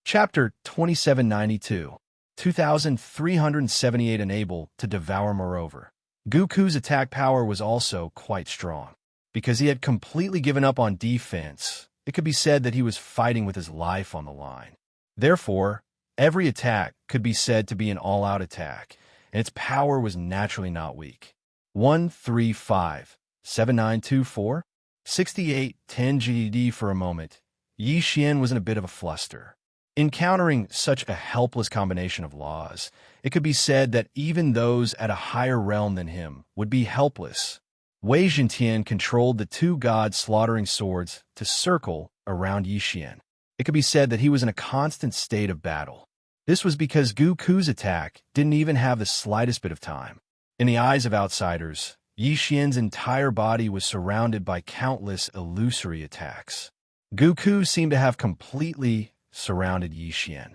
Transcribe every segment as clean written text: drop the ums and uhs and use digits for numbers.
Chapter 2792, 2378 unable to devour. Moreover, Goku's attack power was also quite strong. Because he had completely given up on defense, it could be said that he was fighting with his life on the line. Therefore, every attack could be said to be an all-out attack, and its power was naturally not weak. 135, 7924, 6810 GED. For a moment, Yi Xian was in a bit of a fluster. Encountering such a helpless combination of laws, it could be said that even those at a higher realm than him would be helpless. Wei Zhentian controlled the two god-slaughtering swords to circle around Yi Xian. It could be said that he was in a constant state of battle. This was because Goku's attack didn't even have the slightest bit of time. In the eyes of outsiders, Yi Xian's entire body was surrounded by countless illusory attacks. Goku seemed to have completely surrounded Yi Xian.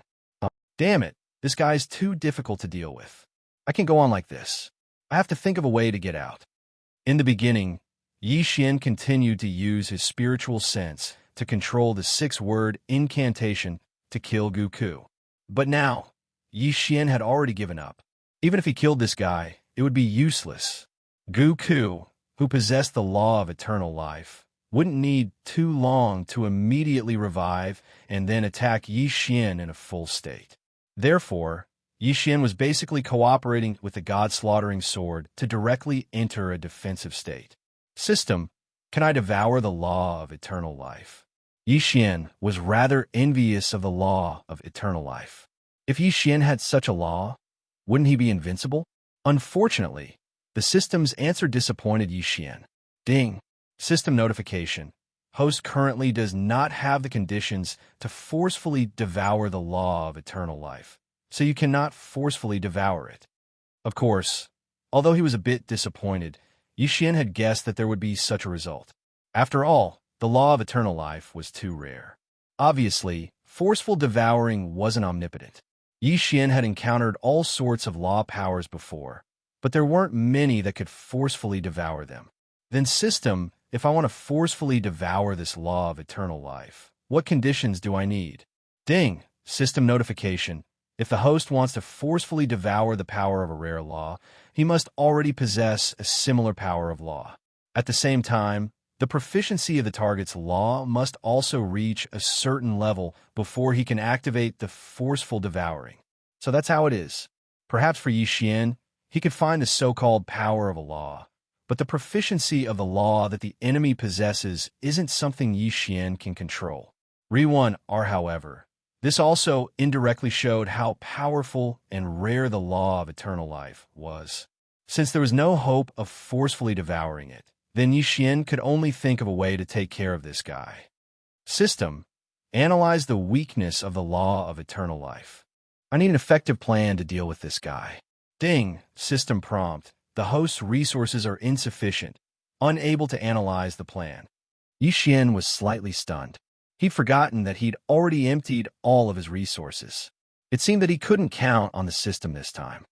Damn it, this guy's too difficult to deal with. I can't go on like this. I have to think of a way to get out. In the beginning, Yi Xian continued to use his spiritual sense to control the 6-word incantation to kill Goku. But now, Yi Xian had already given up. Even if he killed this guy, it would be useless. Goku, who possessed the law of eternal life, wouldn't need too long to immediately revive and then attack Yi Xian in a full state. Therefore, Yi Xian was basically cooperating with the god-slaughtering sword to directly enter a defensive state. System, can I devour the law of eternal life? Yi Xian was rather envious of the law of eternal life. If Yi Xian had such a law, wouldn't he be invincible? Unfortunately, the system's answer disappointed Yi Xian. Ding. System notification. Host currently does not have the conditions to forcefully devour the law of eternal life, so you cannot forcefully devour it. Of course, although he was a bit disappointed, Yi Xian had guessed that there would be such a result. After all, the law of eternal life was too rare. Obviously, forceful devouring wasn't omnipotent. Yi Xian had encountered all sorts of law powers before, but there weren't many that could forcefully devour them. Then system, if I want to forcefully devour this law of eternal life, what conditions do I need? Ding! System notification. If the host wants to forcefully devour the power of a rare law, he must already possess a similar power of law. At the same time, the proficiency of the target's law must also reach a certain level before he can activate the forceful devouring. So that's how it is. Perhaps for Yi Xian, he could find the so-called power of a law, but the proficiency of the law that the enemy possesses isn't something Yi Xian can control. Re1 are, however, this also indirectly showed how powerful and rare the law of eternal life was. Since there was no hope of forcefully devouring it, then Yi Xian could only think of a way to take care of this guy. System, analyze the weakness of the law of eternal life. I need an effective plan to deal with this guy. Ding, system prompt. The host's resources are insufficient, unable to analyze the plan. Yi Xian was slightly stunned. He'd forgotten that he'd already emptied all of his resources. It seemed that he couldn't count on the system this time.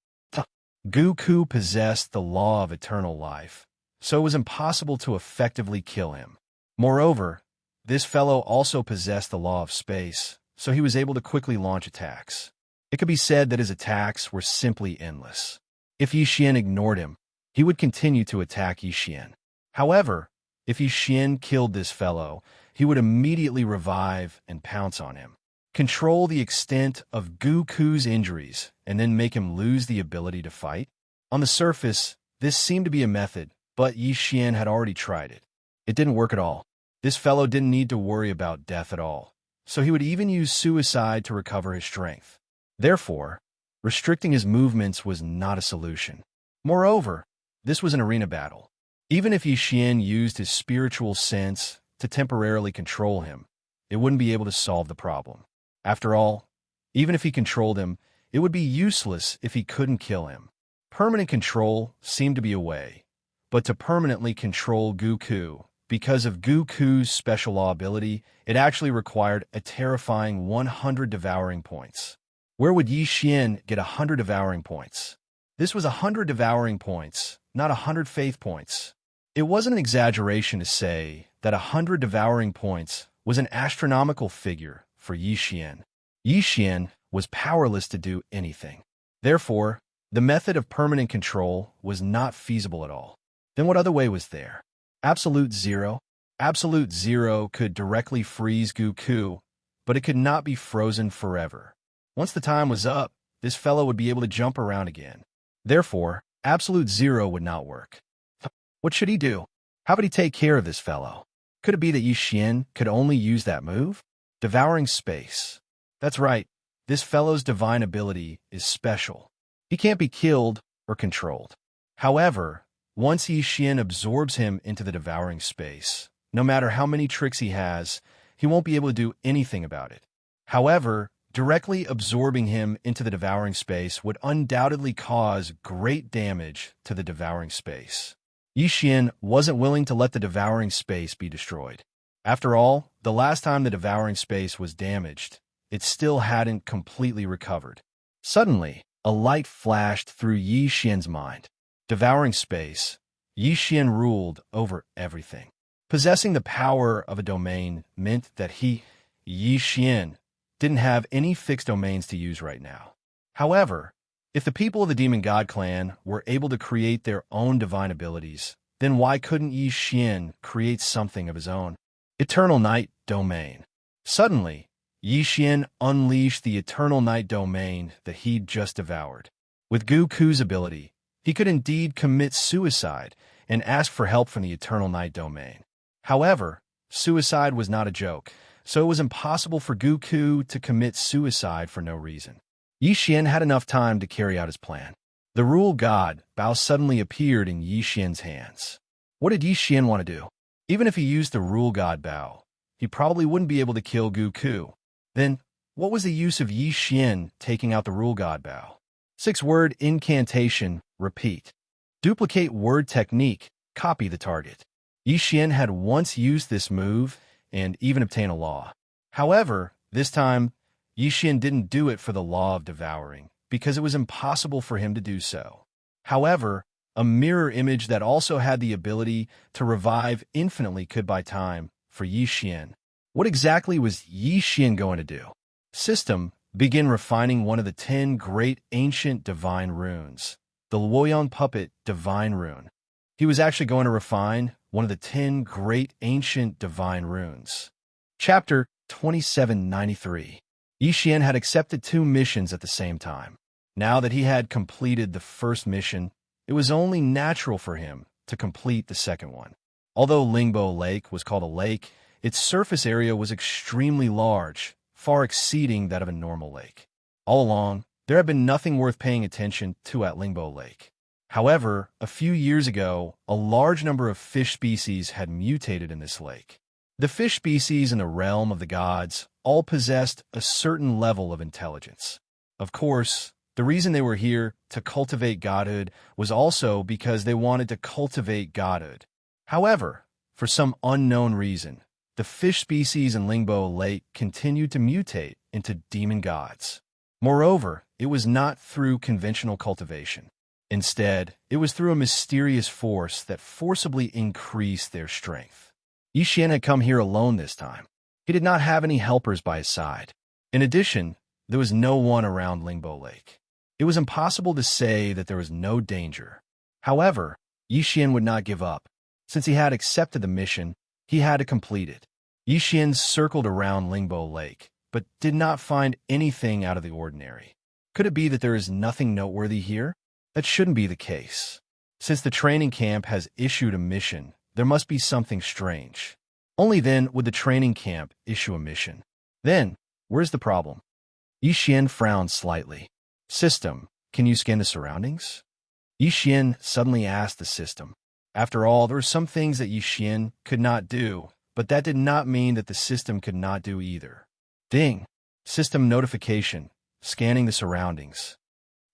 Goku possessed the law of eternal life, so it was impossible to effectively kill him. Moreover, this fellow also possessed the law of space, so he was able to quickly launch attacks. It could be said that his attacks were simply endless. If Yi Xian ignored him, he would continue to attack Yi Xian. However, if Yi Xian killed this fellow, he would immediately revive and pounce on him, control the extent of Goku's injuries, and then make him lose the ability to fight. On the surface, this seemed to be a method, but Yi Xian had already tried it. It didn't work at all. This fellow didn't need to worry about death at all, so he would even use suicide to recover his strength. Therefore, restricting his movements was not a solution. Moreover, this was an arena battle. Even if Yi Xian used his spiritual sense to temporarily control him, it wouldn't be able to solve the problem. After all, even if he controlled him, it would be useless if he couldn't kill him. Permanent control seemed to be a way, but to permanently control Goku, because of Goku's special law ability, it actually required a terrifying 100 devouring points. Where would Yi Xian get 100 devouring points? This was 100 devouring points, not 100 faith points. It wasn't an exaggeration to say that 100 devouring points was an astronomical figure for Yi Xian. Yi Xian was powerless to do anything. Therefore, the method of permanent control was not feasible at all. Then what other way was there? Absolute Zero? Absolute Zero could directly freeze Goku, but it could not be frozen forever. Once the time was up, this fellow would be able to jump around again. Therefore, Absolute Zero would not work. What should he do? How would he take care of this fellow? Could it be that Yi Xian could only use that move? Devouring Space. That's right, this fellow's divine ability is special. He can't be killed or controlled. However, once Yi Xian absorbs him into the devouring space, no matter how many tricks he has, he won't be able to do anything about it. However, directly absorbing him into the devouring space would undoubtedly cause great damage to the devouring space. Yi Xian wasn't willing to let the devouring space be destroyed. After all, the last time the devouring space was damaged, it still hadn't completely recovered. Suddenly, a light flashed through Yi Xian's mind. Devouring space, Yi Xian ruled over everything. Possessing the power of a domain meant that he, Yi Xian, didn't have any fixed domains to use right now. However, if the people of the Demon God clan were able to create their own divine abilities, then why couldn't Yi Xian create something of his own? Eternal Night Domain. Suddenly, Yi Xian unleashed the Eternal Night Domain that he'd just devoured. With Goku's ability, he could indeed commit suicide and ask for help from the Eternal Night Domain. However, suicide was not a joke, so it was impossible for Goku to commit suicide for no reason. Yi Xian had enough time to carry out his plan. The Rule God Bao suddenly appeared in Yi Xian's hands. What did Yi Xian want to do? Even if he used the Rule God Bao, he probably wouldn't be able to kill Goku. Then, what was the use of Yi Xian taking out the Rule God Bao? 6-word incantation, repeat. Duplicate word technique, copy the target. Yi Xian had once used this move and even obtained a law. However, this time, Yi Xian didn't do it for the law of devouring, because it was impossible for him to do so. However, a mirror image that also had the ability to revive infinitely could buy time for Yi Xian. What exactly was Yi Xian going to do? System, begin refining one of the 10 great ancient divine runes, the Luoyang Puppet Divine Rune. He was actually going to refine one of the 10 great ancient divine runes. Chapter 2793. Yi Xian had accepted 2 missions at the same time. Now that he had completed the first mission, it was only natural for him to complete the second one. Although Lingbo Lake was called a lake, its surface area was extremely large, far exceeding that of a normal lake. All along, there had been nothing worth paying attention to at Lingbo Lake. However, a few years ago, a large number of fish species had mutated in this lake. The fish species in the realm of the gods all possessed a certain level of intelligence. Of course, the reason they were here to cultivate godhood was also because they wanted to cultivate godhood. However, for some unknown reason, the fish species in Lingbo Lake continued to mutate into demon gods. Moreover, it was not through conventional cultivation. Instead, it was through a mysterious force that forcibly increased their strength. Yi Xian had come here alone this time. He did not have any helpers by his side. In addition, there was no one around Lingbo Lake. It was impossible to say that there was no danger. However, Yi Xian would not give up. Since he had accepted the mission, he had to complete it. Yi Xian circled around Lingbo Lake, but did not find anything out of the ordinary. Could it be that there is nothing noteworthy here? That shouldn't be the case. Since the training camp has issued a mission, there must be something strange. Only then would the training camp issue a mission. Then, where's the problem? Yi Xian frowned slightly. System, can you scan the surroundings? Yi Xian suddenly asked the system. After all, there were some things that Yi Xian could not do, but that did not mean that the system could not do either. Ding. System notification. Scanning the surroundings.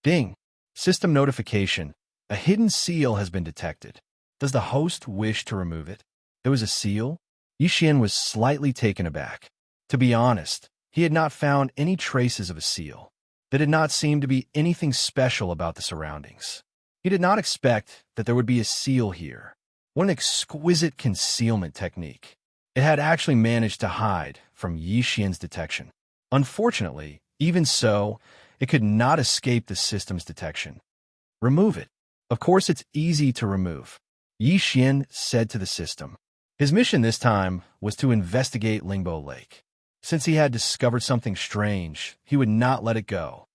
Ding. System notification. A hidden seal has been detected. Does the host wish to remove it? There was a seal? Yi Xian was slightly taken aback. To be honest, he had not found any traces of a seal. There did not seem to be anything special about the surroundings. He did not expect that there would be a seal here. What an exquisite concealment technique. It had actually managed to hide from Yi Xian's detection. Unfortunately, Even so, it could not escape the system's detection. Remove it. Of course, it's easy to remove, Yi Xian said to the system. His mission this time was to investigate Lingbo Lake. Since he had discovered something strange, he would not let it go.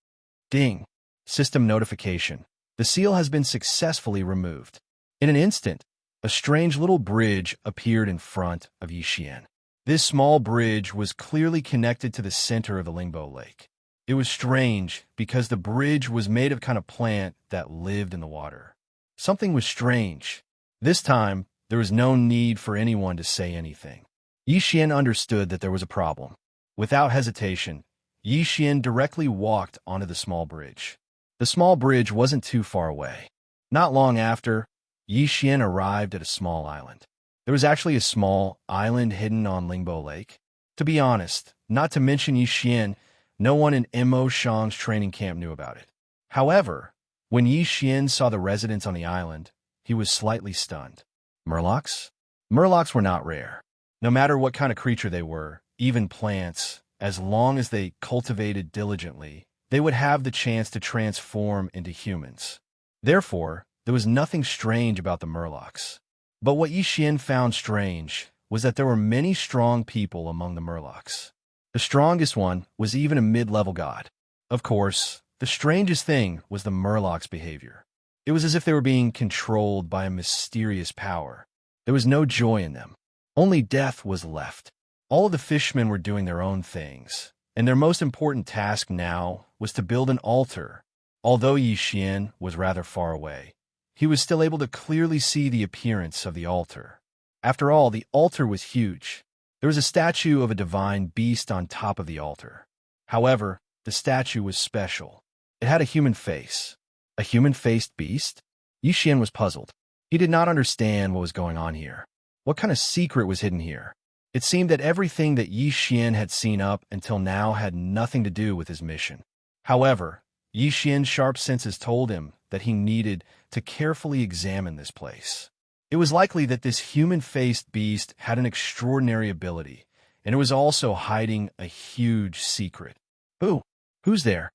Ding. System notification. The seal has been successfully removed. In an instant, a strange little bridge appeared in front of Yi Xian. This small bridge was clearly connected to the center of the Lingbo Lake. It was strange because the bridge was made of kind of plant that lived in the water. Something was strange. This time, there was no need for anyone to say anything. Yi Xian understood that there was a problem. Without hesitation, Yi Xian directly walked onto the small bridge. The small bridge wasn't too far away. Not long after, Yi Xian arrived at a small island. There was actually a small island hidden on Lingbo Lake. To be honest, not to mention Yi Xian, no one in Mo Shang's training camp knew about it. However, when Yi Xian saw the residents on the island, he was slightly stunned. Murlocs? Murlocs were not rare. No matter what kind of creature they were, even plants, as long as they cultivated diligently, they would have the chance to transform into humans. Therefore, there was nothing strange about the Murlocs. But what Yi Xian found strange was that there were many strong people among the Murlocs. The strongest one was even a mid-level god. Of course, the strangest thing was the Murlocs' behavior. It was as if they were being controlled by a mysterious power. There was no joy in them. Only death was left. All of the fishmen were doing their own things, and their most important task now was to build an altar. Although Yi Xian was rather far away, he was still able to clearly see the appearance of the altar. After all, the altar was huge. There was a statue of a divine beast on top of the altar. However, the statue was special. It had a human face. A human-faced beast? Yi Xian was puzzled. He did not understand what was going on here. What kind of secret was hidden here? It seemed that everything that Yi Xian had seen up until now had nothing to do with his mission. However, Yi Xian's sharp senses told him that he needed to carefully examine this place. It was likely that this human-faced beast had an extraordinary ability, and it was also hiding a huge secret. Who's there?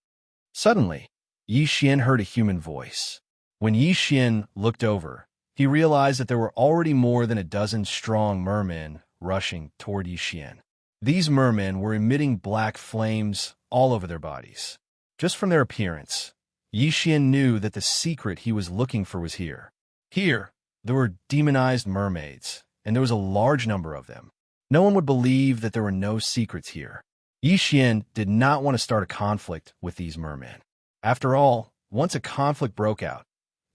Suddenly, Yi Xian heard a human voice. When Yi Xian looked over, he realized that there were already more than a dozen strong mermen rushing toward Yi Xian. These mermen were emitting black flames all over their bodies. Just from their appearance, Yi Xian knew that the secret he was looking for was here. Here, there were demonized mermaids, and there was a large number of them. No one would believe that there were no secrets here. Yi Xian did not want to start a conflict with these mermen. After all, once a conflict broke out,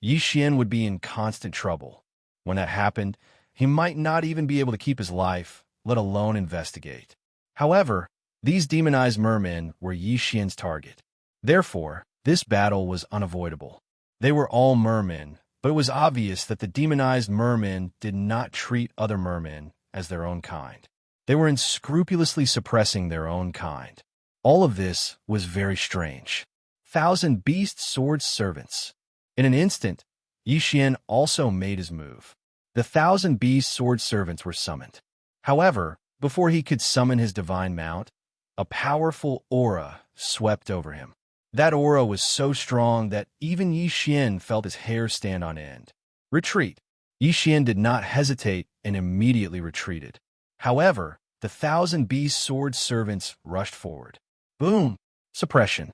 Yi Xian would be in constant trouble. When that happened, he might not even be able to keep his life, let alone investigate. However, these demonized mermen were Yi Xian's target. Therefore, this battle was unavoidable. They were all mermen, but it was obvious that the demonized mermen did not treat other mermen as their own kind. They were unscrupulously suppressing their own kind. All of this was very strange. 1,000 beast sword servants. In an instant, Yi Xian also made his move. The 1,000 beast sword servants were summoned. However, before he could summon his divine mount, a powerful aura swept over him. That aura was so strong that even Yi Xian felt his hair stand on end. Retreat. Yi Xian did not hesitate and immediately retreated. However, the 1,000 beast sword servants rushed forward. Boom! Suppression.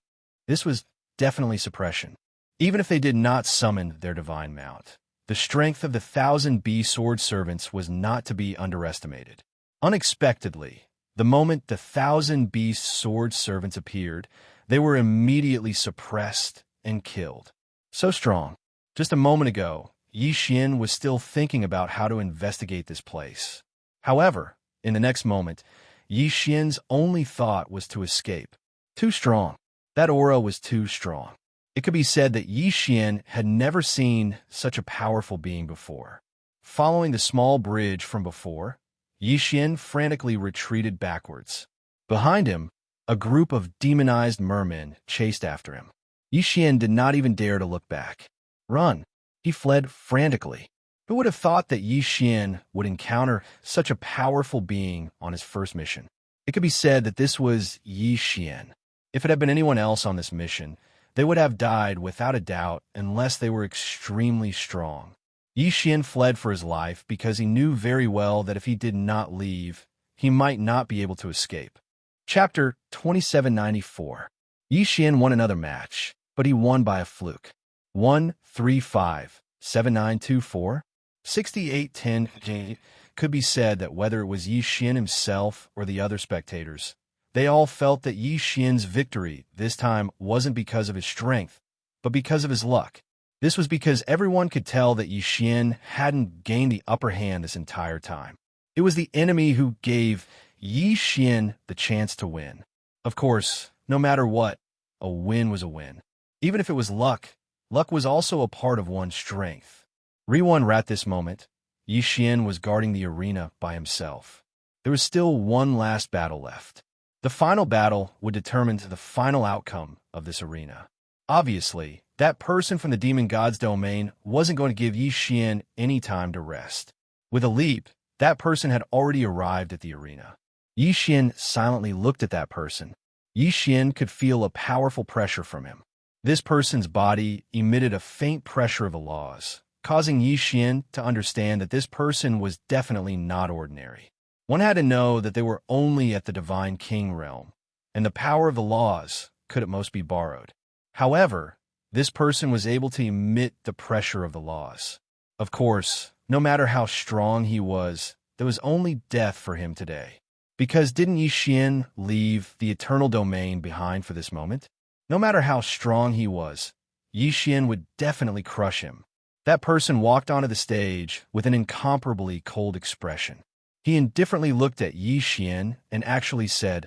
This was definitely suppression. Even if they did not summon their divine mount, the strength of the 1,000 beast sword servants was not to be underestimated. Unexpectedly, the moment the 1,000 beast sword servants appeared, they were immediately suppressed and killed. So strong. Just a moment ago, Yi Xian was still thinking about how to investigate this place. However, in the next moment, Yi Xian's only thought was to escape. Too strong. That aura was too strong. It could be said that Yi Xian had never seen such a powerful being before. Following the small bridge from before, Yi Xian frantically retreated backwards. Behind him, a group of demonized mermen chased after him. Yi Xian did not even dare to look back. Run! He fled frantically. Who would have thought that Yi Xian would encounter such a powerful being on his first mission? It could be said that this was Yi Xian. If it had been anyone else on this mission, they would have died without a doubt unless they were extremely strong. Yi Xian fled for his life because he knew very well that if he did not leave, he might not be able to escape. Chapter 2794. Yi Xian won another match, but he won by a fluke. 1-3-5, 7-9-2-4, 68-10. Could be said that whether it was Yi Xian himself or the other spectators, they all felt that Yi Xian's victory this time wasn't because of his strength, but because of his luck. This was because everyone could tell that Yi Xian hadn't gained the upper hand this entire time. It was the enemy who gave Yi Xian the chance to win. Of course, no matter what, a win was a win. Even if it was luck, luck was also a part of one's strength. Re-1 at this moment, Yi Xian was guarding the arena by himself. There was still one last battle left. The final battle would determine the final outcome of this arena. Obviously, that person from the demon god's domain wasn't going to give Yi Xian any time to rest. With a leap, that person had already arrived at the arena. Yi Xian silently looked at that person. Yi Xian could feel a powerful pressure from him. This person's body emitted a faint pressure of the laws, causing Yi Xian to understand that this person was definitely not ordinary. One had to know that they were only at the Divine King realm, and the power of the laws could at most be borrowed. However, this person was able to emit the pressure of the laws. Of course, no matter how strong he was, there was only death for him today. Because didn't Yi Xian leave the eternal domain behind for this moment? No matter how strong he was, Yi Xian would definitely crush him. That person walked onto the stage with an incomparably cold expression. He indifferently looked at Yi Xian and actually said,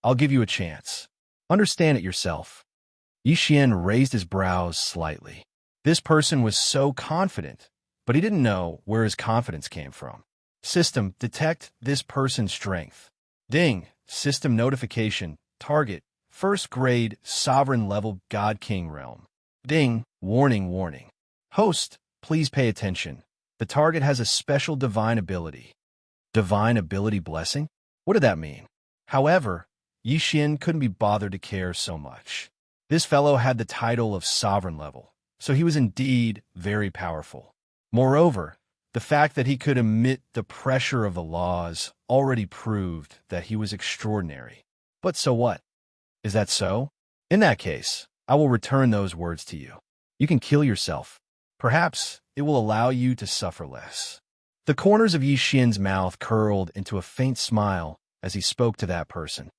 "I'll give you a chance. Understand it yourself." Yi Xian raised his brows slightly. This person was so confident, but he didn't know where his confidence came from. System, detect this person's strength. Ding, system notification, target, first grade, sovereign level God King realm. Ding, warning, warning. Host, please pay attention. The target has a special divine ability. Divine ability blessing? What did that mean? However, Yi Xian couldn't be bothered to care so much. This fellow had the title of sovereign level, so he was indeed very powerful. Moreover, the fact that he could emit the pressure of the laws already proved that he was extraordinary. But so what? Is that so? In that case, I will return those words to you. You can kill yourself. Perhaps it will allow you to suffer less. The corners of Yi Xian's mouth curled into a faint smile as he spoke to that person.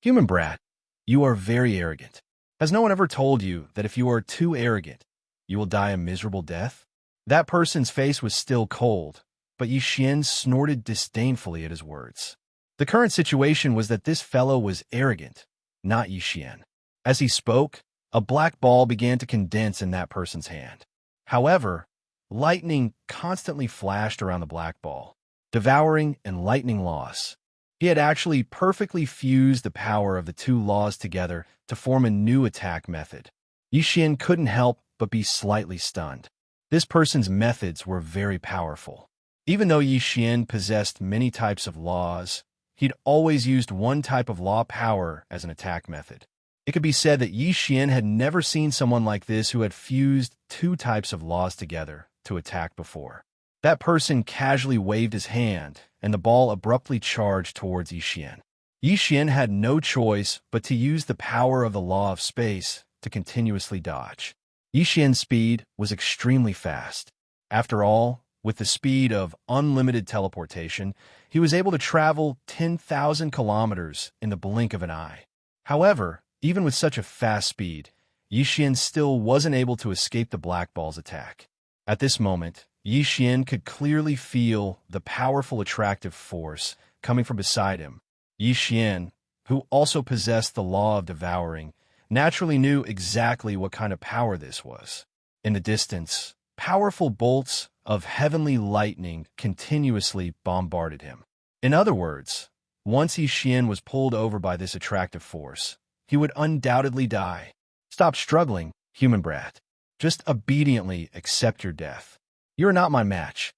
Human brat, you are very arrogant. Has no one ever told you that if you are too arrogant, you will die a miserable death? That person's face was still cold, but Yi Xian snorted disdainfully at his words. The current situation was that this fellow was arrogant, not Yi Xian. As he spoke, a black ball began to condense in that person's hand. However, lightning constantly flashed around the black ball, devouring and lightning loss. He had actually perfectly fused the power of the two laws together to form a new attack method. Yi Xian couldn't help but be slightly stunned. This person's methods were very powerful. Even though Yi Xian possessed many types of laws, he'd always used one type of law power as an attack method. It could be said that Yi Xian had never seen someone like this who had fused two types of laws together to attack before. That person casually waved his hand, and the ball abruptly charged towards Yi Xian. Yi Xian had no choice but to use the power of the law of space to continuously dodge. Yi Xian's speed was extremely fast. After all, with the speed of unlimited teleportation, he was able to travel 10,000 kilometers in the blink of an eye. However, even with such a fast speed, Yi Xian still wasn't able to escape the black ball's attack. At this moment, Yi Xian could clearly feel the powerful attractive force coming from beside him. Yi Xian, who also possessed the law of devouring, naturally knew exactly what kind of power this was. In the distance, powerful bolts of heavenly lightning continuously bombarded him. In other words, once Yi Xian was pulled over by this attractive force, he would undoubtedly die. Stop struggling, human brat. Just obediently accept your death. You're not my match.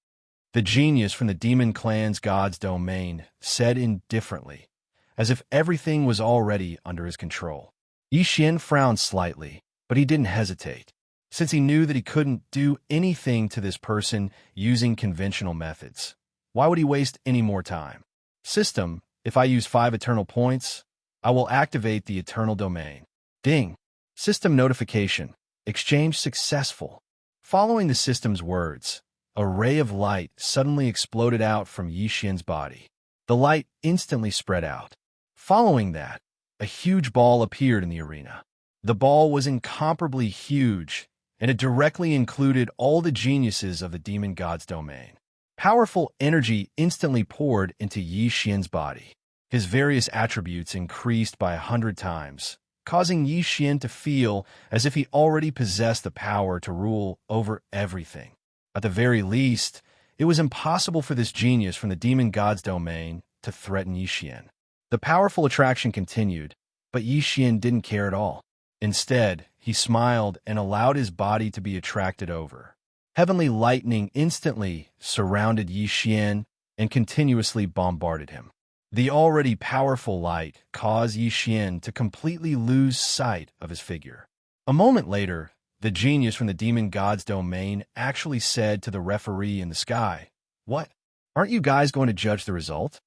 The genius from the demon clan's god's domain said indifferently, as if everything was already under his control. Yi Xian frowned slightly, but he didn't hesitate. Since he knew that he couldn't do anything to this person using conventional methods, why would he waste any more time? System, if I use 5 eternal points, I will activate the eternal domain. Ding. System notification. Exchange successful. Following the system's words, a ray of light suddenly exploded out from Yi Xian's body. The light instantly spread out. Following that, a huge ball appeared in the arena. The ball was incomparably huge, and it directly included all the geniuses of the demon god's domain. Powerful energy instantly poured into Yi Xian's body. His various attributes increased by 100 times, causing Yi Xian to feel as if he already possessed the power to rule over everything. At the very least, it was impossible for this genius from the demon god's domain to threaten Yi Xian. The powerful attraction continued, but Yi Xian didn't care at all. Instead, he smiled and allowed his body to be attracted over. Heavenly lightning instantly surrounded Yi Xian and continuously bombarded him. The already powerful light caused Yi Xian to completely lose sight of his figure. A moment later, the genius from the demon god's domain actually said to the referee in the sky, "What? Aren't you guys going to judge the result?"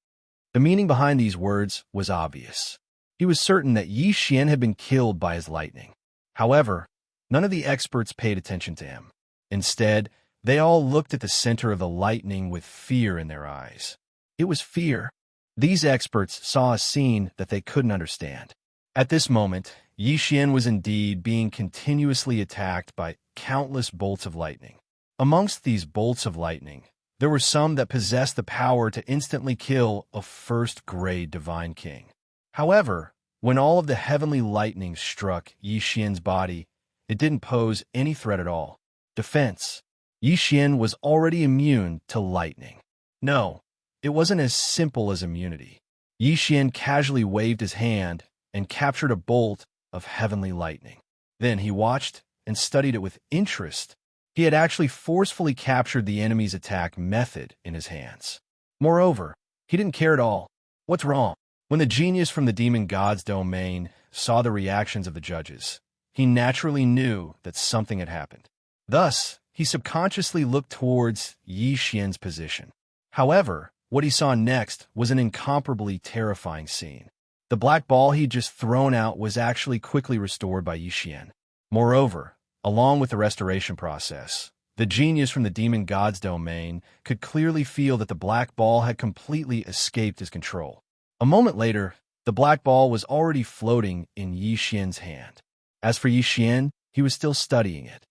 The meaning behind these words was obvious. He was certain that Yi Xian had been killed by his lightning. However, none of the experts paid attention to him. Instead, they all looked at the center of the lightning with fear in their eyes. It was fear. These experts saw a scene that they couldn't understand. At this moment, Yi Xian was indeed being continuously attacked by countless bolts of lightning. Amongst these bolts of lightning, there were some that possessed the power to instantly kill a first-grade divine king. However, when all of the heavenly lightning struck Yi Xian's body, it didn't pose any threat at all. Defense. Yi Xian was already immune to lightning. No, it wasn't as simple as immunity. Yi Xian casually waved his hand and captured a bolt of heavenly lightning. Then he watched and studied it with interest. He had actually forcefully captured the enemy's attack method in his hands. Moreover, he didn't care at all. What's wrong? When the genius from the demon god's domain saw the reactions of the judges, he naturally knew that something had happened. Thus, he subconsciously looked towards Yi Xian's position. However, what he saw next was an incomparably terrifying scene. The black ball he'd just thrown out was actually quickly restored by Yi Xian. Moreover, along with the restoration process, the genius from the demon god's domain could clearly feel that the black ball had completely escaped his control. A moment later, the black ball was already floating in Yi Xian's hand. As for Yi Xian, he was still studying it.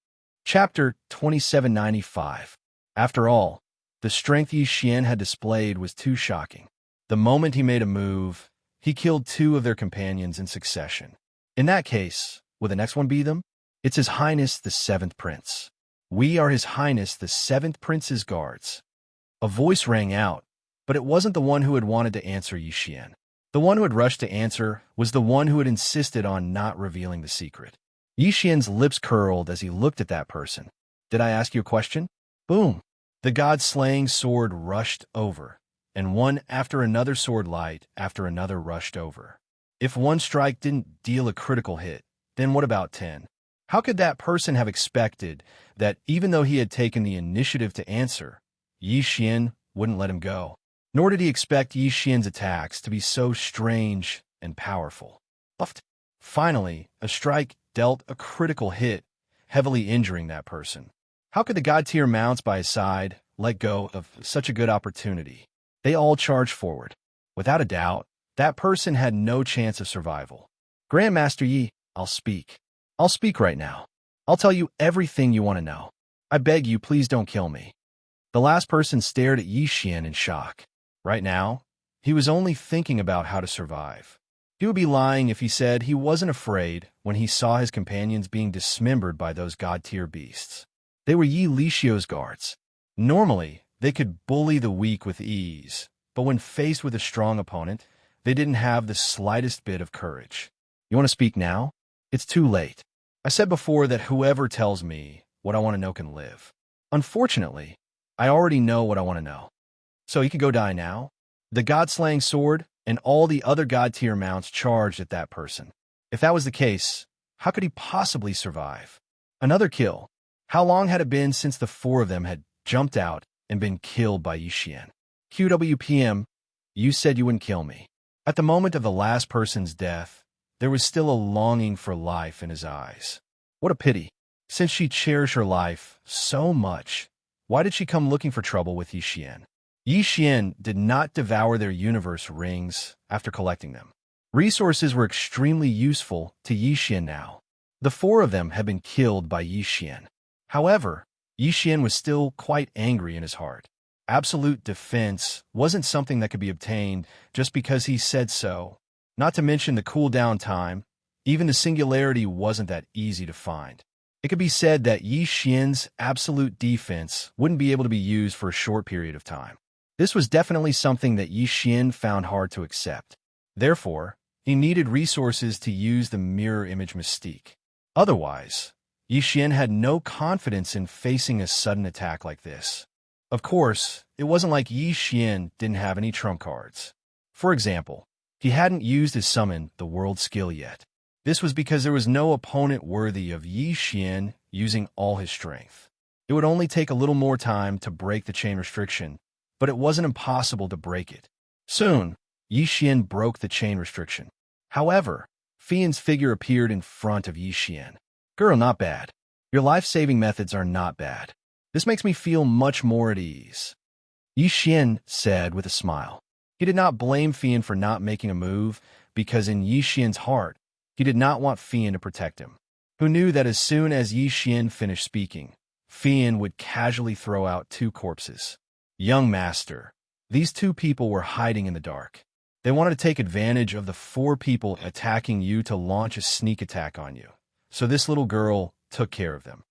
Chapter 2795. After all, the strength Yi Xian had displayed was too shocking. The moment he made a move, he killed 2 of their companions in succession. In that case, will the next one be them? It's His Highness the 7th Prince. We are His Highness the 7th Prince's guards. A voice rang out, but it wasn't the one who had wanted to answer Yi Xian. The one who had rushed to answer was the one who had insisted on not revealing the secret. Yi Xian's lips curled as he looked at that person. "Did I ask you a question?" Boom! The god-slaying sword rushed over, and one after another sword light after another rushed over. If one strike didn't deal a critical hit, then what about 10? How could that person have expected that even though he had taken the initiative to answer, Yi Xian wouldn't let him go? Nor did he expect Yi Xian's attacks to be so strange and powerful. Buffed. Finally, a strike dealt a critical hit, heavily injuring that person. How could the god-tier mounts by his side let go of such a good opportunity? They all charged forward. Without a doubt, that person had no chance of survival. "Grandmaster Yi, I'll speak. I'll speak right now. I'll tell you everything you want to know. I beg you, please don't kill me." The last person stared at Yi Xian in shock. Right now, he was only thinking about how to survive. He would be lying if he said he wasn't afraid when he saw his companions being dismembered by those god-tier beasts. They were Yi Lixio's guards. Normally, they could bully the weak with ease, but when faced with a strong opponent, they didn't have the slightest bit of courage. "You want to speak now? It's too late. I said before that whoever tells me what I want to know can live. Unfortunately, I already know what I want to know. So you can go die now." The god-slaying sword and all the other god-tier mounts charged at that person. If that was the case, how could he possibly survive? Another kill. How long had it been since the four of them had jumped out and been killed by Yixian? QWPM, you said you wouldn't kill me. At the moment of the last person's death, there was still a longing for life in his eyes. What a pity. Since she cherished her life so much, why did she come looking for trouble with Yixian? Yixian did not devour their universe rings after collecting them. Resources were extremely useful to Yixian now. The four of them had been killed by Yixian. However, Yixian was still quite angry in his heart. Absolute defense wasn't something that could be obtained just because he said so. Not to mention the cooldown time, even the singularity wasn't that easy to find. It could be said that Yixian's absolute defense wouldn't be able to be used for a short period of time. This was definitely something that Yixian found hard to accept. Therefore, he needed resources to use the mirror image mystique. Otherwise, Yixian had no confidence in facing a sudden attack like this. Of course, it wasn't like Yixian didn't have any trump cards. For example, he hadn't used his summon the world skill yet. This was because there was no opponent worthy of Yixian using all his strength. It would only take a little more time to break the chain restriction, but it wasn't impossible to break it. Soon, Yixian broke the chain restriction. However, Fian's figure appeared in front of Yixian. Girl, not bad. Your life-saving methods are not bad. This makes me feel much more at ease. Yixian said with a smile. He did not blame Fian for not making a move because in Yixian's heart, he did not want Fian to protect him. Who knew that as soon as Yixian finished speaking, Fian would casually throw out two corpses. Young master. These two people were hiding in the dark. They wanted to take advantage of the four people attacking you to launch a sneak attack on you. So this little girl took care of them.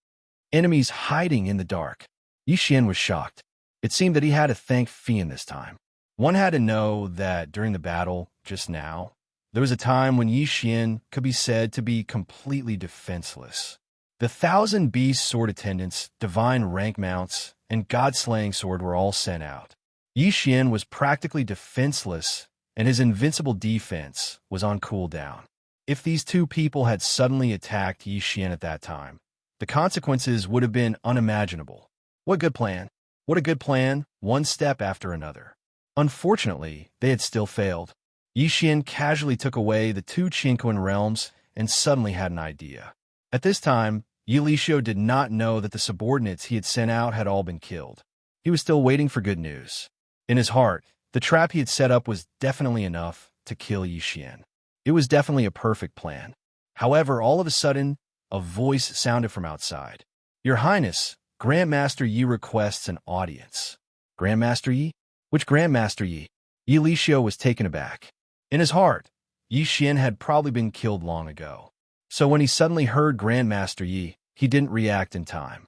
Enemies hiding in the dark. Yixian was shocked. It seemed that he had to thank Fian this time. One had to know that during the battle just now, there was a time when Yixian could be said to be completely defenseless. The 1,000 Beast sword attendants, divine rank mounts, and god-slaying sword were all sent out. Yixian was practically defenseless, and his invincible defense was on cooldown. If these two people had suddenly attacked Yixian at that time, the consequences would have been unimaginable. What good plan? What a good plan, one step after another. Unfortunately, they had still failed. Yixian casually took away the two Qinquan realms and suddenly had an idea. At this time, Yilishio did not know that the subordinates he had sent out had all been killed. He was still waiting for good news. In his heart, the trap he had set up was definitely enough to kill Yixian. It was definitely a perfect plan. However, all of a sudden, a voice sounded from outside. Your Highness, Grandmaster Yi requests an audience. Grandmaster Yi? Which Grandmaster Yi? Yilishio was taken aback. In his heart, Yixian had probably been killed long ago. So when he suddenly heard Grandmaster Yi, he didn't react in time.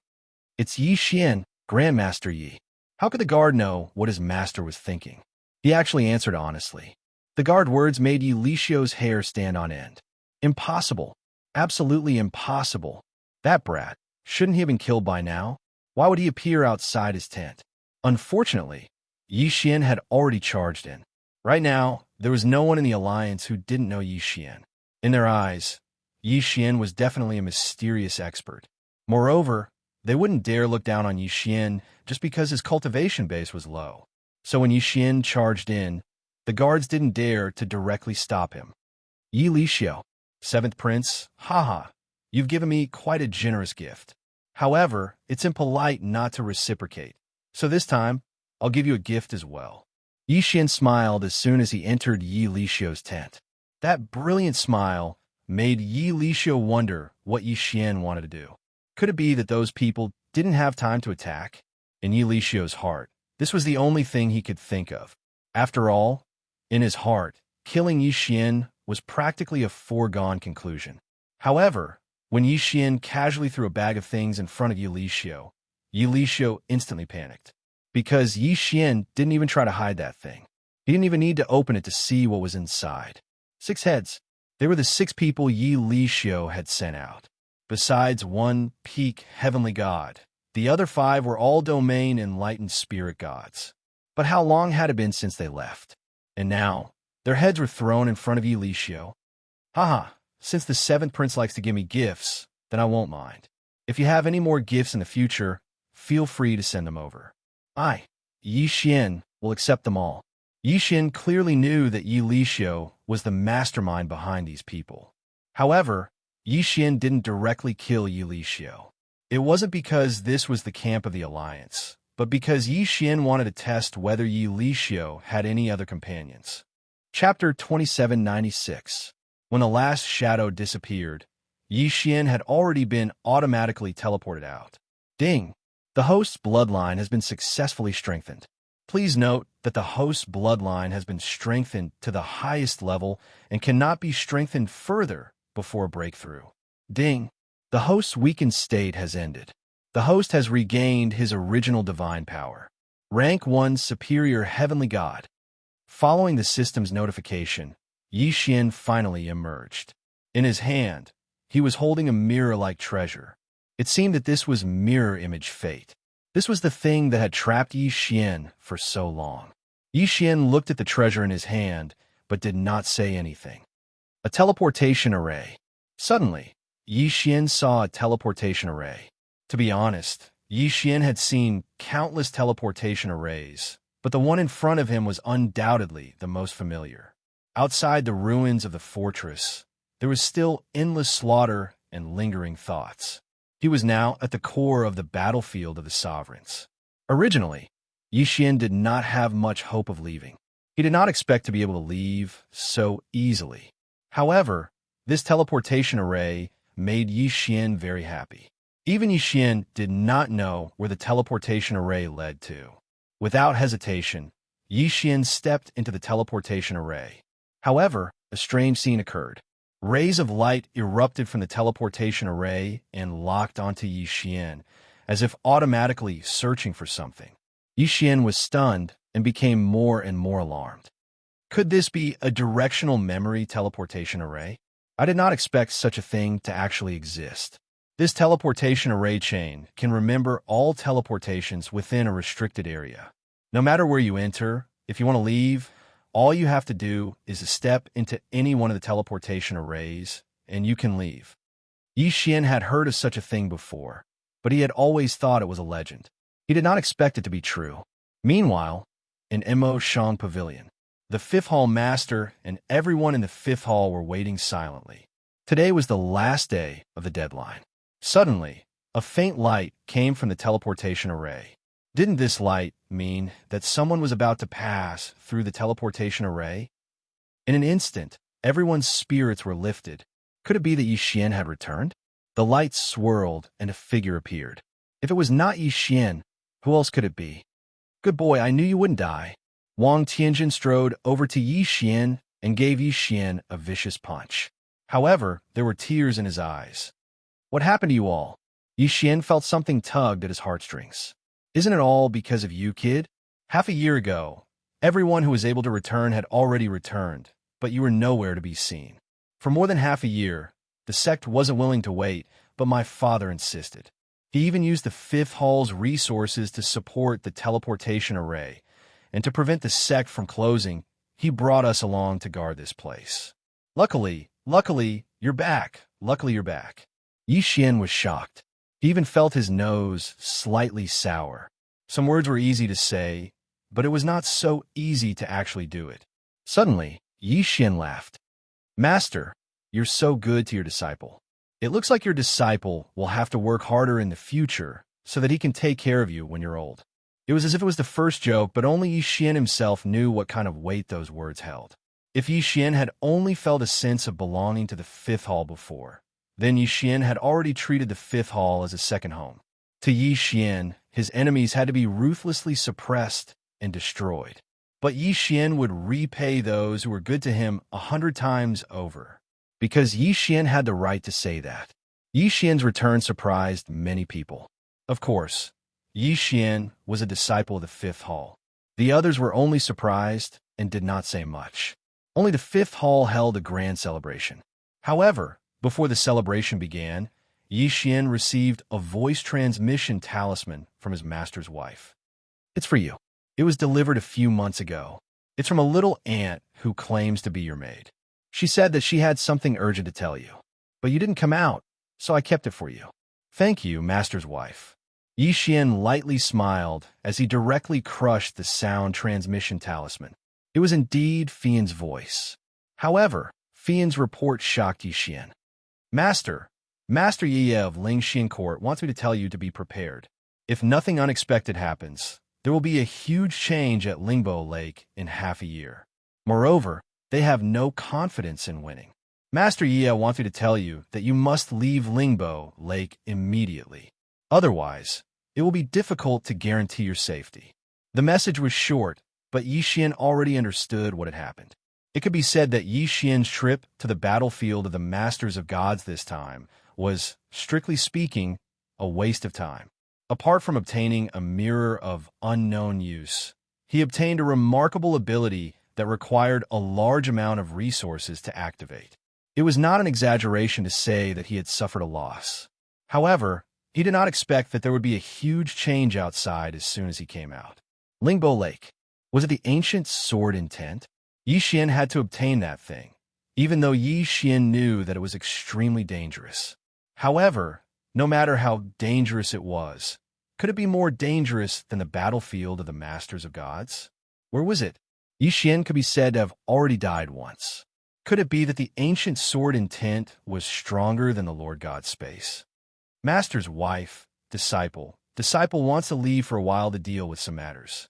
It's Yixian, Grandmaster Yi. How could the guard know what his master was thinking? He actually answered honestly. The guard words made Yilishio's hair stand on end. Impossible. Absolutely impossible. That brat. Shouldn't he have been killed by now? Why would he appear outside his tent? Unfortunately, Yixian had already charged in. Right now, there was no one in the alliance who didn't know Yixian. In their eyes, Yixian was definitely a mysterious expert. Moreover, they wouldn't dare look down on Yixian just because his cultivation base was low. So when Yixian charged in, the guards didn't dare to directly stop him. Yilishio, 7th Prince, haha, you've given me quite a generous gift. However, it's impolite not to reciprocate. So this time, I'll give you a gift as well. Yixian smiled as soon as he entered Yilishio's tent. That brilliant smile made Yilishio wonder what Yixian wanted to do. Could it be that those people didn't have time to attack? In Yilishio's heart, this was the only thing he could think of. After all, in his heart, killing Yixian was practically a foregone conclusion. However, when Yixian casually threw a bag of things in front of Yilishio, Yilishio instantly panicked. Because Yixian didn't even try to hide that thing. He didn't even need to open it to see what was inside. 6 heads. They were the 6 people Yilishio had sent out. Besides one peak heavenly god, the other 5 were all domain enlightened spirit gods. But how long had it been since they left? And now, their heads were thrown in front of Yilishio. Haha, since the 7th prince likes to give me gifts, then I won't mind. If you have any more gifts in the future, feel free to send them over. Yi Xian, will accept them all. Yi Xian clearly knew that Yi Lixiu was the mastermind behind these people. However, Yi Xian didn't directly kill Yi Lixiu. It wasn't because this was the camp of the Alliance, but because Yi Xian wanted to test whether Yi Lixiu had any other companions. Chapter 2796. When the last shadow disappeared, Yi Xian had already been automatically teleported out. Ding! The host's bloodline has been successfully strengthened. Please note that the host's bloodline has been strengthened to the highest level and cannot be strengthened further before breakthrough. Ding! The host's weakened state has ended. The host has regained his original divine power. Rank 1 Superior Heavenly God. Following the system's notification, Yi Xian finally emerged. In his hand, he was holding a mirror-like treasure. It seemed that this was mirror image fate. This was the thing that had trapped Yi Xian for so long. Yi Xian looked at the treasure in his hand, but did not say anything. A teleportation array. Suddenly, Yi Xian saw a teleportation array. To be honest, Yi Xian had seen countless teleportation arrays, but the one in front of him was undoubtedly the most familiar. Outside the ruins of the fortress, there was still endless slaughter and lingering thoughts. He was now at the core of the battlefield of the sovereigns. Originally, Yi Xian did not have much hope of leaving. He did not expect to be able to leave so easily. However, this teleportation array made Yi Xian very happy. Even Yi Xian did not know where the teleportation array led to. Without hesitation, Yi Xian stepped into the teleportation array. However, a strange scene occurred. Rays of light erupted from the teleportation array and locked onto Yi Xian, as if automatically searching for something. Yi Xian was stunned and became more and more alarmed. Could this be a directional memory teleportation array? I did not expect such a thing to actually exist. This teleportation array chain can remember all teleportations within a restricted area. No matter where you enter, if you want to leave, all you have to do is to step into any one of the teleportation arrays, and you can leave. Yi Xian had heard of such a thing before, but he had always thought it was a legend. He did not expect it to be true. Meanwhile, in Mo Shang Pavilion, the 5th Hall Master and everyone in the 5th Hall were waiting silently. Today was the last day of the deadline. Suddenly, a faint light came from the teleportation array. Didn't this light mean that someone was about to pass through the teleportation array? In an instant, everyone's spirits were lifted. Could it be that Yi Xian had returned? The light swirled and a figure appeared. If it was not Yi Xian, who else could it be? Good boy, I knew you wouldn't die. Wang Tianjin strode over to Yi Xian and gave Yi Xian a vicious punch. However, there were tears in his eyes. What happened to you all? Yi Xian felt something tugged at his heartstrings. Isn't it all because of you, kid? Half a year ago, everyone who was able to return had already returned, but you were nowhere to be seen. For more than half a year, the sect wasn't willing to wait, but my father insisted. He even used the 5th Hall's resources to support the teleportation array, and to prevent the sect from closing, he brought us along to guard this place. Luckily, you're back. Luckily, you're back. Yi Xian was shocked. He even felt his nose slightly sour. Some words were easy to say, but it was not so easy to actually do it. Suddenly, Yi Xian laughed. Master, you're so good to your disciple. It looks like your disciple will have to work harder in the future so that he can take care of you when you're old. It was as if it was the first joke, but only Yi Xian himself knew what kind of weight those words held. If Yi Xian had only felt a sense of belonging to the 5th Hall before, then Yi Xian had already treated the 5th Hall as a second home. To Yi Xian, his enemies had to be ruthlessly suppressed and destroyed. But Yi Xian would repay those who were good to him 100 times over. Because Yi Xian had the right to say that. Yi Xian's return surprised many people. Of course, Yi Xian was a disciple of the 5th Hall. The others were only surprised and did not say much. Only the 5th Hall held a grand celebration. However, before the celebration began, Yi Xian received a voice transmission talisman from his master's wife. It's for you. It was delivered a few months ago. It's from a little ant who claims to be your maid. She said that she had something urgent to tell you, but you didn't come out, so I kept it for you. Thank you, Master's wife. Yi Xian lightly smiled as he directly crushed the sound transmission talisman. It was indeed Fian's voice. However, Fian's report shocked Yi Xian. Master Yi of Lingxian Court wants me to tell you to be prepared. If nothing unexpected happens, there will be a huge change at Lingbo Lake in half a year. Moreover, they have no confidence in winning. Master Yi wants me to tell you that you must leave Lingbo Lake immediately. Otherwise, it will be difficult to guarantee your safety. The message was short, but Yi Xian already understood what had happened. It could be said that Yi Xian's trip to the battlefield of the Masters of Gods this time was, strictly speaking, a waste of time. Apart from obtaining a mirror of unknown use, he obtained a remarkable ability that required a large amount of resources to activate. It was not an exaggeration to say that he had suffered a loss. However, he did not expect that there would be a huge change outside as soon as he came out. Lingbo Lake. Was it the ancient sword intent? Yi Xian had to obtain that thing, even though Yi Xian knew that it was extremely dangerous. However, no matter how dangerous it was, could it be more dangerous than the battlefield of the Masters of Gods? Where was it? Yi Xian could be said to have already died once. Could it be that the ancient sword intent was stronger than the Lord God's space? Master's wife, disciple wants to leave for a while to deal with some matters.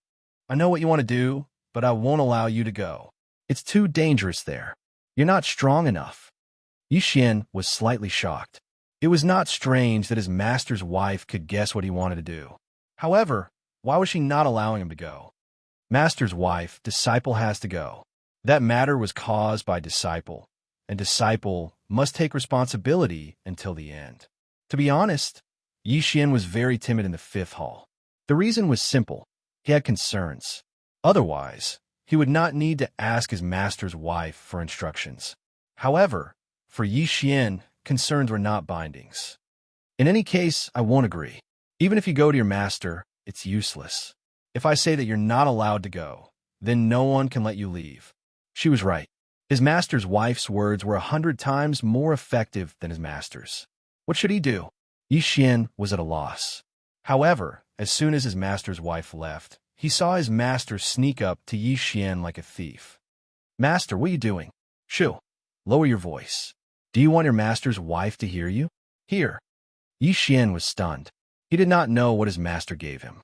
I know what you want to do, but I won't allow you to go. It's too dangerous there. You're not strong enough. Yi Xian was slightly shocked. It was not strange that his master's wife could guess what he wanted to do. However, why was she not allowing him to go? Master's wife, disciple has to go. That matter was caused by disciple, and disciple must take responsibility until the end. To be honest, Yi Xian was very timid in the 5th hall. The reason was simple. He had concerns. Otherwise, he would not need to ask his master's wife for instructions. However, for Yi Xian, concerns were not bindings. In any case, I won't agree. Even if you go to your master, it's useless. If I say that you're not allowed to go, then no one can let you leave. She was right. His master's wife's words were 100 times more effective than his master's. What should he do? Yi Xian was at a loss. However, as soon as his master's wife left, he saw his master sneak up to Yi Xian like a thief. Master, what are you doing? Shoo, lower your voice. Do you want your master's wife to hear you? Here. Yi Xian was stunned. He did not know what his master gave him.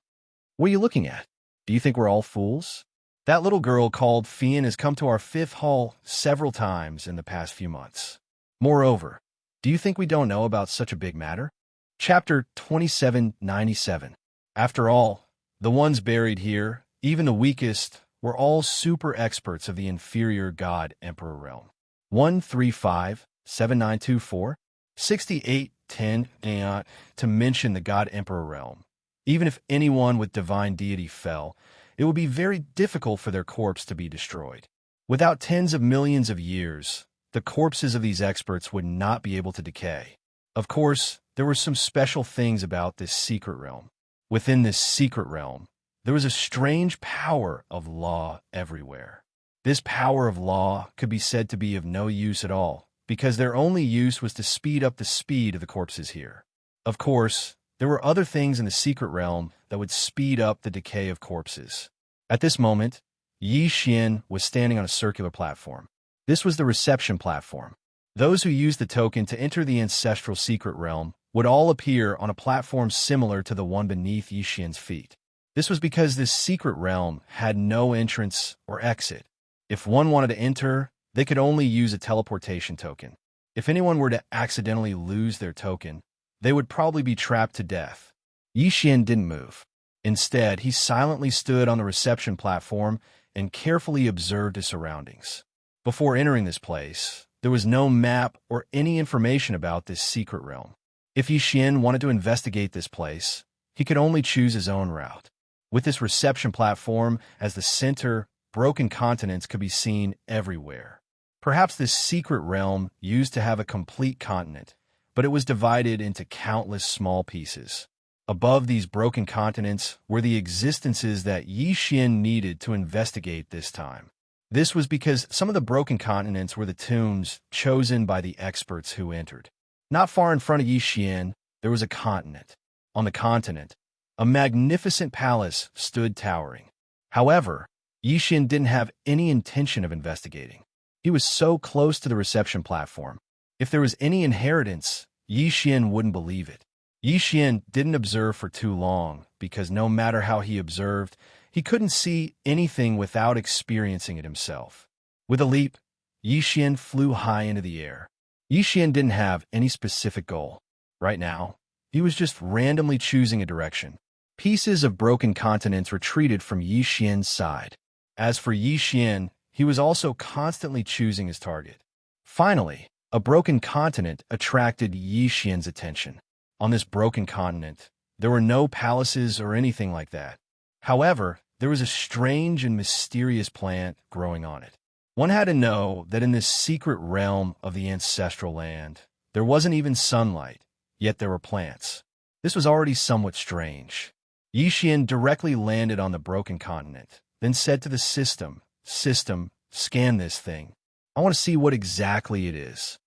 What are you looking at? Do you think we're all fools? That little girl called Fian has come to our 5th hall several times in the past few months. Moreover, do you think we don't know about such a big matter? Chapter 2797. After all, the ones buried here, even the weakest, were all super experts of the inferior God Emperor realm. 135-7924, 6810, to mention the God Emperor realm. Even if anyone with divine deity fell, it would be very difficult for their corpse to be destroyed. Without tens of millions of years, the corpses of these experts would not be able to decay. Of course, there were some special things about this secret realm. Within this secret realm, there was a strange power of law everywhere. This power of law could be said to be of no use at all, because their only use was to speed up the speed of the corpses here. Of course, there were other things in the secret realm that would speed up the decay of corpses. At this moment, Yi Xian was standing on a circular platform. This was the reception platform. Those who used the token to enter the ancestral secret realm would all appear on a platform similar to the one beneath Yi Xian's feet. This was because this secret realm had no entrance or exit. If one wanted to enter, they could only use a teleportation token. If anyone were to accidentally lose their token, they would probably be trapped to death. Yi Xian didn't move. Instead, he silently stood on the reception platform and carefully observed his surroundings. Before entering this place, there was no map or any information about this secret realm. If Yi Xian wanted to investigate this place, he could only choose his own route. With this reception platform as the center, broken continents could be seen everywhere. Perhaps this secret realm used to have a complete continent, but it was divided into countless small pieces. Above these broken continents were the existences that Yi Xian needed to investigate this time. This was because some of the broken continents were the tombs chosen by the experts who entered. Not far in front of Yixian, there was a continent. On the continent, a magnificent palace stood towering. However, Yixian didn't have any intention of investigating. He was so close to the reception platform. If there was any inheritance, Yixian wouldn't believe it. Yixian didn't observe for too long, because no matter how he observed, he couldn't see anything without experiencing it himself. With a leap, Yixian flew high into the air. Yixian didn't have any specific goal. Right now, he was just randomly choosing a direction. Pieces of broken continents retreated from Yixian's side. As for Yixian, he was also constantly choosing his target. Finally, a broken continent attracted Yixian's attention. On this broken continent, there were no palaces or anything like that. However, there was a strange and mysterious plant growing on it. One had to know that in this secret realm of the ancestral land, there wasn't even sunlight, yet there were plants. This was already somewhat strange. Yixian directly landed on the broken continent, then said to the system, scan this thing. I want to see what exactly it is.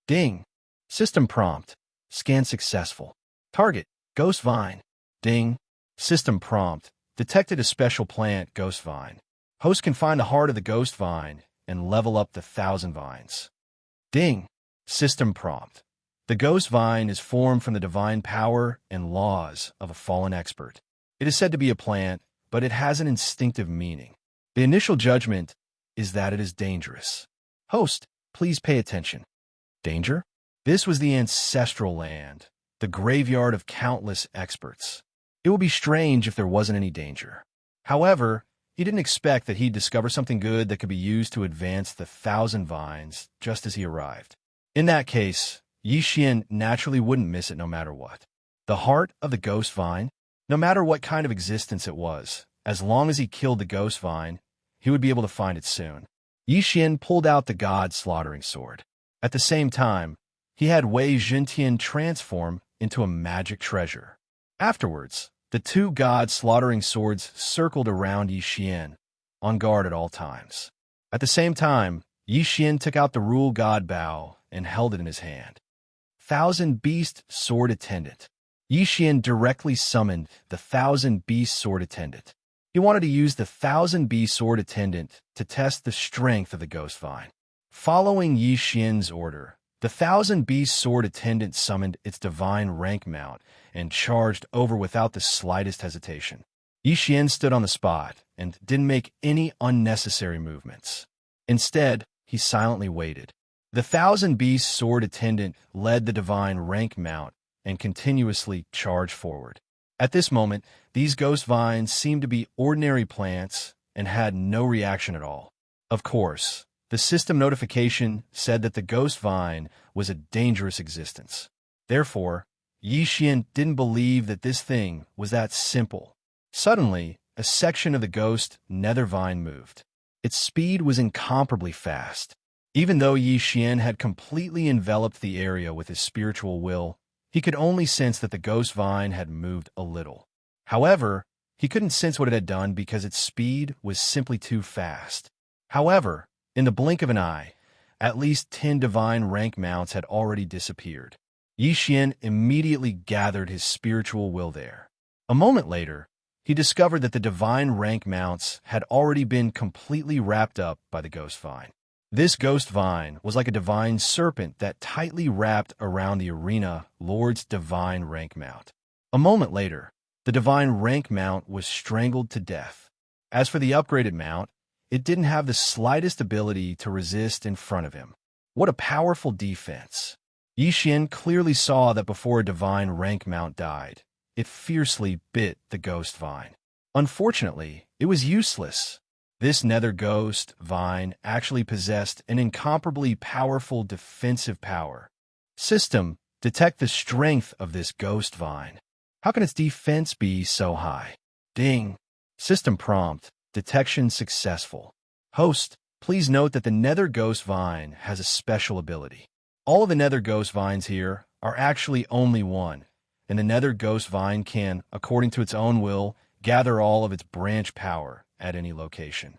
Ding. System prompt. Scan successful. Target. Ghost vine. Ding. System prompt. Detected a special plant, ghost vine. Host can find the heart of the ghost vine and level up the 1,000 vines. Ding. System prompt. The ghost vine is formed from the divine power and laws of a fallen expert. It is said to be a plant, but it has an instinctive meaning. The initial judgment is that it is dangerous. Host, please pay attention. Danger? This was the ancestral land, the graveyard of countless experts. It would be strange if there wasn't any danger. However, he didn't expect that he'd discover something good that could be used to advance the 1,000 vines just as he arrived. In that case, Yixian naturally wouldn't miss it no matter what. The heart of the ghost vine, no matter what kind of existence it was, as long as he killed the ghost vine, he would be able to find it soon. Yixian pulled out the god slaughtering sword. At the same time, he had Wei Zhentian transform into a magic treasure. Afterwards, the two god slaughtering swords circled around Yixian, on guard at all times. At the same time, Yixian took out the rule god bow and held it in his hand. 1,000 Beast Sword Attendant. Yixian directly summoned the 1,000 Beast Sword Attendant. He wanted to use the 1,000 Beast Sword Attendant to test the strength of the ghost vine. Following Yixian's order, the 1,000 Beast Sword Attendant summoned its divine rank mount and charged over without the slightest hesitation. Yixian stood on the spot and didn't make any unnecessary movements. Instead, he silently waited. The 1,000 Beast Sword Attendant led the divine rank mount and continuously charged forward. At this moment, these ghost vines seemed to be ordinary plants and had no reaction at all. Of course, the system notification said that the ghost vine was a dangerous existence. Therefore, Yixian didn't believe that this thing was that simple. Suddenly, a section of the ghost nether vine moved. Its speed was incomparably fast. Even though Yixian had completely enveloped the area with his spiritual will, he could only sense that the ghost vine had moved a little. However, he couldn't sense what it had done because its speed was simply too fast. However, in the blink of an eye, at least 10 divine rank mounts had already disappeared. Yixian immediately gathered his spiritual will there. A moment later, he discovered that the divine rank mounts had already been completely wrapped up by the ghost vine. This ghost vine was like a divine serpent that tightly wrapped around the arena Lord's divine rank mount. A moment later, the divine rank mount was strangled to death. As for the upgraded mount, it didn't have the slightest ability to resist in front of him. What a powerful defense! Yixian clearly saw that before a divine rank mount died, it fiercely bit the ghost vine. Unfortunately, it was useless. This nether ghost vine actually possessed an incomparably powerful defensive power. System, detect the strength of this ghost vine. How can its defense be so high? Ding. System prompt, detection successful. Host, please note that the nether ghost vine has a special ability. All of the nether ghost vines here are actually only one, and the nether ghost vine can, according to its own will, gather all of its branch power at any location.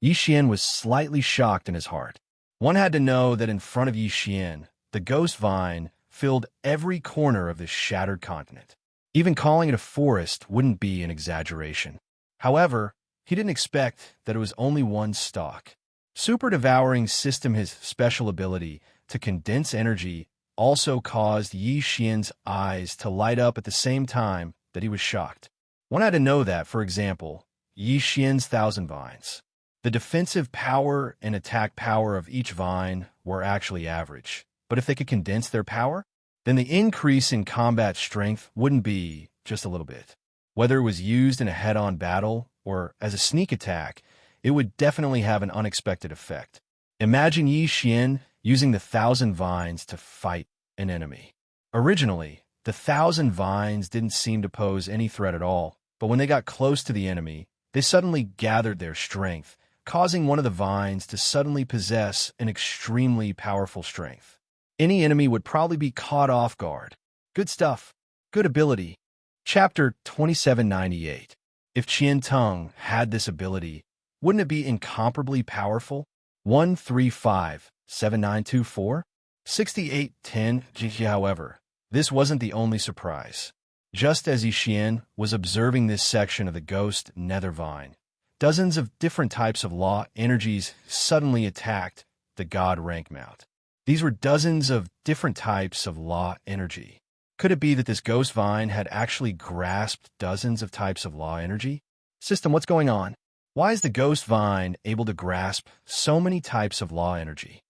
Yi Xian was slightly shocked in his heart. One had to know that in front of Yi Xian, the ghost vine filled every corner of this shattered continent. Even calling it a forest wouldn't be an exaggeration. However, he didn't expect that it was only one stalk. Super Devouring System, his special ability to condense energy, also caused Yi Xian's eyes to light up at the same time that he was shocked. One had to know that, for example, Yi Xian's 1,000 vines. The defensive power and attack power of each vine were actually average, but if they could condense their power, then the increase in combat strength wouldn't be just a little bit. Whether it was used in a head-on battle or as a sneak attack, it would definitely have an unexpected effect. Imagine Yi Xian using the 1,000 vines to fight an enemy. Originally, the 1,000 vines didn't seem to pose any threat at all, but when they got close to the enemy, they suddenly gathered their strength, causing one of the vines to suddenly possess an extremely powerful strength. Any enemy would probably be caught off guard. Good stuff. Good ability. Chapter 2798. If Qian Tong had this ability, wouldn't it be incomparably powerful? 135-7924? 6810. However, this wasn't the only surprise. Just as Yi Xian was observing this section of the ghost nether vine, dozens of different types of law energies suddenly attacked the god rank mount. These were dozens of different types of law energy. Could it be that this ghost vine had actually grasped dozens of types of law energy? System, what's going on? Why is the ghost vine able to grasp so many types of law energy?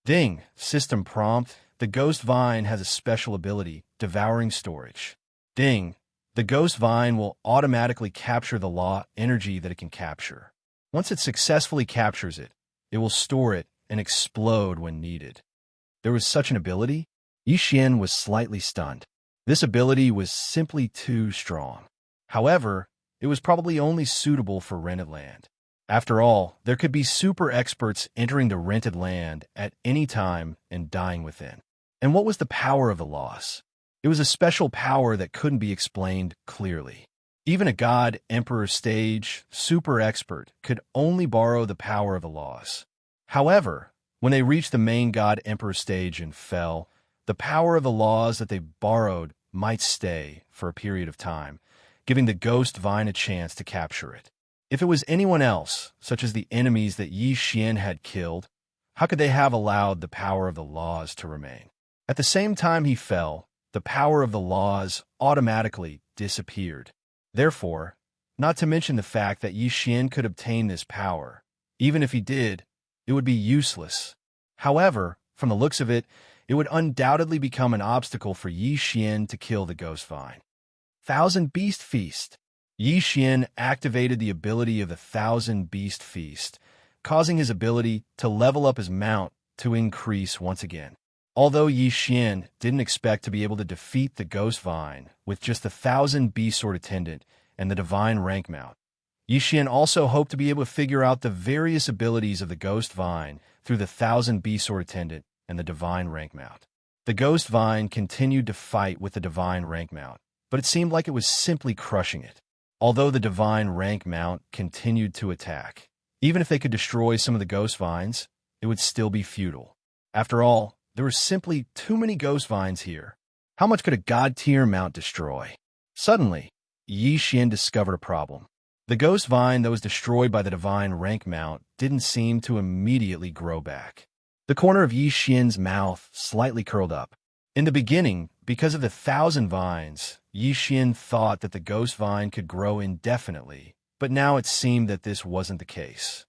Ding, system prompt. The ghost vine has a special ability, devouring storage. Ding, the ghost vine will automatically capture the law energy that it can capture. Once it successfully captures it, it will store it and explode when needed. There was such an ability? Yi Xian was slightly stunned. This ability was simply too strong. However, it was probably only suitable for rented land. After all, there could be super experts entering the rented land at any time and dying within. And what was the power of the loss? It was a special power that couldn't be explained clearly. Even a god emperor stage super expert could only borrow the power of the loss. However, when they reached the main god emperor stage and fell, the power of the laws that they borrowed might stay for a period of time, giving the ghost vine a chance to capture it. If it was anyone else, such as the enemies that Yi Xian had killed, how could they have allowed the power of the laws to remain? At the same time he fell, the power of the laws automatically disappeared. Therefore, not to mention the fact that Yi Xian could obtain this power, even if he did, it would be useless. However, from the looks of it, it would undoubtedly become an obstacle for Yi Xian to kill the ghost vine. 1,000 Beast Feast. Yi Xian activated the ability of the 1,000 Beast Feast, causing his ability to level up his mount to increase once again. Although Yi Xian didn't expect to be able to defeat the ghost vine with just the 1,000 Beast Sword Attendant and the divine rank mount, Yi Xian also hoped to be able to figure out the various abilities of the ghost vine through the 1,000 Beast Sword Attendant and the divine rank mount. The ghost vine continued to fight with the divine rank mount, but it seemed like it was simply crushing it. Although the divine rank mount continued to attack, even if they could destroy some of the ghost vines, it would still be futile. After all, there were simply too many ghost vines here. How much could a god-tier mount destroy? Suddenly, Yi Xian discovered a problem. The ghost vine that was destroyed by the divine rank mount didn't seem to immediately grow back. The corner of Yi Xian's mouth slightly curled up. In the beginning, because of the 1,000 vines, Yi Xian thought that the ghost vine could grow indefinitely, but now it seemed that this wasn't the case.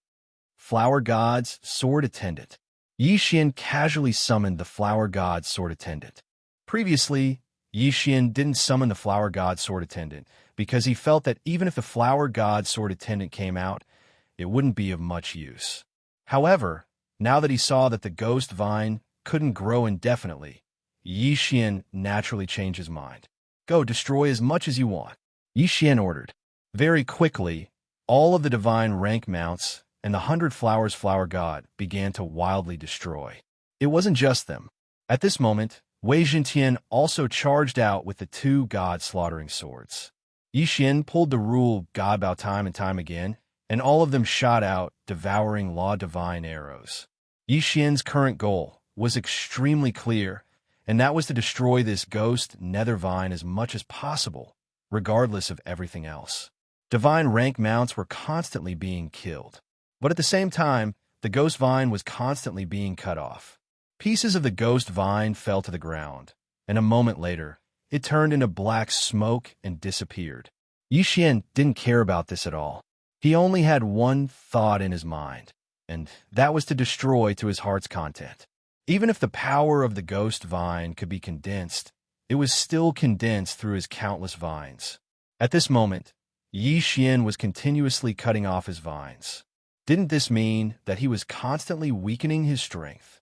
Flower God's Sword Attendant. Yi Xian casually summoned the Flower God's Sword Attendant. Previously, Yi Xian didn't summon the Flower God's Sword Attendant because he felt that even if the Flower God's Sword Attendant came out, it wouldn't be of much use. However, now that he saw that the ghost vine couldn't grow indefinitely, Yi Xian naturally changed his mind. Go, destroy as much as you want, Yi Xian ordered. Very quickly, all of the divine rank mounts and the 100 Flowers Flower God began to wildly destroy. It wasn't just them. At this moment, Wei Jintian also charged out with the 2 god slaughtering swords. Yi Xian pulled the rule God Bao time and time again, and all of them shot out, devouring law divine arrows. Yi Xian's current goal was extremely clear, and that was to destroy this ghost nether vine as much as possible, regardless of everything else. Divine rank mounts were constantly being killed, but at the same time, the ghost vine was constantly being cut off. Pieces of the ghost vine fell to the ground, and a moment later, it turned into black smoke and disappeared. Yi Xian didn't care about this at all. He only had one thought in his mind, and that was to destroy to his heart's content. Even if the power of the ghost vine could be condensed, it was still condensed through his countless vines. At this moment, Yi Xian was continuously cutting off his vines. Didn't this mean that he was constantly weakening his strength?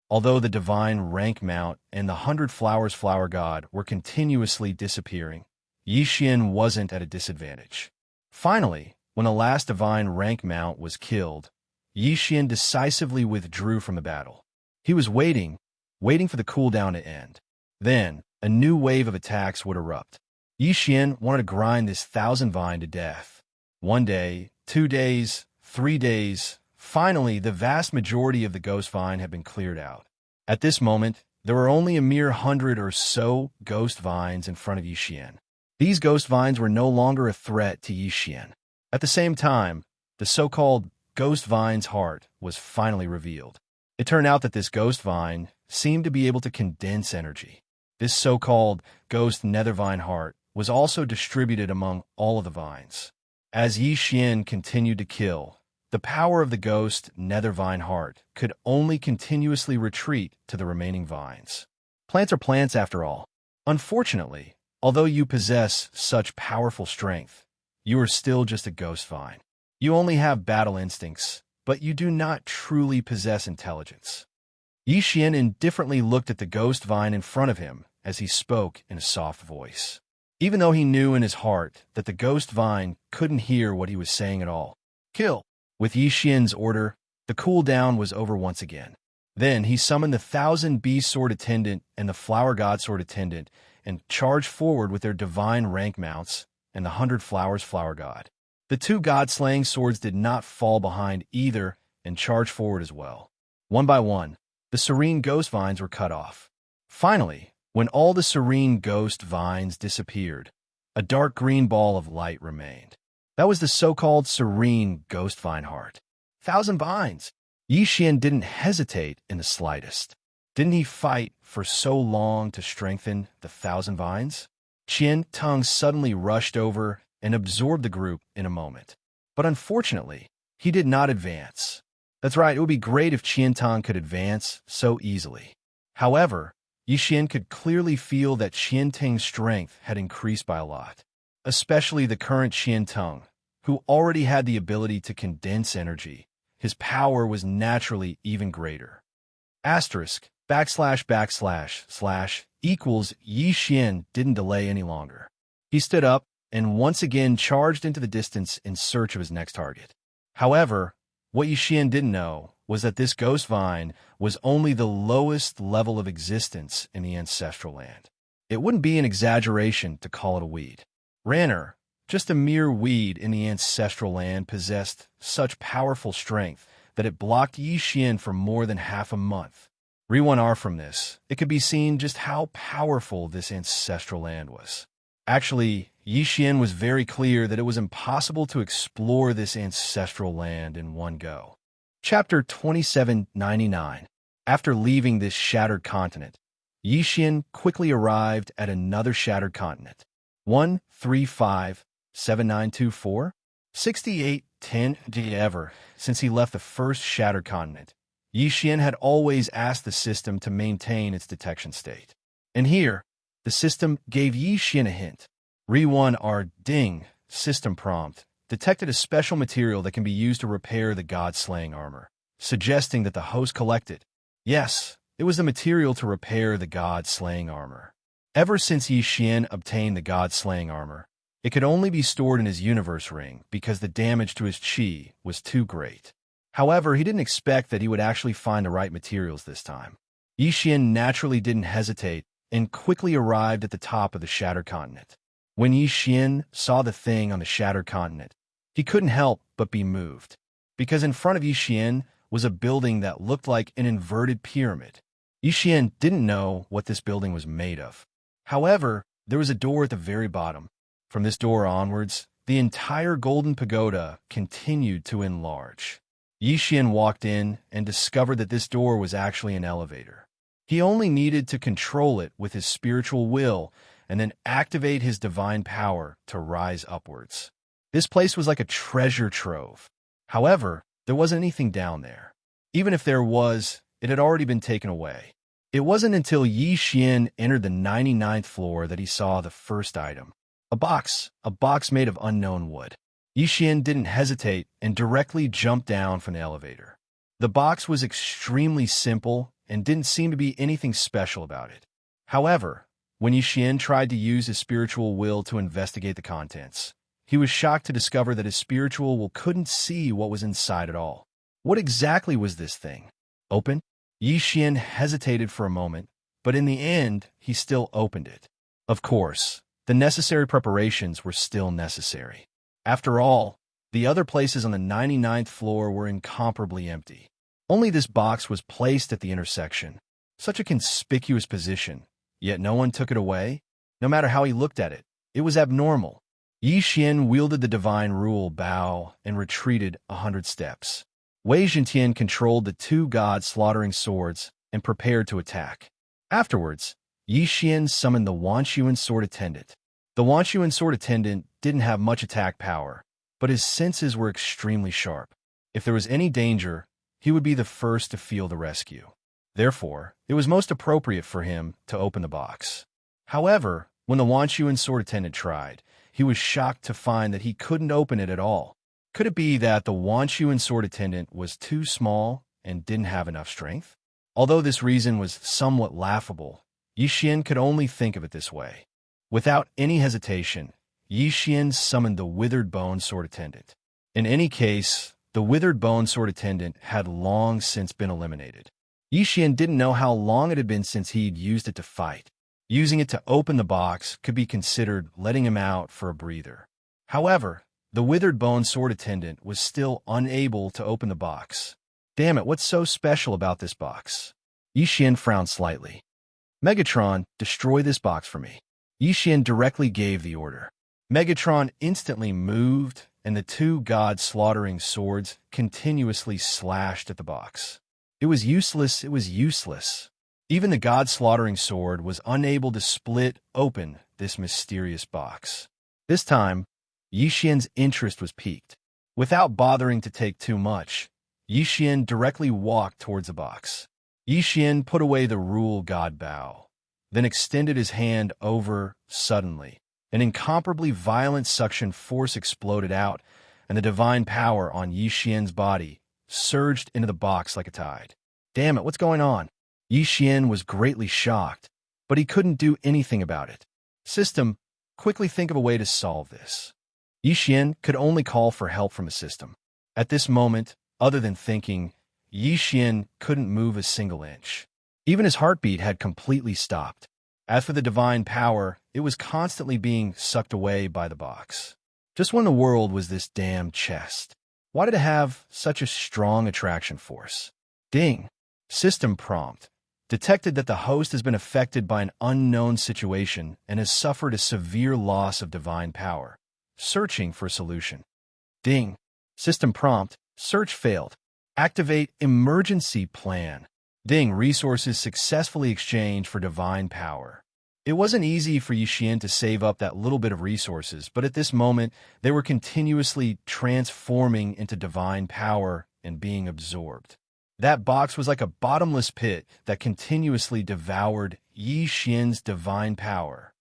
Although the divine rank mount and the 100 Flowers flower god were continuously disappearing, Yi Xian wasn't at a disadvantage. Finally, when the last divine rank mount was killed, Yi Xian decisively withdrew from the battle. He was waiting for the cooldown to end. Then, a new wave of attacks would erupt. Yi Xian wanted to grind this 1,000 vine to death. 1 day, 2 days, 3 days. Finally, the vast majority of the ghost vine had been cleared out. At this moment, there were only a mere 100 or so ghost vines in front of Yi Xian. These ghost vines were no longer a threat to Yi Xian. At the same time, the so-called ghost vine's heart was finally revealed. It turned out that this ghost vine seemed to be able to condense energy. This so-called ghost nether vine heart was also distributed among all of the vines. As Yi Xian continued to kill, the power of the ghost nether vine heart could only continuously retreat to the remaining vines. Plants are plants after all. Unfortunately, although you possess such powerful strength, you are still just a ghost vine. You only have battle instincts, but you do not truly possess intelligence. Yi Xian indifferently looked at the ghost vine in front of him as he spoke in a soft voice. Even though he knew in his heart that the ghost vine couldn't hear what he was saying at all. Kill! With Yi Xian's order, the cooldown was over once again. Then he summoned the 1,000 Bee Sword Attendant and the Flower God Sword Attendant and charged forward with their divine rank mounts and the 100 Flowers Flower God. The 2 god-slaying swords did not fall behind either and charged forward as well. One by one, the serene ghost vines were cut off. Finally, when all the serene ghost vines disappeared, a dark green ball of light remained. That was the so-called serene ghost vine heart. 1,000 vines! Yi Xian didn't hesitate in the slightest. Didn't he fight for so long to strengthen the 1,000 vines? Qian Tong suddenly rushed over and absorbed the group in a moment. But unfortunately, he did not advance. That's right, it would be great if Qian Tong could advance so easily. However, Yi Xian could clearly feel that Qian Tong's strength had increased by a lot, especially the current Qian Tong, who already had the ability to condense energy. His power was naturally even greater. Asterisk, backslash, backslash, slash, equals Yi Xian didn't delay any longer. He stood up and once again charged into the distance in search of his next target. However, what Yi Xian didn't know was that this ghost vine was only the lowest level of existence in the ancestral land. It wouldn't be an exaggeration to call it a weed. Ranner, just a mere weed in the ancestral land, possessed such powerful strength that it blocked Yi Xian for more than half a month. Re1R from this, it could be seen just how powerful this ancestral land was. Actually, Yi Xian was very clear that it was impossible to explore this ancestral land in one go. Chapter 2799. After leaving this shattered continent, Yi Xian quickly arrived at another shattered continent. 1357924 6810 ever since he left the first shattered continent, Yi Xian had always asked the system to maintain its detection state. And here, the system gave Yi Xian a hint. Re1R Ding system prompt detected a special material that can be used to repair the god-slaying armor, suggesting that the host collected. Yes, it was the material to repair the god-slaying armor. Ever since Yi Xian obtained the god-slaying armor, it could only be stored in his universe ring because the damage to his chi was too great. However, he didn't expect that he would actually find the right materials this time. Yi Xian naturally didn't hesitate and quickly arrived at the top of the shattered continent. When Yi Xian saw the thing on the shattered continent, He couldn't help but be moved, because in front of Yi Xian was a building that looked like an inverted pyramid. Yi Xian didn't know what this building was made of. However, there was a door at the very bottom. From this door onwards, the entire golden pagoda continued to enlarge. Yi Xian walked in and discovered that this door was actually an elevator. He only needed to control it with his spiritual will and then activate his divine power to rise upwards. This place was like a treasure trove. However, there wasn't anything down there. Even if there was, it had already been taken away. It wasn't until Yi Xian entered the 99th floor that he saw the first item. A box made of unknown wood. Yi Xian didn't hesitate and directly jumped down from the elevator. The box was extremely simple and didn't seem to be anything special about it. However, when Yi Xian tried to use his spiritual will to investigate the contents, he was shocked to discover that his spiritual will couldn't see what was inside at all. What exactly was this thing? Open? Yi Xian hesitated for a moment, but in the end, he still opened it. Of course, the necessary preparations were still necessary. After all, the other places on the 99th floor were incomparably empty. Only this box was placed at the intersection. Such a conspicuous position, yet no one took it away. No matter how he looked at it, it was abnormal. Yi Xian wielded the divine rule Bao and retreated 100 steps. Wei Zhentian controlled the two god-slaughtering swords and prepared to attack. Afterwards, Yi Xian summoned the Wanshuan sword attendant. The Wanshuan sword attendant didn't have much attack power, but his senses were extremely sharp. If there was any danger, he would be the first to feel the rescue. Therefore, it was most appropriate for him to open the box. However, when the Wanshuan sword attendant tried, he was shocked to find that he couldn't open it at all. Could it be that the Wanshuan sword attendant was too small and didn't have enough strength? Although this reason was somewhat laughable, Yi Xian could only think of it this way. Without any hesitation, Yi Xian summoned the withered bone sword attendant. In any case, the withered bone sword attendant had long since been eliminated. Yi Xian didn't know how long it had been since he'd used it to fight. Using it to open the box could be considered letting him out for a breather. However, the withered bone sword attendant was still unable to open the box. Damn it, what's so special about this box? Yi Xian frowned slightly. Megatron, destroy this box for me. Yi Xian directly gave the order. Megatron instantly moved, and the two god-slaughtering swords continuously slashed at the box. It was useless. Even the god-slaughtering sword was unable to split open this mysterious box. This time, Yi Xian's interest was piqued. Without bothering to take too much, Yi Xian directly walked towards the box. Yi Xian put away the rule god Bao, then extended his hand over. Suddenly, an incomparably violent suction force exploded out, and the divine power on Yi Xian's body surged into the box like a tide. Damn it, what's going on? Yi Xian was greatly shocked, but he couldn't do anything about it. System, quickly think of a way to solve this. Yi Xian could only call for help from a system. At this moment, other than thinking, Yi Xian couldn't move a single inch. Even his heartbeat had completely stopped. As for the divine power, it was constantly being sucked away by the box. Just when the world was this damn chest. Why did it have such a strong attraction force? Ding. System prompt. Detected that the host has been affected by an unknown situation and has suffered a severe loss of divine power. Searching for a solution. Ding. System prompt. Search failed. Activate emergency plan. Ding. Resources successfully exchanged for divine power. It wasn't easy for Yi Xian to save up that little bit of resources, but at this moment, they were continuously transforming into divine power and being absorbed. That box was like a bottomless pit that continuously devoured Yi Xian's divine power.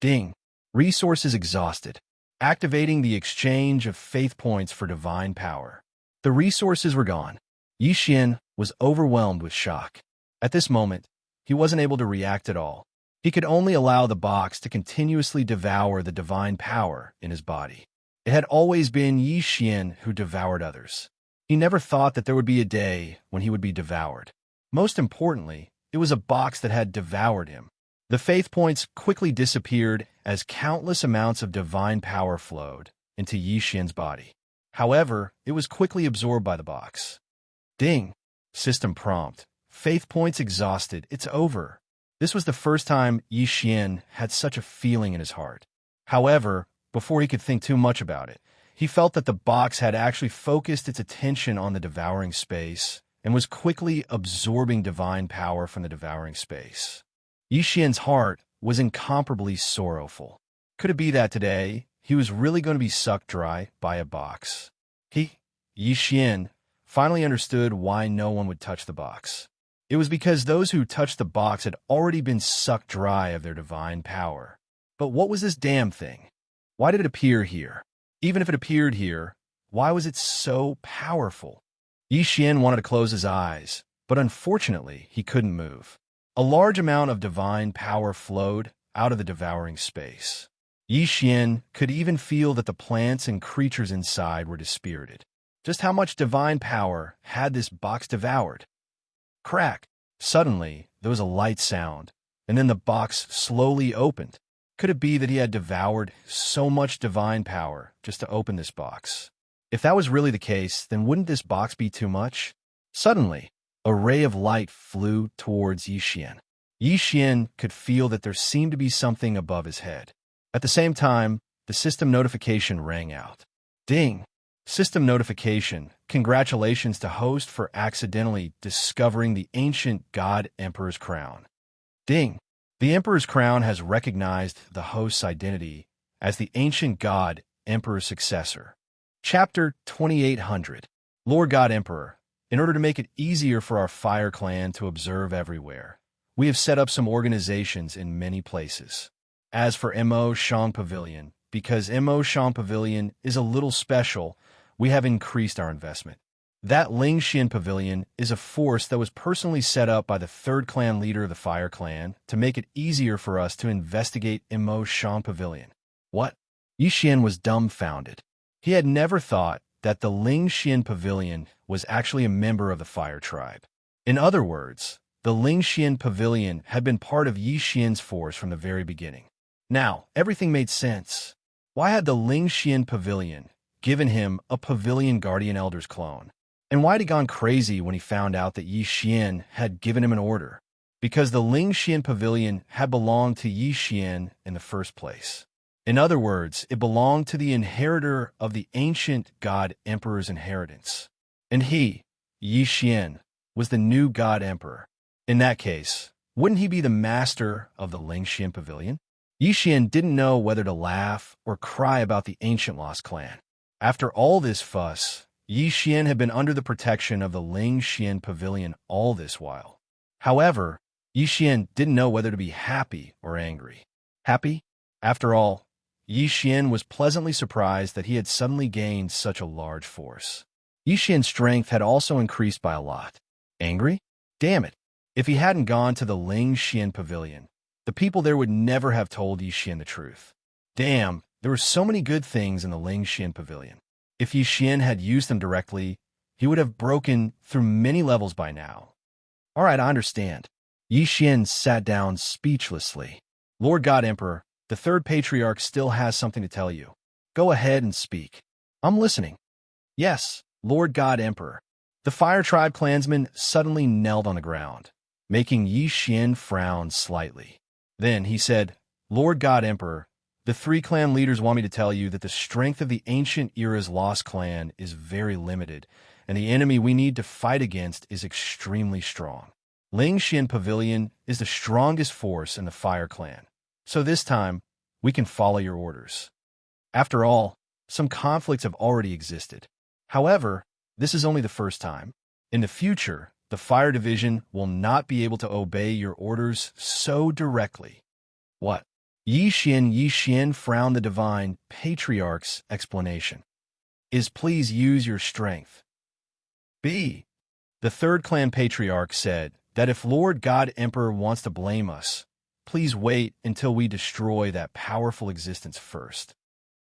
Ding. Resources exhausted. Activating the exchange of faith points for divine power. The resources were gone. Yi Xian was overwhelmed with shock. At this moment, he wasn't able to react at all. He could only allow the box to continuously devour the divine power in his body. It had always been Yi Xian who devoured others. He never thought that there would be a day when he would be devoured. Most importantly, it was a box that had devoured him. The faith points quickly disappeared as countless amounts of divine power flowed into Yi Xian's body. However, it was quickly absorbed by the box. Ding! System prompt. Faith points exhausted. It's over. This was the first time Yi Xian had such a feeling in his heart. However, before he could think too much about it, he felt that the box had actually focused its attention on the devouring space and was quickly absorbing divine power from the devouring space. Yi Xian's heart was incomparably sorrowful. Could it be that today he was really going to be sucked dry by a box? Yi Xian, finally understood why no one would touch the box. It was because those who touched the box had already been sucked dry of their divine power. But what was this damn thing? Why did it appear here? Even if it appeared here, why was it so powerful? Yi Xian wanted to close his eyes, but unfortunately he couldn't move. A large amount of divine power flowed out of the devouring space. Yi Xian could even feel that the plants and creatures inside were dispirited. Just how much divine power had this box devoured? Crack! Suddenly, there was a light sound, and then the box slowly opened. Could it be that he had devoured so much divine power just to open this box? If that was really the case, then wouldn't this box be too much? Suddenly, a ray of light flew towards Yi Xian. Yi Xian could feel that there seemed to be something above his head. At the same time, the system notification rang out. Ding! System notification. Congratulations to host for accidentally discovering the ancient God Emperor's crown. Ding! The Emperor's crown has recognized the host's identity as the ancient God Emperor's successor. Chapter 2800. Lord God Emperor, in order to make it easier for our fire clan to observe everywhere, we have set up some organizations in many places. As for Mo Shang Pavilion, because Mo Shang Pavilion is a little special, we have increased our investment. That Lingxian Pavilion is a force that was personally set up by the third clan leader of the Fire Clan to make it easier for us to investigate Mo Shang Pavilion. What? Yi Xian was dumbfounded. He had never thought that the Lingxian Pavilion was actually a member of the Fire Tribe. In other words, the Lingxian Pavilion had been part of Yi Xian's force from the very beginning. Now, everything made sense. Why had the Lingxian Pavilion given him a Pavilion Guardian Elder's clone? And why had he gone crazy when he found out that Yi Xian had given him an order? Because the Lingxian Pavilion had belonged to Yi Xian in the first place. In other words, it belonged to the inheritor of the ancient God Emperor's inheritance. And he, Yi Xian, was the new God Emperor. In that case, wouldn't he be the master of the Lingxian Pavilion? Yi Xian didn't know whether to laugh or cry about the ancient lost clan. After all this fuss, Yi Xian had been under the protection of the Lingxian Pavilion all this while. However, Yi Xian didn't know whether to be happy or angry. Happy? After all, Yi Xian was pleasantly surprised that he had suddenly gained such a large force. Yi Xian's strength had also increased by a lot. Angry? Damn it! If he hadn't gone to the Lingxian Pavilion, the people there would never have told Yi Xian the truth. Damn, there were so many good things in the Lingxian Pavilion. If Yi Xian had used them directly, he would have broken through many levels by now. All right, I understand. Yi Xian sat down speechlessly. Lord God Emperor, the third patriarch still has something to tell you. Go ahead and speak. I'm listening. Yes, Lord God Emperor. The Fire Tribe clansman suddenly knelt on the ground, making Yi Xian frown slightly. Then he said, Lord God Emperor, the three clan leaders want me to tell you that the strength of the ancient era's lost clan is very limited, and the enemy we need to fight against is extremely strong. Lingxian Pavilion is the strongest force in the Fire Clan, so this time we can follow your orders. After all, some conflicts have already existed. However, this is only the first time. In the future, the Fire Division will not be able to obey your orders so directly. What? Yi Xian frowned the divine patriarch's explanation. Is please use your strength. B. The third clan patriarch said that if Lord God Emperor wants to blame us, please wait until we destroy that powerful existence first.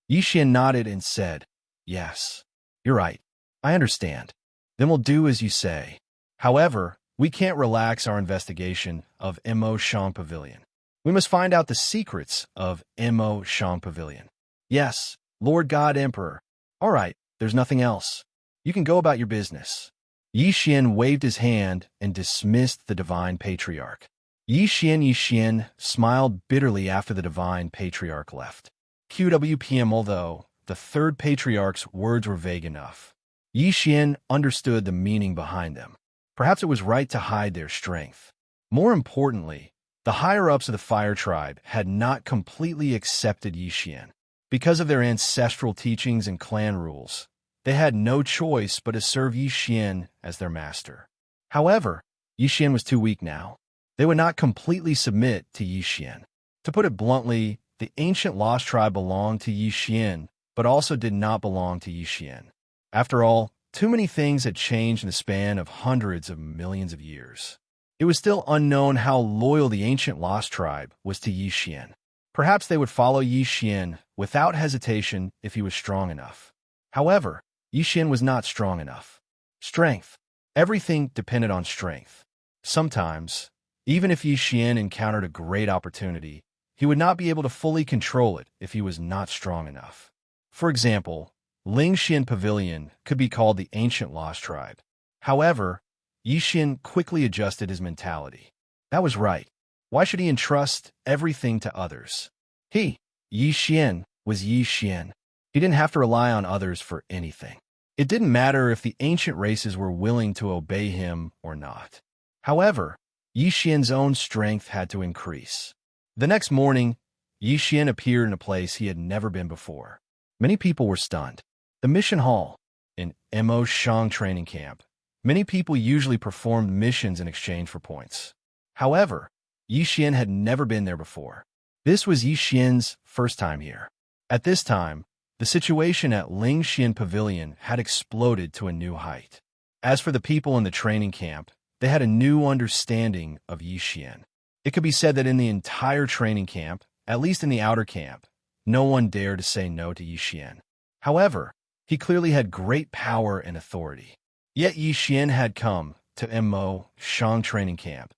Yi Xian nodded and said, Yes, you're right. I understand. Then we'll do as you say. However, we can't relax our investigation of Mo Shang Pavilion. We must find out the secrets of Mo Shang Pavilion. Yes, Lord God Emperor. All right, There's nothing else. You can go about your business." Yi Xian waved his hand and dismissed the divine patriarch. Yi Xian smiled bitterly after the divine patriarch left. QWPM. Although the third patriarch's words were vague enough, Yi Xian understood the meaning behind them. Perhaps it was right to hide their strength. More importantly, the higher-ups of the Fire Tribe had not completely accepted Yi Xian. Because of their ancestral teachings and clan rules, they had no choice but to serve Yi Xian as their master. However, Yi Xian was too weak now. They would not completely submit to Yi Xian. To put it bluntly, the ancient Lost Tribe belonged to Yi Xian, but also did not belong to Yi Xian. After all, too many things had changed in the span of hundreds of millions of years. It was still unknown how loyal the ancient Lost Tribe was to Yi Xian. Perhaps they would follow Yi Xian without hesitation if he was strong enough. However, Yi Xian was not strong enough. Strength. Everything depended on strength. Sometimes, even if Yi Xian encountered a great opportunity, he would not be able to fully control it if he was not strong enough. For example, Lingxian Pavilion could be called the ancient Lost Tribe. However, Yi Xian quickly adjusted his mentality. That was right. Why should he entrust everything to others? Yi Xian, was Yi Xian. He didn't have to rely on others for anything. It didn't matter if the ancient races were willing to obey him or not. However, Yi Xian's own strength had to increase. The next morning, Yi Xian appeared in a place he had never been before. Many people were stunned. The mission hall, in Immerse training camp. Many people usually performed missions in exchange for points. However, Yi Xian had never been there before. This was Yi Xian's first time here. At this time, the situation at Lingxian Pavilion had exploded to a new height. As for the people in the training camp, they had a new understanding of Yi Xian. It could be said that in the entire training camp, at least in the outer camp, no one dared to say no to Yi Xian. However, he clearly had great power and authority. Yet Yi Xian had come to Immerse training camp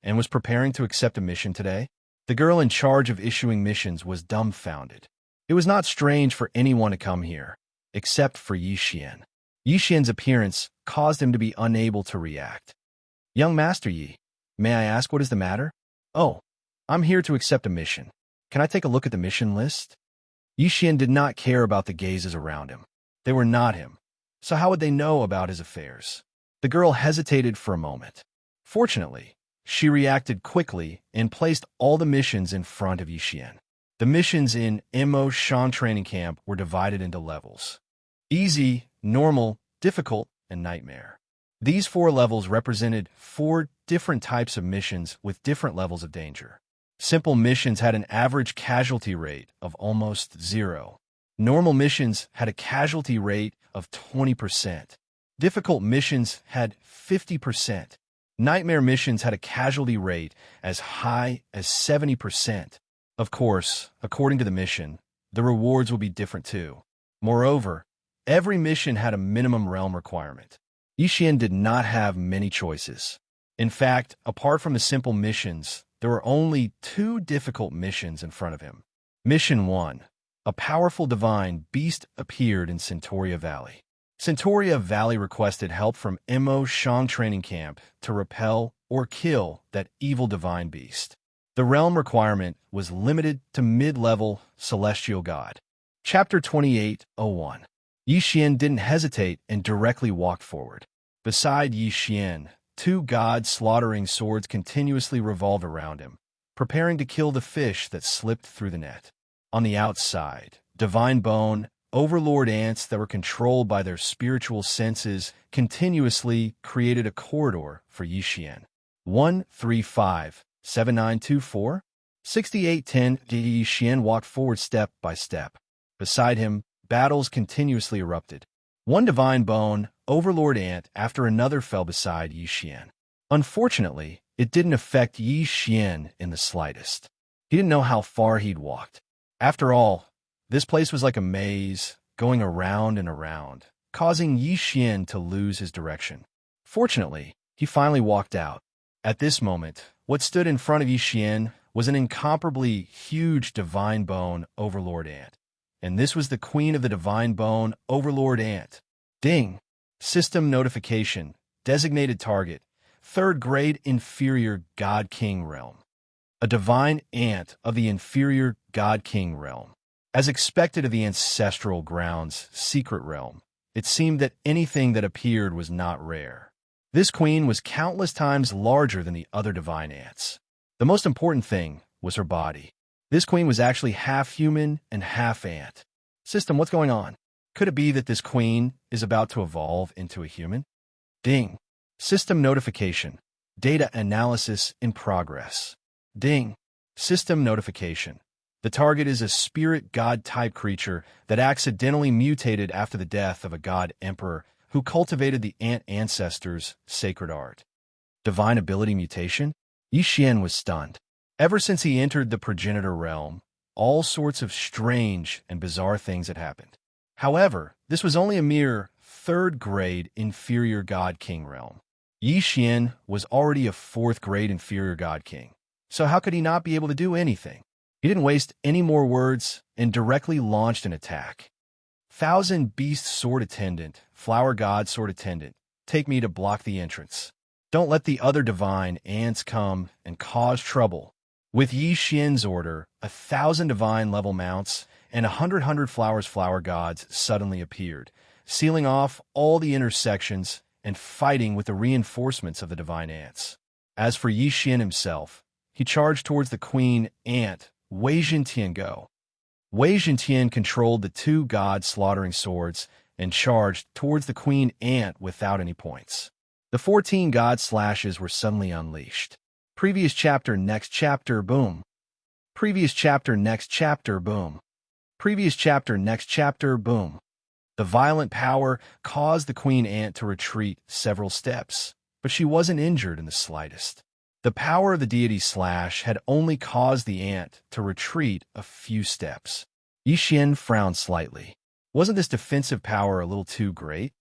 and was preparing to accept a mission today. The girl in charge of issuing missions was dumbfounded. It was not strange for anyone to come here, except for Yi Xian. Yi Xian's appearance caused him to be unable to react. "Young Master Yi, may I ask what is the matter?" "Oh, I'm here to accept a mission. Can I take a look at the mission list?" Yi Xian did not care about the gazes around him. They were not him, so how would they know about his affairs? The girl hesitated for a moment. Fortunately, she reacted quickly and placed all the missions in front of Yi Xian. The missions in Immerse training camp were divided into levels: easy, normal, difficult, and nightmare. These 4 levels represented 4 different types of missions with different levels of danger. Simple missions had an average casualty rate of almost 0. Normal missions had a casualty rate of 20%. Difficult missions had 50%. Nightmare missions had a casualty rate as high as 70%. Of course, according to the mission, the rewards would be different too. Moreover, every mission had a minimum realm requirement. Yi Xian did not have many choices. In fact, apart from the simple missions, there were only 2 difficult missions in front of him. Mission 1. A powerful divine beast appeared in Centauria Valley. Centauria Valley requested help from Immerse training camp to repel or kill that evil divine beast. The realm requirement was limited to mid-level celestial god. Chapter 28:01. Yi Xian didn't hesitate and directly walked forward. Beside Yi Xian, 2 god-slaughtering swords continuously revolved around him, preparing to kill the fish that slipped through the net. On the outside, divine bone, overlord ants that were controlled by their spiritual senses continuously created a corridor for Yi Xian. 135-7924 6810. Yi Xian walked forward step by step. Beside him, battles continuously erupted. One divine bone, overlord ant after another fell beside Yi Xian. Unfortunately, it didn't affect Yi Xian in the slightest. He didn't know how far he'd walked. After all, this place was like a maze, going around and around, causing Yi Xian to lose his direction. Fortunately, he finally walked out. At this moment, what stood in front of Yi Xian was an incomparably huge divine bone overlord ant. and this was the queen of the divine bone, Overlord Ant. Ding! System notification. Designated target. Third grade inferior God King realm. A divine ant of the inferior God King realm. As expected of the ancestral grounds, secret realm, it seemed that anything that appeared was not rare. This queen was countless times larger than the other divine ants. The most important thing was her body. This queen was actually half human and half ant. System, what's going on? Could it be that this queen is about to evolve into a human? Ding. System notification. Data analysis in progress. Ding. System notification. The target is a spirit god-type creature that accidentally mutated after the death of a god emperor who cultivated the ant ancestors' sacred art. Divine ability mutation? Yi Xian was stunned. Ever since he entered the progenitor realm, all sorts of strange and bizarre things had happened. However, this was only a mere third-grade inferior god king realm. Yi Xian was already a fourth-grade inferior god king, so how could he not be able to do anything? He didn't waste any more words and directly launched an attack. Thousand Beast Sword Attendant, Flower God Sword Attendant, take me to block the entrance. Don't let the other divine ants come and cause trouble. With Yi Xian's order, 1,000 divine level mounts and 100 flowers flower gods suddenly appeared, sealing off all the intersections and fighting with the reinforcements of the divine ants. As for Yi Xian himself, he charged towards the queen ant, Wei Zhentian Go. Wei Zhentian controlled the two god-slaughtering swords and charged towards the queen ant without any points. The 14 god slashes were suddenly unleashed. Previous chapter, next chapter, boom. Previous chapter, next chapter, boom. Previous chapter, next chapter, boom. The violent power caused the queen ant to retreat several steps, but she wasn't injured in the slightest. The power of the deity slash had only caused the ant to retreat a few steps. Yi Xian frowned slightly. Wasn't this defensive power a little too great?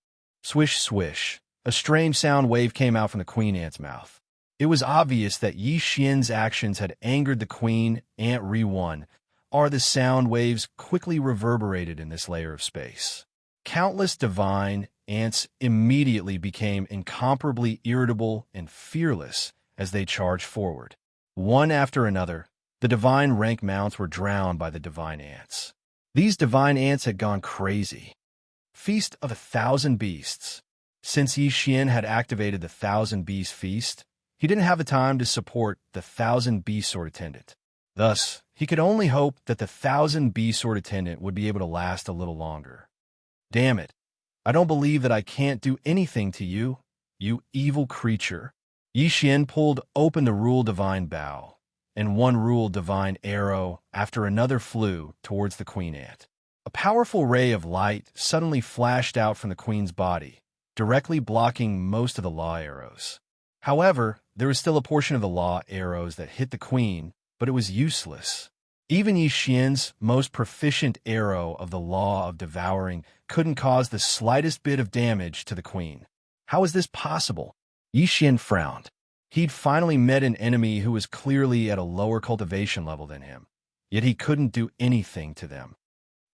Swish, swish. A strange sound wave came out from the queen ant's mouth. It was obvious that Yi Xian's actions had angered the queen ant Ri-1, or the sound waves quickly reverberated in this layer of space. Countless divine ants immediately became incomparably irritable and fearless as they charged forward. One after another, the divine rank mounts were drowned by the divine ants. These divine ants had gone crazy. Feast of 1,000 Beasts. Since Yi Xian had activated the 1,000 Beast Feast, he didn't have the time to support the 1,000 Beast Sword Attendant. Thus, he could only hope that the 1,000 Beast Sword Attendant would be able to last a little longer. Damn it. I don't believe that I can't do anything to you, you evil creature. Yi Xian pulled open the Rule Divine Bow, and one Rule Divine Arrow after another flew towards the queen ant. A powerful ray of light suddenly flashed out from the queen's body, directly blocking most of the law arrows. However, there was still a portion of the law arrows that hit the queen, but it was useless. Even Yi Xian's most proficient arrow of the law of devouring couldn't cause the slightest bit of damage to the queen. How is this possible? Yi Xian frowned. He'd finally met an enemy who was clearly at a lower cultivation level than him, yet he couldn't do anything to them.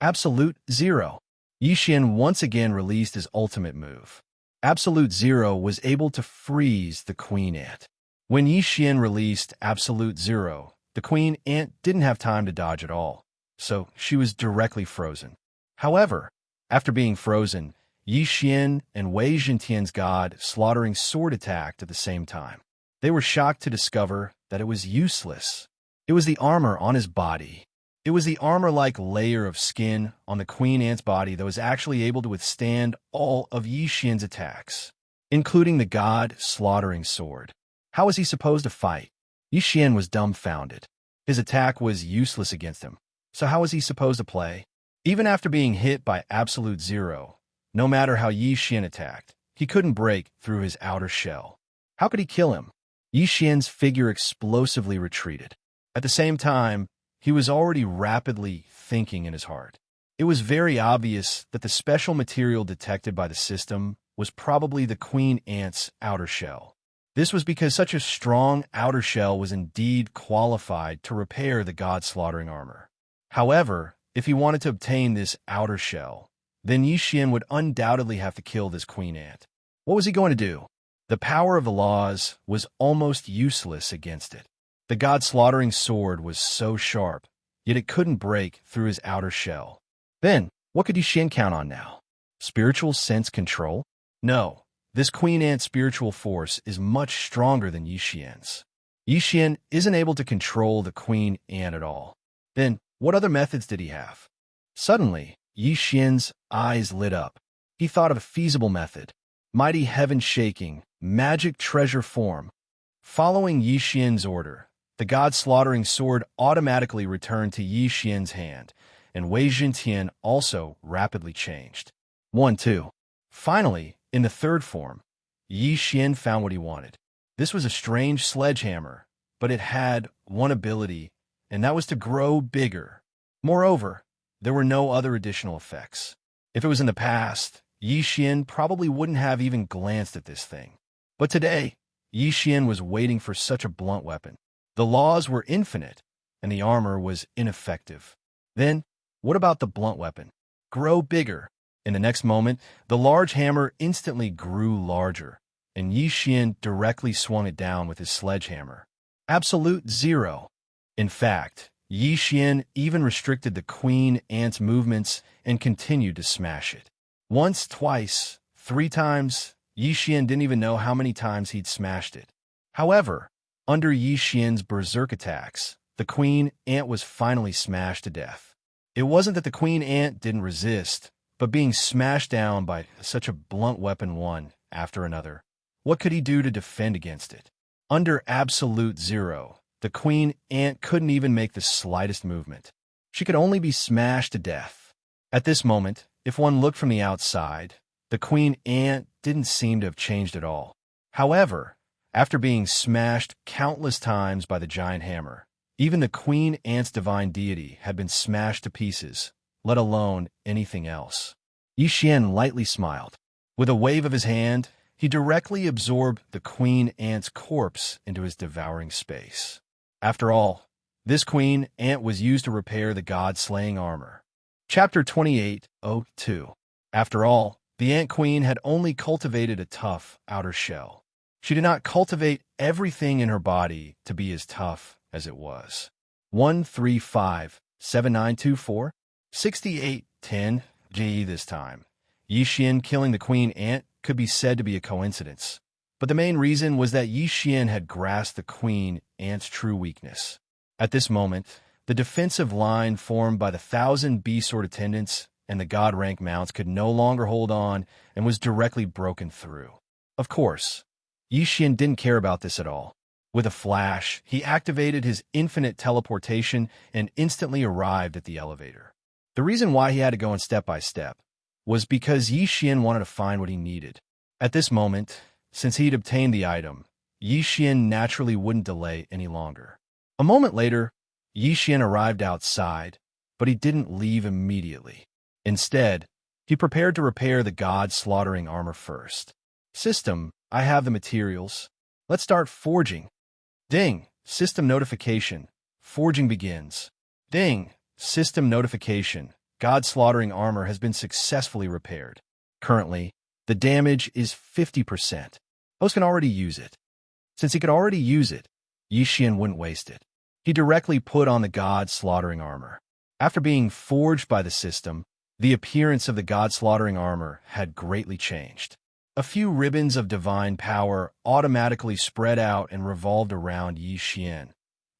Absolute Zero. Yi Xian once again released his ultimate move. Absolute Zero was able to freeze the queen ant. When Yi Xian released Absolute Zero, the queen ant didn't have time to dodge at all, so she was directly frozen. However, after being frozen, Yi Xian and Wei Zhentian's god slaughtering sword attacked at the same time. They were shocked to discover that it was useless. It was the armor on his body. It was the armor-like layer of skin on the queen ant's body that was actually able to withstand all of Yi Xian's attacks, including the god slaughtering sword. How was he supposed to fight? Yi Xian was dumbfounded. His attack was useless against him, so how was he supposed to play? Even after being hit by Absolute Zero, no matter how Yi Xian attacked, he couldn't break through his outer shell. How could he kill him? Yi Xian's figure explosively retreated. At the same time, he was already rapidly thinking in his heart. It was very obvious that the special material detected by the system was probably the queen ant's outer shell. This was because such a strong outer shell was indeed qualified to repair the god-slaughtering armor. However, if he wanted to obtain this outer shell, then Yi Xian would undoubtedly have to kill this queen ant. What was he going to do? The power of the laws was almost useless against it. The god-slaughtering sword was so sharp, yet it couldn't break through his outer shell. Then, what could Yi Xian count on now? Spiritual sense control? No, this queen ant spiritual force is much stronger than Yi Xian's. Yi Xian isn't able to control the queen ant at all. Then, what other methods did he have? Suddenly, Yi Xian's eyes lit up. He thought of a feasible method. Mighty heaven-shaking, magic treasure form. Following Yi Xian's order, the god-slaughtering sword automatically returned to Yi Xian's hand, and Wei Zhentian also rapidly changed. 1-2. Finally, in the third form, Yi Xian found what he wanted. This was a strange sledgehammer, but it had one ability, and that was to grow bigger. Moreover, there were no other additional effects. If it was in the past, Yi Xian probably wouldn't have even glanced at this thing. But today, Yi Xian was waiting for such a blunt weapon. The laws were infinite, and the armor was ineffective. Then, what about the blunt weapon? Grow bigger. In the next moment, the large hammer instantly grew larger, and Yi Xian directly swung it down with his sledgehammer. Absolute zero. In fact, Yi Xian even restricted the queen ant's movements and continued to smash it. Once, twice, 3 times, Yi Xian didn't even know how many times he'd smashed it. However, under Yi Xian's berserk attacks, the queen ant was finally smashed to death. It wasn't that the queen ant didn't resist, but being smashed down by such a blunt weapon one after another. What could he do to defend against it? Under absolute zero, the queen ant couldn't even make the slightest movement. She could only be smashed to death. At this moment, if one looked from the outside, the queen ant didn't seem to have changed at all. However, after being smashed countless times by the giant hammer, even the queen ant's divine deity had been smashed to pieces, let alone anything else. Yi Xian lightly smiled. With a wave of his hand, he directly absorbed the queen ant's corpse into his devouring space. After all, this queen ant was used to repair the god-slaying armor. Chapter 28:02. After all, the ant queen had only cultivated a tough outer shell. She did not cultivate everything in her body to be as tough as it was. 135-7924 6810 G this time. Yi Xian killing the queen ant could be said to be a coincidence, but the main reason was that Yi Xian had grasped the queen ant's true weakness. At this moment, the defensive line formed by the 1,000 B-sword attendants and the god rank mounts could no longer hold on and was directly broken through. Of course, Yi Xian didn't care about this at all. With a flash, he activated his infinite teleportation and instantly arrived at the elevator. The reason why he had to go in step by step was because Yi Xian wanted to find what he needed. At this moment, since he'd obtained the item, Yi Xian naturally wouldn't delay any longer. A moment later, Yi Xian arrived outside, but he didn't leave immediately. Instead, he prepared to repair the god-slaughtering armor first. System, I have the materials. Let's start forging. Ding, system notification. Forging begins. Ding, system notification. God-slaughtering armor has been successfully repaired. Currently, the damage is 50%. Host can already use it. Since he could already use it, Yi Xian wouldn't waste it. He directly put on the god-slaughtering armor. After being forged by the system, the appearance of the god-slaughtering armor had greatly changed. A few ribbons of divine power automatically spread out and revolved around Yi Xian,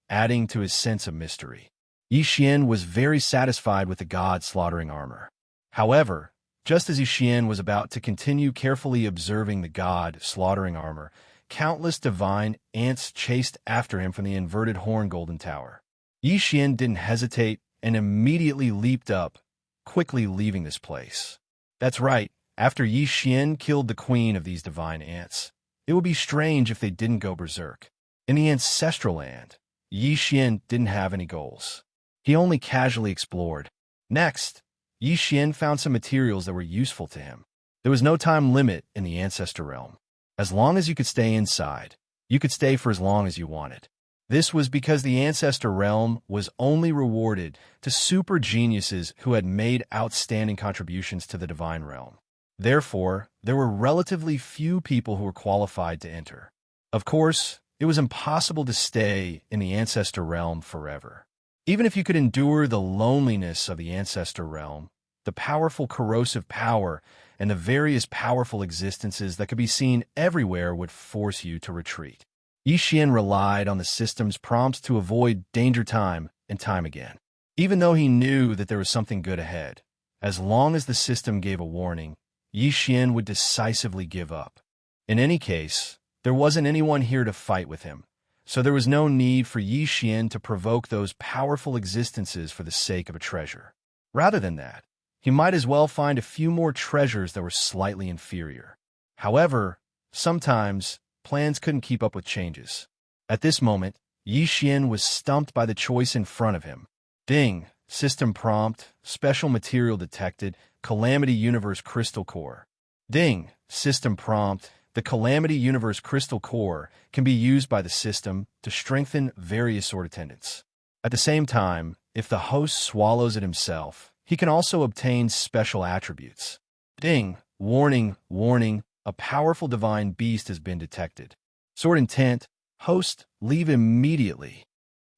adding to his sense of mystery. Yi Xian was very satisfied with the god-slaughtering armor. However, just as Yi Xian was about to continue carefully observing the god-slaughtering armor, countless divine ants chased after him from the inverted horn golden tower. Yi Xian didn't hesitate and immediately leaped up, quickly leaving this place. That's right, after Yi Xian killed the queen of these divine ants, it would be strange if they didn't go berserk. In the ancestral land, Yi Xian didn't have any goals. He only casually explored. Next, Yi Xian found some materials that were useful to him. There was no time limit in the ancestor realm. As long as you could stay inside, you could stay for as long as you wanted. This was because the ancestor realm was only rewarded to super geniuses who had made outstanding contributions to the divine realm. Therefore, there were relatively few people who were qualified to enter. Of course, it was impossible to stay in the ancestor realm forever. Even if you could endure the loneliness of the ancestor realm, the powerful corrosive power, and the various powerful existences that could be seen everywhere would force you to retreat. Yi Xian relied on the system's prompts to avoid danger time and time again. Even though he knew that there was something good ahead, as long as the system gave a warning, Yi Xian would decisively give up. In any case, there wasn't anyone here to fight with him, so there was no need for Yi Xian to provoke those powerful existences for the sake of a treasure. Rather than that, he might as well find a few more treasures that were slightly inferior. However, sometimes plans couldn't keep up with changes. At this moment, Yi Xian was stumped by the choice in front of him. Ding, system prompt, special material detected, Calamity Universe Crystal Core. Ding, system prompt, the Calamity Universe Crystal Core can be used by the system to strengthen various sword attendants. At the same time, if the host swallows it himself, he can also obtain special attributes. Ding, warning, warning, a powerful divine beast has been detected. Sword intent, host, leave immediately.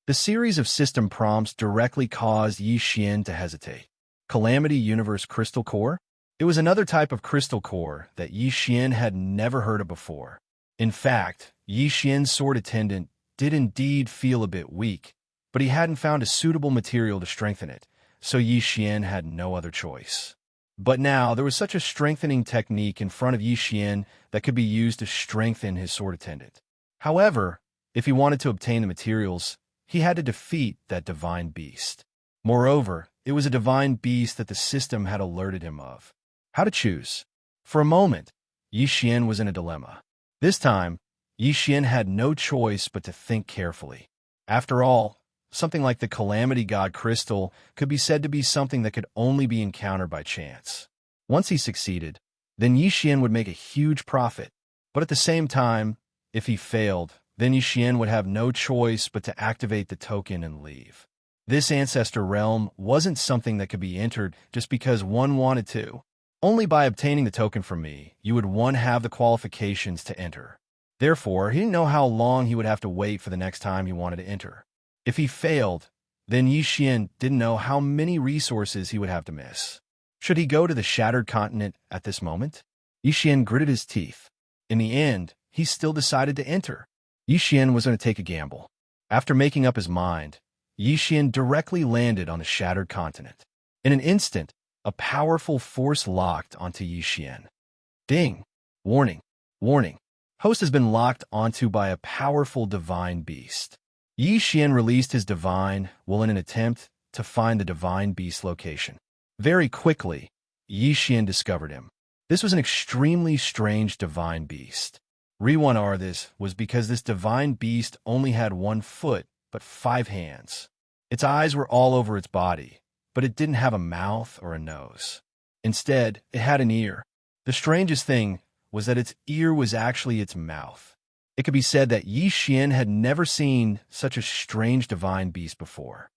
The series of system prompts directly caused Yi Xian to hesitate. Calamity Universe Crystal Core? It was another type of crystal core that Yi Xian had never heard of before. In fact, Yi Xian's sword attendant did indeed feel a bit weak, but he hadn't found a suitable material to strengthen it, so Yi Xian had no other choice. But now there was such a strengthening technique in front of Yi Xian that could be used to strengthen his sword attendant. However, if he wanted to obtain the materials, he had to defeat that divine beast. Moreover, it was a divine beast that the system had alerted him of. How to choose? For a moment, Yi Xian was in a dilemma. This time, Yi Xian had no choice but to think carefully. After all, something like the Calamity God Crystal could be said to be something that could only be encountered by chance. Once he succeeded, then Yi Xian would make a huge profit. But at the same time, if he failed, then Yi Xian would have no choice but to activate the token and leave. This ancestor realm wasn't something that could be entered just because one wanted to. Only by obtaining the token from me, you would one have the qualifications to enter. Therefore, he didn't know how long he would have to wait for the next time he wanted to enter. If he failed, then Yi Xian didn't know how many resources he would have to miss. Should he go to the Shattered Continent at this moment? Yi Xian gritted his teeth. In the end, he still decided to enter. Yi Xian was going to take a gamble. After making up his mind, Yi Xian directly landed on the Shattered Continent. In an instant, a powerful force locked onto Yi Xian. Ding! Warning! Warning! Host has been locked onto by a powerful divine beast. Yi Xian released his divine while in an attempt to find the divine beast's location. Very quickly, Yi Xian discovered him. This was an extremely strange divine beast. Reason this was because this divine beast only had 1 foot but 5 hands. Its eyes were all over its body, but it didn't have a mouth or a nose. Instead, it had an ear. The strangest thing was that its ear was actually its mouth. It could be said that Yi Xian had never seen such a strange divine beast before.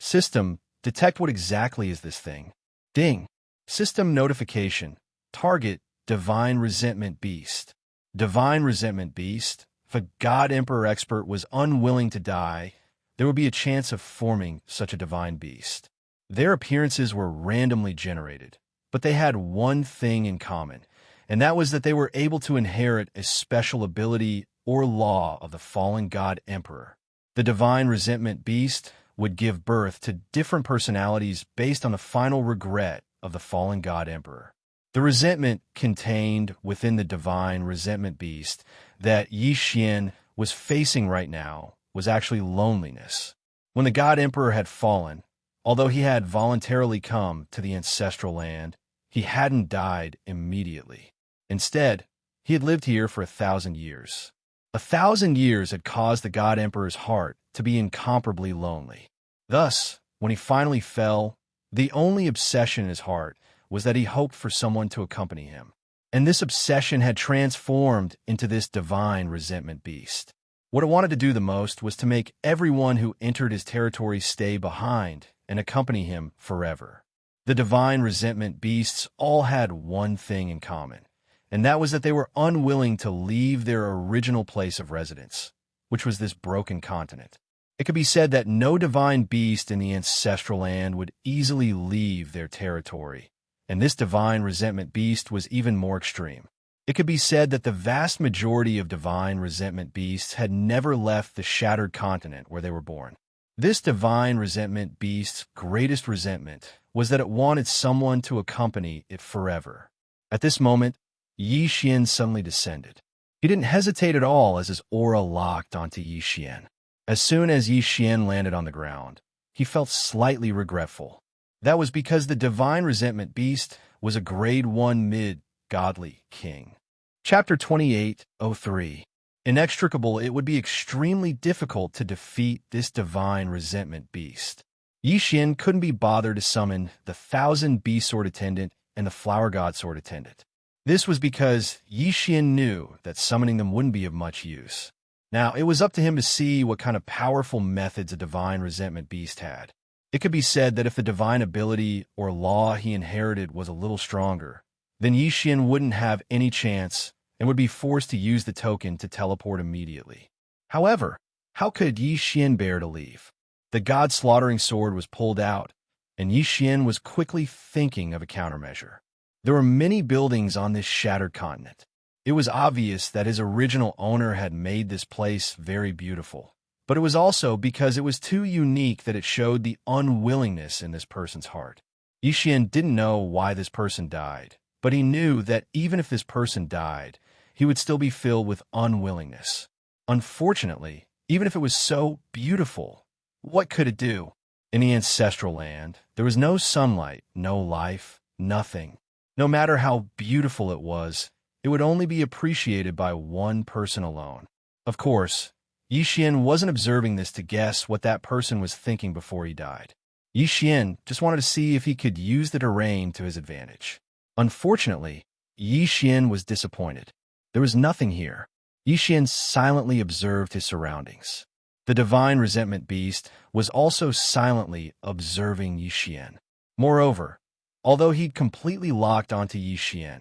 System, detect what exactly is this thing. Ding. System notification. Target, divine resentment beast. Divine resentment beast. If a God Emperor expert was unwilling to die, there would be a chance of forming such a divine beast. Their appearances were randomly generated, but they had one thing in common, and that was that they were able to inherit a special ability or law of the fallen God Emperor. The divine resentment beast would give birth to different personalities based on the final regret of the fallen God Emperor. The resentment contained within the divine resentment beast that Yi Xian was facing right now was actually loneliness. When the God Emperor had fallen, although he had voluntarily come to the ancestral land, he hadn't died immediately. Instead, he had lived here for 1,000 years. 1,000 years had caused the God Emperor's heart to be incomparably lonely. Thus, when he finally fell, the only obsession in his heart was that he hoped for someone to accompany him. And this obsession had transformed into this divine resentment beast. What it wanted to do the most was to make everyone who entered his territory stay behind and accompany him forever. The divine resentment beasts all had one thing in common, and that was that they were unwilling to leave their original place of residence, which was this broken continent. It could be said that no divine beast in the ancestral land would easily leave their territory, and this divine resentment beast was even more extreme. It could be said that the vast majority of divine resentment beasts had never left the shattered continent where they were born. This divine resentment beast's greatest resentment was that it wanted someone to accompany it forever. At this moment, Yi Xian suddenly descended. He didn't hesitate at all as his aura locked onto Yi Xian. As soon as Yi Xian landed on the ground, he felt slightly regretful. That was because the divine resentment beast was a grade 1 mid-godly king. Chapter 28:03. Inextricable, it would be extremely difficult to defeat this divine resentment beast. Yi Xian couldn't be bothered to summon the 1,000 Bee Sword Attendant and the Flower God Sword Attendant. This was because Yi Xian knew that summoning them wouldn't be of much use. Now, it was up to him to see what kind of powerful methods a divine resentment beast had. It could be said that if the divine ability or law he inherited was a little stronger, then Yi Xian wouldn't have any chance and would be forced to use the token to teleport immediately. However, how could Yi Xian bear to leave? The God-slaughtering sword was pulled out, and Yi Xian was quickly thinking of a countermeasure. There were many buildings on this shattered continent. It was obvious that his original owner had made this place very beautiful, but it was also because it was too unique that it showed the unwillingness in this person's heart. Yi Xian didn't know why this person died, but he knew that even if this person died, he would still be filled with unwillingness. Unfortunately, even if it was so beautiful, what could it do? In the ancestral land, there was no sunlight, no life, nothing. No matter how beautiful it was, it would only be appreciated by one person alone. Of course, Yi Xian wasn't observing this to guess what that person was thinking before he died. Yi Xian just wanted to see if he could use the terrain to his advantage. Unfortunately, Yi Xian was disappointed. There was nothing here. Yi Xian silently observed his surroundings. The divine resentment beast was also silently observing Yi Xian. Moreover, although he'd completely locked onto Yi Xian,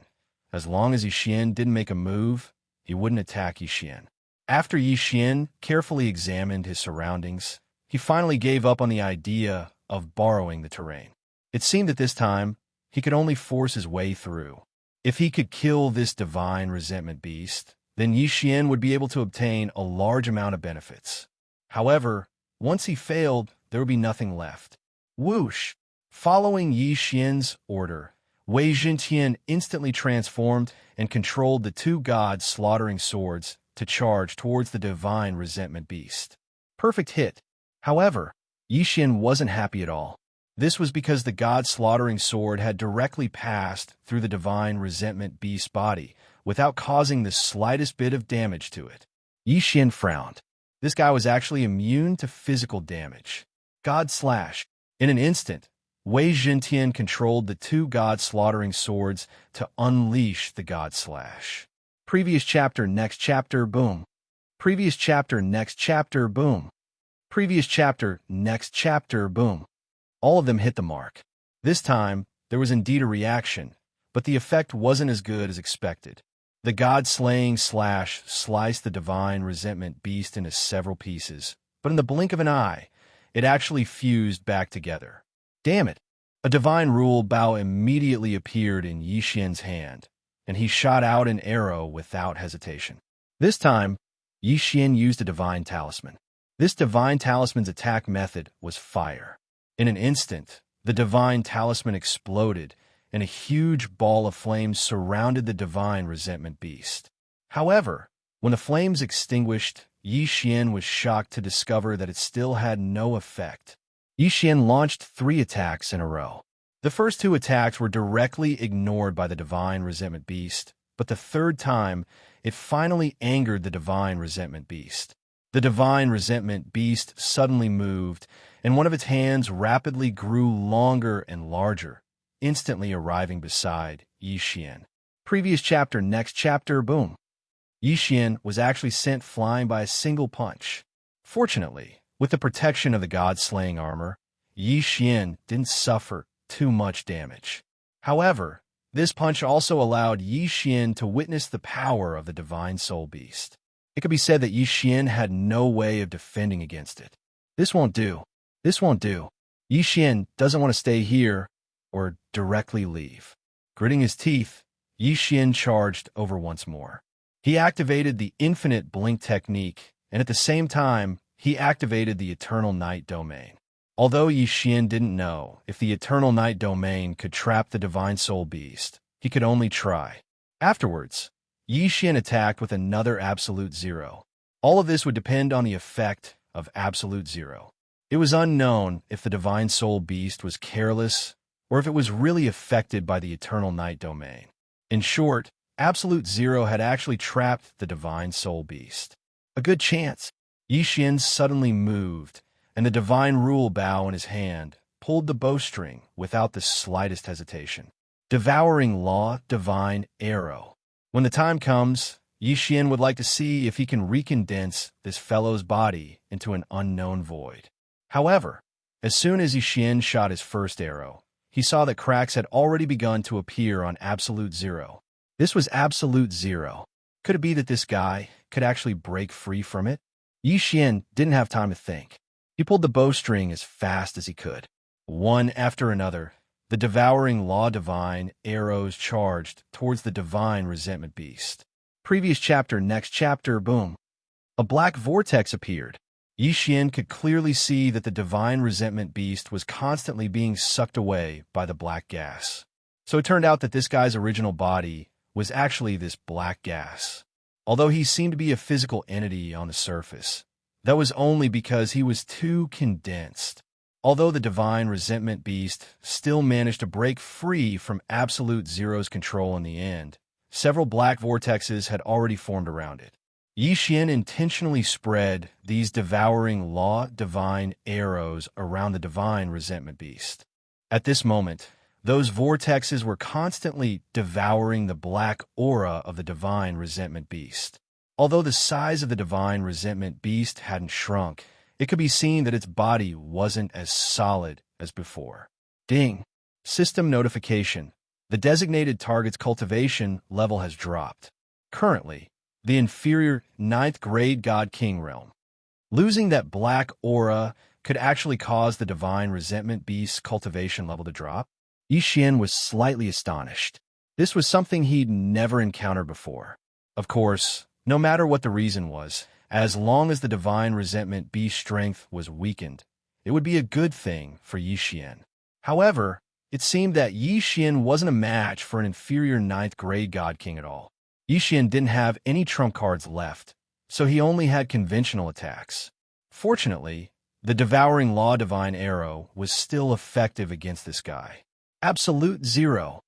as long as Yi Xian didn't make a move, he wouldn't attack Yi Xian. After Yi Xian carefully examined his surroundings, he finally gave up on the idea of borrowing the terrain. It seemed that this time, he could only force his way through. If he could kill this divine resentment beast, then Yi Xian would be able to obtain a large amount of benefits. However, once he failed, there would be nothing left. Whoosh! Following Yi Xian's order, Wei Zhentian instantly transformed and controlled the two god-slaughtering swords to charge towards the divine resentment beast. Perfect hit. However, Yi Xian wasn't happy at all. This was because the god-slaughtering sword had directly passed through the divine resentment beast's body without causing the slightest bit of damage to it. Yi Xian frowned. This guy was actually immune to physical damage. God slash. In an instant, Wei Zhentian controlled the two god-slaughtering swords to unleash the god slash. Previous chapter, next chapter, boom. Previous chapter, next chapter, boom. Previous chapter, next chapter, boom. All of them hit the mark. This time, there was indeed a reaction, but the effect wasn't as good as expected. The god-slaying slash sliced the divine resentment beast into several pieces, but in the blink of an eye, it actually fused back together. Damn it! A divine rule bow immediately appeared in Yi Xian's hand, and he shot out an arrow without hesitation. This time, Yi Xian used a divine talisman. This divine talisman's attack method was fire. In an instant, the divine talisman exploded, and a huge ball of flames surrounded the divine resentment beast. However, when the flames extinguished, Yi Xian was shocked to discover that it still had no effect. Yi Xian launched 3 attacks in a row. The first 2 attacks were directly ignored by the divine resentment beast, but the third time, it finally angered the divine resentment beast. The divine resentment beast suddenly moved, and one of its hands rapidly grew longer and larger, instantly arriving beside Yi Xian. Previous chapter, next chapter, boom. Yi Xian was actually sent flying by a single punch. Fortunately, with the protection of the god-slaying armor, Yi Xian didn't suffer too much damage. However, this punch also allowed Yi Xian to witness the power of the divine soul beast. It could be said that Yi Xian had no way of defending against it. This won't do. This won't do. Yi Xian doesn't want to stay here or directly leave. Gritting his teeth, Yi Xian charged over once more. He activated the infinite blink technique, and at the same time, he activated the Eternal Night Domain. Although Yi Xian didn't know if the Eternal Night Domain could trap the Divine Soul Beast, he could only try. Afterwards, Yi Xian attacked with another Absolute Zero. All of this would depend on the effect of Absolute Zero. It was unknown if the Divine Soul Beast was careless or if it was really affected by the Eternal Night Domain. In short, Absolute Zero had actually trapped the Divine Soul Beast. A good chance. Yi Xian suddenly moved, and the Divine Rule bow in his hand pulled the bowstring without the slightest hesitation. Devouring Law Divine Arrow. When the time comes, Yi Xian would like to see if he can recondense this fellow's body into an unknown void. However, as soon as Yi Xian shot his first arrow, he saw that cracks had already begun to appear on Absolute Zero. This was Absolute Zero. Could it be that this guy could actually break free from it? Yi Xian didn't have time to think. He pulled the bowstring as fast as he could. One after another, the Devouring Law Divine arrows charged towards the Divine Resentment Beast. Previous chapter, next chapter, boom. A black vortex appeared. Yi Xian could clearly see that the Divine Resentment Beast was constantly being sucked away by the black gas. So it turned out that this guy's original body was actually this black gas. Although he seemed to be a physical entity on the surface, that was only because he was too condensed. Although the Divine Resentment Beast still managed to break free from Absolute Zero's control in the end, several black vortexes had already formed around it. Yi Xian intentionally spread these Devouring Law Divine arrows around the Divine Resentment Beast. At this moment, those vortexes were constantly devouring the black aura of the Divine Resentment Beast. Although the size of the Divine Resentment Beast hadn't shrunk, it could be seen that its body wasn't as solid as before. Ding! System notification. The designated target's cultivation level has dropped. Currently, the inferior 9th grade God King realm. Losing that black aura could actually cause the Divine Resentment Beast's cultivation level to drop. Yi Xian was slightly astonished. This was something he'd never encountered before. Of course, no matter what the reason was, as long as the Divine Resentment Beast's strength was weakened, it would be a good thing for Yi Xian. However, it seemed that Yi Xian wasn't a match for an inferior 9th grade God King at all. Yi Xian didn't have any trump cards left, so he only had conventional attacks. Fortunately, the Devouring Law Divine arrow was still effective against this guy. Absolute Zero.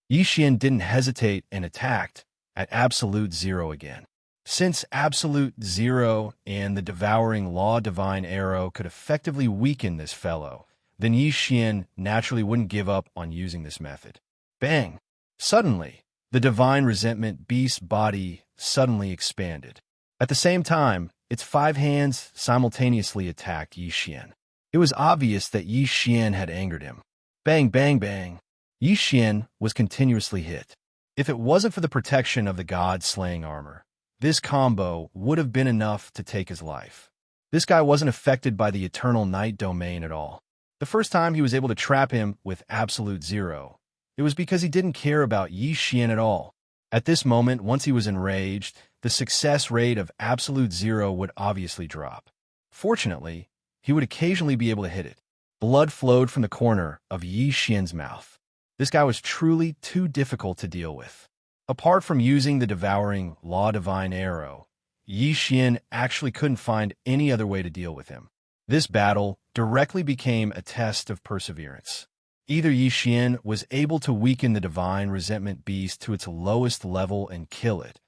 Yi Xian didn't hesitate and attacked at Absolute Zero again. Since Absolute Zero and the Devouring Law Divine arrow could effectively weaken this fellow, then Yi Xian naturally wouldn't give up on using this method. Bang! Suddenly, the Divine Resentment Beast's body suddenly expanded. At the same time, its 5 hands simultaneously attacked Yi Xian. It was obvious that Yi Xian had angered him. Bang, bang, bang. Yi Xian was continuously hit. If it wasn't for the protection of the god-slaying armor, this combo would have been enough to take his life. This guy wasn't affected by the Eternal Night Domain at all. The first time he was able to trap him with Absolute Zero, it was because he didn't care about Yi Xian at all. At this moment, once he was enraged, the success rate of Absolute Zero would obviously drop. Fortunately, he would occasionally be able to hit it. Blood flowed from the corner of Yi Xian's mouth. This guy was truly too difficult to deal with. Apart from using the Devouring Law Divine arrow, Yi Xian actually couldn't find any other way to deal with him. This battle directly became a test of perseverance. Either Yi Xian was able to weaken the Divine Resentment Beast to its lowest level and kill it,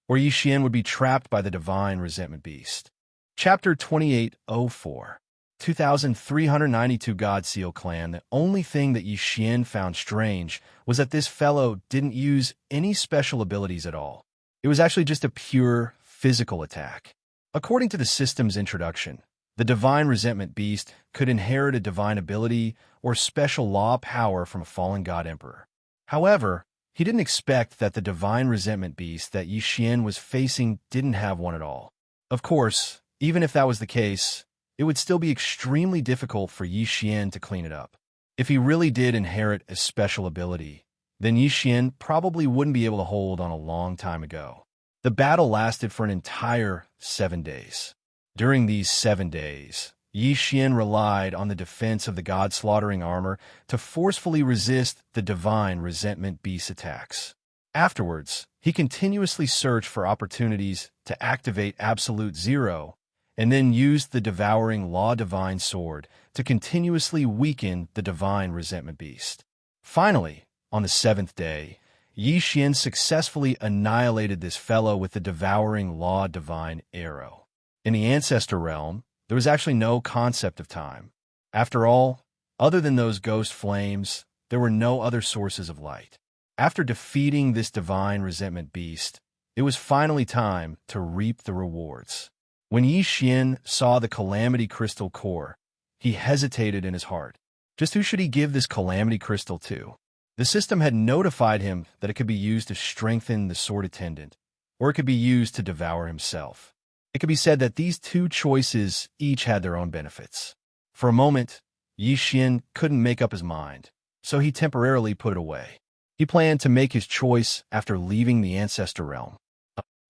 or Yi Xian would be trapped by the Divine Resentment Beast. Chapter 2804. 2392 God Seal Clan. The only thing that Yi Xian found strange was that this fellow didn't use any special abilities at all. It was actually just a pure physical attack. According to the system's introduction, the divine resentment beast could inherit a divine ability or special law power from a fallen god emperor. However, he didn't expect that the divine resentment beast that Yi Xian was facing didn't have one at all. Of course, even if that was the case, it would still be extremely difficult for Yi Xian to clean it up. If he really did inherit a special ability, then Yi Xian probably wouldn't be able to hold on a long time ago. The battle lasted for an entire 7 days. During these 7 days, Yi Xian relied on the defense of the god-slaughtering armor to forcefully resist the divine resentment beast's attacks. Afterwards, he continuously searched for opportunities to activate Absolute Zero, and then used the devouring Law Divine Sword to continuously weaken the divine resentment beast. Finally, on the 7th day, Yi Xian successfully annihilated this fellow with the devouring Law Divine Arrow. In the Ancestor Realm, there was actually no concept of time. After all, other than those ghost flames, there were no other sources of light. After defeating this divine resentment beast, it was finally time to reap the rewards. When Yi Xian saw the Calamity Crystal core, he hesitated in his heart. Just who should he give this Calamity Crystal to? The system had notified him that it could be used to strengthen the sword attendant, or it could be used to devour himself. It could be said that these two choices each had their own benefits. For a moment, Yi Xian couldn't make up his mind, so he temporarily put it away. He planned to make his choice after leaving the Ancestor Realm.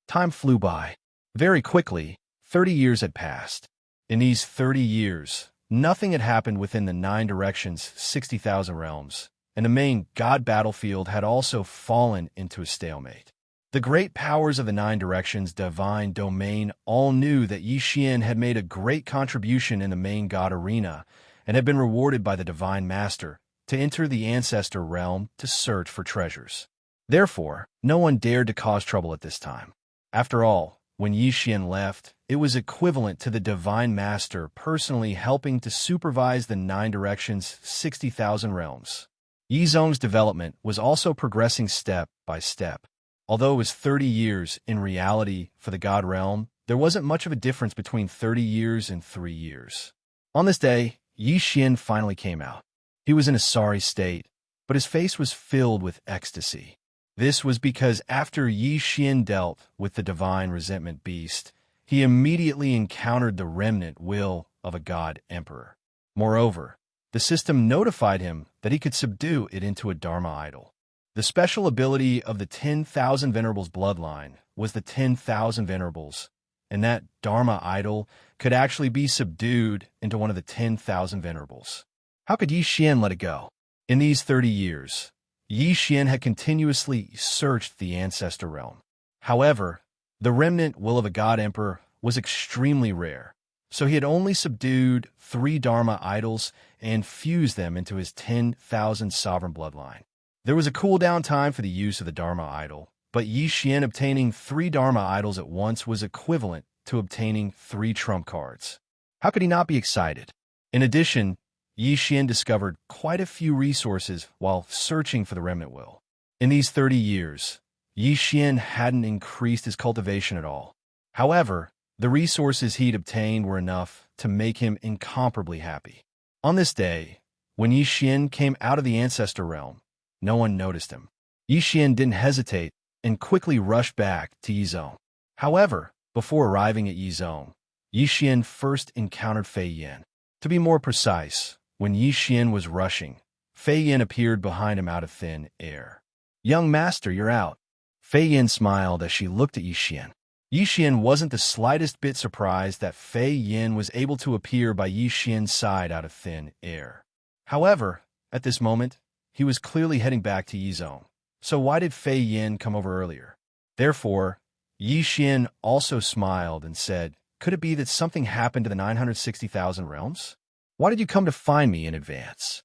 Time flew by. Very quickly, 30 years had passed. In these 30 years, nothing had happened within the 9 directions, 60,000 realms, and the main god battlefield had also fallen into a stalemate. The great powers of the 9 directions divine domain all knew that Yi Xian had made a great contribution in the main god arena and had been rewarded by the divine master to enter the Ancestor Realm to search for treasures. Therefore, no one dared to cause trouble at this time. After all, when Yi Xian left, it was equivalent to the divine master personally helping to supervise the 9 directions, 60,000 realms. Yi Zhong's development was also progressing step by step. Although it was 30 years in reality for the God Realm, there wasn't much of a difference between 30 years and 3 years. On this day, Yi Xian finally came out. He was in a sorry state, but his face was filled with ecstasy. This was because after Yi Xian dealt with the divine resentment beast, he immediately encountered the remnant will of a god emperor. Moreover, the system notified him that he could subdue it into a Dharma idol. The special ability of the 10,000 Venerables bloodline was the 10,000 Venerables, and that Dharma idol could actually be subdued into one of the 10,000 Venerables. How could Yi Xian let it go? In these 30 years, Yi Xian had continuously searched the Ancestor Realm. However, the remnant will of a god emperor was extremely rare, so he had only subdued 3 Dharma idols and fused them into his 10,000 sovereign bloodline. There was a cooldown time for the use of the Dharma idol, but Yi Xian obtaining 3 Dharma idols at once was equivalent to obtaining 3 trump cards. How could he not be excited? In addition, Yi Xian discovered quite a few resources while searching for the remnant will. In these 30 years, Yi Xian hadn't increased his cultivation at all. However, the resources he'd obtained were enough to make him incomparably happy. On this day, when Yi Xian came out of the Ancestor Realm, no one noticed him. Yi Xian didn't hesitate and quickly rushed back to Yi Zhong. However, before arriving at Yi Zhong, Yi Xian first encountered Fei Yin. To be more precise, when Yi Xian was rushing, Fei Yin appeared behind him out of thin air. "Young master, you're out." Fei Yin smiled as she looked at Yi Xian. Yi Xian wasn't the slightest bit surprised that Fei Yin was able to appear by Yi Xian's side out of thin air. However, at this moment, he was clearly heading back to Yi Zhong. So why did Fei Yin come over earlier? Therefore, Yi Xian also smiled and said, "Could it be that something happened to the 960,000 realms? Why did you come to find me in advance?"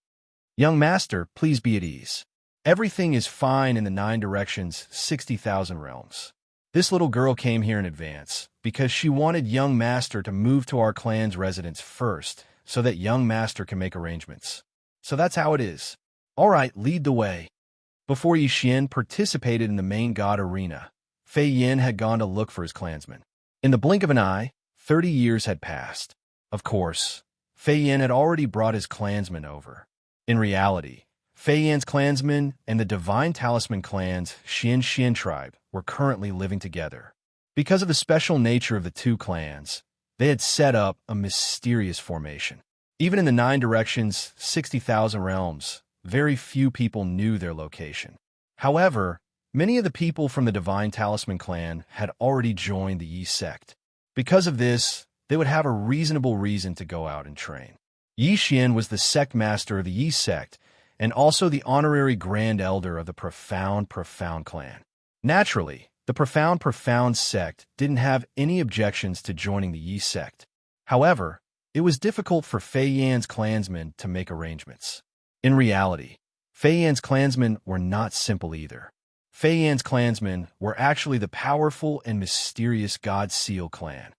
"Young master, please be at ease. Everything is fine in the 9 directions, 60,000 realms. This little girl came here in advance because she wanted young master to move to our clan's residence first so that young master can make arrangements. So that's how it is. All right, lead the way." Before Yi Xian participated in the main god arena, Fei Yin had gone to look for his clansmen. In the blink of an eye, 30 years had passed. Of course, Fei Yin had already brought his clansmen over. In reality, Fei Yin's clansmen and the Divine Talisman clan's Xian tribe were currently living together. Because of the special nature of the two clans, they had set up a mysterious formation. Even in the 9 directions, 60,000 realms, very few people knew their location. However, many of the people from the Divine Talisman clan had already joined the Yi sect. Because of this, they would have a reasonable reason to go out and train. Yi Xian was the sect master of the Yi sect, and also the honorary grand elder of the Profound clan. Naturally, the Profound sect didn't have any objections to joining the Yi sect. However, it was difficult for Fei Yan's clansmen to make arrangements. In reality, Fei Yan's clansmen were not simple either. Fei Yan's clansmen were actually the powerful and mysterious God Seal clan.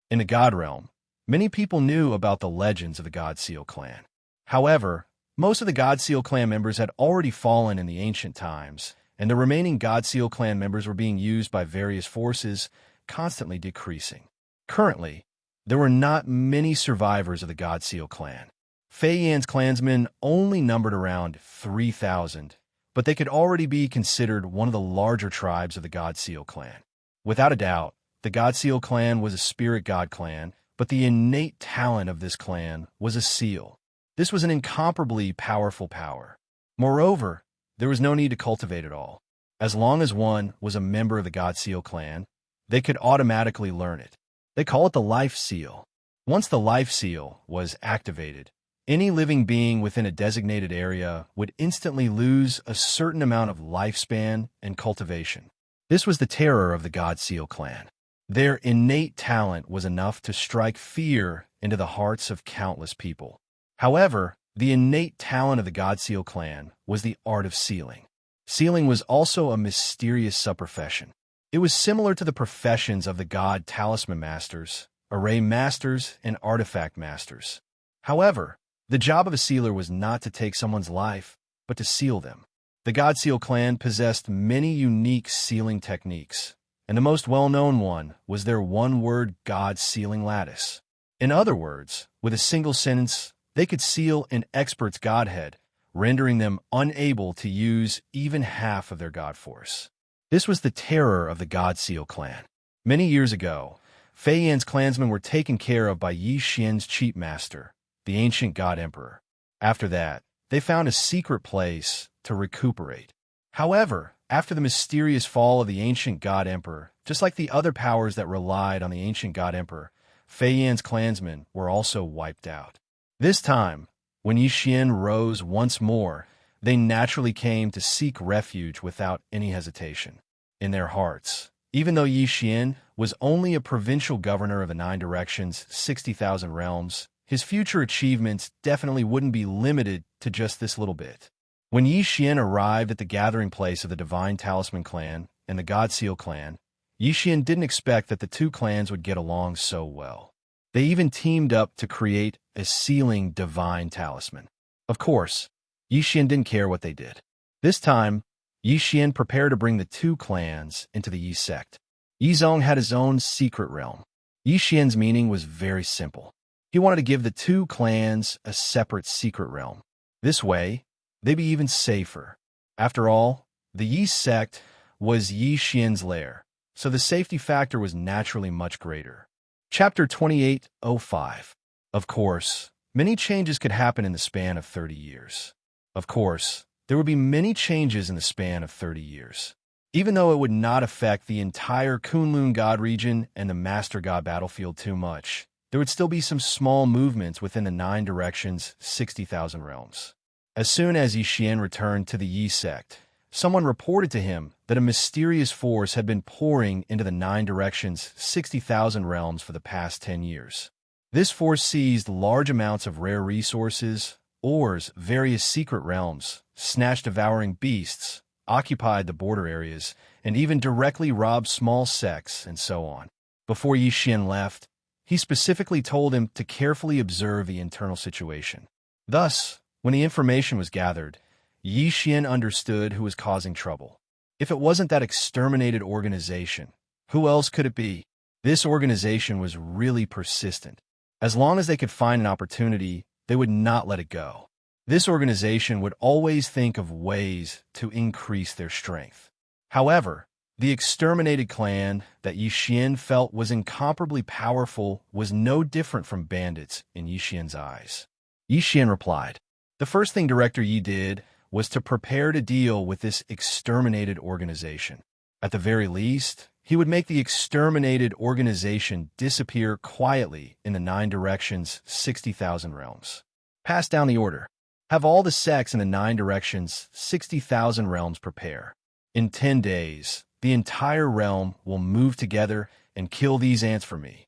In the God realm, many people knew about the legends of the God Seal clan. However, most of the God Seal clan members had already fallen in the ancient times, and the remaining God Seal clan members were being used by various forces, constantly decreasing. Currently, there were not many survivors of the God Seal clan. Fei Yan's clansmen only numbered around 3,000, but they could already be considered one of the larger tribes of the God Seal clan. Without a doubt, the God Seal clan was a spirit god clan, but the innate talent of this clan was a seal. This was an incomparably powerful power. Moreover, there was no need to cultivate it all. As long as one was a member of the God Seal clan, they could automatically learn it. They call it the Life Seal. Once the Life Seal was activated, any living being within a designated area would instantly lose a certain amount of lifespan and cultivation. This was the terror of the God Seal clan. Their innate talent was enough to strike fear into the hearts of countless people. However, the innate talent of the God Seal clan was the art of sealing. Sealing was also a mysterious subprofession. It was similar to the professions of the God Talisman Masters, Array Masters, and Artifact Masters. However, the job of a sealer was not to take someone's life, but to seal them. The God Seal clan possessed many unique sealing techniques, and the most well-known one was their one-word God sealing lattice. In other words, with a single sentence, they could seal an expert's godhead, rendering them unable to use even half of their god force. This was the terror of the God Seal clan. Many years ago, Fei Yan's clansmen were taken care of by Yi Xian's chief master, the ancient God Emperor. After that, they found a secret place to recuperate. However, after the mysterious fall of the ancient God Emperor, just like the other powers that relied on the ancient God Emperor, Fei Yan's clansmen were also wiped out. This time, when Yi Xian rose once more, they naturally came to seek refuge without any hesitation. In their hearts, even though Yi Xian was only a provincial governor of the 9 directions, 60,000 realms, his future achievements definitely wouldn't be limited to just this little bit. When Yi Xian arrived at the gathering place of the Divine Talisman clan and the God Seal clan, Yi Xian didn't expect that the two clans would get along so well. They even teamed up to create a sealing Divine Talisman. Of course, Yi Xian didn't care what they did. This time, Yi Xian prepared to bring the two clans into the Yi sect. Yi Zong had his own secret realm. Yi Xian's meaning was very simple. He wanted to give the two clans a separate secret realm. This way, they'd be even safer. After all, the Yi sect was Yi Xian's lair, so the safety factor was naturally much greater. Chapter 28:05. Of course, many changes could happen in the span of 30 years. Of course, there would be many changes in the span of 30 years. Even though it would not affect the entire Kunlun God region and the Master God battlefield too much, there would still be some small movements within the 9 directions, 60,000 realms. As soon as Yi Xian returned to the Yi sect, someone reported to him that a mysterious force had been pouring into the 9 directions, 60,000 realms for the past 10 years. This force seized large amounts of rare resources, ores, various secret realms, snatched devouring beasts, occupied the border areas, and even directly robbed small sects, and so on. Before Yi Xian left, he specifically told him to carefully observe the internal situation. Thus, when the information was gathered, Yi Xian understood who was causing trouble. If it wasn't that exterminated organization, who else could it be? This organization was really persistent. As long as they could find an opportunity, they would not let it go. This organization would always think of ways to increase their strength. However, the exterminated clan that Yi Xian felt was incomparably powerful was no different from bandits in Yi Xian's eyes. Yi Xian replied, "The first thing Director Yi did was to prepare to deal with this exterminated organization. At the very least, he would make the exterminated organization disappear quietly in the 9 directions, 60,000 realms. Pass down the order. Have all the sects in the 9 directions, 60,000 realms prepare. In 10 days, the entire realm will move together and kill these ants for me."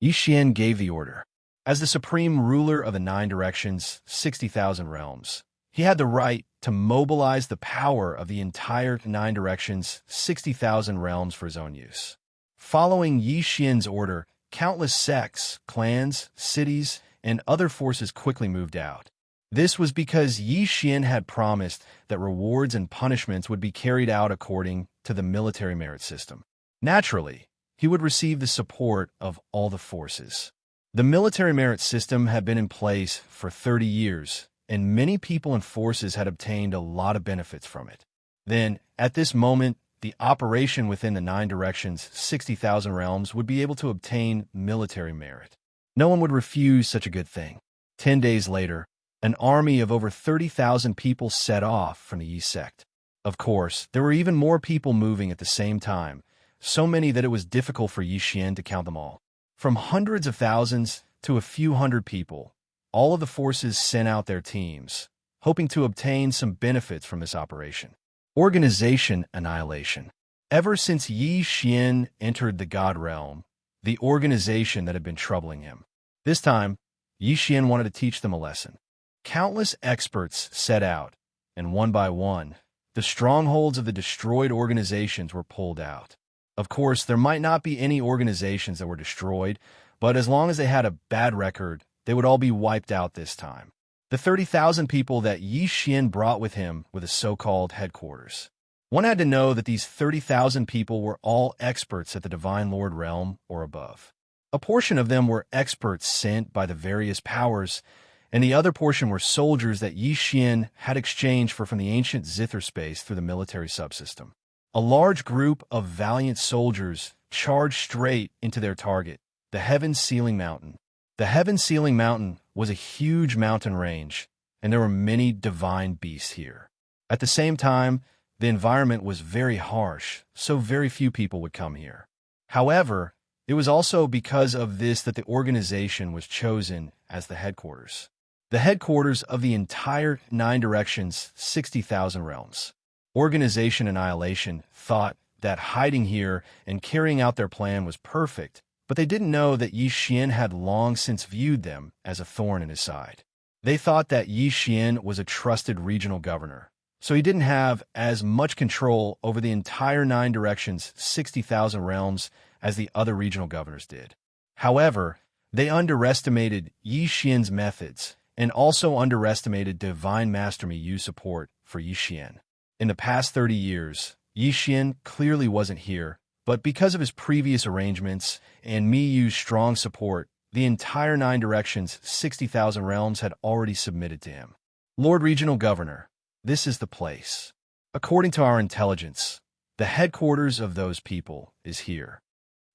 Yi Xian gave the order. As the supreme ruler of the 9 directions, 60,000 realms, he had the right to mobilize the power of the entire 9 directions, 60,000 realms for his own use. Following Yi Xian's order, countless sects, clans, cities, and other forces quickly moved out. This was because Yi Xian had promised that rewards and punishments would be carried out according to the military merit system. Naturally, he would receive the support of all the forces. The military merit system had been in place for 30 years, and many people and forces had obtained a lot of benefits from it. Then, at this moment, the operation within the 9 directions, 60,000 realms, would be able to obtain military merit. No one would refuse such a good thing. 10 days later, an army of over 30,000 people set off from the Yi sect. Of course, there were even more people moving at the same time, so many that it was difficult for Yi Xian to count them all. From hundreds of thousands to a few hundred people, all of the forces sent out their teams, hoping to obtain some benefits from this operation. Organization annihilation. Ever since Yi Xian entered the God realm, the organization that had been troubling him. This time, Yi Xian wanted to teach them a lesson. Countless experts set out, and one by one, the strongholds of the destroyed organizations were pulled out. Of course, there might not be any organizations that were destroyed, but as long as they had a bad record, they would all be wiped out this time. The 30,000 people that Yi Xian brought with him were the so-called headquarters. One had to know that these 30,000 people were all experts at the Divine Lord realm or above. A portion of them were experts sent by the various powers, and the other portion were soldiers that Yi Xian had exchanged from the ancient Zither space through the military subsystem. A large group of valiant soldiers charged straight into their target, the Heaven Sealing Mountain. The Heaven Sealing Mountain was a huge mountain range, and there were many divine beasts here. At the same time, the environment was very harsh, so very few people would come here. However, it was also because of this that the organization was chosen as the headquarters. The headquarters of the entire 9 directions, 60,000 realms. Organization Annihilation thought that hiding here and carrying out their plan was perfect, but they didn't know that Yi Xian had long since viewed them as a thorn in his side. They thought that Yi Xian was a trusted regional governor, so he didn't have as much control over the entire 9 directions, 60,000 realms, as the other regional governors did. However, they underestimated Yi Xian's methods and also underestimated Divine Master Miyu's support for Yi Xian. In the past 30 years, Yi Xian clearly wasn't here, but because of his previous arrangements and Miyu's strong support, the entire 9 directions, 60,000 realms had already submitted to him. Lord Regional Governor, this is the place. According to our intelligence, the headquarters of those people is here.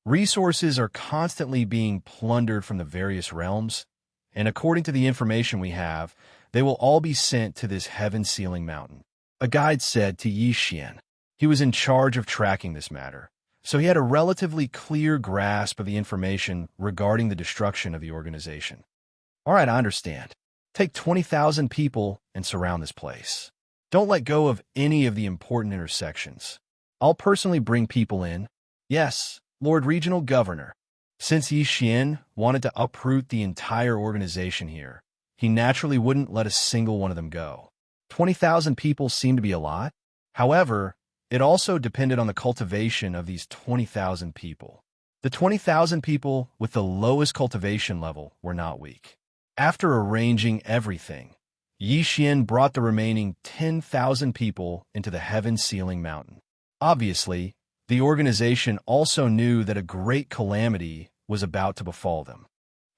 Resources are constantly being plundered from the various realms, and according to the information we have, they will all be sent to this Heaven Sealing Mountain. A guide said to Yi Xian. He was in charge of tracking this matter, so he had a relatively clear grasp of the information regarding the destruction of the organization. All right, I understand. Take 20,000 people and surround this place. Don't let go of any of the important intersections. I'll personally bring people in. Yes, Lord Regional Governor. Since Yi Xian wanted to uproot the entire organization here, he naturally wouldn't let a single one of them go. 20,000 people seemed to be a lot. However, it also depended on the cultivation of these 20,000 people. The 20,000 people with the lowest cultivation level were not weak. After arranging everything, Yi Xian brought the remaining 10,000 people into the Heaven Sealing Mountain. Obviously, the organization also knew that a great calamity was about to befall them.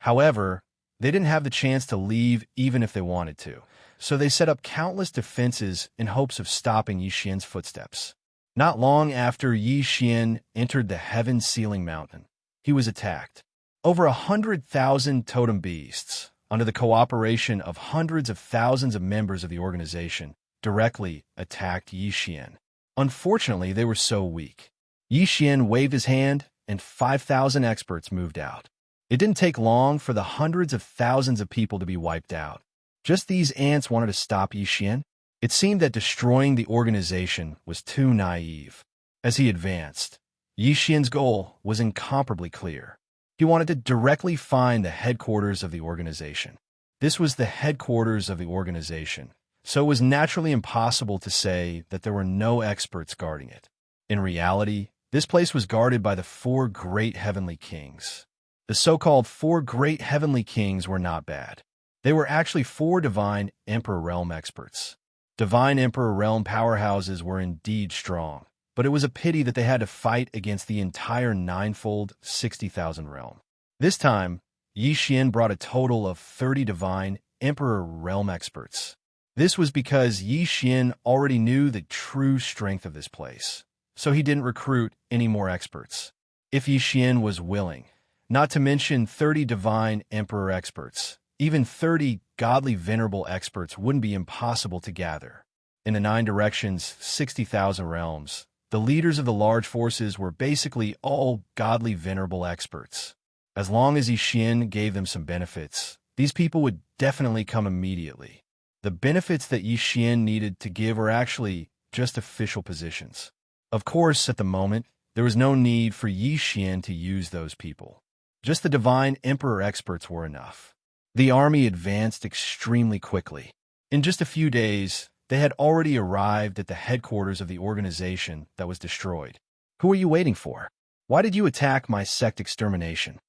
However, they didn't have the chance to leave even if they wanted to, so they set up countless defenses in hopes of stopping Yi Xian's footsteps. Not long after Yi Xian entered the heaven-sealing mountain, he was attacked. Over 100,000 totem beasts, under the cooperation of hundreds of thousands of members of the organization, directly attacked Yi Xian. Unfortunately, they were so weak. Yi Xian waved his hand, and 5,000 experts moved out. It didn't take long for the hundreds of thousands of people to be wiped out. Just these ants wanted to stop Yi Xian. It seemed that destroying the organization was too naive. As he advanced, Yi Xian's goal was incomparably clear. He wanted to directly find the headquarters of the organization. This was the headquarters of the organization, so it was naturally impossible to say that there were no experts guarding it. In reality, this place was guarded by the 4 great heavenly kings. The so-called 4 great heavenly kings were not bad. They were actually 4 divine Emperor Realm experts. Divine Emperor Realm powerhouses were indeed strong, but it was a pity that they had to fight against the entire ninefold 60,000 realm. This time, Yi Xian brought a total of 30 divine Emperor Realm experts. This was because Yi Xian already knew the true strength of this place, so he didn't recruit any more experts. If Yi Xian was willing, not to mention 30 divine Emperor experts, even 30 godly venerable experts wouldn't be impossible to gather. In the 9 directions, 60,000 realms, the leaders of the large forces were basically all godly venerable experts. As long as Yi Xian gave them some benefits, these people would definitely come immediately. The benefits that Yi Xian needed to give were actually just official positions. Of course, at the moment, there was no need for Yi Xian to use those people. Just the divine emperor experts were enough. The army advanced extremely quickly. In just a few days, they had already arrived at the headquarters of the organization that was destroyed. Who are you waiting for? Why did you attack my sect extermination?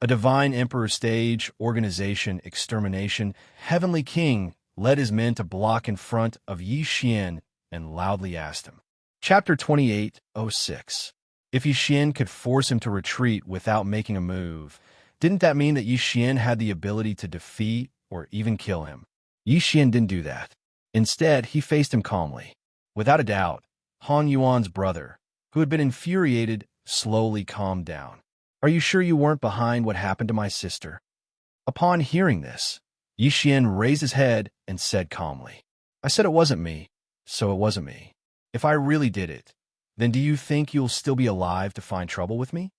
A divine emperor stage, organization, extermination, heavenly king led his men to block in front of Yi Xian and loudly asked him. Chapter 28:06. If Yi Xian could force him to retreat without making a move, didn't that mean that Yi Xian had the ability to defeat or even kill him? Yi Xian didn't do that. Instead, he faced him calmly. Without a doubt, Han Yuan's brother, who had been infuriated, slowly calmed down. Are you sure you weren't behind what happened to my sister? Upon hearing this, Yi Xian raised his head and said calmly, I said it wasn't me, so it wasn't me. If I really did it, then do you think you'll still be alive to find trouble with me?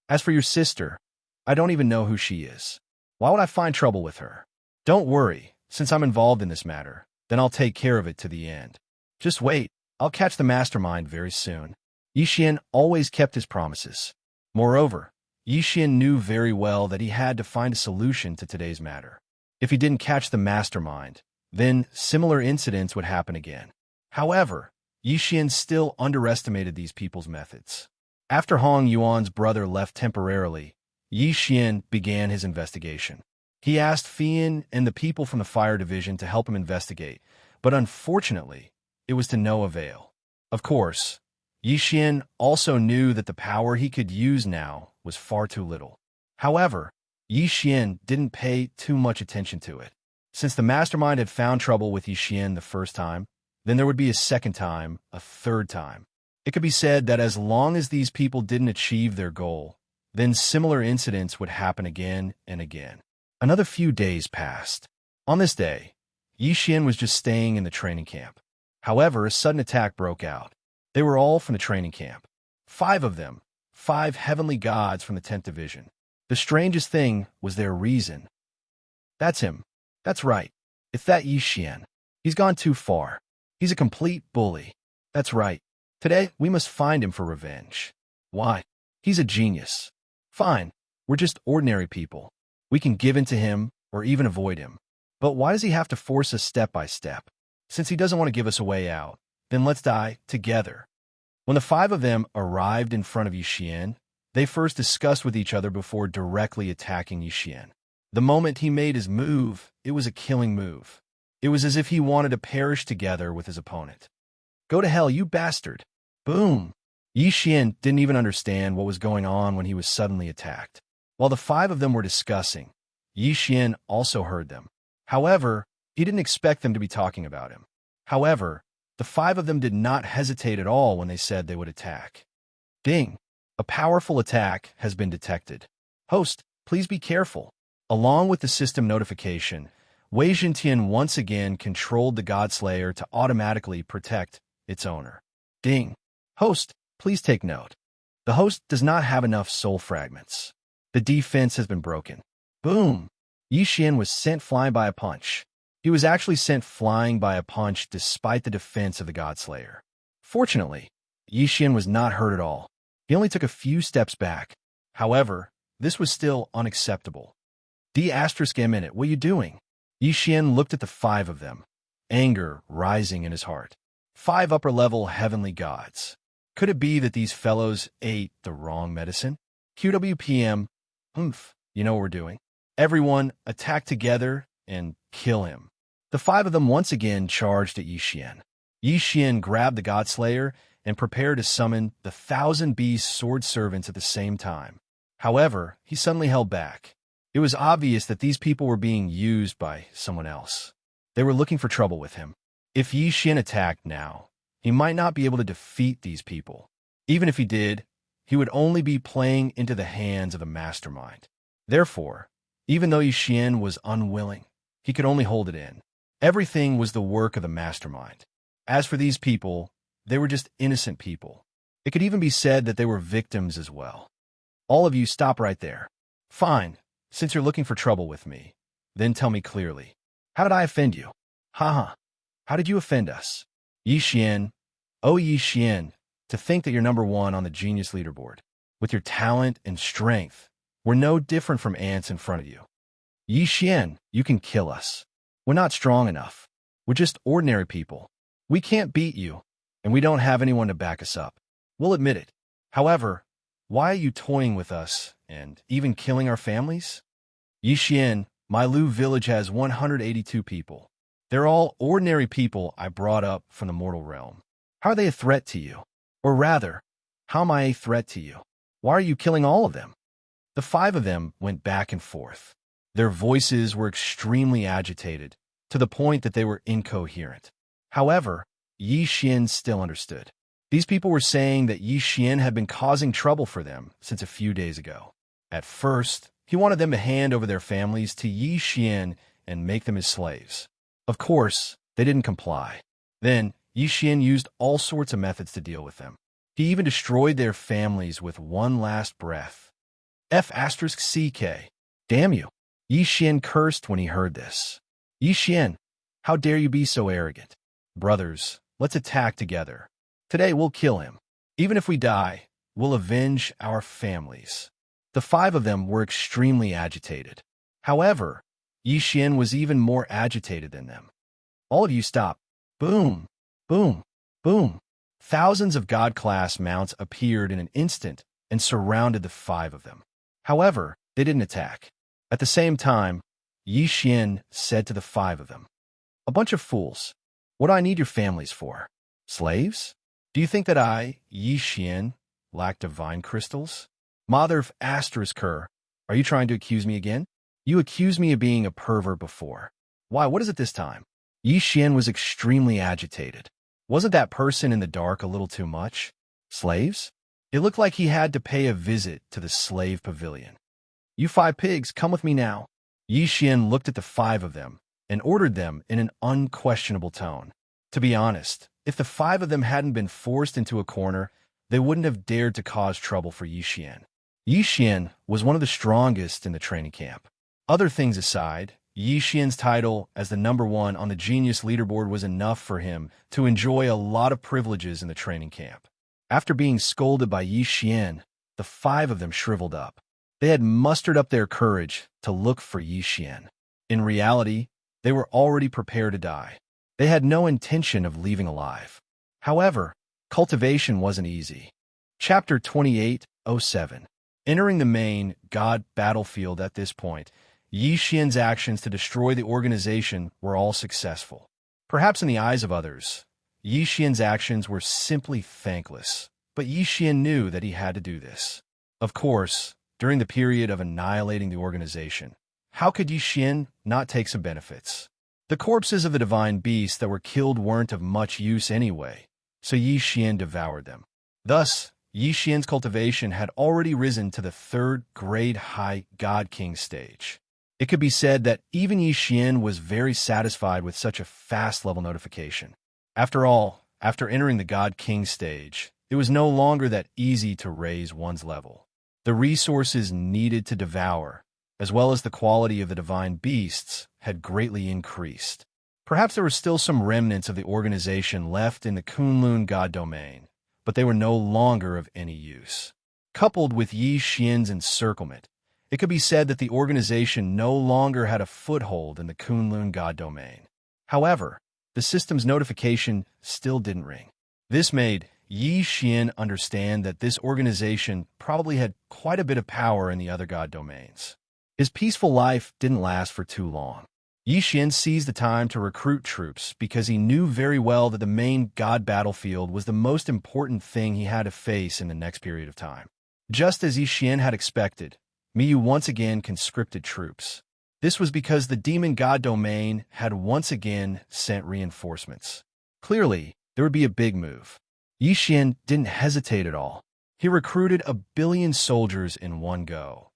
As for your sister, I don't even know who she is. Why would I find trouble with her? Don't worry, since I'm involved in this matter, then I'll take care of it to the end. Just wait, I'll catch the mastermind very soon. Yi Xian always kept his promises. Moreover, Yi Xian knew very well that he had to find a solution to today's matter. If he didn't catch the mastermind, then similar incidents would happen again. However, Yi Xian still underestimated these people's methods. After Hong Yuan's brother left temporarily, Yi Xian began his investigation. He asked Fian and the people from the fire division to help him investigate, but unfortunately, it was to no avail. Of course, Yi Xian also knew that the power he could use now was far too little. However, Yi Xian didn't pay too much attention to it. Since the mastermind had found trouble with Yi Xian the first time, then there would be a second time, a third time. It could be said that as long as these people didn't achieve their goal, then similar incidents would happen again and again. Another few days passed. On this day, Yi Xian was just staying in the training camp. However, a sudden attack broke out. They were all from the training camp. 5 of them, 5 heavenly gods from the 10th division. The strangest thing was their reason. That's him. That's right. It's that Yi Xian. He's gone too far. He's a complete bully. That's right. Today, we must find him for revenge. Why? He's a genius. Fine. We're just ordinary people. We can give in to him or even avoid him. But why does he have to force us step by step? Since he doesn't want to give us a way out, then let's die together. When the 5 of them arrived in front of Yi Xian, they first discussed with each other before directly attacking Yi Xian. The moment he made his move, it was a killing move. It was as if he wanted to perish together with his opponent. Go to hell, you bastard! Boom! Yi Xian didn't even understand what was going on when he was suddenly attacked. While the five of them were discussing, Yi Xian also heard them. However, he didn't expect them to be talking about him. However, the five of them did not hesitate at all when they said they would attack. Ding! A powerful attack has been detected. Host, please be careful. Along with the system notification, Wei Jintian once again controlled the Godslayer to automatically protect its owner. Ding! Host, please take note. The host does not have enough soul fragments. The defense has been broken. Boom! Yi Xian was sent flying by a punch. He was actually sent flying by a punch despite the defense of the Godslayer. Fortunately, Yi Xian was not hurt at all. He only took a few steps back. However, this was still unacceptable. D***M, what are you doing? Yi Xian looked at the five of them, anger rising in his heart. 5 upper-level heavenly gods. Could it be that these fellows ate the wrong medicine? QWPM, you know what we're doing. Everyone, attack together and kill him. The 5 of them once again charged at Yi Xian. Yi Xian grabbed the Godslayer and prepared to summon the 1,000 beast sword servants at the same time. However, he suddenly held back. It was obvious that these people were being used by someone else. They were looking for trouble with him. If Yi Xian attacked now, he might not be able to defeat these people. Even if he did, he would only be playing into the hands of a mastermind. Therefore, even though Yi Xian was unwilling, he could only hold it in. Everything was the work of the mastermind. As for these people, they were just innocent people. It could even be said that they were victims as well. All of you stop right there. Fine, since you're looking for trouble with me, then tell me clearly. How did I offend you? Haha. How did you offend us? Yi Xian, oh Yi Xian, to think that you're number 1 on the genius leaderboard. With your talent and strength, we're no different from ants in front of you. Yi Xian, you can kill us. We're not strong enough. We're just ordinary people. We can't beat you, and we don't have anyone to back us up. We'll admit it. However, why are you toying with us and even killing our families? Yi Xian, my Lu village has 182 people. They're all ordinary people I brought up from the mortal realm. How are they a threat to you? Or rather, how am I a threat to you? Why are you killing all of them? The 5 of them went back and forth. Their voices were extremely agitated, to the point that they were incoherent. However, Yi Xian still understood. These people were saying that Yi Xian had been causing trouble for them since a few days ago. At first, he wanted them to hand over their families to Yi Xian and make them his slaves. Of course, they didn't comply. Then, Yi Xian used all sorts of methods to deal with them. He even destroyed their families with one last breath. F***CK. Damn you. Yi Xian cursed when he heard this. Yi Xian, how dare you be so arrogant? Brothers, let's attack together. Today we'll kill him. Even if we die, we'll avenge our families. The 5 of them were extremely agitated. However, Yi Xian was even more agitated than them. All of you stop. Boom, boom, boom. Thousands of God-class mounts appeared in an instant and surrounded the 5 of them. However, they didn't attack. At the same time, Yi Xian said to the 5 of them, "A bunch of fools. What do I need your families for? Slaves? Do you think that I, Yi Xian, lack divine crystals? Mother of Asterisker, are you trying to accuse me again? You accused me of being a pervert before. Why, what is it this time?" Yi Xian was extremely agitated. Wasn't that person in the dark a little too much? Slaves? It looked like he had to pay a visit to the slave pavilion. "You 5 pigs, come with me now." Yi Xian looked at the 5 of them and ordered them in an unquestionable tone. To be honest, if the 5 of them hadn't been forced into a corner, they wouldn't have dared to cause trouble for Yi Xian. Yi Xian was one of the strongest in the training camp. Other things aside, Yi Xian's title as the number 1 on the genius leaderboard was enough for him to enjoy a lot of privileges in the training camp. After being scolded by Yi Xian, the 5 of them shriveled up. They had mustered up their courage to look for Yi Xian. In reality, they were already prepared to die. They had no intention of leaving alive. However, cultivation wasn't easy. Chapter 28:07. Entering the main God battlefield at this point, Yi Xian's actions to destroy the organization were all successful. Perhaps in the eyes of others, Yi Xian's actions were simply thankless, but Yi Xian knew that he had to do this. Of course, during the period of annihilating the organization, how could Yi Xian not take some benefits? The corpses of the divine beasts that were killed weren't of much use anyway, so Yi Xian devoured them. Thus, Yi Xian's cultivation had already risen to the third grade high God King stage. It could be said that even Yi Xian was very satisfied with such a fast level notification. After all, after entering the God King stage, it was no longer that easy to raise one's level. The resources needed to devour, as well as the quality of the divine beasts, had greatly increased. Perhaps there were still some remnants of the organization left in the Kunlun God domain, but they were no longer of any use. Coupled with Yi Xian's encirclement, it could be said that the organization no longer had a foothold in the Kunlun God domain. However, the system's notification still didn't ring. This made Yi Xian understand that this organization probably had quite a bit of power in the other God domains. His peaceful life didn't last for too long. Yi Xian seized the time to recruit troops because he knew very well that the main God battlefield was the most important thing he had to face in the next period of time. Just as Yi Xian had expected, Miyu once again conscripted troops. This was because the demon God domain had once again sent reinforcements. Clearly, there would be a big move. Yi Xian didn't hesitate at all. He recruited 1 billion soldiers in one go,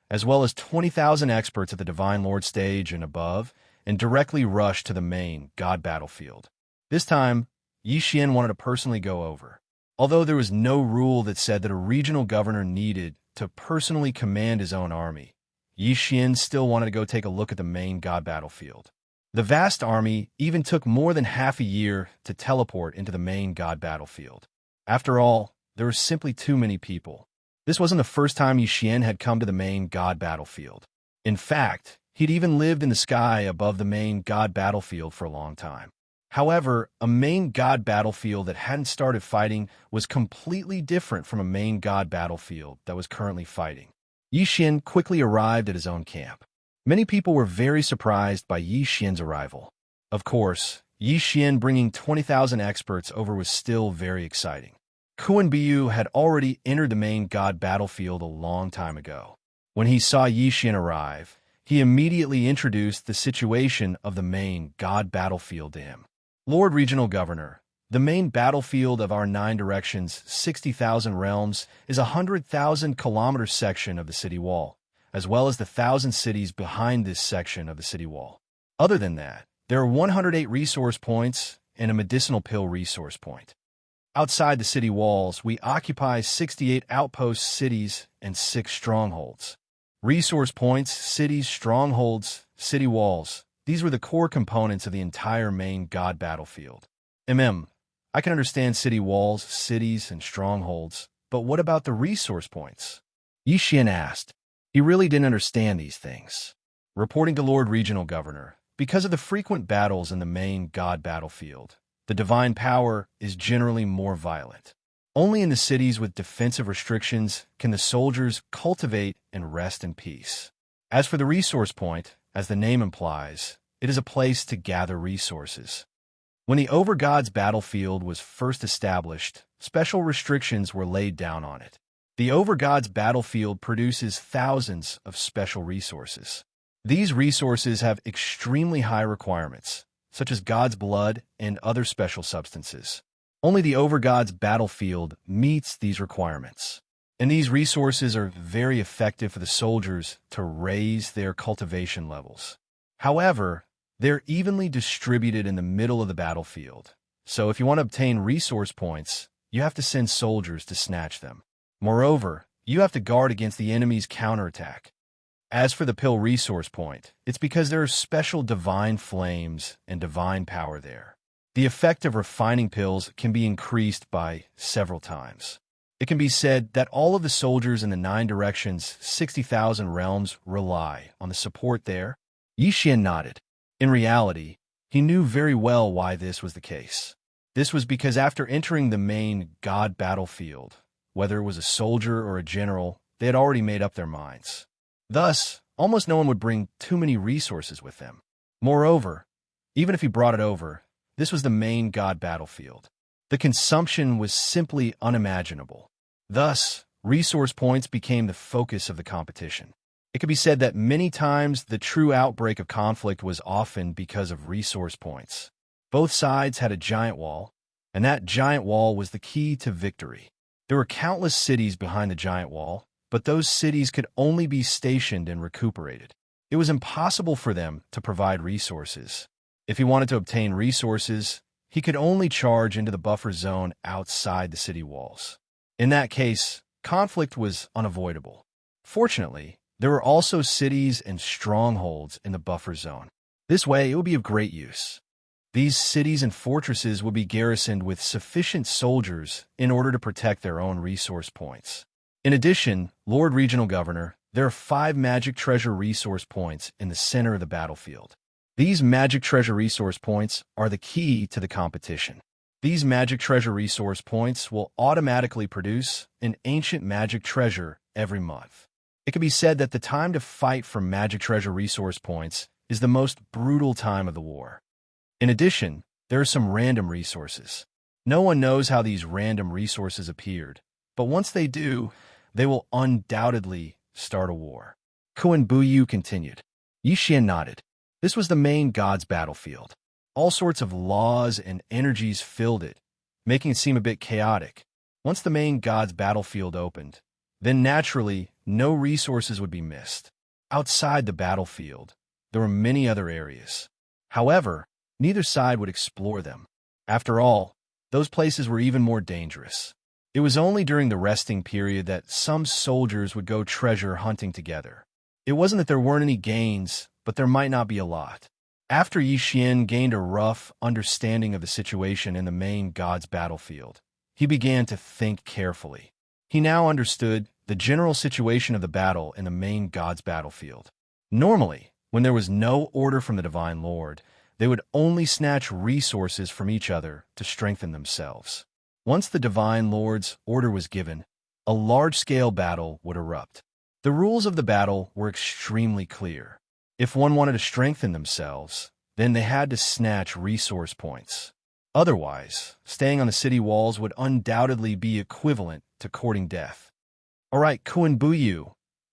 as well as 20,000 experts at the Divine Lord stage and above, and directly rushed to the main God battlefield. This time, Yi Xian wanted to personally go over. Although there was no rule that said that a regional governor needed to personally command his own army, Yi Xian still wanted to go take a look at the main God battlefield. The vast army even took more than half a year to teleport into the main God battlefield. After all, there were simply too many people. This wasn't the first time Yi Xian had come to the main God battlefield. In fact, he'd even lived in the sky above the main God battlefield for a long time. However, a main God battlefield that hadn't started fighting was completely different from a main God battlefield that was currently fighting. Yi Xian quickly arrived at his own camp. Many people were very surprised by Yi Xian's arrival. Of course, Yi Xian bringing 20,000 experts over was still very exciting. Kuan Biyu had already entered the main God battlefield a long time ago. When he saw Yi Xian arrive, he immediately introduced the situation of the main God battlefield to him. Lord Regional Governor, the main battlefield of our 9 directions, 60,000 realms, is a 100,000-kilometer section of the city wall, as well as the 1,000 cities behind this section of the city wall. Other than that, there are 108 resource points and a medicinal pill resource point. Outside the city walls, we occupy 68 outpost cities and 6 strongholds. Resource points, cities, strongholds, city walls. These were the core components of the entire main God battlefield. I can understand city walls, cities, and strongholds, but what about the resource points? Yi Xian asked. He really didn't understand these things. Reporting to Lord Regional Governor, because of the frequent battles in the main God battlefield, the divine power is generally more violent. Only in the cities with defensive restrictions can the soldiers cultivate and rest in peace. As for the resource point, as the name implies, it is a place to gather resources. When the Overgod's battlefield was first established, special restrictions were laid down on it. The Overgod's battlefield produces thousands of special resources. These resources have extremely high requirements, such as God's blood and other special substances. Only the Overgod's battlefield meets these requirements. And these resources are very effective for the soldiers to raise their cultivation levels. However, they're evenly distributed in the middle of the battlefield. So if you want to obtain resource points, you have to send soldiers to snatch them. Moreover, you have to guard against the enemy's counterattack. As for the pill resource point, it's because there are special divine flames and divine power there. The effect of refining pills can be increased by several times. It can be said that all of the soldiers in the 9 directions, 60,000 realms, rely on the support there. Yi Xian nodded. In reality, he knew very well why this was the case. This was because after entering the main God battlefield, whether it was a soldier or a general, they had already made up their minds. Thus, almost no one would bring too many resources with them. Moreover, even if he brought it over, This was the main god battlefield. The consumption was simply unimaginable. Thus, resource points became the focus of the competition. It could be said that many times the true outbreak of conflict was often because of resource points. Both sides had a giant wall, and that giant wall was the key to victory. There were countless cities behind the giant wall, but those cities could only be stationed and recuperated. It was impossible for them to provide resources. If he wanted to obtain resources, he could only charge into the buffer zone outside the city walls. In that case, conflict was unavoidable. Fortunately, there were also cities and strongholds in the buffer zone. This way, it would be of great use. These cities and fortresses would be garrisoned with sufficient soldiers in order to protect their own resource points. In addition, Lord Regional Governor, there are 5 magic treasure resource points in the center of the battlefield. These magic treasure resource points are the key to the competition. These magic treasure resource points will automatically produce an ancient magic treasure every month. It can be said that the time to fight for magic treasure resource points is the most brutal time of the war. In addition, there are some random resources. No one knows how these random resources appeared, but once they do, they will undoubtedly start a war. Kuan Buyu continued. Yi Xian nodded. This was the main god's battlefield. All sorts of laws and energies filled it, making it seem a bit chaotic. Once the main god's battlefield opened, then naturally, no resources would be missed. Outside the battlefield, there were many other areas. However, neither side would explore them. After all, those places were even more dangerous. It was only during the resting period that some soldiers would go treasure hunting together. It wasn't that there weren't any gains, but there might not be a lot. After Yi Xian gained a rough understanding of the situation in the main god's battlefield, he began to think carefully. He now understood the general situation of the battle in the main god's battlefield. Normally, when there was no order from the Divine Lord, they would only snatch resources from each other to strengthen themselves. Once the Divine Lord's order was given, a large-scale battle would erupt. The rules of the battle were extremely clear. If one wanted to strengthen themselves, then they had to snatch resource points. Otherwise, staying on the city walls would undoubtedly be equivalent to courting death. All right, Kuan Buyu,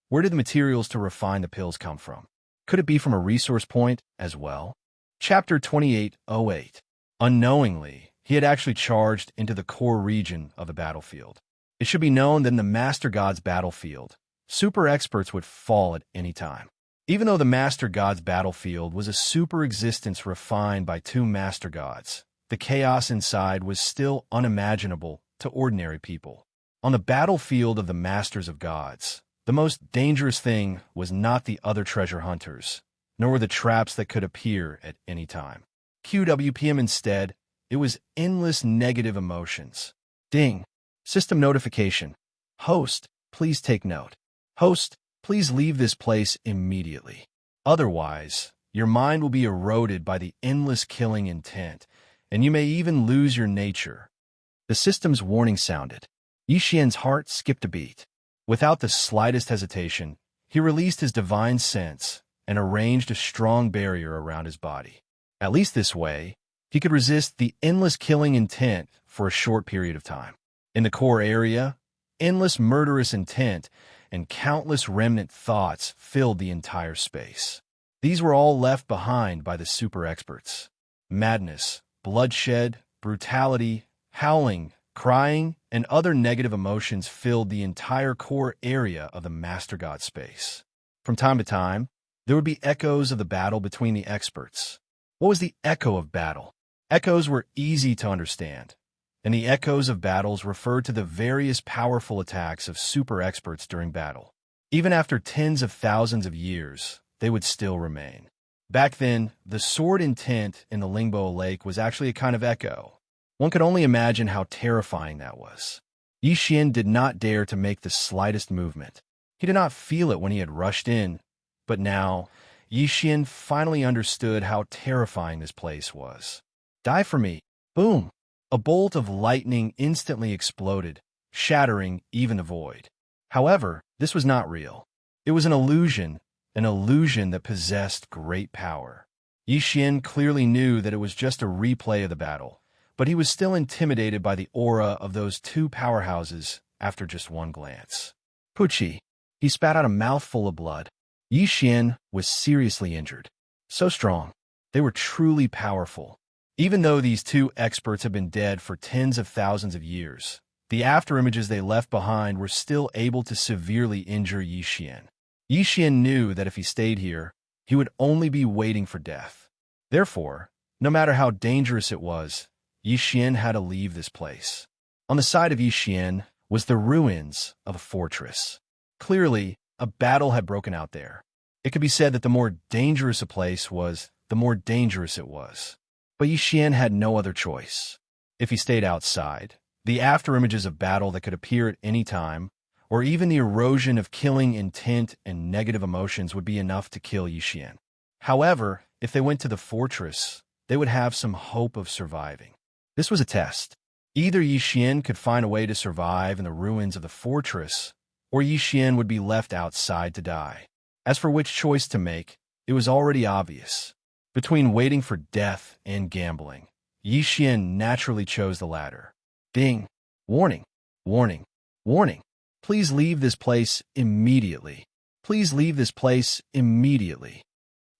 where did the materials to refine the pills come from? Could it be from a resource point as well? Chapter 2808. Unknowingly, he had actually charged into the core region of the battlefield. It should be known that in the Master God's battlefield, super experts would fall at any time. Even though the Master God's battlefield was a super existence refined by 2 Master Gods, the chaos inside was still unimaginable to ordinary people. On the battlefield of the Masters of Gods, the most dangerous thing was not the other treasure hunters, nor were the traps that could appear at any time. QWPM instead, it was endless negative emotions. Ding. System notification. Host, please take note. Host, please leave this place immediately. Otherwise, your mind will be eroded by the endless killing intent, and you may even lose your nature. The system's warning sounded. Yi Xian's heart skipped a beat. Without the slightest hesitation, he released his divine sense and arranged a strong barrier around his body. At least this way, he could resist the endless killing intent for a short period of time. In the core area, endless murderous intent and countless remnant thoughts filled the entire space. These were all left behind by the super experts. Madness, bloodshed, brutality, howling, crying, and other negative emotions filled the entire core area of the Master God space. From time to time, there would be echoes of the battle between the experts. What was the echo of battle? Echoes were easy to understand, and the echoes of battles referred to the various powerful attacks of super experts during battle. Even after tens of thousands of years, they would still remain. Back then, the sword intent in the Lingbo Lake was actually a kind of echo. One could only imagine how terrifying that was. Yi Xian did not dare to make the slightest movement. He did not feel it when he had rushed in, but now, Yi Xian finally understood how terrifying this place was. Die for me. Boom! A bolt of lightning instantly exploded, shattering even the void. However, this was not real. It was an illusion that possessed great power. Yi Xian clearly knew that it was just a replay of the battle, but he was still intimidated by the aura of those two powerhouses after just one glance. Pucci. He spat out a mouthful of blood. Yi Xian was seriously injured. So strong. They were truly powerful. Even though these two experts have been dead for tens of thousands of years, the afterimages they left behind were still able to severely injure Yi Xian. Yi Xian knew that if he stayed here, he would only be waiting for death. Therefore, no matter how dangerous it was, Yi Xian had to leave this place. On the side of Yi Xian was the ruins of a fortress. Clearly, a battle had broken out there. It could be said that the more dangerous a place was, the more dangerous it was. But Yi Xian had no other choice. If he stayed outside, the afterimages of battle that could appear at any time, or even the erosion of killing intent and negative emotions would be enough to kill Yi Xian. However, if they went to the fortress, they would have some hope of surviving. This was a test. Either Yi Xian could find a way to survive in the ruins of the fortress, or Yi Xian would be left outside to die. As for which choice to make, it was already obvious. Between waiting for death and gambling, Yi Xian naturally chose the latter. Ding! Warning! Warning! Warning! Please leave this place immediately. Please leave this place immediately.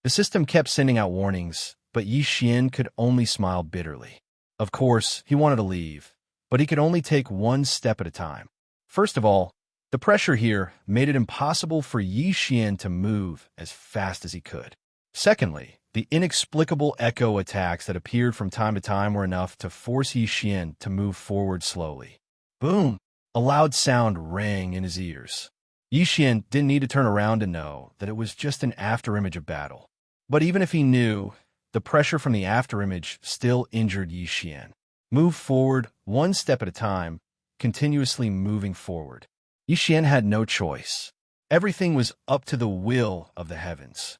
The system kept sending out warnings, but Yi Xian could only smile bitterly. Of course, he wanted to leave, but he could only take one step at a time. First of all, the pressure here made it impossible for Yi Xian to move as fast as he could. Secondly, the inexplicable echo attacks that appeared from time to time were enough to force Yi Xian to move forward slowly. Boom! A loud sound rang in his ears. Yi Xian didn't need to turn around to know that it was just an afterimage of battle. But even if he knew, the pressure from the afterimage still injured Yi Xian. Move forward, one step at a time, continuously moving forward. Yi Xian had no choice. Everything was up to the will of the heavens.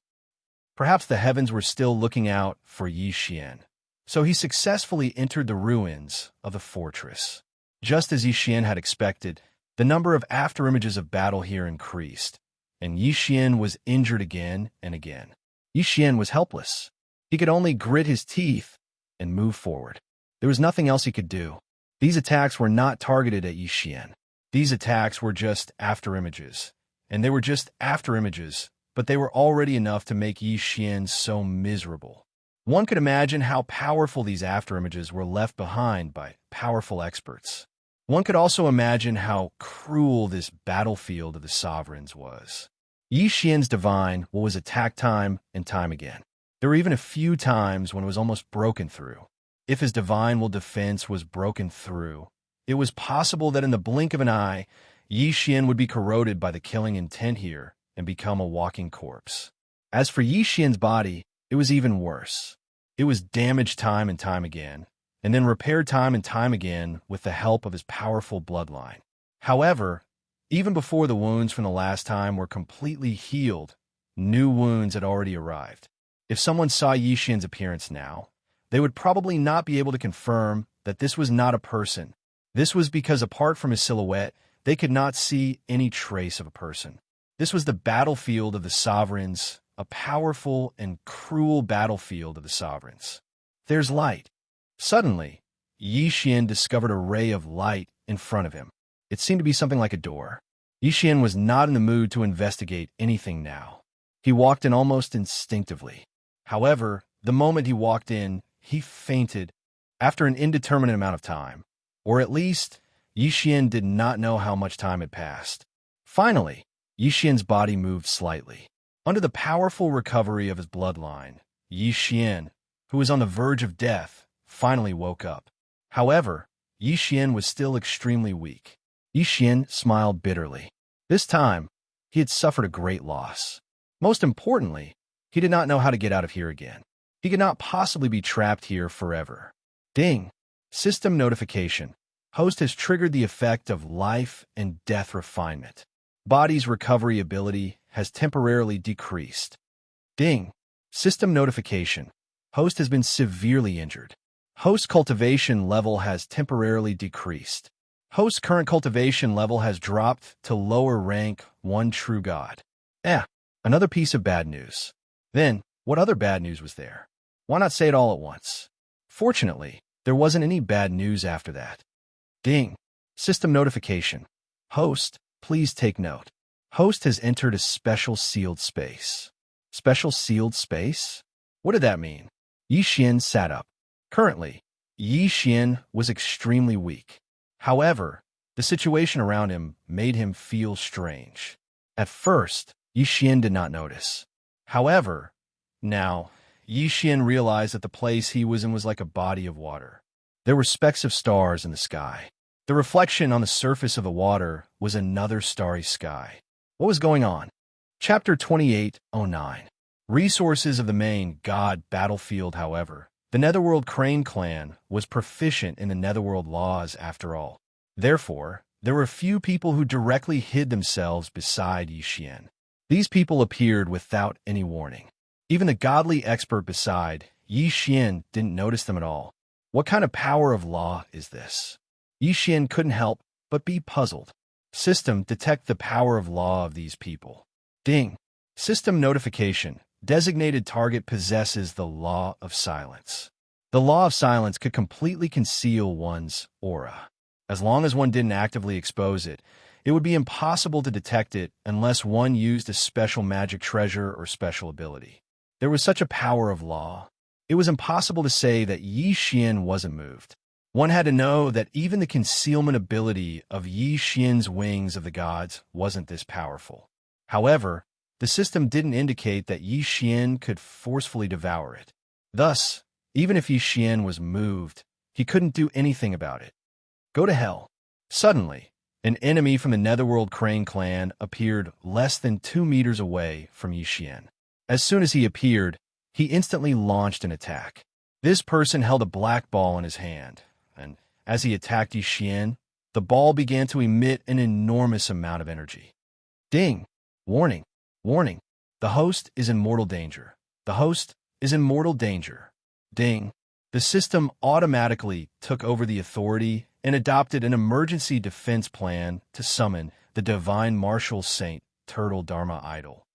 Perhaps the heavens were still looking out for Yi Xian. So he successfully entered the ruins of the fortress. Just as Yi Xian had expected, the number of afterimages of battle here increased, and Yi Xian was injured again and again. Yi Xian was helpless. He could only grit his teeth and move forward. There was nothing else he could do. These attacks were not targeted at Yi Xian. These attacks were just afterimages, and they were just afterimages, but they were already enough to make Yi Xian so miserable. One could imagine how powerful these afterimages were left behind by powerful experts. One could also imagine how cruel this battlefield of the sovereigns was. Yi Xian's divine was attacked time and time again. There were even a few times when it was almost broken through. If his divine will defense was broken through, it was possible that in the blink of an eye, Yi Xian would be corroded by the killing intent here and become a walking corpse. As for Yi Xian's body, it was even worse. It was damaged time and time again, and then repaired time and time again with the help of his powerful bloodline. However, even before the wounds from the last time were completely healed, new wounds had already arrived. If someone saw Yi Xian's appearance now, they would probably not be able to confirm that this was not a person. This was because apart from his silhouette, they could not see any trace of a person. This was the battlefield of the sovereigns, a powerful and cruel battlefield of the sovereigns. There's light. Suddenly, Yi Xian discovered a ray of light in front of him. It seemed to be something like a door. Yi Xian was not in the mood to investigate anything now. He walked in almost instinctively. However, the moment he walked in, he fainted after an indeterminate amount of time. Or at least, Yi Xian did not know how much time had passed. Finally, Yi Xian's body moved slightly. Under the powerful recovery of his bloodline, Yi Xian, who was on the verge of death, finally woke up. However, Yi Xian was still extremely weak. Yi Xian smiled bitterly. This time, he had suffered a great loss. Most importantly, he did not know how to get out of here again. He could not possibly be trapped here forever. Ding! System notification. Host has triggered the effect of life and death refinement. Body's recovery ability has temporarily decreased. Ding! System notification. Host has been severely injured. Host cultivation level has temporarily decreased. Host's current cultivation level has dropped to lower rank 1 true god. Another piece of bad news. Then, what other bad news was there? Why not say it all at once? Fortunately, there wasn't any bad news after that. Ding. System notification. Host, please take note. Host has entered a special sealed space. Special sealed space? What did that mean? Yi Xian sat up. Currently, Yi Xian was extremely weak. However, the situation around him made him feel strange. At first, Yi Xian did not notice. However, now, Yi Xian realized that the place he was in was like a body of water. There were specks of stars in the sky. The reflection on the surface of the water was another starry sky. What was going on? Chapter 2809. Resources of the main god battlefield. However, the Netherworld Crane clan was proficient in the Netherworld laws after all. Therefore, there were few people who directly hid themselves beside Yi Xian. These people appeared without any warning. Even the godly expert beside Yi Xian didn't notice them at all. What kind of power of law is this? Yi Xian couldn't help but be puzzled. System, detect the power of law of these people. Ding. System notification. Designated target possesses the law of silence. The law of silence could completely conceal one's aura. As long as one didn't actively expose it, it would be impossible to detect it unless one used a special magic treasure or special ability. There was such a power of law. It was impossible to say that Yi Xian wasn't moved. One had to know that even the concealment ability of Yi Xian's wings of the gods wasn't this powerful. However, the system didn't indicate that Yi Xian could forcefully devour it. Thus, even if Yi Xian was moved, he couldn't do anything about it. Go to hell. Suddenly, an enemy from the Netherworld Crane clan appeared less than 2 meters away from Yi Xian. As soon as he appeared, he instantly launched an attack. This person held a black ball in his hand, and as he attacked Yi Xian, the ball began to emit an enormous amount of energy. Ding! Warning! Warning! The host is in mortal danger. The host is in mortal danger. Ding! The system automatically took over the authority and adopted an emergency defense plan to summon the Divine Martial Saint Turtle Dharma Idol.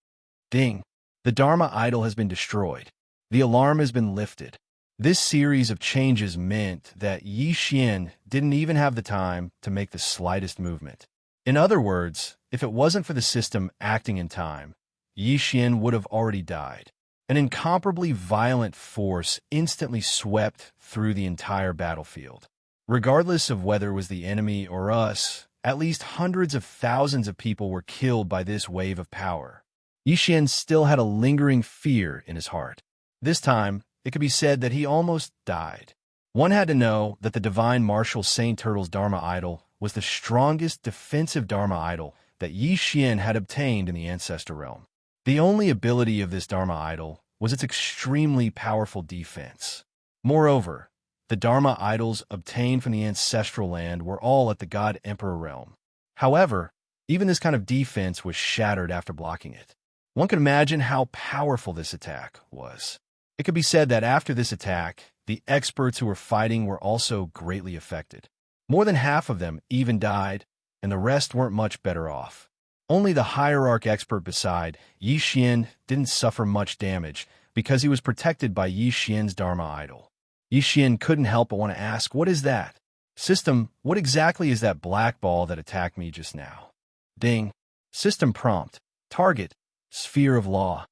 Ding! The Dharma Idol has been destroyed. The alarm has been lifted. This series of changes meant that Yi Xian didn't even have the time to make the slightest movement. In other words, if it wasn't for the system acting in time, Yi Xian would have already died. An incomparably violent force instantly swept through the entire battlefield. Regardless of whether it was the enemy or us, at least hundreds of thousands of people were killed by this wave of power. Yi Xian still had a lingering fear in his heart. This time, it could be said that he almost died. One had to know that the Divine Martial Saint Turtle's Dharma Idol was the strongest defensive Dharma Idol that Yi Xian had obtained in the Ancestor Realm. The only ability of this Dharma Idol was its extremely powerful defense. Moreover, the Dharma Idols obtained from the Ancestral Land were all at the God Emperor Realm. However, even this kind of defense was shattered after blocking it. One could imagine how powerful this attack was. It could be said that after this attack, the experts who were fighting were also greatly affected. More than half of them even died, and the rest weren't much better off. Only the hierarch expert beside Yi Xian didn't suffer much damage because he was protected by Yi Xian's Dharma Idol. Yi Xian couldn't help but want to ask, what is that? System, what exactly is that black ball that attacked me just now? Ding. System prompt. Target. Sphere of Law.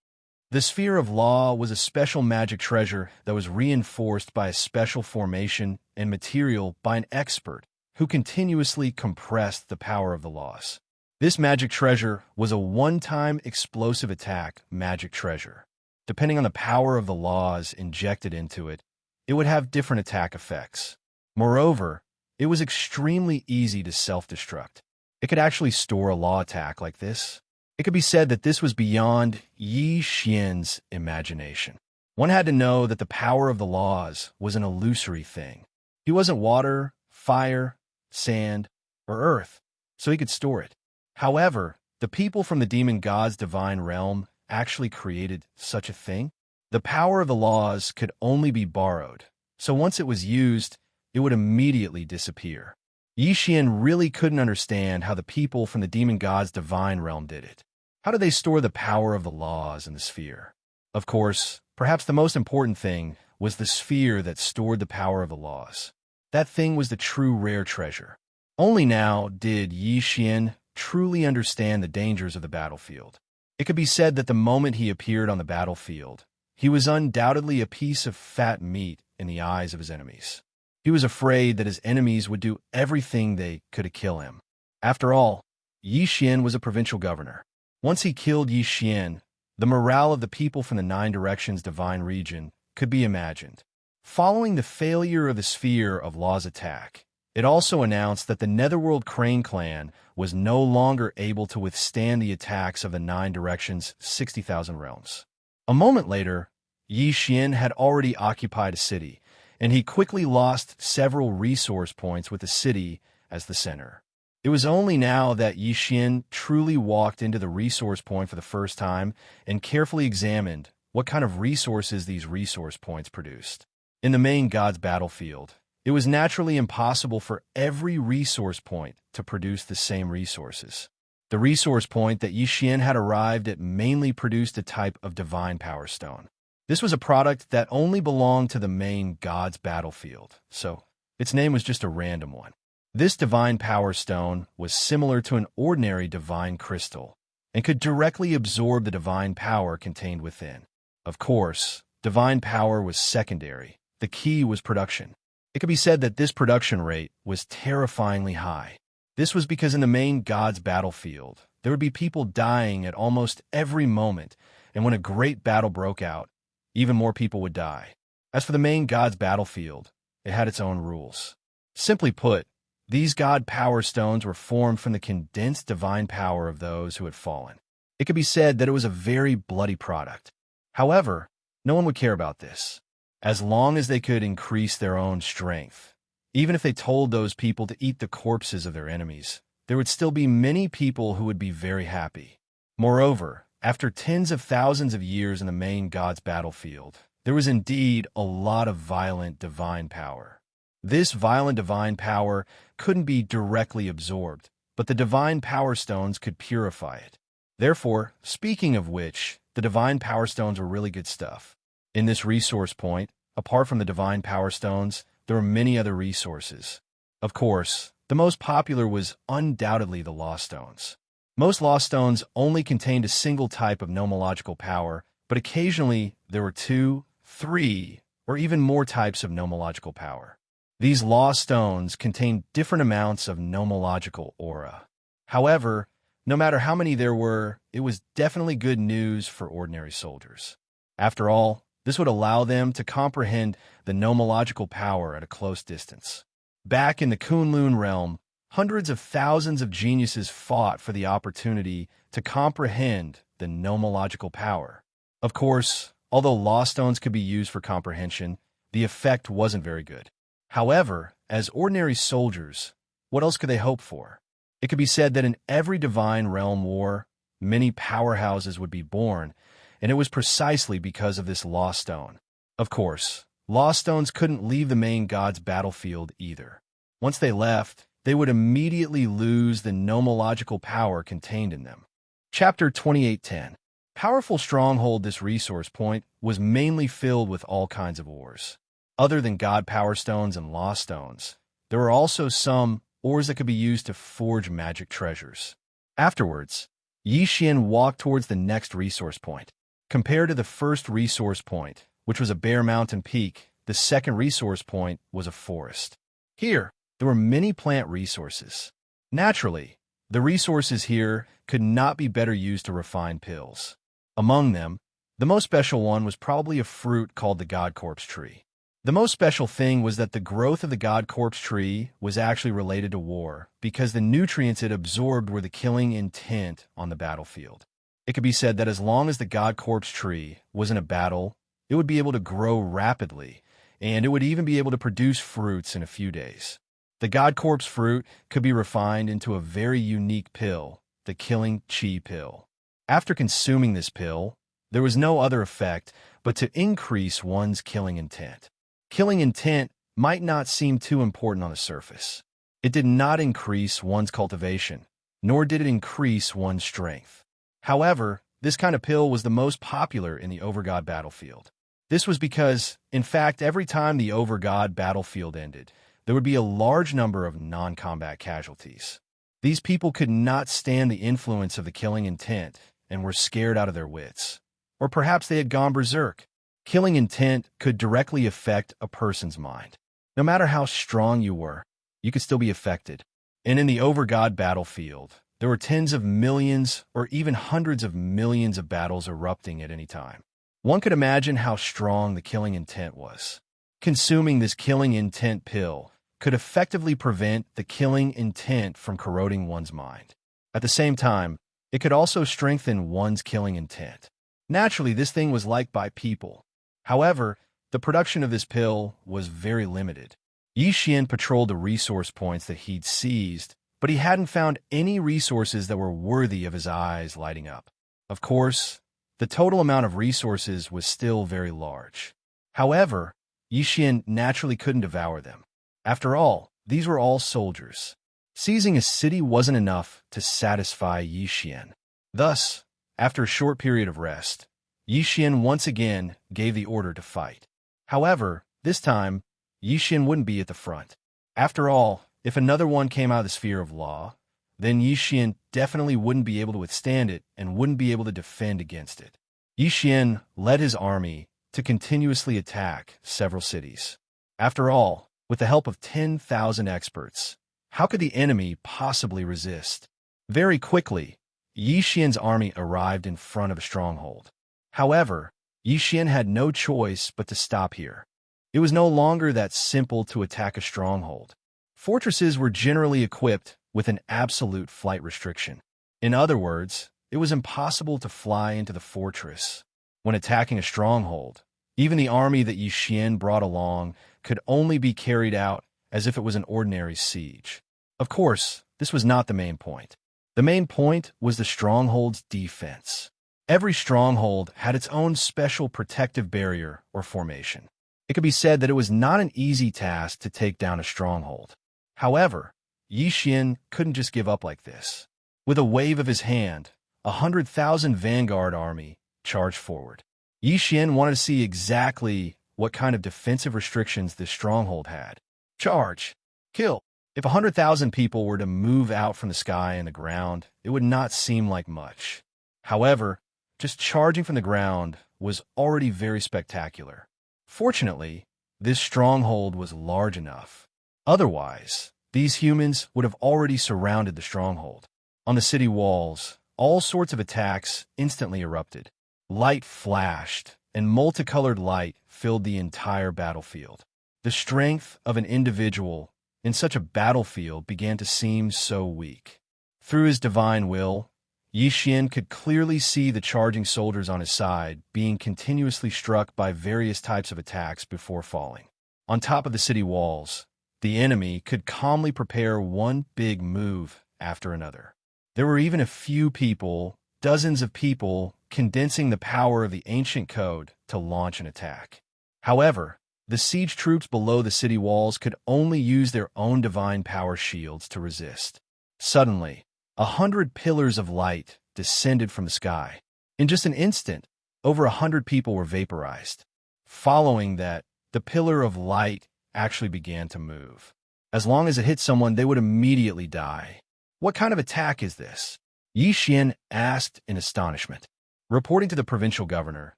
The Sphere of Law was a special magic treasure that was reinforced by a special formation and material by an expert who continuously compressed the power of the laws. This magic treasure was a one-time explosive attack magic treasure. Depending on the power of the laws injected into it, it would have different attack effects. Moreover, it was extremely easy to self-destruct. It could actually store a law attack like this. It could be said that this was beyond Yi Xian's imagination. One had to know that the power of the laws was an illusory thing. He wasn't water, fire, sand, or earth, so he could store it. However, the people from the demon god's divine realm actually created such a thing. The power of the laws could only be borrowed, so once it was used, it would immediately disappear. Yi Xian really couldn't understand how the people from the demon god's divine realm did it. How do they store the power of the laws in the sphere? Of course, perhaps the most important thing was the sphere that stored the power of the laws. That thing was the true rare treasure. Only now did Yi Xian truly understand the dangers of the battlefield. It could be said that the moment he appeared on the battlefield, he was undoubtedly a piece of fat meat in the eyes of his enemies. He was afraid that his enemies would do everything they could to kill him. After all, Yi Xian was a provincial governor. Once he killed Yi Xian, the morale of the people from the Nine Directions divine region could be imagined. Following the failure of the Sphere of Law's attack, it also announced that the Netherworld Crane clan was no longer able to withstand the attacks of the Nine Directions' 60,000 realms. A moment later, Yi Xian had already occupied a city, and he quickly lost several resource points with the city as the center. It was only now that Yi Xian truly walked into the resource point for the first time and carefully examined what kind of resources these resource points produced. In the main god's battlefield, it was naturally impossible for every resource point to produce the same resources. The resource point that Yi Xian had arrived at mainly produced a type of divine power stone. This was a product that only belonged to the main god's battlefield, so its name was just a random one. This divine power stone was similar to an ordinary divine crystal and could directly absorb the divine power contained within. Of course, divine power was secondary. The key was production. It could be said that this production rate was terrifyingly high. This was because in the main god's battlefield, there would be people dying at almost every moment, and when a great battle broke out, even more people would die. As for the main god's battlefield, it had its own rules. Simply put, these god power stones were formed from the condensed divine power of those who had fallen. It could be said that it was a very bloody product. However, no one would care about this, as long as they could increase their own strength. Even if they told those people to eat the corpses of their enemies, there would still be many people who would be very happy. Moreover, after tens of thousands of years in the main god's battlefield, there was indeed a lot of violent divine power. This violent divine power couldn't be directly absorbed, but the divine power stones could purify it. Therefore, speaking of which, the divine power stones were really good stuff. In this resource point, apart from the divine power stones, there were many other resources. Of course, the most popular was undoubtedly the Law Stones. Most Law Stones only contained a single type of nomological power, but occasionally there were 2, 3, or even more types of nomological power. These Law Stones contained different amounts of nomological aura. However, no matter how many there were, it was definitely good news for ordinary soldiers. After all, this would allow them to comprehend the nomological power at a close distance. Back in the Kunlun realm, hundreds of thousands of geniuses fought for the opportunity to comprehend the nomological power. Of course, although Law Stones could be used for comprehension, the effect wasn't very good. However, as ordinary soldiers, what else could they hope for? It could be said that in every divine realm war, many powerhouses would be born, and it was precisely because of this Law Stone. Of course, Law Stones couldn't leave the main god's battlefield either. Once they left, they would immediately lose the nomological power contained in them. Chapter 2810. Powerful stronghold. This resource point was mainly filled with all kinds of ores. Other than god power stones and Law Stones, there were also some ores that could be used to forge magic treasures. Afterwards, Yi Xian walked towards the next resource point. Compared to the first resource point, which was a bare mountain peak, the second resource point was a forest. Here, there were many plant resources. Naturally, the resources here could not be better used to refine pills. Among them, the most special one was probably a fruit called the God Corpse tree. The most special thing was that the growth of the God Corpse tree was actually related to war, because the nutrients it absorbed were the killing intent on the battlefield. It could be said that as long as the God Corpse tree was in a battle, it would be able to grow rapidly, and it would even be able to produce fruits in a few days. The God Corpse fruit could be refined into a very unique pill, the Killing Chi pill. After consuming this pill, there was no other effect but to increase one's killing intent. Killing intent might not seem too important on the surface. It did not increase one's cultivation, nor did it increase one's strength. However, this kind of pill was the most popular in the Overgod battlefield. This was because, in fact, every time the Overgod battlefield ended, there would be a large number of non-combat casualties. These people could not stand the influence of the killing intent and were scared out of their wits. Or perhaps they had gone berserk. Killing intent could directly affect a person's mind. No matter how strong you were, you could still be affected. And in the Overgod battlefield, there were tens of millions or even hundreds of millions of battles erupting at any time. One could imagine how strong the killing intent was. Consuming this killing intent pill could effectively prevent the killing intent from corroding one's mind. At the same time, it could also strengthen one's killing intent. Naturally, this thing was liked by people. However, the production of this pill was very limited. Yi Xian patrolled the resource points that he'd seized, but he hadn't found any resources that were worthy of his eyes lighting up. Of course, the total amount of resources was still very large. However, Yi Xian naturally couldn't devour them. After all, these were all soldiers. Seizing a city wasn't enough to satisfy Yi Xian. Thus, after a short period of rest, Yi Xian once again gave the order to fight. However, this time, Yi Xian wouldn't be at the front. After all, if another one came out of the sphere of law, then Yi Xian definitely wouldn't be able to withstand it and wouldn't be able to defend against it. Yi Xian led his army to continuously attack several cities. After all, with the help of 10,000 experts, how could the enemy possibly resist? Very quickly, Yi Xian's army arrived in front of a stronghold. However, Yi Xian had no choice but to stop here. It was no longer that simple to attack a stronghold. Fortresses were generally equipped with an absolute flight restriction. In other words, it was impossible to fly into the fortress. When attacking a stronghold, even the army that Yi Xian brought along could only be carried out as if it was an ordinary siege. Of course, this was not the main point. The main point was the stronghold's defense. Every stronghold had its own special protective barrier or formation. It could be said that it was not an easy task to take down a stronghold. However, Yi Xian couldn't just give up like this. With a wave of his hand, 100,000 vanguard army charged forward. Yi Xian wanted to see exactly what kind of defensive restrictions this stronghold had. Charge! Kill! If 100,000 people were to move out from the sky and the ground, it would not seem like much. However, just charging from the ground was already very spectacular. Fortunately, this stronghold was large enough. Otherwise, these humans would have already surrounded the stronghold. On the city walls, all sorts of attacks instantly erupted. Light flashed, and multicolored light filled the entire battlefield. The strength of an individual in such a battlefield began to seem so weak. Through his divine will, Yi Xian could clearly see the charging soldiers on his side being continuously struck by various types of attacks before falling. On top of the city walls, the enemy could calmly prepare one big move after another. There were even a few people, dozens of people, condensing the power of the ancient code to launch an attack. However, the siege troops below the city walls could only use their own divine power shields to resist. Suddenly, 100 pillars of light descended from the sky. In just an instant, over 100 people were vaporized. Following that, the pillar of light actually began to move. As long as it hit someone, they would immediately die. What kind of attack is this? Yi Xian asked in astonishment. Reporting to the provincial governor,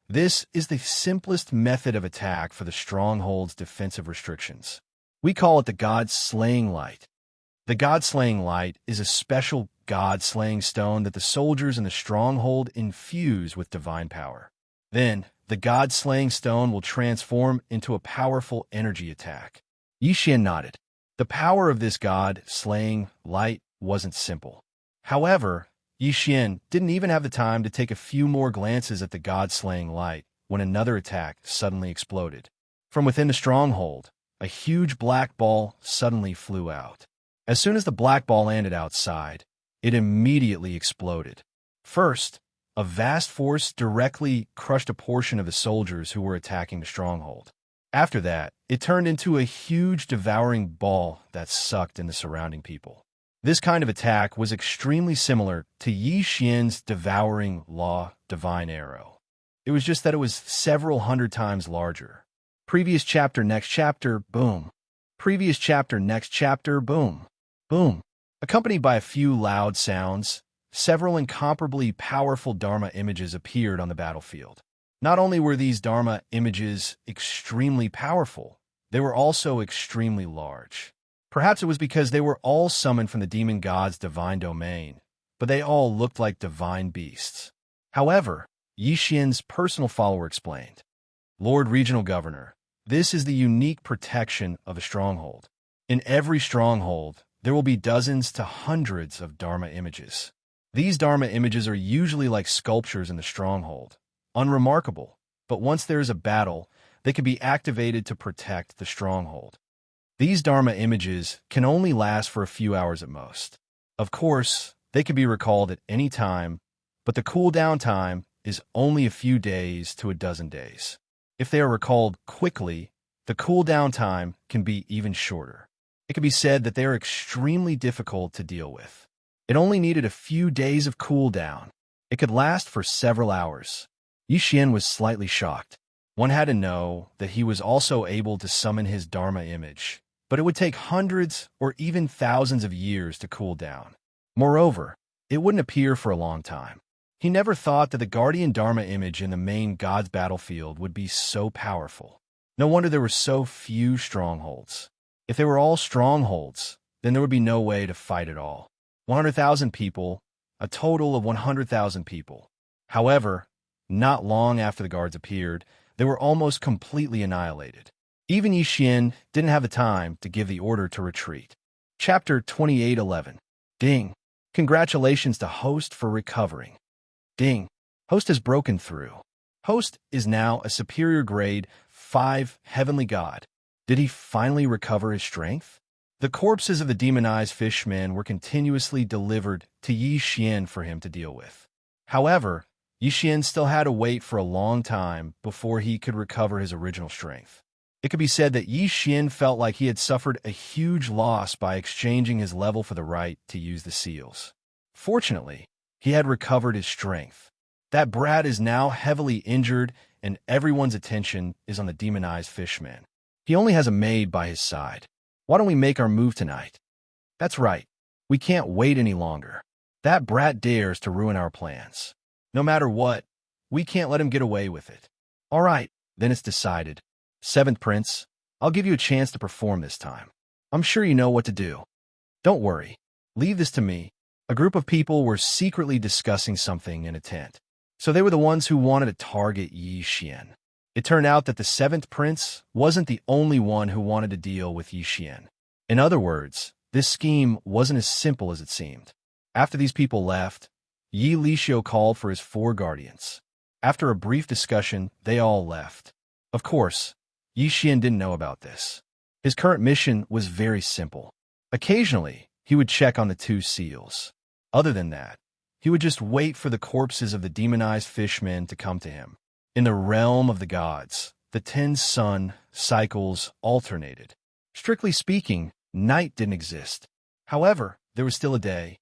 this is the simplest method of attack for the stronghold's defensive restrictions. We call it the God-slaying light. The God-slaying light is a special God-slaying stone that the soldiers in the stronghold infuse with divine power. Then, the God-slaying stone will transform into a powerful energy attack. Yi Xian nodded. The power of this God-slaying light wasn't simple. However, Yi Xian didn't even have the time to take a few more glances at the God-slaying light when another attack suddenly exploded. From within the stronghold, a huge black ball suddenly flew out. As soon as the black ball landed outside, it immediately exploded. First, a vast force directly crushed a portion of the soldiers who were attacking the stronghold. After that, it turned into a huge devouring ball that sucked in the surrounding people. This kind of attack was extremely similar to Yi Xian's devouring law divine arrow. It was just that it was several hundred times larger. Previous chapter, next chapter, boom. Previous chapter, next chapter, boom. Boom. Accompanied by a few loud sounds, several incomparably powerful Dharma images appeared on the battlefield. Not only were these Dharma images extremely powerful, they were also extremely large. Perhaps it was because they were all summoned from the demon god's divine domain, but they all looked like divine beasts. However, Yi Xian's personal follower explained, Lord Regional Governor, this is the unique protection of a stronghold. In every stronghold, there will be dozens to hundreds of Dharma images. These Dharma images are usually like sculptures in the stronghold, unremarkable, but once there is a battle, they can be activated to protect the stronghold. These Dharma images can only last for a few hours at most. Of course, they can be recalled at any time, but the cooldown time is only a few days to a dozen days. If they are recalled quickly, the cooldown time can be even shorter. It can be said that they are extremely difficult to deal with. It only needed a few days of cooldown. It could last for several hours. Yi Xian was slightly shocked. One had to know that he was also able to summon his Dharma image, but it would take hundreds or even thousands of years to cool down. Moreover, it wouldn't appear for a long time. He never thought that the guardian Dharma image in the main god's battlefield would be so powerful. No wonder there were so few strongholds. If they were all strongholds, then there would be no way to fight at all. 100,000 people, a total of 100,000 people. However, not long after the guards appeared, they were almost completely annihilated. Even Yi Xian didn't have the time to give the order to retreat. Chapter 28:11. Ding. Congratulations to Host for recovering. Ding. Host has broken through. Host is now a superior grade 5 heavenly god. Did he finally recover his strength? The corpses of the demonized fishmen were continuously delivered to Yi Xian for him to deal with. However, Yi Xian still had to wait for a long time before he could recover his original strength. It could be said that Yi Xian felt like he had suffered a huge loss by exchanging his level for the right to use the seals. Fortunately, he had recovered his strength. That brat is now heavily injured, and everyone's attention is on the demonized fishman. He only has a maid by his side. Why don't we make our move tonight? That's right. We can't wait any longer. That brat dares to ruin our plans. No matter what, we can't let him get away with it. All right, then it's decided. Seventh Prince, I'll give you a chance to perform this time. I'm sure you know what to do. Don't worry. Leave this to me. A group of people were secretly discussing something in a tent. So they were the ones who wanted to target Yi Xian. It turned out that the seventh prince wasn't the only one who wanted to deal with Yi Xian. In other words, this scheme wasn't as simple as it seemed. After these people left, Yi Lixio called for his 4 guardians. After a brief discussion, they all left. Of course, Yi Xian didn't know about this. His current mission was very simple. Occasionally, he would check on the 2 seals. Other than that, he would just wait for the corpses of the demonized fishmen to come to him. In the realm of the gods, the 10 sun cycles alternated. Strictly speaking, night didn't exist. However, there was still a day.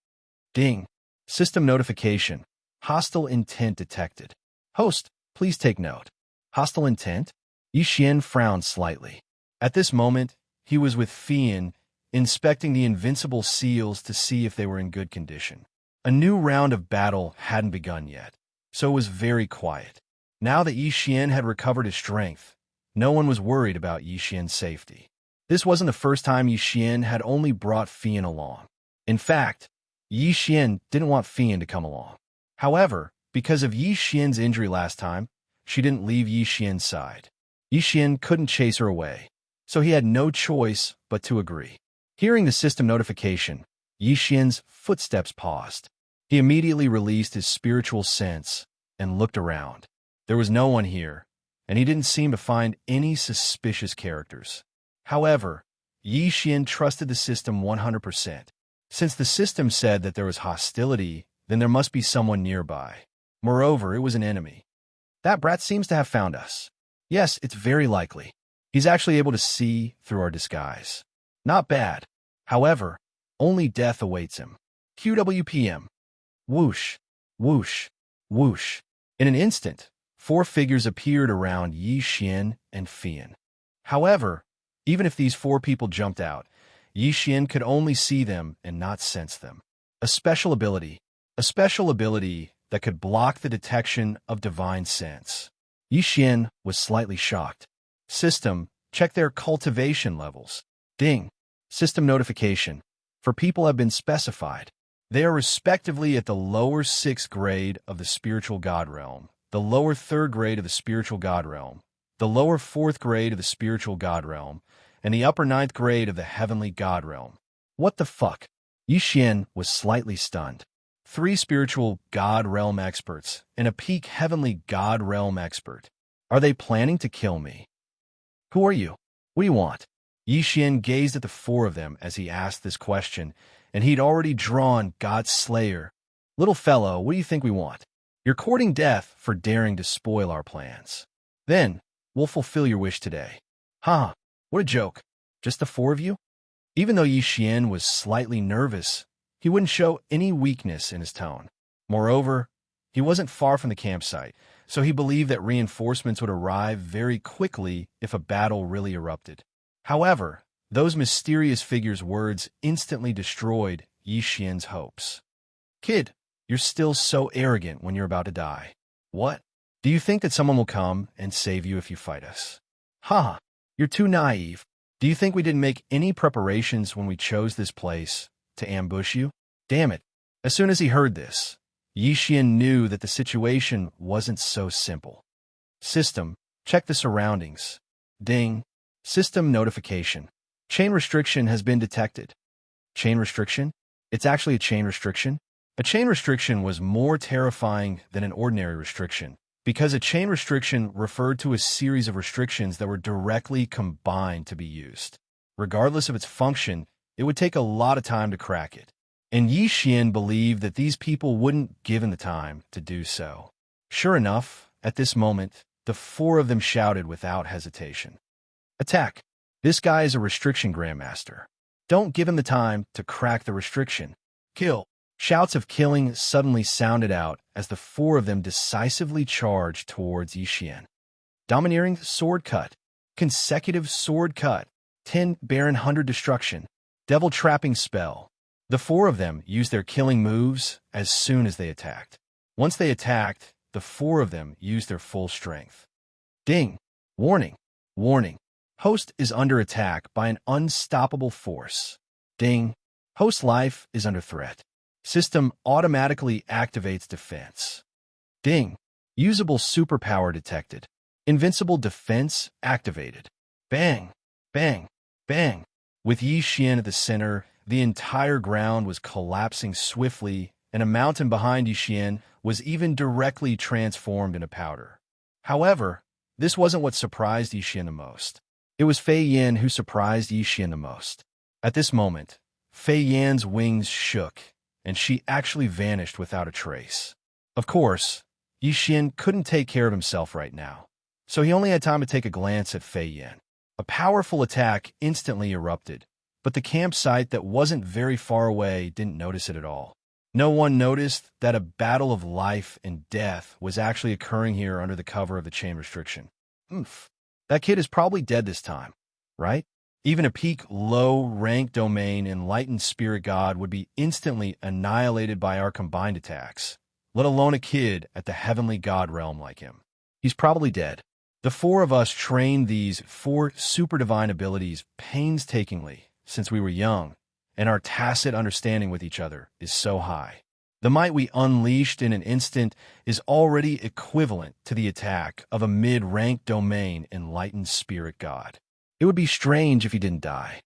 Ding. System notification. Hostile intent detected. Host, please take note. Hostile intent? Yi Xian frowned slightly. At this moment, he was with Fian, inspecting the invincible seals to see if they were in good condition. A new round of battle hadn't begun yet, so it was very quiet. Now that Yi Xian had recovered his strength, no one was worried about Yi Xian's safety. This wasn't the first time Yi Xian had only brought Fian along. In fact, Yi Xian didn't want Fian to come along. However, because of Yi Xian's injury last time, she didn't leave Yi Xian's side. Yi Xian couldn't chase her away, so he had no choice but to agree. Hearing the system notification, Yi Xian's footsteps paused. He immediately released his spiritual sense and looked around. There was no one here, and he didn't seem to find any suspicious characters. However, Yi Xian trusted the system 100%. Since the system said that there was hostility, then there must be someone nearby. Moreover, it was an enemy. That brat seems to have found us. Yes, it's very likely. He's actually able to see through our disguise. Not bad. However, only death awaits him. QWPM. Whoosh, whoosh, whoosh. In an instant, 4 figures appeared around Yi Xian and Fian. However, even if these 4 people jumped out, Yi Xian could only see them and not sense them. A special ability that could block the detection of divine sense. Yi Xian was slightly shocked. System, check their cultivation levels. Ding. System notification. For people have been specified. They are respectively at the lower 6th grade of the spiritual god realm, the lower 3rd grade of the spiritual god realm, the lower 4th grade of the spiritual god realm, and the upper 9th grade of the heavenly god realm. What the fuck? Yi Xian was slightly stunned. 3 spiritual god realm experts and a peak heavenly god realm expert. Are they planning to kill me? Who are you? What do you want? Yi Xian gazed at the 4 of them as he asked this question, and he'd already drawn God's Slayer. Little fellow, what do you think we want? You're courting death for daring to spoil our plans. Then, we'll fulfill your wish today. Huh, what a joke. Just the 4 of you? Even though Yi Xian was slightly nervous, he wouldn't show any weakness in his tone. Moreover, he wasn't far from the campsite, so he believed that reinforcements would arrive very quickly if a battle really erupted. However, those mysterious figures' words instantly destroyed Yi Xian's hopes. Kid, you're still so arrogant when you're about to die. What? Do you think that someone will come and save you if you fight us? Haha, you're too naive. Do you think we didn't make any preparations when we chose this place to ambush you? Damn it. As soon as he heard this, Yi Xian knew that the situation wasn't so simple. System, check the surroundings. Ding. System notification. Chain restriction has been detected. Chain restriction? It's actually a chain restriction? A chain restriction was more terrifying than an ordinary restriction, because a chain restriction referred to a series of restrictions that were directly combined to be used. Regardless of its function, it would take a lot of time to crack it. And Yi Xian believed that these people wouldn't give him the time to do so. Sure enough, at this moment, the 4 of them shouted without hesitation. Attack! This guy is a restriction grandmaster. Don't give him the time to crack the restriction. Kill! Shouts of killing suddenly sounded out as the 4 of them decisively charged towards Yi Xian. Domineering sword cut. Consecutive sword cut. 10 Baron 100 destruction. Devil trapping spell. The 4 of them used their killing moves as soon as they attacked. Once they attacked, the 4 of them used their full strength. Ding! Warning! Warning! Host is under attack by an unstoppable force. Ding! Host life is under threat. System automatically activates defense. Ding! Usable superpower detected. Invincible defense activated. Bang! Bang! Bang! With Yi Xian at the center, the entire ground was collapsing swiftly, and a mountain behind Yi Xian was even directly transformed into powder. However, this wasn't what surprised Yi Xian the most. It was Fei Yan who surprised Yi Xian the most. At this moment, Fei Yan's wings shook, and she actually vanished without a trace. Of course, Yi Xian couldn't take care of himself right now, so he only had time to take a glance at Fei Yan. A powerful attack instantly erupted, but the campsite that wasn't very far away didn't notice it at all. No one noticed that a battle of life and death was actually occurring here under the cover of the chain restriction. Oof. That kid is probably dead this time, right? Even a peak low-rank domain enlightened spirit god would be instantly annihilated by our combined attacks, let alone a kid at the heavenly god realm like him. He's probably dead. The 4 of us trained these 4 super divine abilities painstakingly since we were young, and our tacit understanding with each other is so high. The might we unleashed in an instant is already equivalent to the attack of a mid-rank domain enlightened spirit god. It would be strange if he didn't die.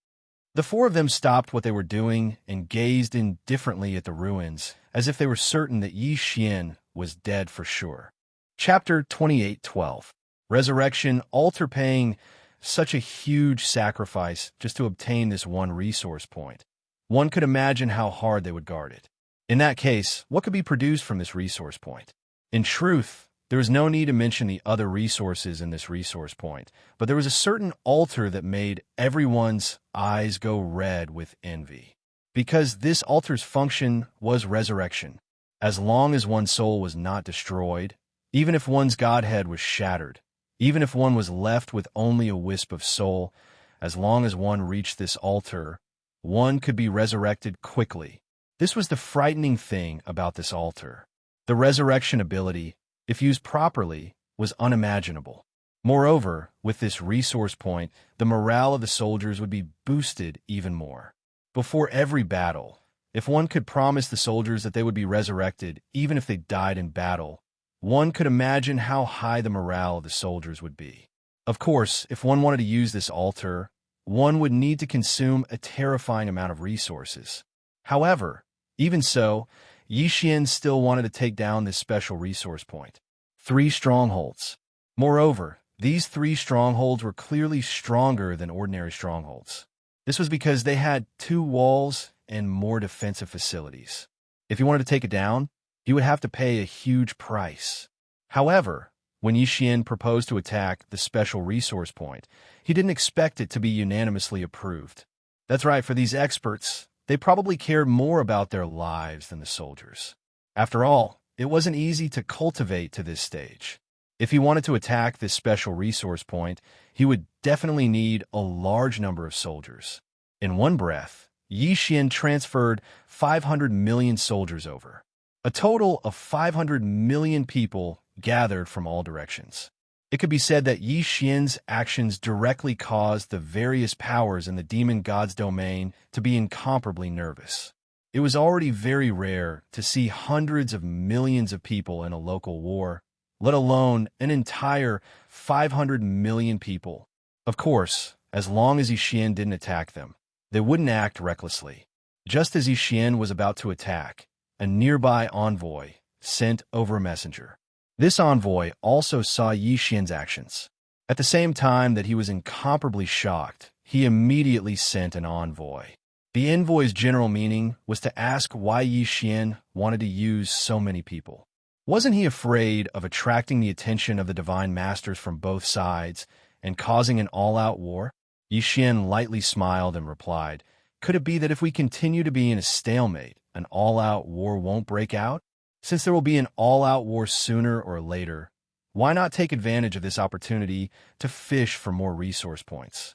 The 4 of them stopped what they were doing and gazed indifferently at the ruins, as if they were certain that Yi Xian was dead for sure. Chapter 28:12. Resurrection altar paying such a huge sacrifice just to obtain this one resource point. One could imagine how hard they would guard it. In that case, what could be produced from this resource point? In truth, there is no need to mention the other resources in this resource point, but there was a certain altar that made everyone's eyes go red with envy. Because this altar's function was resurrection. As long as one soul was not destroyed, Even if one's godhead was shattered, even if one was left with only a wisp of soul, as long as one reached this altar, one could be resurrected quickly. This was the frightening thing about this altar. The resurrection ability, if used properly, was unimaginable. Moreover, with this resource point, the morale of the soldiers would be boosted even more. Before every battle, if one could promise the soldiers that they would be resurrected even if they died in battle, one could imagine how high the morale of the soldiers would be. Of course, if one wanted to use this altar, one would need to consume a terrifying amount of resources. However, even so, Yi Xian still wanted to take down this special resource point. 3 strongholds. Moreover, these 3 strongholds were clearly stronger than ordinary strongholds. This was because they had 2 walls and more defensive facilities. If he wanted to take it down, he would have to pay a huge price. However, when Yi Xian proposed to attack the special resource point, he didn't expect it to be unanimously approved. That's right, for these experts, they probably cared more about their lives than the soldiers. After all, it wasn't easy to cultivate to this stage. If he wanted to attack this special resource point, he would definitely need a large number of soldiers. In one breath, Yi Xian transferred 500 million soldiers over. A total of 500 million people gathered from all directions. It could be said that Yi Xian's actions directly caused the various powers in the demon god's domain to be incomparably nervous. It was already very rare to see hundreds of millions of people in a local war, let alone an entire 500 million people. Of course, as long as Yi Xian didn't attack them, they wouldn't act recklessly. Just as Yi Xian was about to attack, a nearby envoy sent over a messenger. This envoy also saw Yi Xian's actions. At the same time that he was incomparably shocked, he immediately sent an envoy. The envoy's general meaning was to ask why Yi Xian wanted to use so many people. Wasn't he afraid of attracting the attention of the divine masters from both sides and causing an all-out war? Yi Xian lightly smiled and replied, "Could it be that if we continue to be in a stalemate, an all-out war won't break out? Since there will be an all-out war sooner or later, why not take advantage of this opportunity to fish for more resource points?"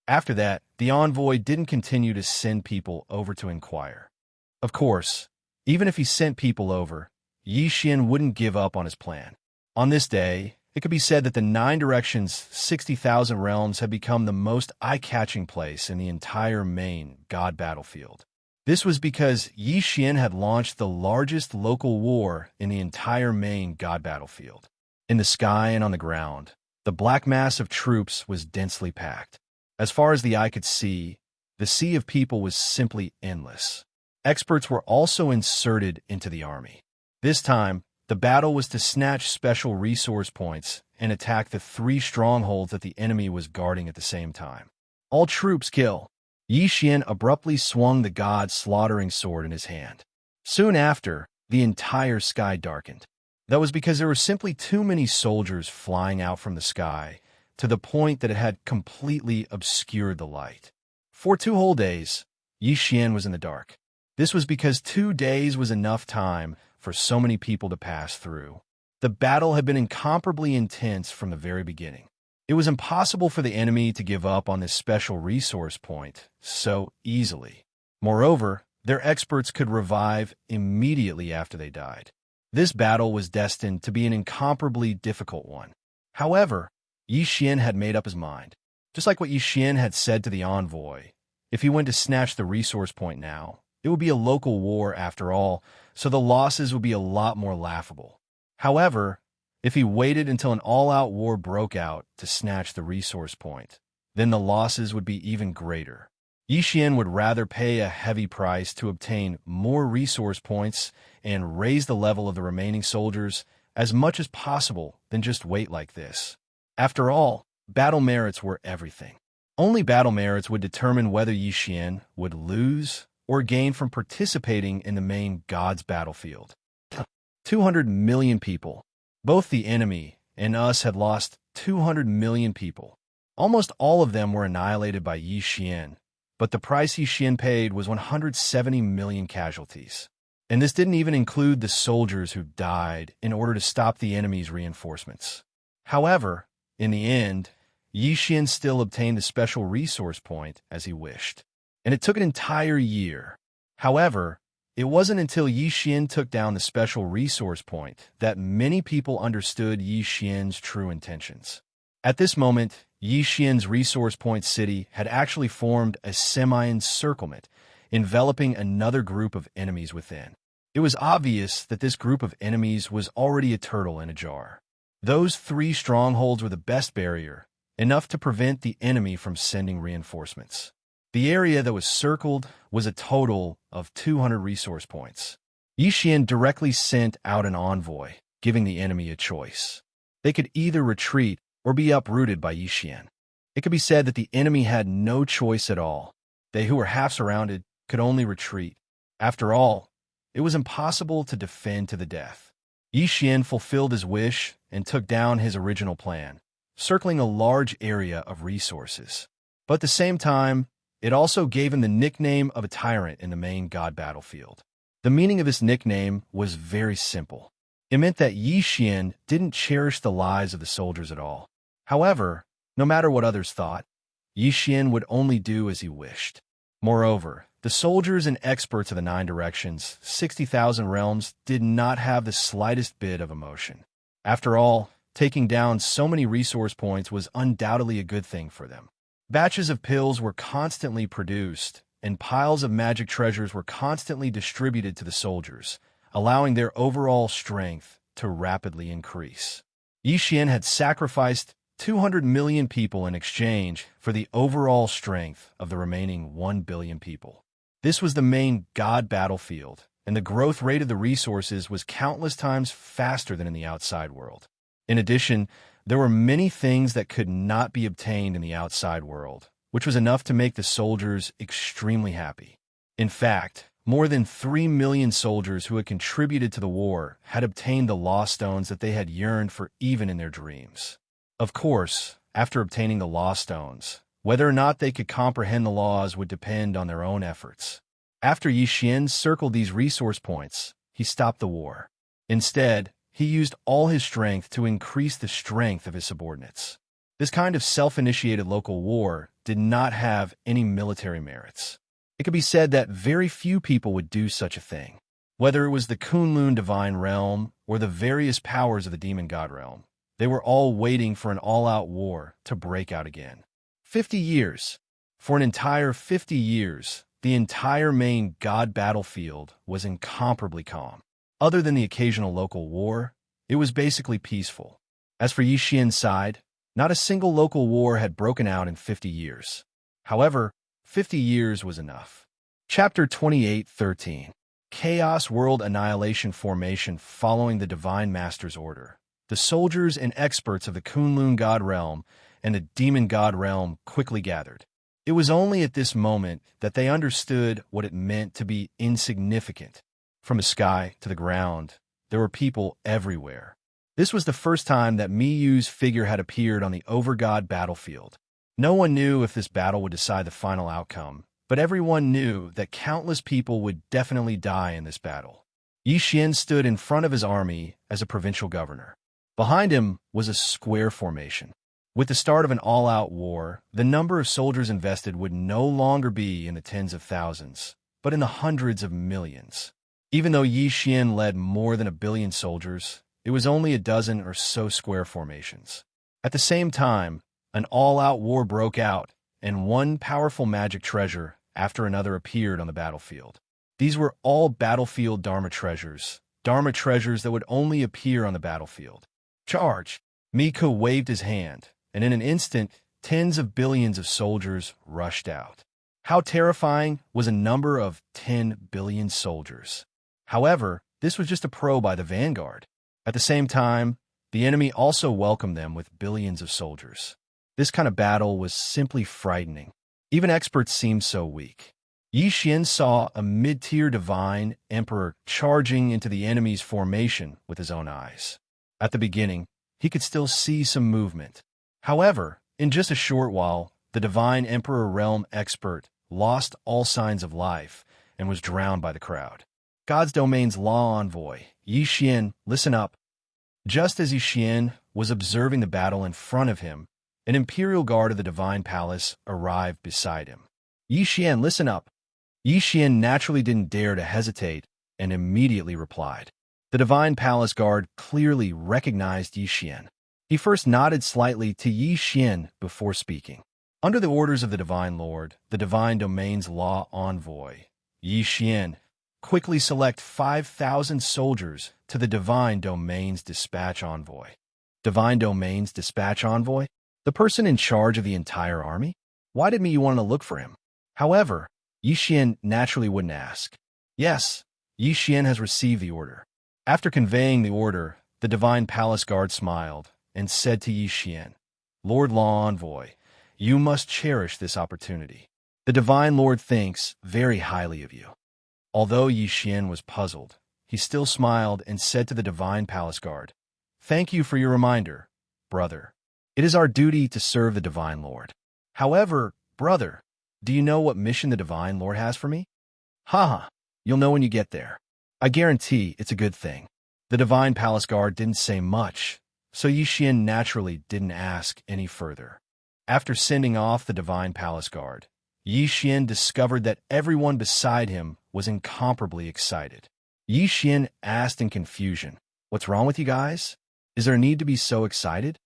After that, the envoy didn't continue to send people over to inquire. Of course, even if he sent people over, Yi Xian wouldn't give up on his plan. On this day, it could be said that the 9 Directions' 60,000 realms had become the most eye-catching place in the entire main god battlefield. This was because Yi Xian had launched the largest local war in the entire main god battlefield. In the sky and on the ground, the black mass of troops was densely packed. As far as the eye could see, the sea of people was simply endless. Experts were also inserted into the army. This time, the battle was to snatch special resource points and attack the 3 strongholds that the enemy was guarding at the same time. All troops kill. Yi Xian abruptly swung the god's slaughtering sword in his hand. Soon after, the entire sky darkened. That was because there were simply too many soldiers flying out from the sky, to the point that it had completely obscured the light. For 2 whole days, Yi Xian was in the dark. This was because 2 days was enough time for so many people to pass through. The battle had been incomparably intense from the very beginning. It was impossible for the enemy to give up on this special resource point so easily. Moreover, their experts could revive immediately after they died. This battle was destined to be an incomparably difficult one. However, Yi Xian had made up his mind. Just like what Yi Xian had said to the envoy, if he went to snatch the resource point now, it would be a local war after all, so the losses would be a lot more laughable. However, if he waited until an all-out war broke out to snatch the resource point, then the losses would be even greater. Yi Xian would rather pay a heavy price to obtain more resource points and raise the level of the remaining soldiers as much as possible than just wait like this. After all, battle merits were everything. Only battle merits would determine whether Yi Xian would lose or gain from participating in the main god's battlefield. 200 million people. Both the enemy and us had lost 200 million people. Almost all of them were annihilated by Yi Xian, but the price Yi Xian paid was 170 million casualties. And this didn't even include the soldiers who died in order to stop the enemy's reinforcements. However, in the end, Yi Xian still obtained the special resource point as he wished. And it took an entire year. However, it wasn't until Yi Xian took down the special resource point that many people understood Yi Xian's true intentions. At this moment, Yi Xian's resource point city had actually formed a semi-encirclement, enveloping another group of enemies within. It was obvious that this group of enemies was already a turtle in a jar. Those 3 strongholds were the best barrier, enough to prevent the enemy from sending reinforcements. The area that was circled was a total of 200 resource points. Yi Xian directly sent out an envoy, giving the enemy a choice. They could either retreat or be uprooted by Yi Xian. It could be said that the enemy had no choice at all. They who were half surrounded could only retreat. After all, it was impossible to defend to the death. Yi Xian fulfilled his wish and took down his original plan, circling a large area of resources. But at the same time, it also gave him the nickname of a tyrant in the main god battlefield. The meaning of this nickname was very simple. It meant that Yi Xian didn't cherish the lives of the soldiers at all. However, no matter what others thought, Yi Xian would only do as he wished. Moreover, the soldiers and experts of the 9 directions, 60,000 realms, did not have the slightest bit of emotion. After all, taking down so many resource points was undoubtedly a good thing for them. Batches of pills were constantly produced, and piles of magic treasures were constantly distributed to the soldiers, allowing their overall strength to rapidly increase. Yi Xian had sacrificed 200 million people in exchange for the overall strength of the remaining 1 billion people. This was the main god battlefield, and the growth rate of the resources was countless times faster than in the outside world. In addition, there were many things that could not be obtained in the outside world, which was enough to make the soldiers extremely happy. In fact, more than 3 million soldiers who had contributed to the war had obtained the law stones that they had yearned for even in their dreams. Of course, after obtaining the law stones, whether or not they could comprehend the laws would depend on their own efforts. After Yi Xian circled these resource points, he stopped the war. Instead, he used all his strength to increase the strength of his subordinates. This kind of self-initiated local war did not have any military merits. It could be said that very few people would do such a thing. Whether it was the Kunlun divine realm or the various powers of the demon god realm, they were all waiting for an all-out war to break out again. 50 years. For an entire 50 years, the entire main god battlefield was incomparably calm. Other than the occasional local war, it was basically peaceful. As for Yi Xian's side, not a single local war had broken out in 50 years. However, 50 years was enough. Chapter 28:13. Chaos World Annihilation Formation following the Divine Master's order. The soldiers and experts of the Kunlun God Realm and the Demon God Realm quickly gathered. It was only at this moment that they understood what it meant to be insignificant. From the sky to the ground, there were people everywhere. This was the first time that Miyu's figure had appeared on the Overgod battlefield. No one knew if this battle would decide the final outcome, but everyone knew that countless people would definitely die in this battle. Yi Xian stood in front of his army as a provincial governor. Behind him was a square formation. With the start of an all-out war, the number of soldiers invested would no longer be in the tens of thousands, but in the hundreds of millions. Even though Yi Xian led more than 1 billion soldiers, it was only a dozen or so square formations. At the same time, an all-out war broke out, and one powerful magic treasure after another appeared on the battlefield. These were all battlefield Dharma treasures that would only appear on the battlefield. Charge! Miko waved his hand, and in an instant, tens of billions of soldiers rushed out. How terrifying was a number of 10 billion soldiers. However, this was just a pro by the vanguard. At the same time, the enemy also welcomed them with billions of soldiers. This kind of battle was simply frightening. Even experts seemed so weak. Yi Xian saw a mid-tier divine emperor charging into the enemy's formation with his own eyes. At the beginning, he could still see some movement. However, in just a short while, the divine emperor realm expert lost all signs of life and was drowned by the crowd. God's Domain's Law Envoy, Yi Xian, listen up. Just as Yi Xian was observing the battle in front of him, an imperial guard of the divine palace arrived beside him. Yi Xian, listen up. Yi Xian naturally didn't dare to hesitate and immediately replied. The divine palace guard clearly recognized Yi Xian. He first nodded slightly to Yi Xian before speaking. Under the orders of the Divine Lord, the Divine Domain's Law Envoy, Yi Xian, quickly select 5,000 soldiers to the Divine Domain's Dispatch Envoy. Divine Domain's Dispatch Envoy? The person in charge of the entire army? Why did you want to look for him? However, Yi Xian naturally wouldn't ask. Yes, Yi Xian has received the order. After conveying the order, the Divine Palace Guard smiled and said to Yi Xian, Lord Law Envoy, you must cherish this opportunity. The Divine Lord thinks very highly of you. Although Yi Xian was puzzled, he still smiled and said to the Divine Palace Guard, Thank you for your reminder, brother. It is our duty to serve the Divine Lord. However, brother, do you know what mission the Divine Lord has for me? Haha, you'll know when you get there. I guarantee it's a good thing. The Divine Palace Guard didn't say much, so Yi Xian naturally didn't ask any further. After sending off the Divine Palace Guard, Yi Xian discovered that everyone beside him was incomparably excited. Yi Xian asked in confusion, What's wrong with you guys? Is there a need to be so excited?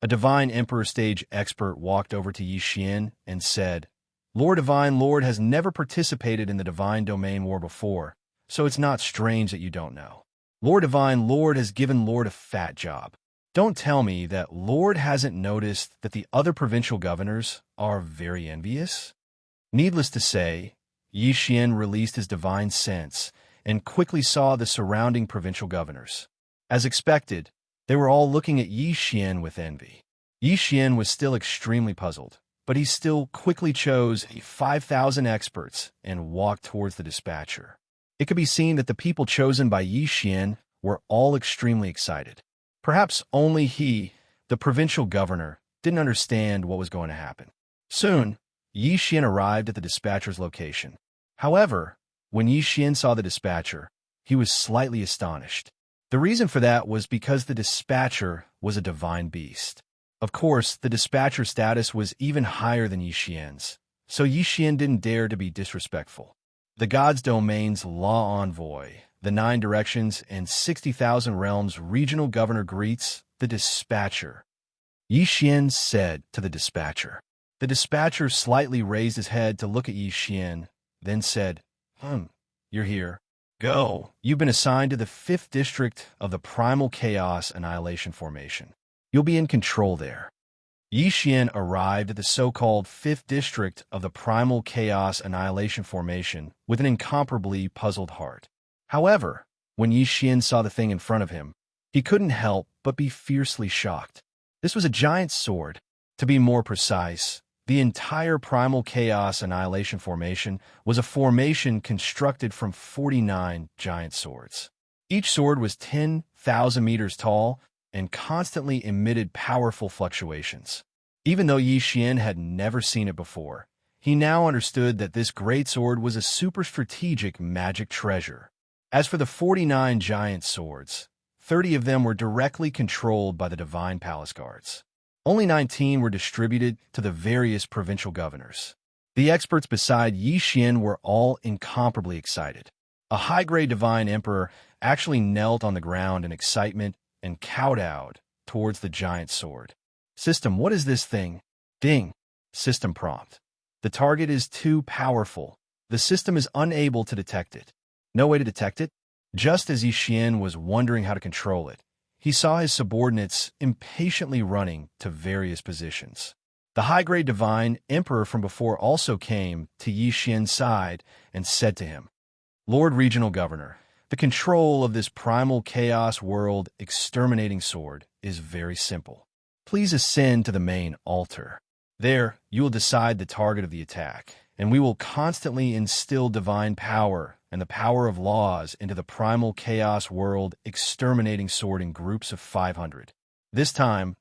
A Divine Emperor stage expert walked over to Yi Xian and said, Lord Divine Lord has never participated in the Divine Domain War before, so it's not strange that you don't know. Lord Divine Lord has given Lord a fat job. Don't tell me that Lord hasn't noticed that the other provincial governors are very envious. Needless to say, Yi Xian released his divine sense and quickly saw the surrounding provincial governors. As expected, they were all looking at Yi Xian with envy. Yi Xian was still extremely puzzled, but he still quickly chose 5,000 experts and walked towards the dispatcher. It could be seen that the people chosen by Yi Xian were all extremely excited. Perhaps only he, the provincial governor, didn't understand what was going to happen. Soon, Yi Xian arrived at the dispatcher's location. However, when Yi Xian saw the dispatcher, he was slightly astonished. The reason for that was because the dispatcher was a divine beast. Of course, the dispatcher's status was even higher than Yi Xian's, so Yi Xian didn't dare to be disrespectful. The God's Domain's Law Envoy, the 9 Directions and 60,000 Realms Regional Governor greets the dispatcher. Yi Xian said to the dispatcher. The dispatcher slightly raised his head to look at Yi Xian, then said, You're here. Go. You've been assigned to the 5th District of the Primal Chaos Annihilation Formation. You'll be in control there. Yi Xian arrived at the so-called 5th District of the Primal Chaos Annihilation Formation with an incomparably puzzled heart. However, when Yi Xian saw the thing in front of him, he couldn't help but be fiercely shocked. This was a giant sword. To be more precise, the entire Primal Chaos Annihilation Formation was a formation constructed from 49 giant swords. Each sword was 10,000 meters tall and constantly emitted powerful fluctuations. Even though Yi Xian had never seen it before, he now understood that this great sword was a super strategic magic treasure. As for the 49 giant swords, 30 of them were directly controlled by the Divine Palace Guards. Only 19 were distributed to the various provincial governors. The experts beside Yi Xian were all incomparably excited. A high-grade Divine Emperor actually knelt on the ground in excitement and kowtowed towards the giant sword. System, what is this thing? Ding. System prompt. The target is too powerful. The system is unable to detect it. No way to detect it? Just as Yi Xian was wondering how to control it, he saw his subordinates impatiently running to various positions. The high-grade Divine Emperor from before also came to Yi Xian's side and said to him, Lord Regional Governor, the control of this primal chaos world exterminating sword is very simple. Please ascend to the main altar. There, you will decide the target of the attack, and we will constantly instill divine power and the power of laws into the primal chaos world exterminating sword in groups of 500. This time,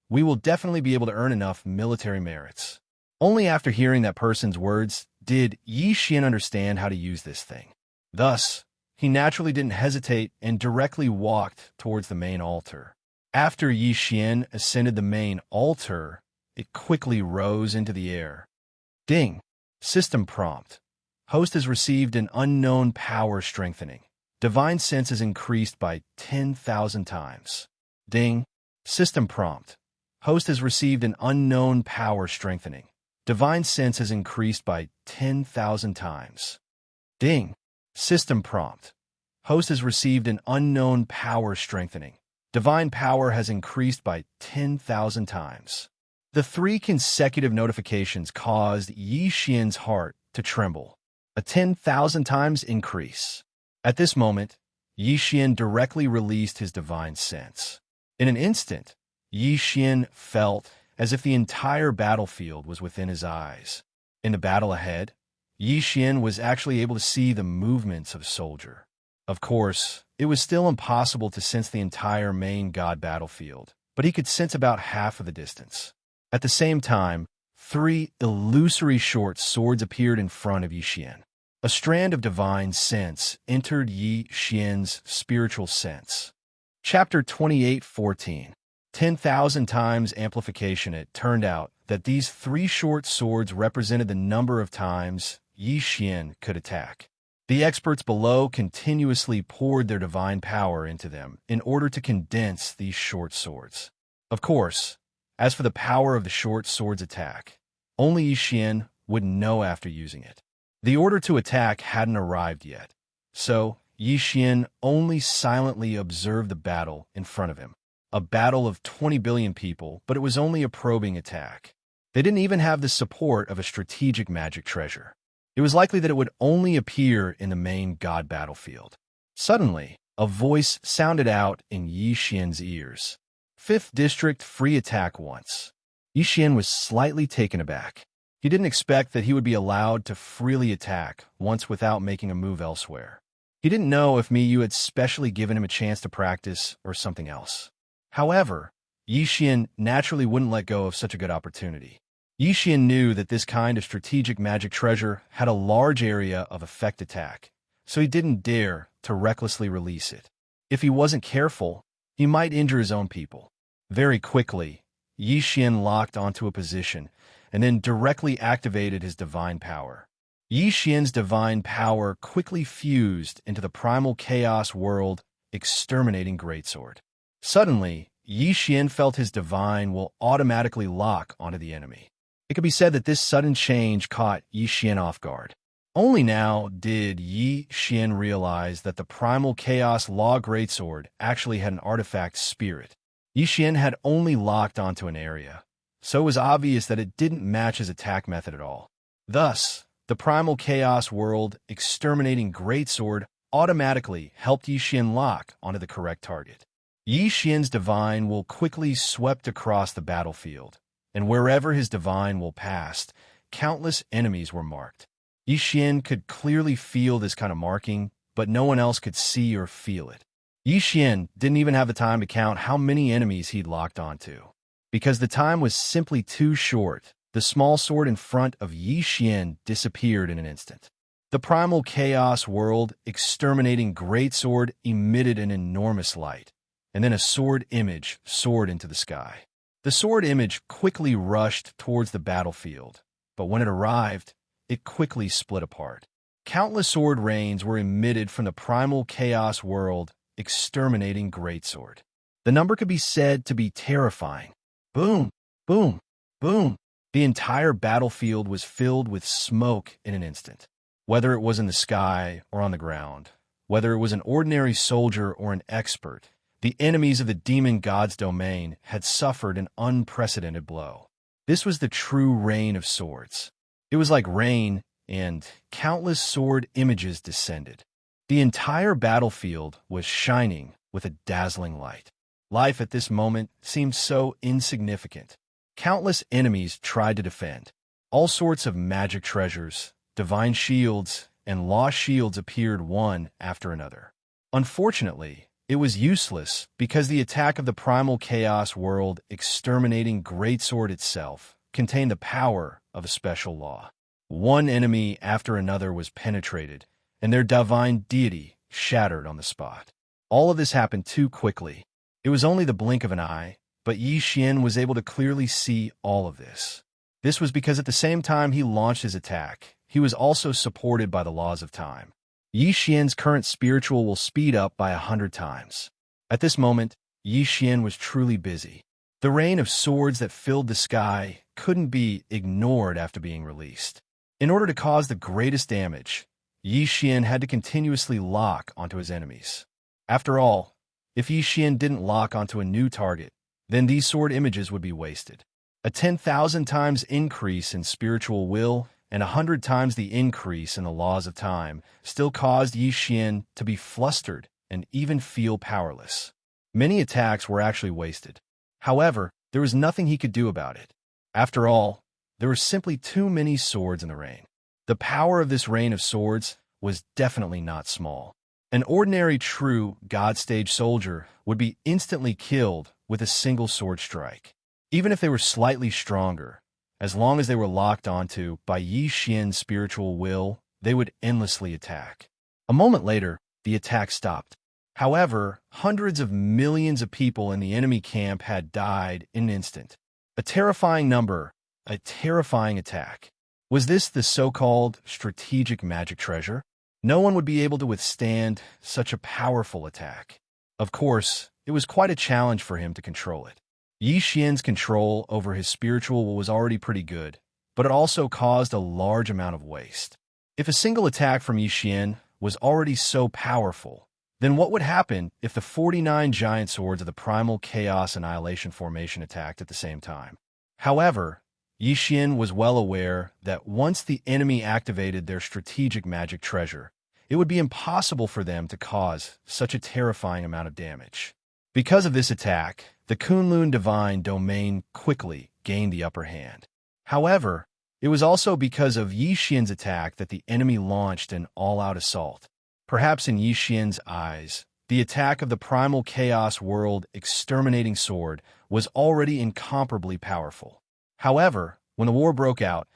we will definitely be able to earn enough military merits. Only after hearing that person's words did Yi Xian understand how to use this thing. Thus, he naturally didn't hesitate and directly walked towards the main altar. After Yi Xian ascended the main altar, it quickly rose into the air. Ding! System prompt. Host has received an unknown power strengthening. Divine sense is increased by 10,000 times. Ding! System prompt. Host has received an unknown power strengthening. Divine sense is increased by 10,000 times. Ding! System prompt. Host has received an unknown power strengthening. Divine power has increased by 10,000 times. The 3 consecutive notifications caused Yi Xian's heart to tremble. A 10,000 times increase. At this moment, Yi Xian directly released his divine sense. In an instant, Yi Xian felt as if the entire battlefield was within his eyes. In the battle ahead, Yi Xian was actually able to see the movements of a soldier. Of course, it was still impossible to sense the entire main god battlefield, but he could sense about half of the distance. At the same time, 3 illusory short swords appeared in front of Yi Xian. A strand of divine sense entered Yi Xian's spiritual sense. Chapter 28:14. 10,000 times amplification. It turned out that these 3 short swords represented the number of times Yi Xian could attack. The experts below continuously poured their divine power into them in order to condense these short swords. Of course, as for the power of the short sword's attack, only Yi Xian would know after using it. The order to attack hadn't arrived yet, so Yi Xian only silently observed the battle in front of him. A battle of 20 billion people, but it was only a probing attack. They didn't even have the support of a strategic magic treasure. It was likely that it would only appear in the main god battlefield. Suddenly, a voice sounded out in Yi Xian's ears. 5th District free attack once. Yi Xian was slightly taken aback. He didn't expect that he would be allowed to freely attack once without making a move elsewhere. He didn't know if Miyu had specially given him a chance to practice or something else. However, Yi Xian naturally wouldn't let go of such a good opportunity. Yi Xian knew that this kind of strategic magic treasure had a large area of effect attack, so he didn't dare to recklessly release it. If he wasn't careful, he might injure his own people. Very quickly, Yi Xian locked onto a position and then directly activated his divine power. Yi Xian's divine power quickly fused into the primal chaos world, exterminating greatsword. Suddenly, Yi Xian felt his divine will automatically lock onto the enemy. It could be said that this sudden change caught Yi Xian off guard. Only now did Yi Xian realize that the primal chaos law greatsword actually had an artifact spirit. Yi Xian had only locked onto an area, so it was obvious that it didn't match his attack method at all. Thus, the primal chaos world exterminating greatsword automatically helped Yi Xian lock onto the correct target. Yi Xian's divine will quickly swept across the battlefield, and wherever his divine will passed, countless enemies were marked. Yi Xian could clearly feel this kind of marking, but no one else could see or feel it. Yi Xian didn't even have the time to count how many enemies he'd locked onto. Because the time was simply too short, the small sword in front of Yi Xian disappeared in an instant. The primal chaos world exterminating greatsword emitted an enormous light, and then a sword image soared into the sky. The sword image quickly rushed towards the battlefield, but when it arrived, it quickly split apart. Countless sword rains were emitted from the primal chaos world, exterminating greatsword. The number could be said to be terrifying. Boom, boom, boom. The entire battlefield was filled with smoke in an instant. Whether it was in the sky or on the ground, whether it was an ordinary soldier or an expert, the enemies of the demon god's domain had suffered an unprecedented blow. This was the true rain of swords. It was like rain, and countless sword images descended. The entire battlefield was shining with a dazzling light. Life at this moment seemed so insignificant. Countless enemies tried to defend. All sorts of magic treasures, divine shields, and lost shields appeared one after another. Unfortunately, it was useless because the attack of the primal chaos world exterminating greatsword itself contained the power of a special law. One enemy after another was penetrated, and their divine deity shattered on the spot. All of this happened too quickly. It was only the blink of an eye, but Yi Xian was able to clearly see all of this. This was because at the same time he launched his attack, he was also supported by the laws of time. Yi Xian's current spiritual will speed up by 100 times. At this moment, Yi Xian was truly busy. The rain of swords that filled the sky couldn't be ignored after being released. In order to cause the greatest damage, Yi Xian had to continuously lock onto his enemies. After all, if Yi Xian didn't lock onto a new target, then these sword images would be wasted. A 10,000 times increase in spiritual will and 100 times the increase in the laws of time still caused Yi Xian to be flustered and even feel powerless. Many attacks were actually wasted. However, there was nothing he could do about it. After all, there were simply too many swords in the rain. The power of this rain of swords was definitely not small. An ordinary true God stage soldier would be instantly killed with a single sword strike. Even if they were slightly stronger, as long as they were locked onto by Yi Xian's spiritual will, they would endlessly attack. A moment later, the attack stopped. However, hundreds of millions of people in the enemy camp had died in an instant. A terrifying number, a terrifying attack. Was this the so-called strategic magic treasure? No one would be able to withstand such a powerful attack. Of course, it was quite a challenge for him to control it. Yi Xian's control over his spiritual was already pretty good, but it also caused a large amount of waste. If a single attack from Yi Xian was already so powerful, then what would happen if the 49 giant swords of the primal chaos annihilation formation attacked at the same time? However, Yi Xian was well aware that once the enemy activated their strategic magic treasure, it would be impossible for them to cause such a terrifying amount of damage. Because of this attack, the Kunlun Divine Domain quickly gained the upper hand. However, it was also because of Yi Xian's attack that the enemy launched an all-out assault. Perhaps in Yi Xian's eyes, the attack of the primal chaos world exterminating sword was already incomparably powerful. However, when the war broke out,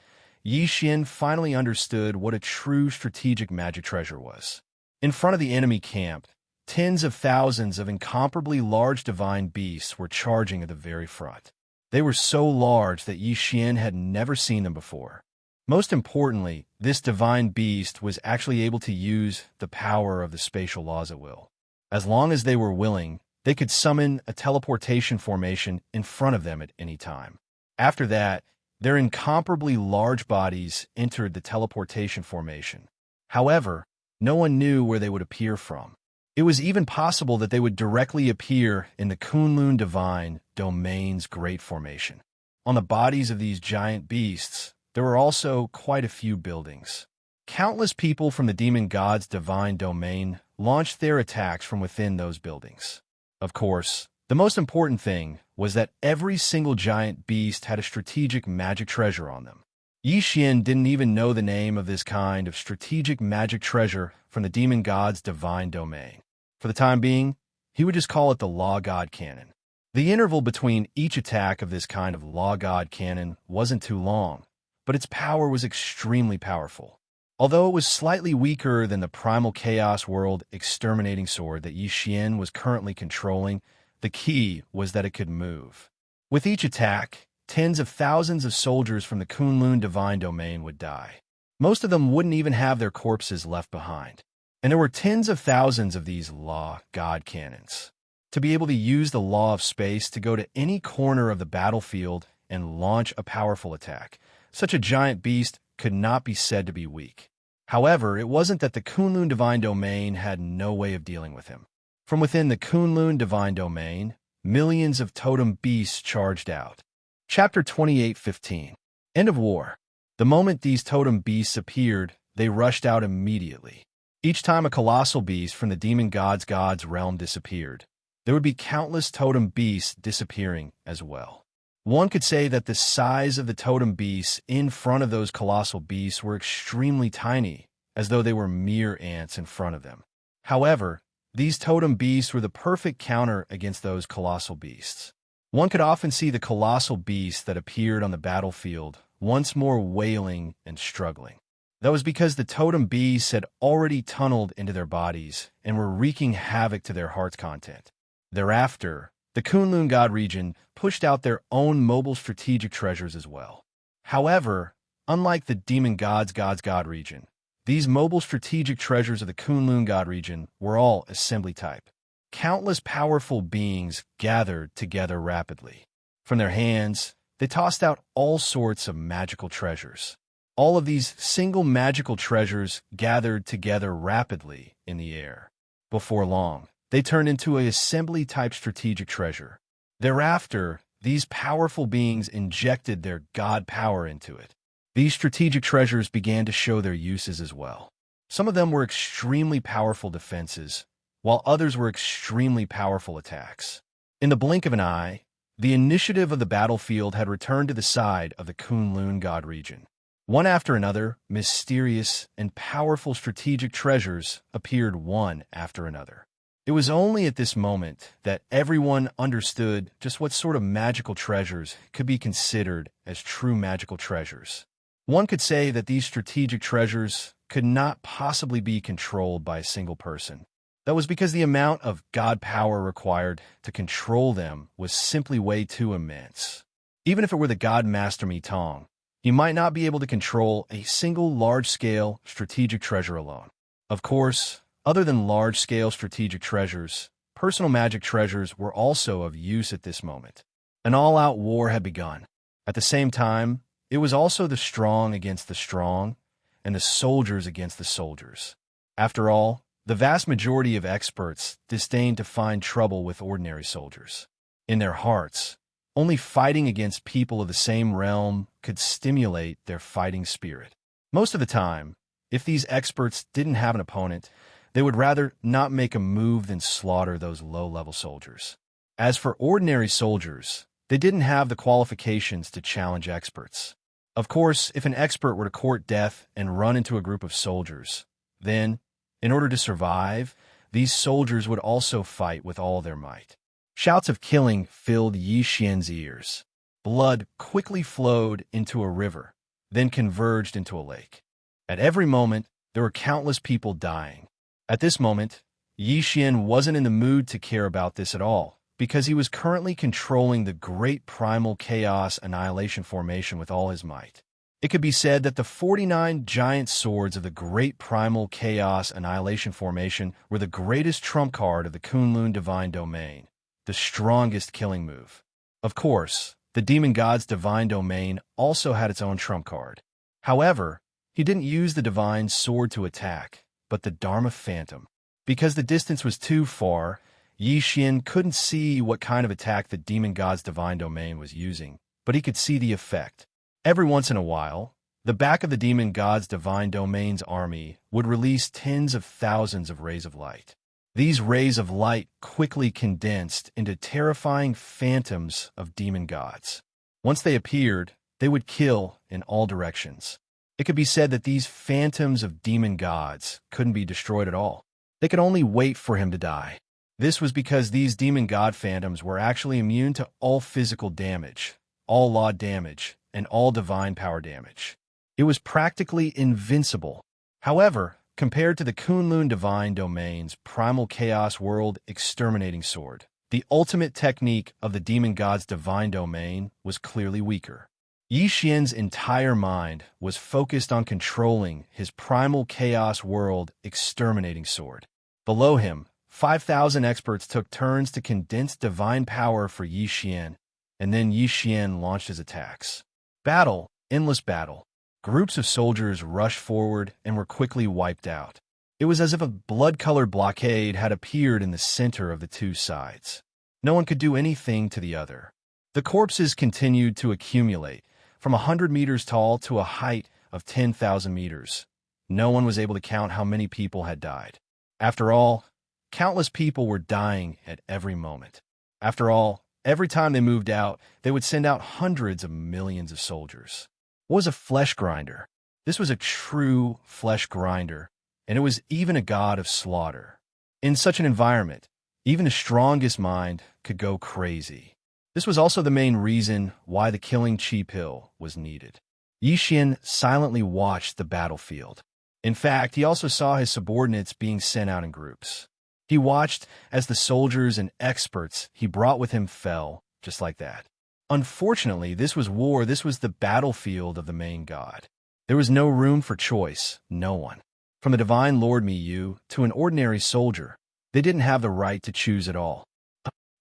Yi Xian finally understood what a true strategic magic treasure was. In front of the enemy camp, tens of thousands of incomparably large divine beasts were charging at the very front. They were so large that Yi Xian had never seen them before. Most importantly, this divine beast was actually able to use the power of the spatial laws at will. As long as they were willing, they could summon a teleportation formation in front of them at any time. After that, their incomparably large bodies entered the teleportation formation. However, no one knew where they would appear from. It was even possible that they would directly appear in the Kunlun Divine Domain's Great Formation. On the bodies of these giant beasts, there were also quite a few buildings. Countless people from the demon god's divine domain launched their attacks from within those buildings. Of course, the most important thing was that every single giant beast had a strategic magic treasure on them. Yi Xian didn't even know the name of this kind of strategic magic treasure from the demon god's divine domain. For the time being, he would just call it the Law God Cannon. The interval between each attack of this kind of Law God Cannon wasn't too long, but its power was extremely powerful. Although it was slightly weaker than the Primal Chaos World exterminating sword that Yi Xian was currently controlling, the key was that it could move. With each attack, tens of thousands of soldiers from the Kunlun Divine Domain would die. Most of them wouldn't even have their corpses left behind. And there were tens of thousands of these Law God Cannons. To be able to use the law of space to go to any corner of the battlefield and launch a powerful attack, such a giant beast could not be said to be weak. However, it wasn't that the Kunlun Divine Domain had no way of dealing with him. From within the Kunlun Divine Domain, millions of totem beasts charged out. Chapter 28:15. End of War. The moment these totem beasts appeared, they rushed out immediately. Each time a colossal beast from the demon god's realm disappeared, there would be countless totem beasts disappearing as well. One could say that the size of the totem beasts in front of those colossal beasts were extremely tiny, as though they were mere ants in front of them. However, these totem beasts were the perfect counter against those colossal beasts. One could often see the colossal beasts that appeared on the battlefield once more wailing and struggling. That was because the totem beasts had already tunneled into their bodies and were wreaking havoc to their heart's content. Thereafter, the Kunlun God region pushed out their own mobile strategic treasures as well. However, unlike the Demon God's God region, these mobile strategic treasures of the Kunlun God region were all assembly type. Countless powerful beings gathered together rapidly. From their hands, they tossed out all sorts of magical treasures. All of these single magical treasures gathered together rapidly in the air. Before long, they turned into an assembly-type strategic treasure. Thereafter, these powerful beings injected their god power into it. These strategic treasures began to show their uses as well. Some of them were extremely powerful defenses, while others were extremely powerful attacks. In the blink of an eye, the initiative of the battlefield had returned to the side of the Kunlun God region. One after another, mysterious and powerful strategic treasures appeared one after another. It was only at this moment that everyone understood just what sort of magical treasures could be considered as true magical treasures. One could say that these strategic treasures could not possibly be controlled by a single person. That was because the amount of god power required to control them was simply way too immense. Even if it were the god Master Mi Tong, he might not be able to control a single large-scale strategic treasure alone. Of course, other than large-scale strategic treasures, personal magic treasures were also of use at this moment. An all-out war had begun. At the same time, it was also the strong against the strong, and the soldiers against the soldiers. After all, the vast majority of experts disdained to find trouble with ordinary soldiers. In their hearts, only fighting against people of the same realm could stimulate their fighting spirit. Most of the time, if these experts didn't have an opponent, they would rather not make a move than slaughter those low-level soldiers. As for ordinary soldiers, they didn't have the qualifications to challenge experts. Of course, if an expert were to court death and run into a group of soldiers, then, in order to survive, these soldiers would also fight with all their might. Shouts of killing filled Yi Xian's ears. Blood quickly flowed into a river, then converged into a lake. At every moment, there were countless people dying. At this moment, Yi Xian wasn't in the mood to care about this at all, because he was currently controlling the Great Primal Chaos Annihilation Formation with all his might. It could be said that the 49 giant swords of the Great Primal Chaos Annihilation Formation were the greatest trump card of the Kunlun Divine Domain, the strongest killing move. Of course, the Demon God's Divine Domain also had its own trump card. However, he didn't use the Divine Sword to attack, but the Dharma Phantom. Because the distance was too far, Yi Xian couldn't see what kind of attack the Demon God's Divine Domain was using, but he could see the effect. Every once in a while, the back of the Demon God's Divine Domain's army would release tens of thousands of rays of light. These rays of light quickly condensed into terrifying phantoms of demon gods. Once they appeared, they would kill in all directions. It could be said that these phantoms of demon gods couldn't be destroyed at all. They could only wait for him to die. This was because these demon god phantoms were actually immune to all physical damage, all law damage, and all divine power damage. It was practically invincible. However, compared to the Kunlun Divine Domain's Primal Chaos World Exterminating Sword, the ultimate technique of the Demon God's Divine Domain was clearly weaker. Yi Xian's entire mind was focused on controlling his Primal Chaos World Exterminating Sword. Below him, 5,000 experts took turns to condense divine power for Yi Xian, and then Yi Xian launched his attacks. Battle, endless battle. Groups of soldiers rushed forward and were quickly wiped out. It was as if a blood-colored blockade had appeared in the center of the two sides. No one could do anything to the other. The corpses continued to accumulate, from 100 meters tall to a height of 10,000 meters. No one was able to count how many people had died. After all, countless people were dying at every moment. After all, every time they moved out, they would send out hundreds of millions of soldiers. What was a flesh grinder? This was a true flesh grinder, and it was even a god of slaughter. In such an environment, even the strongest mind could go crazy. This was also the main reason why the killing Chi pill was needed. Yi Xian silently watched the battlefield. In fact, he also saw his subordinates being sent out in groups. He watched as the soldiers and experts he brought with him fell, just like that. Unfortunately, this was war. This was the battlefield of the main god. There was no room for choice, no one. From the divine Lord Miyu to an ordinary soldier, they didn't have the right to choose at all.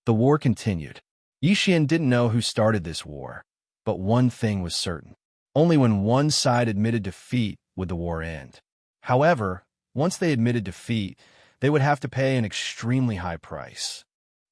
The war continued. Yi Xian didn't know who started this war, but one thing was certain. Only when one side admitted defeat would the war end. However, once they admitted defeat, they would have to pay an extremely high price.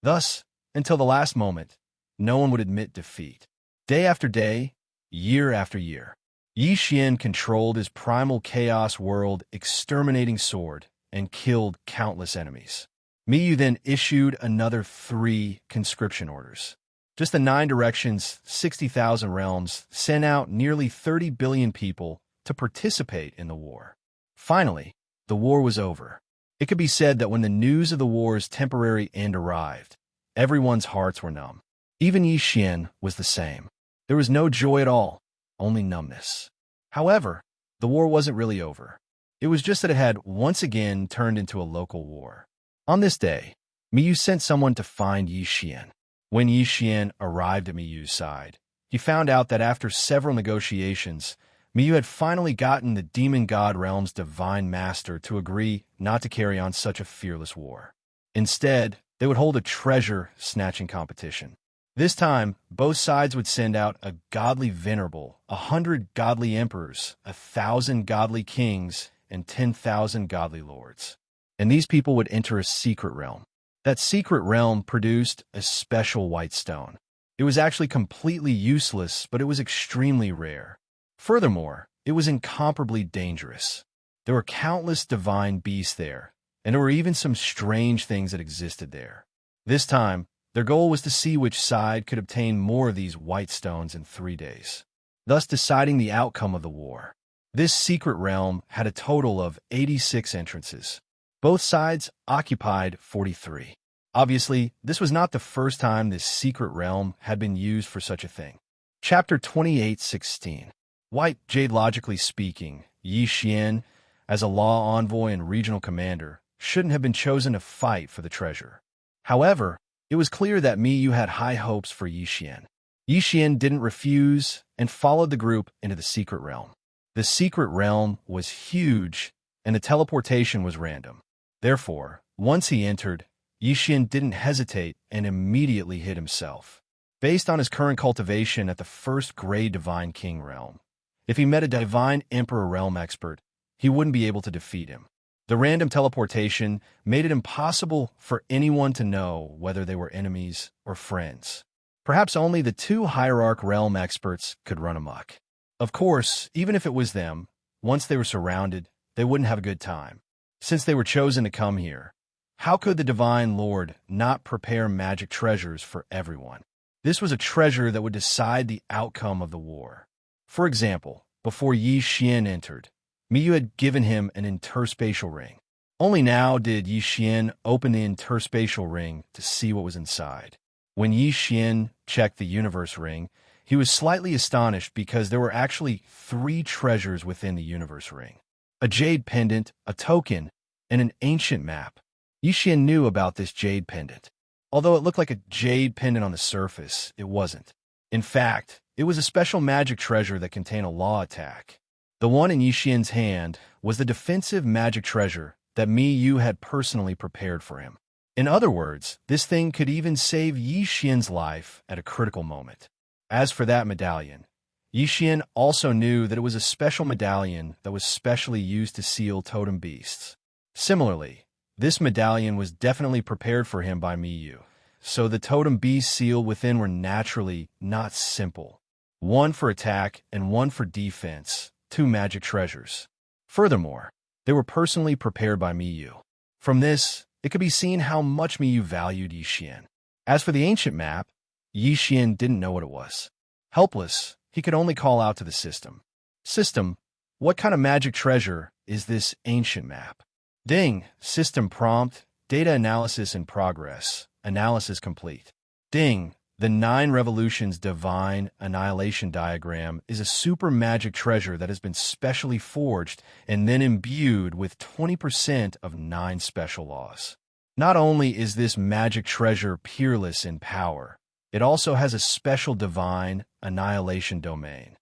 Thus, until the last moment, no one would admit defeat. Day after day, year after year, Yi Xian controlled his primal chaos world exterminating sword and killed countless enemies. Miyu then issued another 3 conscription orders. Just the 9 directions, 60,000 realms, sent out nearly 30 billion people to participate in the war. Finally, the war was over. It could be said that when the news of the war's temporary end arrived, everyone's hearts were numb. Even Yi Xian was the same. There was no joy at all, only numbness. However, the war wasn't really over. It was just that it had once again turned into a local war. On this day, Miyu sent someone to find Yi Xian. When Yi Xian arrived at Miyu's side, he found out that after several negotiations, Miyu had finally gotten the demon god realm's divine master to agree not to carry on such a fearless war. Instead, they would hold a treasure-snatching competition. This time, both sides would send out a godly venerable, 100 godly emperors, 1,000 godly kings, and 10,000 godly lords. And these people would enter a secret realm. That secret realm produced a special white stone. It was actually completely useless, but it was extremely rare. Furthermore, it was incomparably dangerous. There were countless divine beasts there, and there were even some strange things that existed there. This time, their goal was to see which side could obtain more of these white stones in 3 days, thus deciding the outcome of the war. This secret realm had a total of 86 entrances. Both sides occupied 43. Obviously, this was not the first time this secret realm had been used for such a thing. Chapter 28:16. White Jade. Logically speaking, Yi Xian, as a law envoy and regional commander, shouldn't have been chosen to fight for the treasure. However, it was clear that Miyu had high hopes for Yi Xian. Yi Xian didn't refuse and followed the group into the secret realm. The secret realm was huge, and the teleportation was random. Therefore, once he entered, Yi Xian didn't hesitate and immediately hid himself. Based on his current cultivation at the first grade Divine King realm, if he met a Divine Emperor realm expert, he wouldn't be able to defeat him. The random teleportation made it impossible for anyone to know whether they were enemies or friends. Perhaps only the 2 hierarch realm experts could run amok. Of course, even if it was them, once they were surrounded, they wouldn't have a good time. Since they were chosen to come here, how could the Divine Lord not prepare magic treasures for everyone? This was a treasure that would decide the outcome of the war. For example, before Yi Xian entered, Miyu had given him an interspatial ring. Only now did Yi Xian open the interspatial ring to see what was inside. When Yi Xian checked the universe ring, he was slightly astonished because there were actually 3 treasures within the universe ring: a jade pendant, a token, and an ancient map. Yi Xian knew about this jade pendant. Although it looked like a jade pendant on the surface, it wasn't. In fact, it was a special magic treasure that contained a law attack. The one in Yi Xian's hand was the defensive magic treasure that Miyu had personally prepared for him. In other words, this thing could even save Yi Xian's life at a critical moment. As for that medallion, Yi Xian also knew that it was a special medallion that was specially used to seal totem beasts. Similarly, this medallion was definitely prepared for him by Miyu, so the totem beast sealed within were naturally not simple. One for attack and one for defense, 2 magic treasures. Furthermore, they were personally prepared by Miyu. From this, it could be seen how much Miyu valued Yi Xian. As for the ancient map, Yi Xian didn't know what it was. Helpless, he could only call out to the system. System, what kind of magic treasure is this ancient map? Ding, system prompt, data analysis in progress, analysis complete. Ding, The 9 Revolutions Divine Annihilation Diagram is a super magic treasure that has been specially forged and then imbued with 20% of 9 special laws. Not only is this magic treasure peerless in power, it also has a special divine annihilation domain.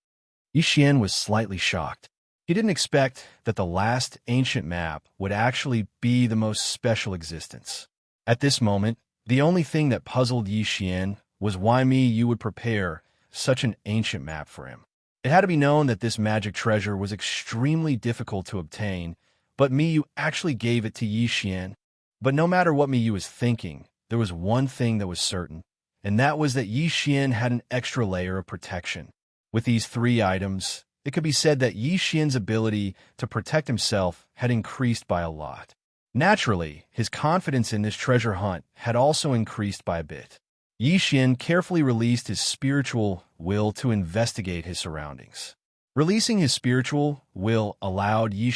Yi was slightly shocked. He didn't expect that the last ancient map would actually be the most special existence. At this moment, the only thing that puzzled Yi was why you would prepare such an ancient map for him. It had to be known that this magic treasure was extremely difficult to obtain, but Miyu actually gave it to Yi. But no matter what Miyu was thinking, there was one thing that was certain, and that was that Yi had an extra layer of protection. With these 3 items, it could be said that Yi ability to protect himself had increased by a lot. Naturally, his confidence in this treasure hunt had also increased by a bit. Yi carefully released his spiritual will to investigate his surroundings. Releasing his spiritual will allowed Yi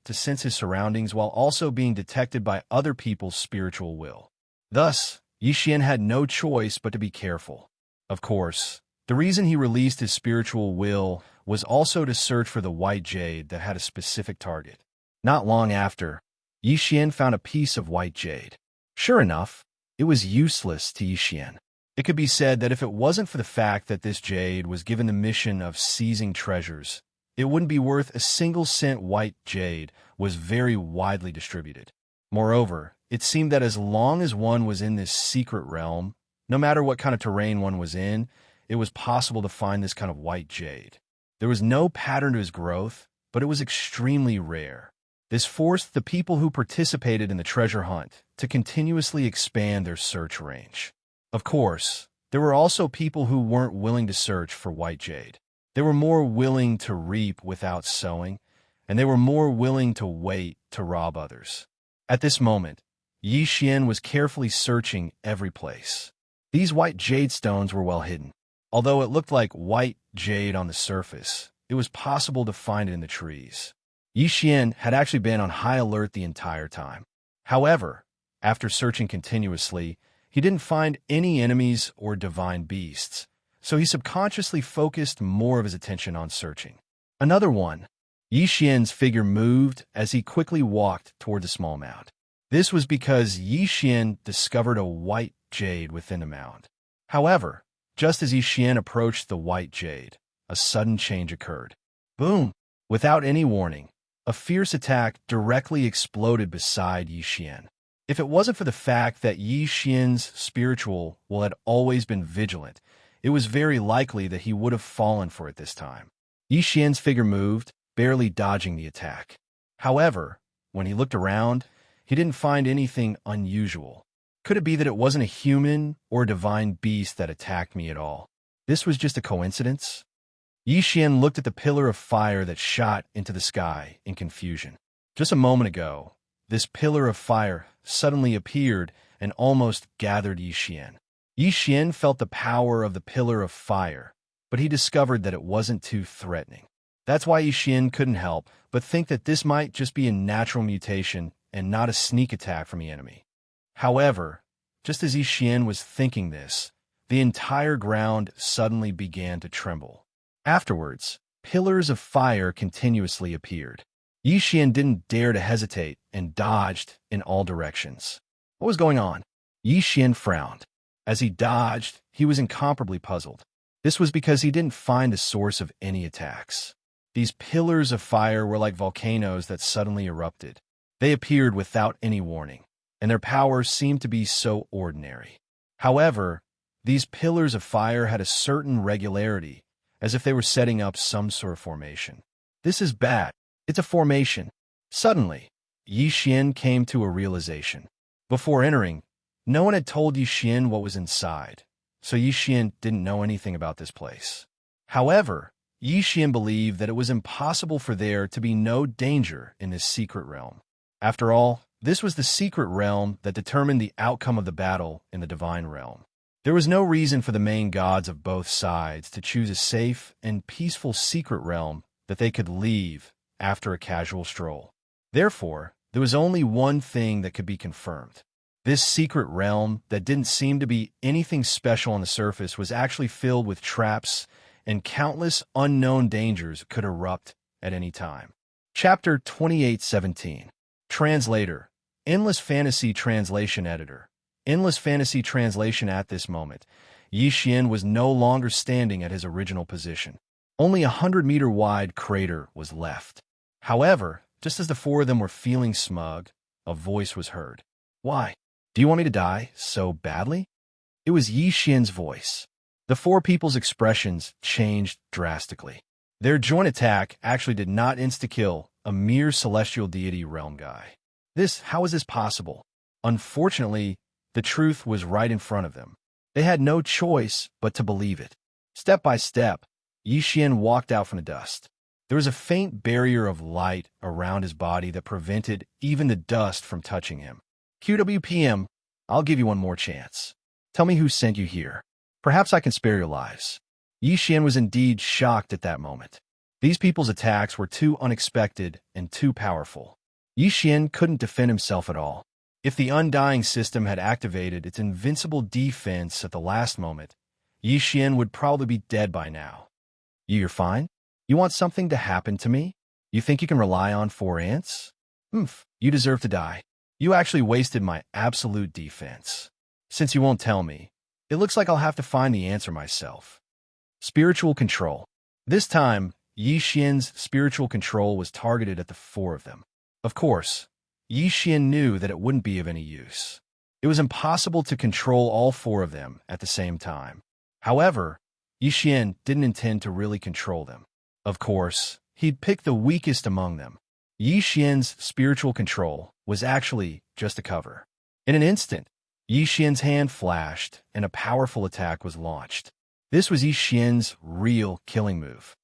to sense his surroundings while also being detected by other people's spiritual will. Thus, Yi had no choice but to be careful. Of course, the reason he released his spiritual will was also to search for the white jade that had a specific target. Not long after, Yi found a piece of white jade. Sure enough, it was useless to Yi. It could be said that if it wasn't for the fact that this jade was given the mission of seizing treasures, it wouldn't be worth a single cent. White jade was very widely distributed. Moreover, it seemed that as long as one was in this secret realm, no matter what kind of terrain one was in, it was possible to find this kind of white jade. There was no pattern to its growth, but it was extremely rare. This forced the people who participated in the treasure hunt to continuously expand their search range. Of course, there were also people who weren't willing to search for white jade. They were more willing to reap without sowing, and they were more willing to wait to rob others. At this moment, Yi was carefully searching every place. These white jade stones were well hidden. Although it looked like white jade on the surface, it was possible to find it in the trees. Yi had actually been on high alert the entire time. However, after searching continuously, he didn't find any enemies or divine beasts, so he subconsciously focused more of his attention on searching. Another one, Yi figure moved as he quickly walked toward the small mound. This was because Yi discovered a white jade within the mound. However, just as Yi approached the white jade, a sudden change occurred. Boom! Without any warning, a fierce attack directly exploded beside Yi. If it wasn't for the fact that Yi spiritual will had always been vigilant, it was very likely that he would have fallen for it this time. Yi figure moved, barely dodging the attack. However, when he looked around, he didn't find anything unusual. Could it be that it wasn't a human or a divine beast that attacked me at all? This was just a coincidence? Yi looked at the pillar of fire that shot into the sky in confusion. Just a moment ago, this pillar of fire suddenly appeared and almost gathered Yi. Yi felt the power of the pillar of fire, but he discovered that it wasn't too threatening. That's why Yi couldn't help but think that this might just be a natural mutation and not a sneak attack from the enemy. However, just as Yi was thinking this, the entire ground suddenly began to tremble. Afterwards, pillars of fire continuously appeared. Yi didn't dare to hesitate and dodged in all directions. What was going on? Yi frowned. As he dodged, he was incomparably puzzled. This was because he didn't find a source of any attacks. These pillars of fire were like volcanoes that suddenly erupted. They appeared without any warning, and their power seemed to be so ordinary. However, these pillars of fire had a certain regularity, as if they were setting up some sort of formation. This is bad. It's a formation. Suddenly, Yi came to a realization. Before entering, no one had told Yi what was inside, so Yi didn't know anything about this place. However, Yi believed that it was impossible for there to be no danger in this secret realm. After all, this was the secret realm that determined the outcome of the battle in the divine realm. There was no reason for the main gods of both sides to choose a safe and peaceful secret realm that they could leave after a casual stroll. Therefore, there was only one thing that could be confirmed. This secret realm that didn't seem to be anything special on the surface was actually filled with traps, and countless unknown dangers could erupt at any time. Chapter 28:17. Translator. Endless Fantasy Translation Editor. Endless Fantasy Translation. At this moment, Yi Xian was no longer standing at his original position. Only a 100-meter wide crater was left. However, just as the four of them were feeling smug, a voice was heard. "Why? Do you want me to die so badly?" It was Yi Xian's voice. The four people's expressions changed drastically. Their joint attack actually did not insta-kill a mere celestial deity realm guy. How is this possible? Unfortunately, the truth was right in front of them. They had no choice but to believe it. Step by step, Yi Xian walked out from the dust. There was a faint barrier of light around his body that prevented even the dust from touching him. "QWPM, I'll give you one more chance. Tell me who sent you here. Perhaps I can spare your lives." Yi Xian was indeed shocked at that moment. These people's attacks were too unexpected and too powerful. Yi Xian couldn't defend himself at all. If the Undying System had activated its invincible defense at the last moment, Yi Xian would probably be dead by now. "You're fine? You want something to happen to me? You think you can rely on 4 ants? You deserve to die. You actually wasted my absolute defense. Since you won't tell me, it looks like I'll have to find the answer myself." Spiritual control. This time, Yi Xian's spiritual control was targeted at the 4 of them. Of course, Yi Xian knew that it wouldn't be of any use. It was impossible to control all 4 of them at the same time. However, Yi Xian didn't intend to really control them. Of course, he'd pick the weakest among them. Yi Xian's spiritual control was actually just a cover. In an instant, Yi Xian's hand flashed and a powerful attack was launched. This was Yi Xian's real killing move.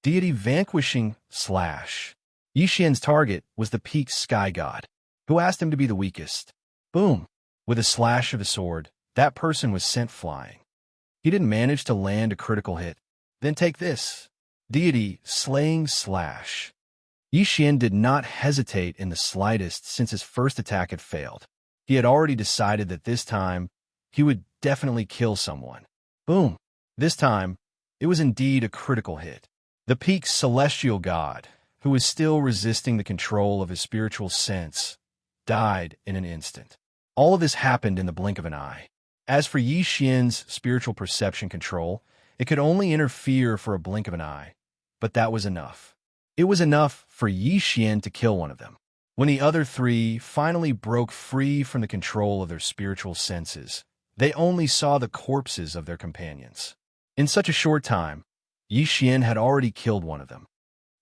Deity Vanquishing Slash. Yi Xian's target was the peak sky god, who asked him to be the weakest. Boom! With a slash of the sword, that person was sent flying. He didn't manage to land a critical hit. Then take this. Deity Slaying Slash. Yi Xian did not hesitate in the slightest since his first attack had failed. He had already decided that this time, he would definitely kill someone. Boom! This time, it was indeed a critical hit. The peak celestial god, who was still resisting the control of his spiritual sense, died in an instant. All of this happened in the blink of an eye. As for Yi Xian's spiritual perception control, it could only interfere for a blink of an eye, but that was enough. It was enough for Yi Xian to kill one of them. When the other 3 finally broke free from the control of their spiritual senses, they only saw the corpses of their companions. In such a short time, Yi Xian had already killed one of them.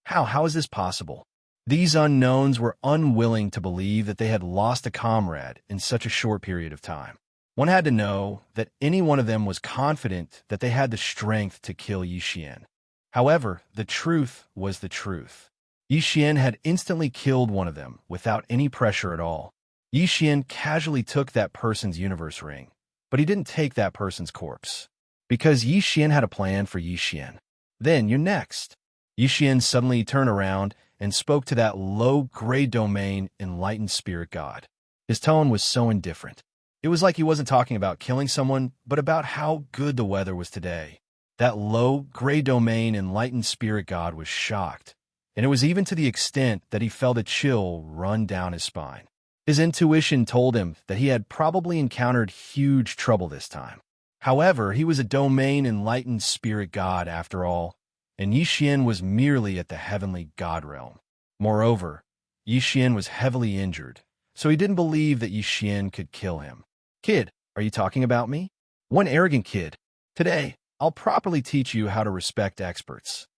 How is this possible? These unknowns were unwilling to believe that they had lost a comrade in such a short period of time. One had to know that any one of them was confident that they had the strength to kill Yi Xian. However, the truth was the truth. Yi Xian had instantly killed one of them without any pressure at all. Yi Xian casually took that person's universe ring, but he didn't take that person's corpse. Because Yi Xian had a plan for Yi Xian. Then you're next. Yi Xian suddenly turned around and spoke to that low-grade domain enlightened spirit god. His tone was so indifferent. It was like he wasn't talking about killing someone, but about how good the weather was today. That low-grade domain enlightened spirit god was shocked, and it was even to the extent that he felt a chill run down his spine. His intuition told him that he had probably encountered huge trouble this time. However, he was a domain enlightened spirit god after all, and Yi Xian was merely at the heavenly god realm. Moreover, Yi Xian was heavily injured, so he didn't believe that Yi Xian could kill him. "Kid, are you talking about me?" "One arrogant kid. Today, I'll properly teach you how to respect experts.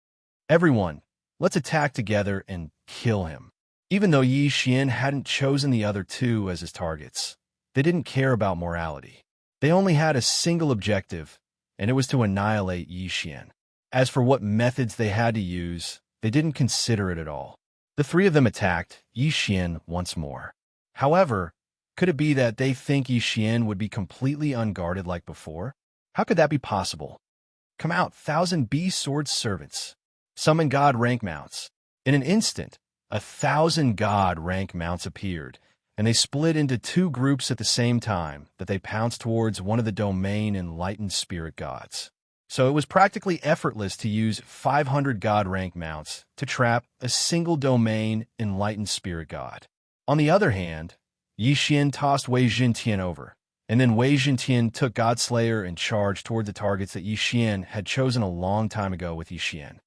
Everyone, let's attack together and kill him." Even though Yi Xian hadn't chosen the other 2 as his targets, they didn't care about morality. They only had a single objective, and it was to annihilate Yi Xian. As for what methods they had to use, they didn't consider it at all. The 3 of them attacked Yi Xian once more. However, could it be that they think Yi Xian would be completely unguarded like before? How could that be possible? "Come out, 1,000 beast sword servants. Summon god rank mounts." In an instant, 1,000 god rank mounts appeared. and they split into two groups at the same time that they pounced towards one of the domain enlightened spirit gods. So it was practically effortless to use 500 god rank mounts to trap a single domain enlightened spirit god. On the other hand, Yi Xian tossed Wei Jingtian over, and then Wei Jingtian took Godslayer and charged toward the targets that Yi Xian had chosen a long time ago with Yi Xian.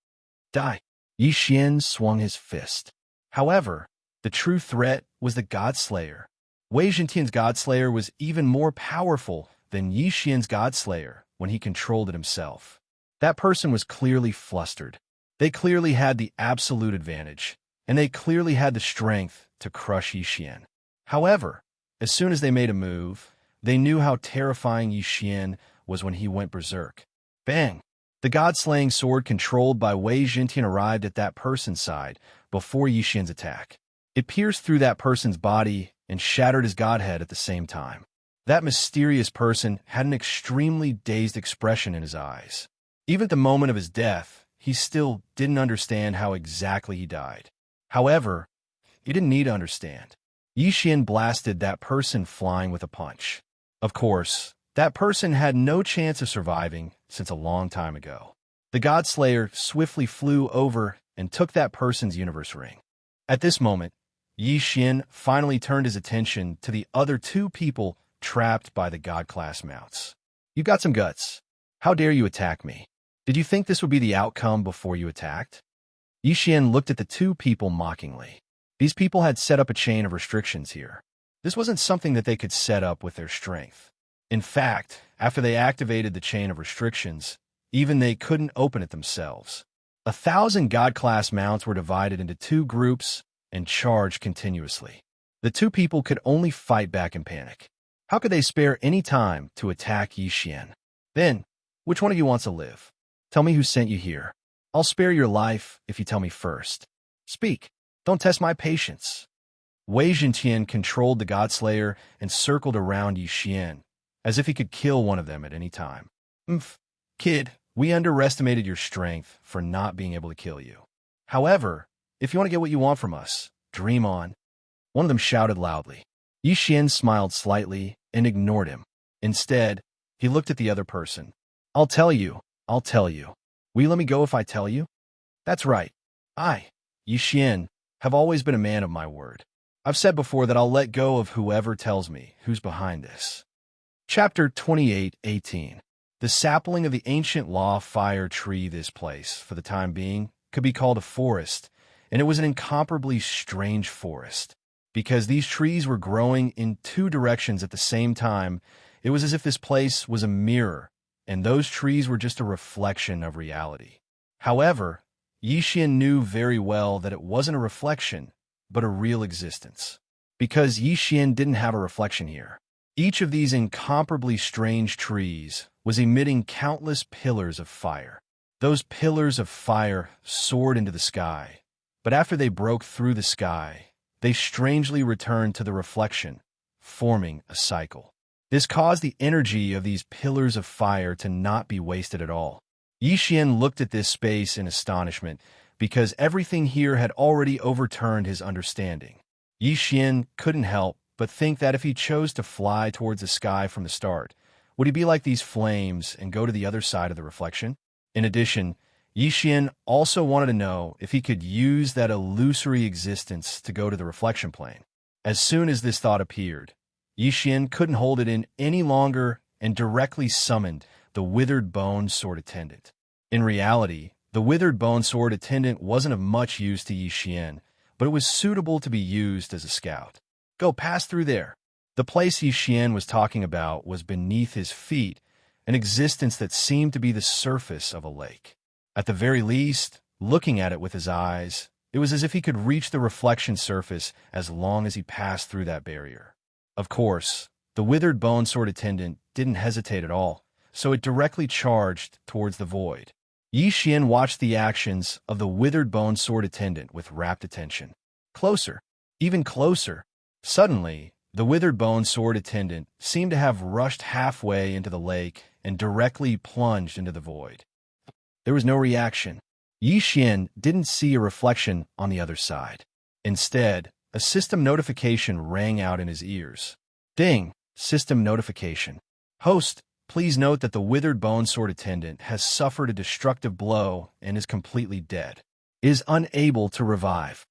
Die! Yi Xian swung his fist. However, the true threat was the Godslayer. Wei Jingtian's Godslayer was even more powerful than Yi Xian's Godslayer when he controlled it himself. That person was clearly flustered. They clearly had the absolute advantage, and they clearly had the strength to crush Yi Xian. However, as soon as they made a move, they knew how terrifying Yi Xian was when he went berserk. Bang! The god-slaying sword controlled by Wei Jingtian arrived at that person's side before Yi Xian's attack. It pierced through that person's body and shattered his godhead at the same time. That mysterious person had an extremely dazed expression in his eyes. Even at the moment of his death, he still didn't understand how exactly he died. However, he didn't need to understand. Yi Xian blasted that person flying with a punch. Of course, that person had no chance of surviving since a long time ago. The Godslayer swiftly flew over and took that person's universe ring. At this moment, Yi Xian finally turned his attention to the other two people trapped by the God-class mounts. "You've got some guts. How dare you attack me? Did you think this would be the outcome before you attacked?" Yi Xian looked at the two people mockingly. These people had set up a chain of restrictions here. This wasn't something that they could set up with their strength. In fact, after they activated the chain of restrictions, even they couldn't open it themselves. 1,000 God-class mounts were divided into two groups and charged continuously. The two people could only fight back in panic. How could they spare any time to attack Yi Xian? Then, which one of you wants to live? Tell me who sent you here. I'll spare your life if you tell me first. Speak. Don't test my patience. Wei Jingtian controlled the Godslayer and circled around Yi Xian, as if he could kill one of them at any time. Kid, we underestimated your strength for not being able to kill you. However, if you want to get what you want from us, dream on. One of them shouted loudly. Yi Xian smiled slightly and ignored him. Instead, he looked at the other person. I'll tell you. Will you let me go if I tell you? That's right. I, Yi Xian, have always been a man of my word. I've said before that I'll let go of whoever tells me who's behind this. Chapter 28:18. The sapling of the ancient law fire tree. This place, for the time being, could be called a forest, and it was an incomparably strange forest. Because these trees were growing in two directions at the same time, it was as if this place was a mirror, and those trees were just a reflection of reality. However, Yi Xian knew very well that it wasn't a reflection, but a real existence. Because Yi Xian didn't have a reflection here. Each of these incomparably strange trees was emitting countless pillars of fire. Those pillars of fire soared into the sky, but after they broke through the sky, they strangely returned to the reflection, forming a cycle. This caused the energy of these pillars of fire to not be wasted at all. Yi Xian looked at this space in astonishment, because everything here had already overturned his understanding. Yi Xian couldn't help but think that if he chose to fly towards the sky from the start, would he be like these flames and go to the other side of the reflection? In addition, Yi Xian also wanted to know if he could use that illusory existence to go to the reflection plane. As soon as this thought appeared, Yi Xian couldn't hold it in any longer and directly summoned the withered bone sword attendant. In reality, the withered bone sword attendant wasn't of much use to Yi Xian, but it was suitable to be used as a scout. Go pass through there. The place Yi Xian was talking about was beneath his feet, an existence that seemed to be the surface of a lake. At the very least, looking at it with his eyes, it was as if he could reach the reflection surface as long as he passed through that barrier. Of course, the withered bone sword attendant didn't hesitate at all, so it directly charged towards the void. Yi Xian watched the actions of the withered bone sword attendant with rapt attention. Closer, even closer. Suddenly, the withered bone sword attendant seemed to have rushed halfway into the lake and directly plunged into the void. There was no reaction. Yi Xian didn't see a reflection on the other side. Instead, a system notification rang out in his ears. Ding! System notification. Host, please note that the withered bone sword attendant has suffered a destructive blow and is completely dead. Is unable to revive.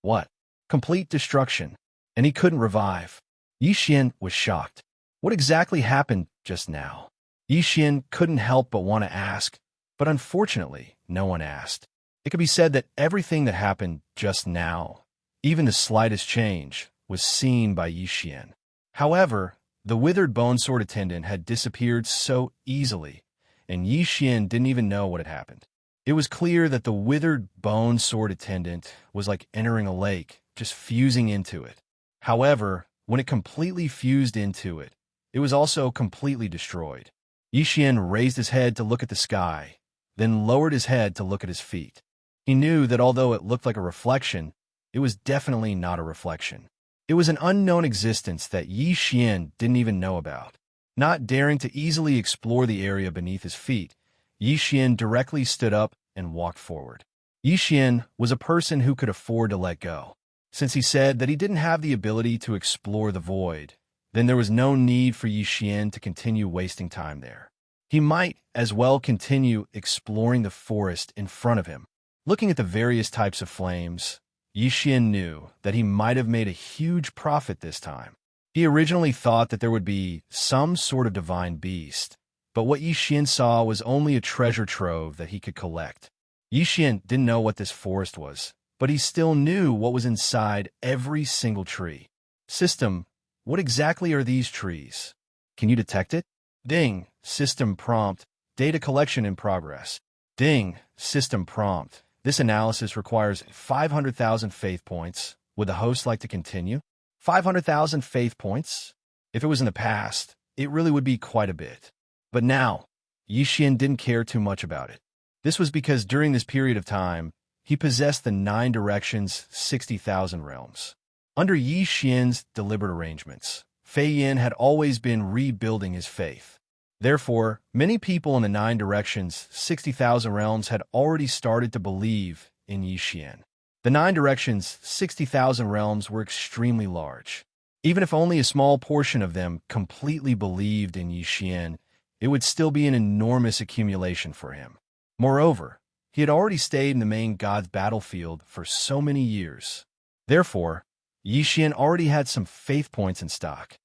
What? Complete destruction. And he couldn't revive. Yi Xian was shocked. What exactly happened just now? Yi Xian couldn't help but want to ask, but unfortunately, no one asked. It could be said that everything that happened just now, even the slightest change, was seen by Yi Xian. However, the withered bone sword attendant had disappeared so easily, and Yi Xian didn't even know what had happened. It was clear that the withered bone sword attendant was like entering a lake, just fusing into it. However, when it completely fused into it, it was also completely destroyed. Yi Xian raised his head to look at the sky, then lowered his head to look at his feet. He knew that although it looked like a reflection, it was definitely not a reflection. It was an unknown existence that Yi Xian didn't even know about. Not daring to easily explore the area beneath his feet, Yi Xian directly stood up and walked forward. Yi Xian was a person who could afford to let go. Since he said that he didn't have the ability to explore the void, then there was no need for Yi Xian to continue wasting time there. He might as well continue exploring the forest in front of him. Looking at the various types of flames, Yi Xian knew that he might have made a huge profit this time. He originally thought that there would be some sort of divine beast, but what Yi Xian saw was only a treasure trove that he could collect. Yi Xian didn't know what this forest was, but he still knew what was inside every single tree. System, what exactly are these trees? Can you detect it? Ding, system prompt, data collection in progress. Ding, system prompt. This analysis requires 500,000 faith points. Would the host like to continue? 500,000 faith points? If it was in the past, it really would be quite a bit. But now, Yi Xian didn't care too much about it. This was because during this period of time, he possessed the 9 directions, 60,000 realms. Under Yi Xian's deliberate arrangements, Fei Yin had always been rebuilding his faith. Therefore, many people in the 9 directions, 60,000 realms had already started to believe in Yi Xian. The 9 directions, 60,000 realms were extremely large. Even if only a small portion of them completely believed in Yi Xian, it would still be an enormous accumulation for him. Moreover, he had already stayed in the main god's battlefield for so many years. Therefore, Yi Xian already had some faith points in stock.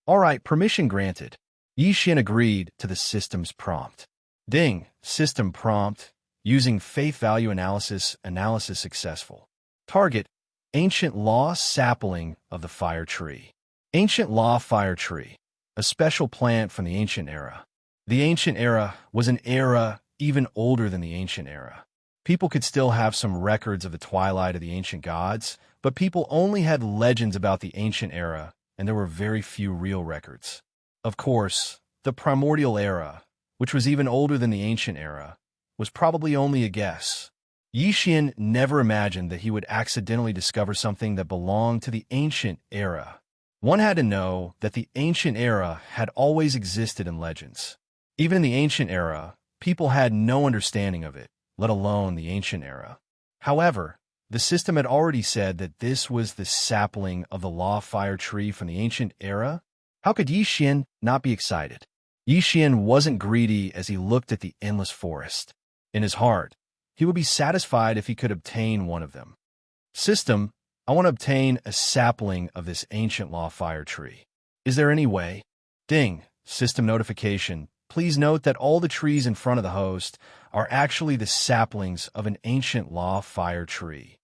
All right, permission granted. Yi Xian agreed to the system's prompt. Ding, system prompt, using faith value analysis successful. Target, ancient law sapling of the fire tree. Ancient law fire tree, a special plant from the ancient era. The ancient era was an era even older than the ancient era. People could still have some records of the twilight of the ancient gods, but people only had legends about the ancient era, and there were very few real records. Of course, the primordial era, which was even older than the ancient era, was probably only a guess. Yi Xian never imagined that he would accidentally discover something that belonged to the ancient era. One had to know that the ancient era had always existed in legends. Even in the ancient era, people had no understanding of it, let alone the ancient era. However, the system had already said that this was the sapling of the law fire tree from the ancient era. How could Yi Xian not be excited? Yi Xian wasn't greedy as he looked at the endless forest. In his heart, he would be satisfied if he could obtain one of them. System, I want to obtain a sapling of this ancient law fire tree. Is there any way? Ding, system notification. Please note that all the trees in front of the host are actually the saplings of an ancient law fire tree.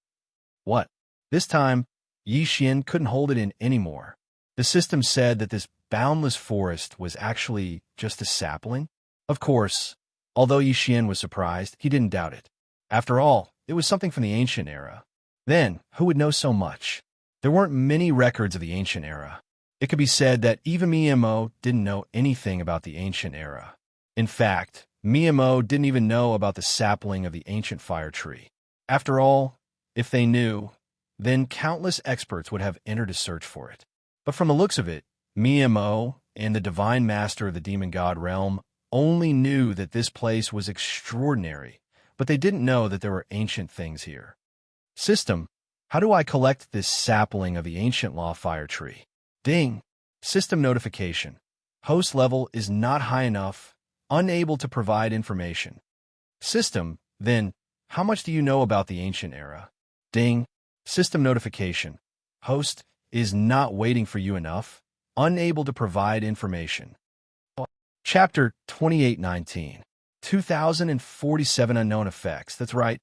What? This time, Yi Xian couldn't hold it in anymore. The system said that this boundless forest was actually just a sapling. Of course, although Yi Xian was surprised, he didn't doubt it. After all, it was something from the ancient era. Then, who would know so much? There weren't many records of the ancient era. It could be said that even Miemo didn't know anything about the ancient era. In fact, Miemo didn't even know about the sapling of the ancient fire tree. After all, if they knew, then countless experts would have entered a search for it. But from the looks of it, Miemo and the divine master of the demon god realm only knew that this place was extraordinary, but they didn't know that there were ancient things here. System, How do I collect this sapling of the ancient law fire tree? Ding! System notification. Host level is not high enough, unable to provide information. System, then, how much do you know about the ancient era? Ding! System notification. Host is not waiting for you enough, unable to provide information. Chapter 2819. 2047 Unknown Effects. That's right.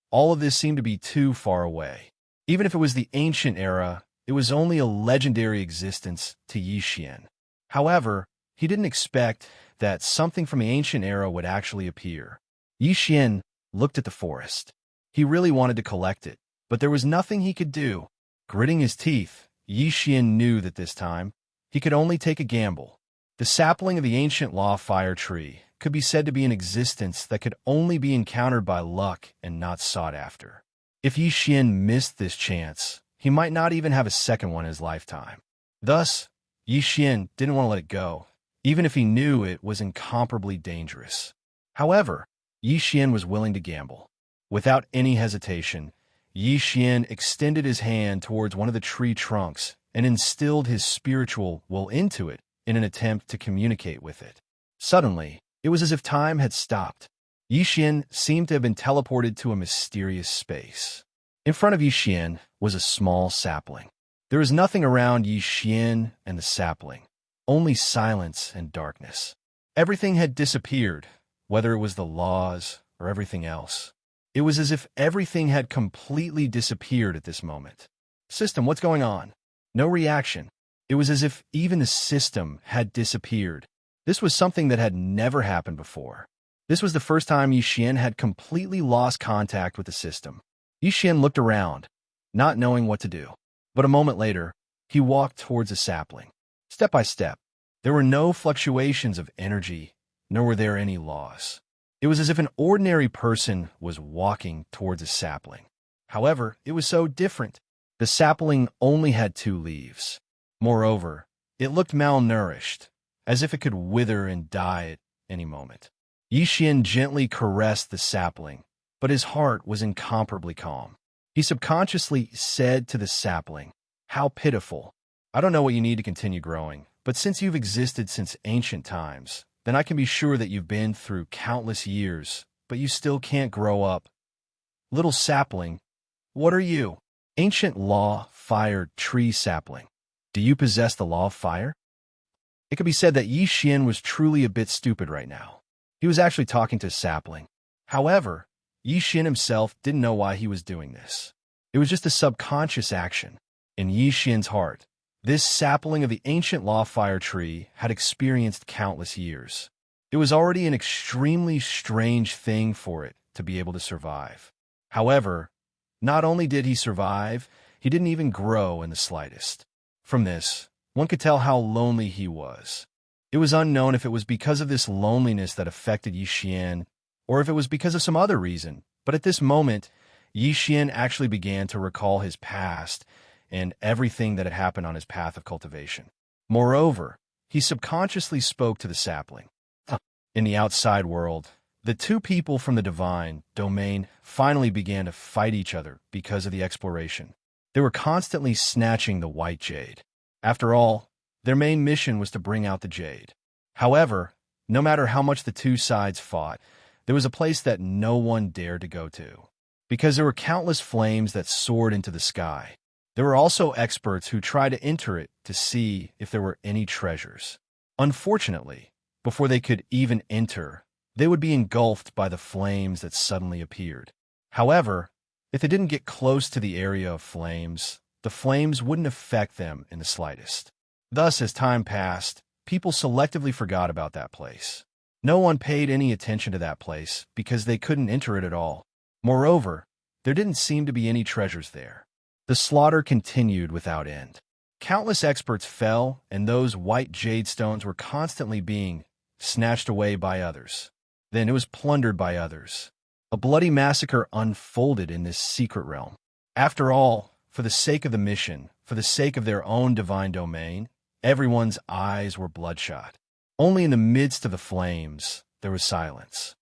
All of this seemed to be too far away. Even if it was the ancient era, it was only a legendary existence to Yi Xian. However, he didn't expect that something from the ancient era would actually appear. Yi Xian looked at the forest. He really wanted to collect it, but there was nothing he could do. Gritting his teeth, Yi Xian knew that this time, he could only take a gamble. The sapling of the ancient law fire tree could be said to be an existence that could only be encountered by luck and not sought after. If Yi Xian missed this chance, he might not even have a second one in his lifetime. Thus, Yi Xian didn't want to let it go, even if he knew it was incomparably dangerous. However, Yi Xian was willing to gamble. Without any hesitation, Yi Xian extended his hand towards one of the tree trunks and instilled his spiritual will into it in an attempt to communicate with it. Suddenly, it was as if time had stopped. Yi Xian seemed to have been teleported to a mysterious space. In front of Yi Xian was a small sapling. There was nothing around Yi Xian and the sapling, only silence and darkness. Everything had disappeared, whether it was the laws or everything else. It was as if everything had completely disappeared at this moment. System, what's going on? No reaction. It was as if even the system had disappeared. This was something that had never happened before. This was the first time Yi Xian had completely lost contact with the system. Yi Xian looked around, not knowing what to do. But a moment later, he walked towards the sapling. Step by step, there were no fluctuations of energy, nor were there any laws. It was as if an ordinary person was walking towards a sapling. However, it was so different. The sapling only had 2 leaves. Moreover, it looked malnourished, as if it could wither and die at any moment. Yi Xian gently caressed the sapling, but his heart was incomparably calm. He subconsciously said to the sapling, "How pitiful. I don't know what you need to continue growing, but since you've existed since ancient times, then I can be sure that you've been through countless years, but you still can't grow up. Little sapling, what are you?" Ancient law, fire, tree sapling. Do you possess the law of fire? It could be said that Yi Xian was truly a bit stupid right now. He was actually talking to a sapling. However, Yi Xian himself didn't know why he was doing this. It was just a subconscious action. In Yi Xian's heart, this sapling of the ancient law fire tree had experienced countless years. It was already an extremely strange thing for it to be able to survive. However, not only did he survive, he didn't even grow in the slightest. From this, one could tell how lonely he was. It was unknown if it was because of this loneliness that affected Yi Xian, or if it was because of some other reason. But at this moment, Yi Xian actually began to recall his past and everything that had happened on his path of cultivation. Moreover, he subconsciously spoke to the sapling. In the outside world, the 2 people from the divine domain finally began to fight each other because of the exploration. They were constantly snatching the white jade. After all, their main mission was to bring out the jade. However, no matter how much the 2 sides fought, there was a place that no one dared to go to, because there were countless flames that soared into the sky. There were also experts who tried to enter it to see if there were any treasures. Unfortunately, before they could even enter, they would be engulfed by the flames that suddenly appeared. However, if they didn't get close to the area of flames, the flames wouldn't affect them in the slightest. Thus, as time passed, people selectively forgot about that place. No one paid any attention to that place because they couldn't enter it at all. Moreover, there didn't seem to be any treasures there. The slaughter continued without end. Countless experts fell, and those white jade stones were constantly being snatched away by others. Then it was plundered by others. A bloody massacre unfolded in this secret realm. After all, for the sake of the mission, for the sake of their own divine domain, everyone's eyes were bloodshot. Only in the midst of the flames, there was silence.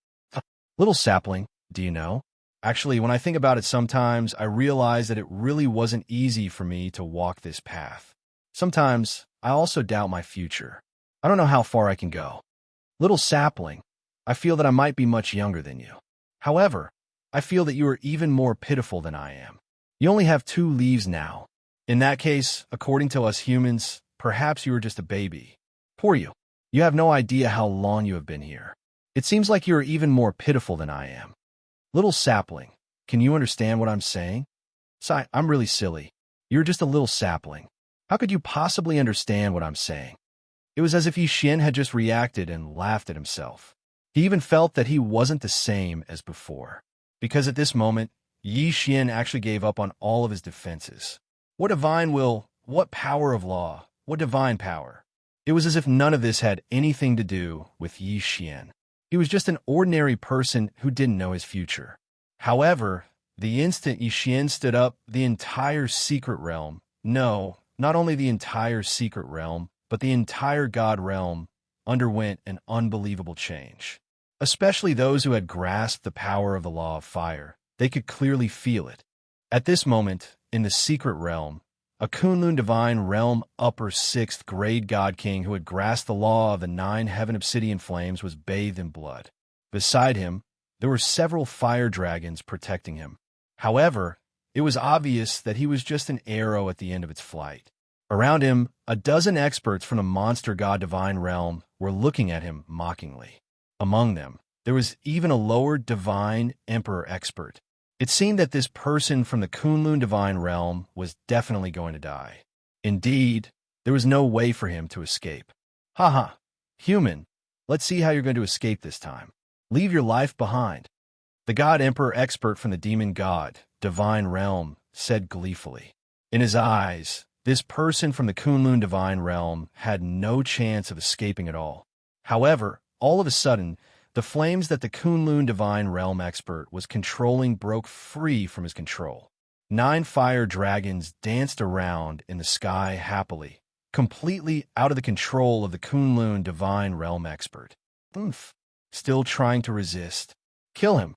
Little sapling, do you know? Actually, when I think about it sometimes, I realize that it really wasn't easy for me to walk this path. Sometimes, I also doubt my future. I don't know how far I can go. Little sapling, I feel that I might be much younger than you. However, I feel that you are even more pitiful than I am. You only have 2 leaves now. In that case, according to us humans, perhaps you are just a baby. Poor you. You have no idea how long you have been here. It seems like you are even more pitiful than I am. Little sapling, can you understand what I'm saying? Sigh, I'm really silly. You're just a little sapling. How could you possibly understand what I'm saying? It was as if Yi Xian had just reacted and laughed at himself. He even felt that he wasn't the same as before. Because at this moment, Yi Xian actually gave up on all of his defenses. What divine will, what power of law, what divine power. It was as if none of this had anything to do with Yi Xian. He was just an ordinary person who didn't know his future. However, the instant Yi Xian stood up, the entire secret realm, no, not only the entire secret realm, but the entire God realm underwent an unbelievable change. Especially those who had grasped the power of the law of fire, they could clearly feel it. At this moment, in the secret realm, a Kunlun divine realm upper 6th grade God King who had grasped the law of the 9 heaven obsidian flames was bathed in blood. Beside him, there were several fire dragons protecting him. However, it was obvious that he was just an arrow at the end of its flight. Around him, a dozen experts from the monster god divine realm were looking at him mockingly. Among them, there was even a lower divine emperor expert. It seemed that this person from the Kunlun divine realm was definitely going to die. Indeed, there was no way for him to escape. Haha, human, let's see how you're going to escape this time. Leave your life behind. The god emperor expert from the demon god divine realm said gleefully. In his eyes, this person from the Kunlun divine realm had no chance of escaping at all. However, all of a sudden, the flames that the Kunlun divine realm expert was controlling broke free from his control. 9 fire dragons danced around in the sky happily, completely out of the control of the Kunlun divine realm expert. Still trying to resist. Kill him.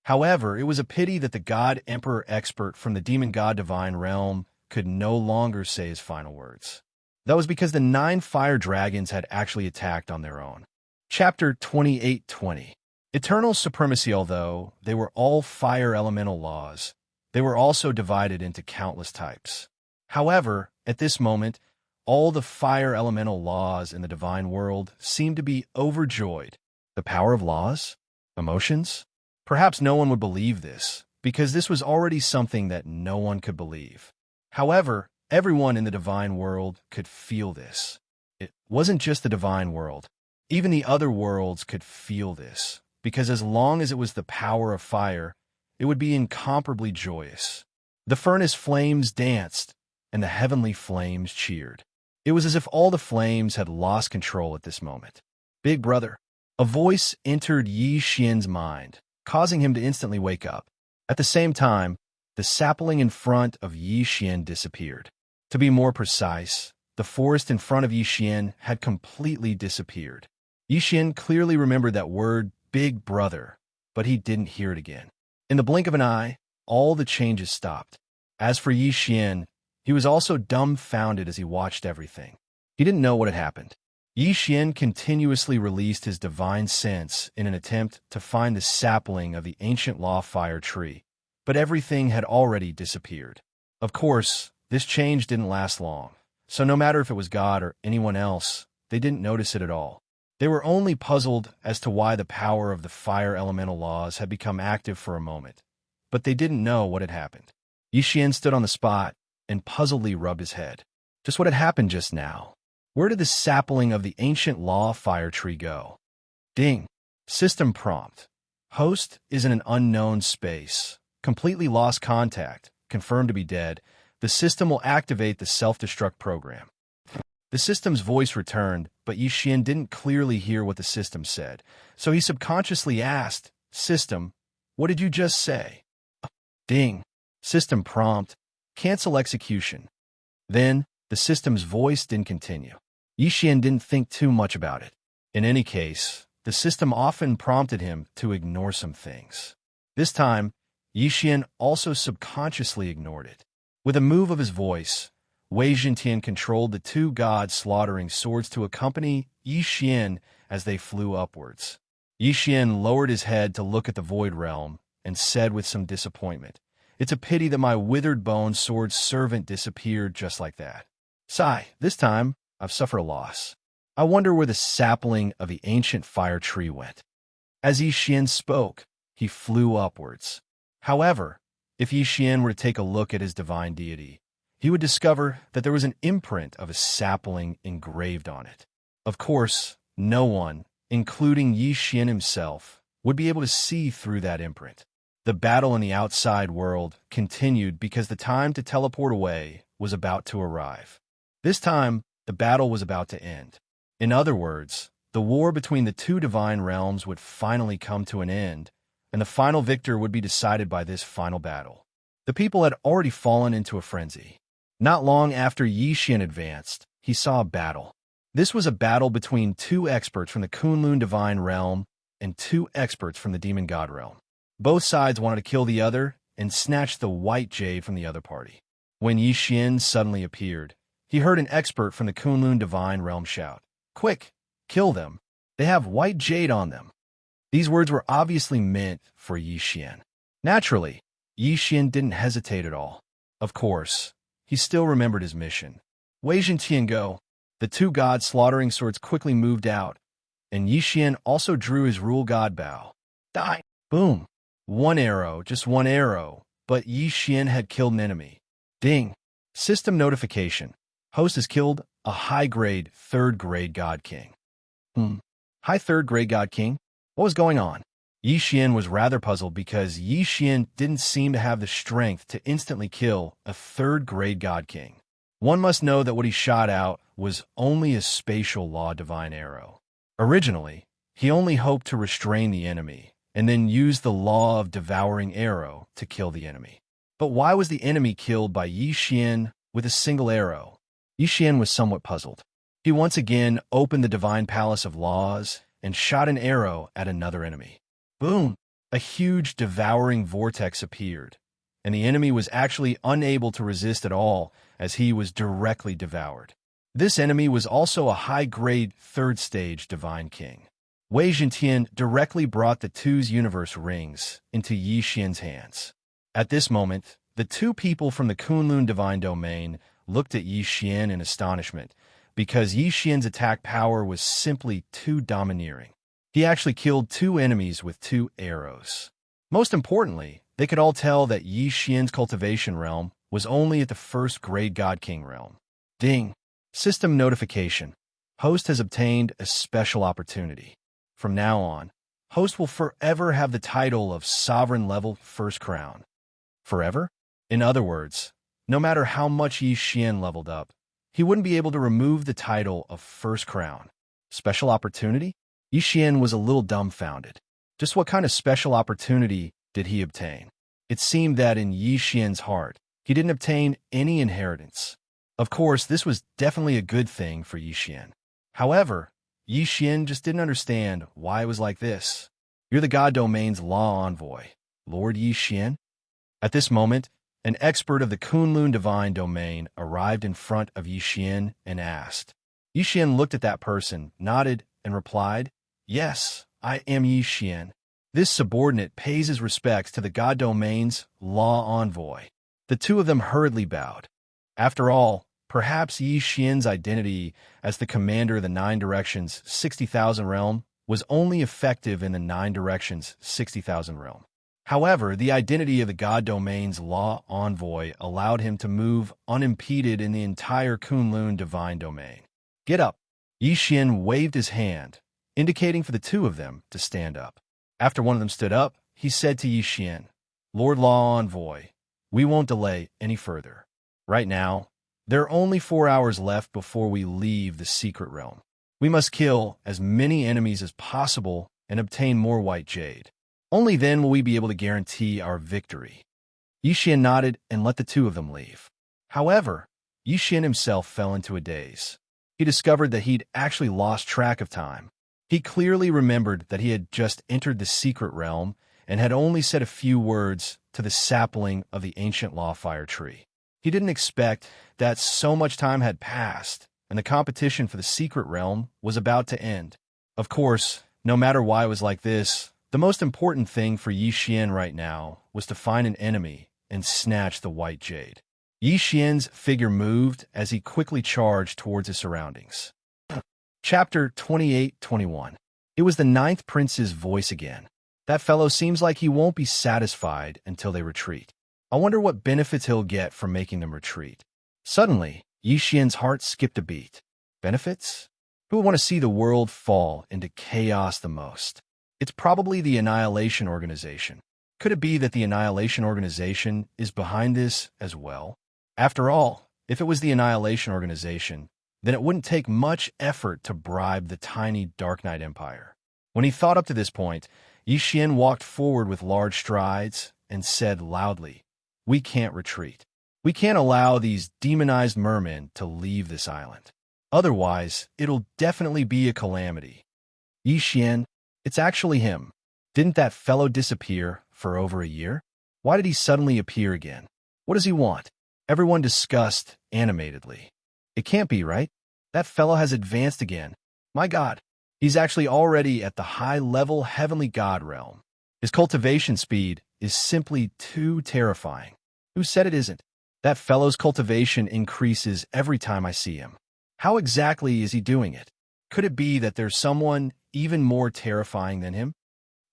However, it was a pity that the god emperor expert from the demon god divine realm could no longer say his final words. That was because the 9 fire dragons had actually attacked on their own. Chapter 28:20. Eternal supremacy. Although they were all fire elemental laws, they were also divided into countless types. However, at this moment, all the fire elemental laws in the divine world seemed to be overjoyed. The power of laws? Emotions? Perhaps no one would believe this, because this was already something that no one could believe. However, everyone in the divine world could feel this. It wasn't just the divine world. Even the other worlds could feel this, because as long as it was the power of fire, it would be incomparably joyous. The furnace flames danced, and the heavenly flames cheered. It was as if all the flames had lost control at this moment. Big brother. A voice entered Yi Xian's mind, causing him to instantly wake up. At the same time, the sapling in front of Yi Xian disappeared. To be more precise, the forest in front of Yi Xian had completely disappeared. Yi Xian clearly remembered that word, big brother, but he didn't hear it again. In the blink of an eye, all the changes stopped. As for Yi Xian, he was also dumbfounded as he watched everything. He didn't know what had happened. Yi Xian continuously released his divine sense in an attempt to find the sapling of the ancient law fire tree, but everything had already disappeared. Of course, this change didn't last long, so no matter if it was God or anyone else, they didn't notice it at all. They were only puzzled as to why the power of the fire elemental laws had become active for a moment, but they didn't know what had happened. Yi Xian stood on the spot and puzzledly rubbed his head. Just what had happened just now? Where did the sapling of the ancient law fire tree go? Ding. System prompt. Host is in an unknown space. Completely lost contact. Confirmed to be dead. The system will activate the self-destruct program. The system's voice returned, but Yi Xian didn't clearly hear what the system said, so he subconsciously asked, System, what did you just say? Ding. System prompt. Cancel execution. Then, the system's voice didn't continue. Yi Xian didn't think too much about it. In any case, the system often prompted him to ignore some things. This time, Yi Xian also subconsciously ignored it. With a move of his voice, Wei Jintian controlled the two gods slaughtering swords to accompany Yi Xian as they flew upwards. Yi Xian lowered his head to look at the Void Realm and said with some disappointment, "It's a pity that my withered bone sword servant disappeared just like that. Sigh, this time I've suffered a loss. I wonder where the sapling of the ancient fire tree went." As Yi Xian spoke, he flew upwards. However, if Yi Xian were to take a look at his divine deity, he would discover that there was an imprint of a sapling engraved on it. Of course, no one, including Yi Xian himself, would be able to see through that imprint. The battle in the outside world continued because the time to teleport away was about to arrive. This time, the battle was about to end. In other words, the war between the two divine realms would finally come to an end, and the final victor would be decided by this final battle. The people had already fallen into a frenzy. Not long after Yi Xian advanced, he saw a battle. This was a battle between two experts from the Kunlun divine realm and two experts from the demon god realm. Both sides wanted to kill the other and snatch the white jade from the other party. When Yi Xian suddenly appeared, he heard an expert from the Kunlun divine realm shout, "Quick, kill them. They have white jade on them." These words were obviously meant for Yi Xian. Naturally, Yi Xian didn't hesitate at all. Of course, he still remembered his mission. Wei Jintian go. The two gods slaughtering swords quickly moved out, and Yi Xian also drew his rule god bow. Die! Boom! One arrow, just one arrow, but Yi Xian had killed an enemy. Ding! System notification. Host has killed a high-grade, third-grade god king. High third-grade god king? What was going on? Yi Xian was rather puzzled because Yi Xian didn't seem to have the strength to instantly kill a third-grade god king. One must know that what he shot out was only a spatial law divine arrow. Originally, he only hoped to restrain the enemy and then use the law of devouring arrow to kill the enemy. But why was the enemy killed by Yi Xian with a single arrow? Yi Xian was somewhat puzzled. He once again opened the divine palace of laws and shot an arrow at another enemy. Boom! A huge devouring vortex appeared, and the enemy was actually unable to resist at all as he was directly devoured. This enemy was also a high-grade third-stage divine king. Wei Jintian directly brought the two's universe rings into Yi Xian's hands. At this moment, the two people from the Kunlun divine domain looked at Yi Xian in astonishment because Yi Xian's attack power was simply too domineering. He actually killed two enemies with two arrows. Most importantly, they could all tell that Yi Xian's cultivation realm was only at the first-grade God King realm. Ding! System notification. Host has obtained a special opportunity. From now on, Host will forever have the title of Sovereign Level First Crown. Forever? In other words, no matter how much Yi Xian leveled up, he wouldn't be able to remove the title of First Crown. Special opportunity? Yi Xian was a little dumbfounded. Just what kind of special opportunity did he obtain? It seemed that in Yi Xian's heart, he didn't obtain any inheritance. Of course, this was definitely a good thing for Yi Xian. However, Yi Xian just didn't understand why it was like this. "You're the God Domain's law envoy, Lord Yi Xian?" At this moment, an expert of the Kunlun Divine Domain arrived in front of Yi Xian and asked. Yi Xian looked at that person, nodded, and replied, "Yes, I am Yi Xian." This subordinate pays his respects to the God Domain's law envoy. The two of them hurriedly bowed. After all, perhaps Yi Xian's identity as the commander of the Nine Directions 60,000 realm was only effective in the Nine Directions 60,000 realm. However, the identity of the God Domain's law envoy allowed him to move unimpeded in the entire Kunlun Divine Domain. "Get up." Yi Xian waved his hand, indicating for the two of them to stand up. After one of them stood up, he said to Yi Xian, "Lord Law Envoy, we won't delay any further. Right now, there are only 4 hours left before we leave the secret realm. We must kill as many enemies as possible and obtain more white jade. Only then will we be able to guarantee our victory." Yi Xian nodded and let the two of them leave. However, Yi Xian himself fell into a daze. He discovered that he'd actually lost track of time. He clearly remembered that he had just entered the secret realm and had only said a few words to the sapling of the ancient lawfire tree. He didn't expect that so much time had passed, and the competition for the secret realm was about to end. Of course, no matter why it was like this, the most important thing for Yi Xian right now was to find an enemy and snatch the white jade. Yi Xian's figure moved as he quickly charged towards his surroundings. Chapter 28-21. It was the ninth prince's voice again. That fellow seems like he won't be satisfied until they retreat. I wonder what benefits he'll get from making them retreat. Suddenly, Yi Xian's heart skipped a beat. Benefits? Who would want to see the world fall into chaos the most? It's probably the Annihilation Organization. Could it be that the Annihilation Organization is behind this as well? After all, if it was the Annihilation Organization, then it wouldn't take much effort to bribe the tiny Dark Knight Empire. When he thought up to this point, Yi Xian walked forward with large strides and said loudly, "We can't retreat. We can't allow these demonized mermen to leave this island. Otherwise, it'll definitely be a calamity." Yi Xian, it's actually him. Didn't that fellow disappear for over a year? Why did he suddenly appear again? What does he want? Everyone discussed animatedly. It can't be, right? That fellow has advanced again. My God, he's actually already at the high-level heavenly god realm. His cultivation speed is simply too terrifying. Who said it isn't? That fellow's cultivation increases every time I see him. How exactly is he doing it? Could it be that there's someone even more terrifying than him?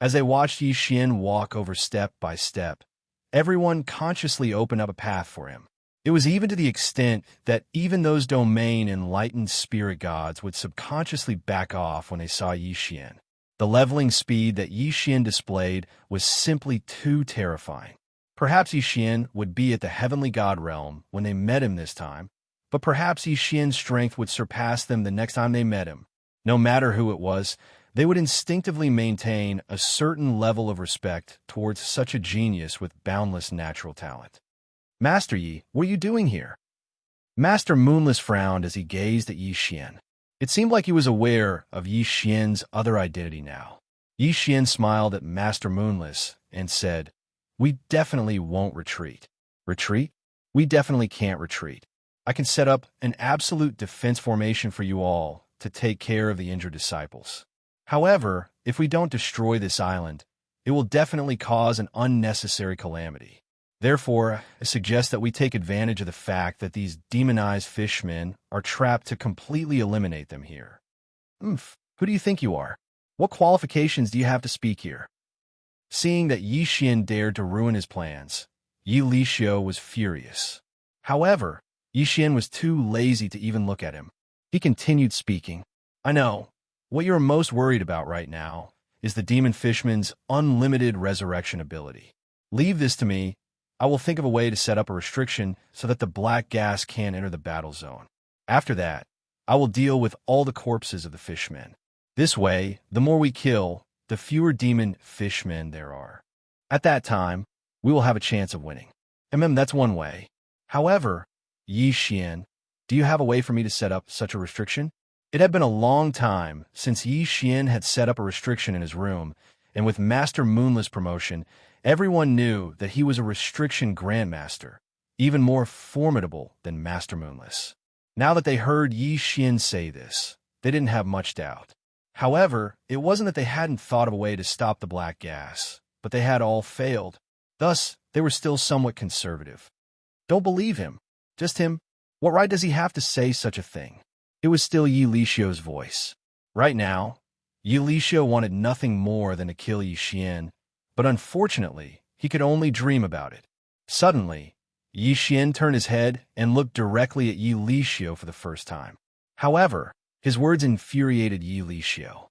As they watched Yi Xian walk over step by step, everyone consciously opened up a path for him. It was even to the extent that even those domain enlightened spirit gods would subconsciously back off when they saw Yi Xian. The leveling speed that Yi Xian displayed was simply too terrifying. Perhaps Yi Xian would be at the heavenly god realm when they met him this time, but perhaps Yi Xian's strength would surpass them the next time they met him. No matter who it was, they would instinctively maintain a certain level of respect towards such a genius with boundless natural talent. "Master Yi, what are you doing here?" Master Moonless frowned as he gazed at Yi Xian. It seemed like he was aware of Yi Xian's other identity now. Yi Xian smiled at Master Moonless and said, "We definitely won't retreat." "Retreat? We definitely can't retreat. I can set up an absolute defense formation for you all to take care of the injured disciples. However, if we don't destroy this island, it will definitely cause an unnecessary calamity. Therefore, I suggest that we take advantage of the fact that these demonized fishmen are trapped to completely eliminate them here." Who do you think you are? What qualifications do you have to speak here? Seeing that Yi Xian dared to ruin his plans, Yi Lixiu was furious. However, Yi Xian was too lazy to even look at him. He continued speaking. "I know. What you're most worried about right now is the demon fishman's unlimited resurrection ability. Leave this to me. I will think of a way to set up a restriction so that the black gas can't enter the battle zone. After that, I will deal with all the corpses of the fishmen. This way, the more we kill, the fewer demon fishmen there are. At that time, we will have a chance of winning. That's one way. However, Yi Xian, do you have a way for me to set up such a restriction?" It had been a long time since Yi Xian had set up a restriction in his room, and with Master Moonless promotion, everyone knew that he was a restriction grandmaster, even more formidable than Master Moonless. Now that they heard Yi Xian say this, they didn't have much doubt. However, it wasn't that they hadn't thought of a way to stop the black gas, but they had all failed. Thus, they were still somewhat conservative. "Don't believe him. Just him. What right does he have to say such a thing?" It was still Yi Lixiu's voice. Right now, Yi Lixiu wanted nothing more than to kill Yi Xian, but unfortunately, he could only dream about it. Suddenly, Yi Xian turned his head and looked directly at Yi Lixiu for the first time. However, his words infuriated Yi Lixiu.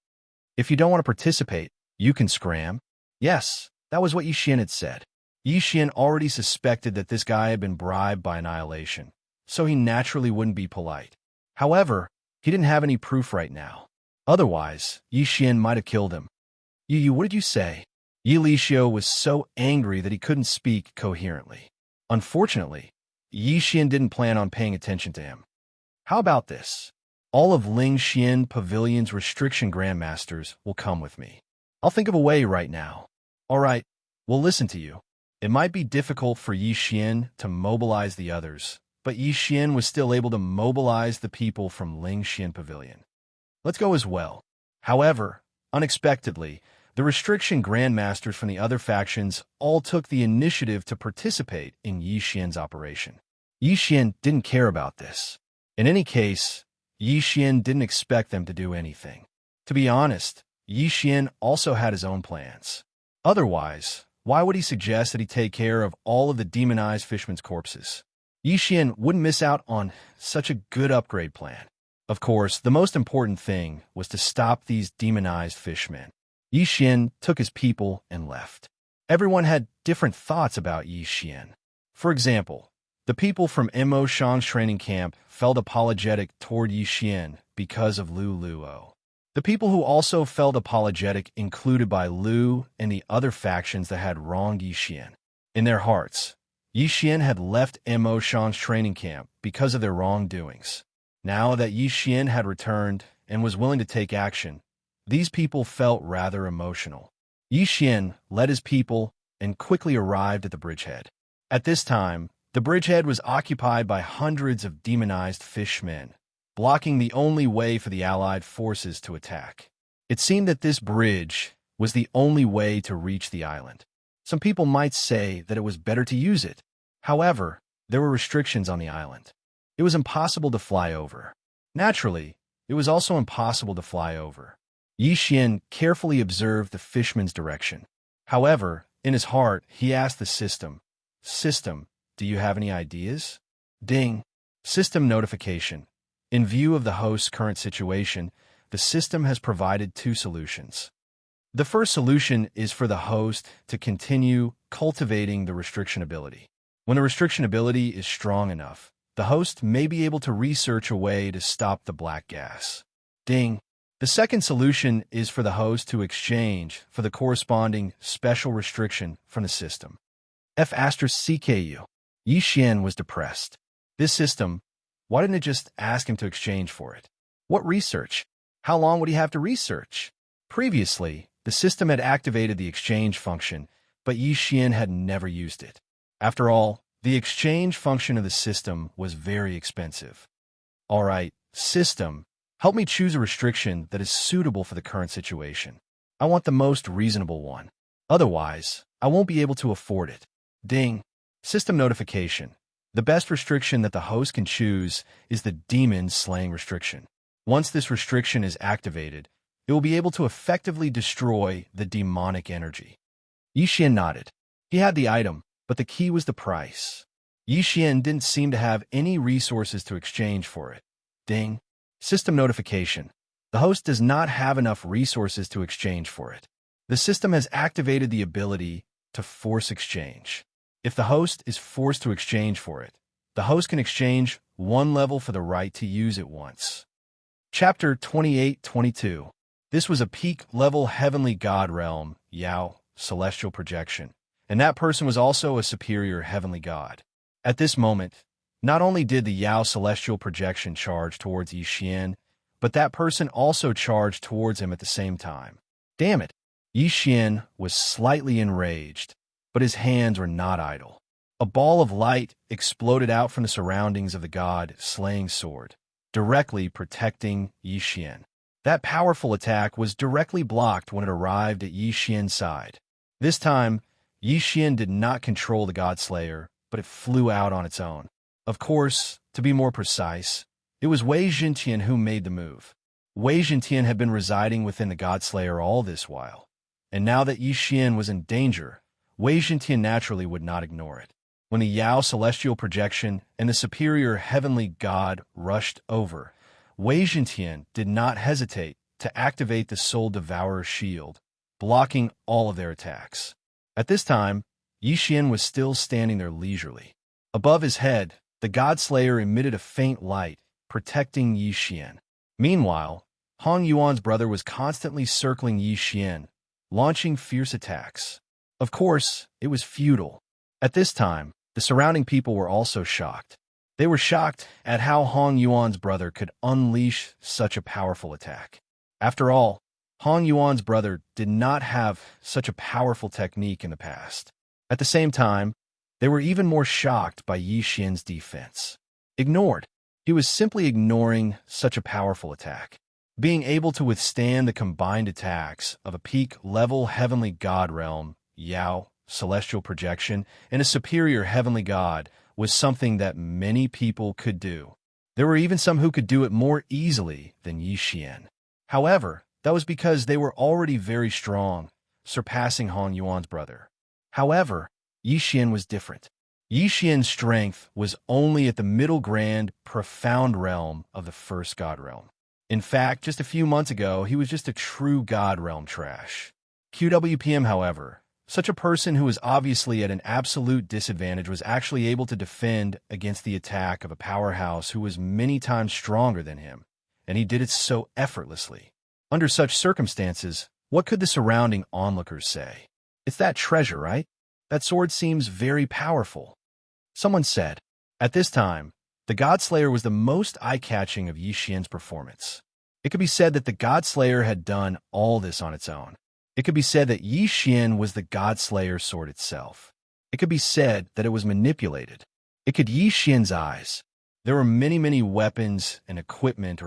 "If you don't want to participate, you can scram." Yes, that was what Yi Xian had said. Yi Xian already suspected that this guy had been bribed by Annihilation, so he naturally wouldn't be polite. However, he didn't have any proof right now. Otherwise, Yi Xian might have killed him. "You, what did you say?" Yi Lixiu was so angry that he couldn't speak coherently. Unfortunately, Yi Xian didn't plan on paying attention to him. "How about this? All of Ling Xian Pavilion's restriction grandmasters will come with me. I'll think of a way right now." "All right, we'll listen to you." It might be difficult for Yi Xian to mobilize the others, but Yi Xian was still able to mobilize the people from Ling Xian Pavilion. Let's go as well. However, unexpectedly, the restriction grandmasters from the other factions all took the initiative to participate in Yi Xian's operation. Yi Xian didn't care about this. In any case, Yi Xian didn't expect them to do anything. To be honest, Yi Xian also had his own plans. Otherwise, why would he suggest that he take care of all of the demonized fishermen's corpses? Yi Xian wouldn't miss out on such a good upgrade plan. Of course, the most important thing was to stop these demonized fishmen. Yi Xian took his people and left. Everyone had different thoughts about Yi Xian. For example, the people from Mo Shang's training camp felt apologetic toward Yi Xian because of Lu Luo. The people who also felt apologetic included by Lu and the other factions that had wronged Yi Xian. In their hearts, Yi Xian had left Mo Shang's training camp because of their wrongdoings. Now that Yi Xian had returned and was willing to take action, these people felt rather emotional. Yi Xian led his people and quickly arrived at the bridgehead. At this time, the bridgehead was occupied by hundreds of demonized fishmen, blocking the only way for the Allied forces to attack. It seemed that this bridge was the only way to reach the island. Some people might say that it was better to use it. However, there were restrictions on the island. It was impossible to fly over. Naturally, it was also impossible to fly over. Yi Xian carefully observed the fishman's direction. However, in his heart, he asked the system, "System, do you have any ideas?" Ding. System notification. In view of the host's current situation, the system has provided two solutions. The first solution is for the host to continue cultivating the restriction ability. When the restriction ability is strong enough, the host may be able to research a way to stop the black gas. Ding. The second solution is for the host to exchange for the corresponding special restriction from the system. F*CKU. Yi Xian was depressed. This system, why didn't it just ask him to exchange for it? What research? How long would he have to research? Previously, the system had activated the exchange function, but Yi Xian had never used it. After all, the exchange function of the system was very expensive. All right, system, help me choose a restriction that is suitable for the current situation. I want the most reasonable one. Otherwise, I won't be able to afford it. Ding. System notification. The best restriction that the host can choose is the demon slaying restriction. Once this restriction is activated, it will be able to effectively destroy the demonic energy. Yi Xian nodded. He had the item, but the key was the price. Yi Xian didn't seem to have any resources to exchange for it. Ding. System notification. The host does not have enough resources to exchange for it. The system has activated the ability to force exchange. If the host is forced to exchange for it, the host can exchange one level for the right to use it once. Chapter 28-22. This was a peak-level heavenly god realm, Yao, celestial projection, and that person was also a superior heavenly god. At this moment, not only did the Yao celestial projection charge towards Yi Xian, but that person also charged towards him at the same time. Damn it! Yi Xian was slightly enraged, but his hands were not idle. A ball of light exploded out from the surroundings of the god-slaying sword, directly protecting Yi Xian. That powerful attack was directly blocked when it arrived at Yi Xian's side. This time, Yi Xian did not control the god-slayer, but it flew out on its own. Of course, to be more precise, it was Wei Zhentian who made the move. Wei Zhentian had been residing within the god-slayer all this while, and now that Yi Xian was in danger, Wei Zhentian naturally would not ignore it. When the Yao celestial projection and the superior heavenly god rushed over, Wei Zhentian did not hesitate to activate the Soul Devourer shield, blocking all of their attacks. At this time, Yi Xian was still standing there leisurely. Above his head, the god slayer emitted a faint light, protecting Yi Xian. Meanwhile, Hong Yuan's brother was constantly circling Yi Xian, launching fierce attacks. Of course, it was futile. At this time, the surrounding people were also shocked. They were shocked at how Hong Yuan's brother could unleash such a powerful attack. After all, Hong Yuan's brother did not have such a powerful technique in the past. At the same time, they were even more shocked by Yi Xian's defense. Ignored. He was simply ignoring such a powerful attack. Being able to withstand the combined attacks of a peak-level heavenly god realm, Yao, celestial projection, and a superior heavenly god was something that many people could do. There were even some who could do it more easily than Yi Xian. However, that was because they were already very strong, surpassing Hong Yuan's brother. However, Yi Xian was different. Yi Xian's strength was only at the middle grand, profound realm of the first god realm. In fact, just a few months ago, he was just a true god realm trash. QWPM, however, such a person who was obviously at an absolute disadvantage was actually able to defend against the attack of a powerhouse who was many times stronger than him, and he did it so effortlessly. Under such circumstances, what could the surrounding onlookers say? It's that treasure, right? That sword seems very powerful. Someone said. At this time, the Godslayer was the most eye-catching of Yi Xian's performance. It could be said that the Godslayer had done all this on its own. It could be said that Yi Xian was the Godslayer sword itself. It could be said that it was manipulated. It could Yi Xian's eyes. There were many weapons and equipment.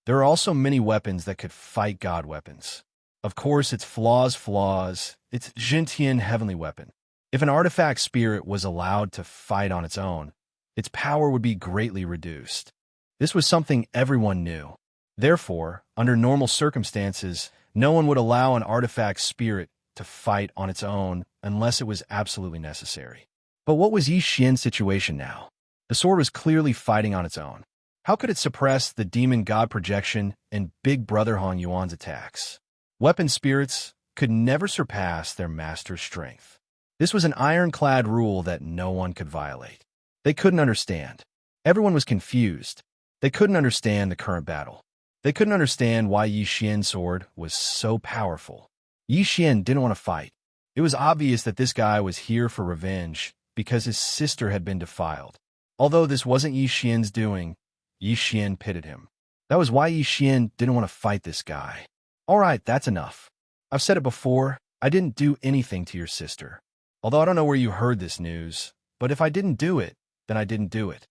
There are also many weapons that could fight god weapons. Of course, its flaws, its Jintian heavenly weapon. If an artifact spirit was allowed to fight on its own, its power would be greatly reduced. This was something everyone knew. Therefore, under normal circumstances, no one would allow an artifact spirit to fight on its own unless it was absolutely necessary. But what was Yi Xian's situation now? The sword was clearly fighting on its own. How could it suppress the demon god projection and Big Brother Hong Yuan's attacks? Weapon spirits could never surpass their master's strength. This was an ironclad rule that no one could violate. They couldn't understand. Everyone was confused. They couldn't understand the current battle. They couldn't understand why Yi Xian's sword was so powerful. Yi Xian didn't want to fight. It was obvious that this guy was here for revenge because his sister had been defiled. Although this wasn't Yi Xian's doing, Yi Xian pitied him. That was why Yi Xian didn't want to fight this guy. All right, that's enough. I've said it before, I didn't do anything to your sister. Although I don't know where you heard this news, but if I didn't do it, then I didn't do it.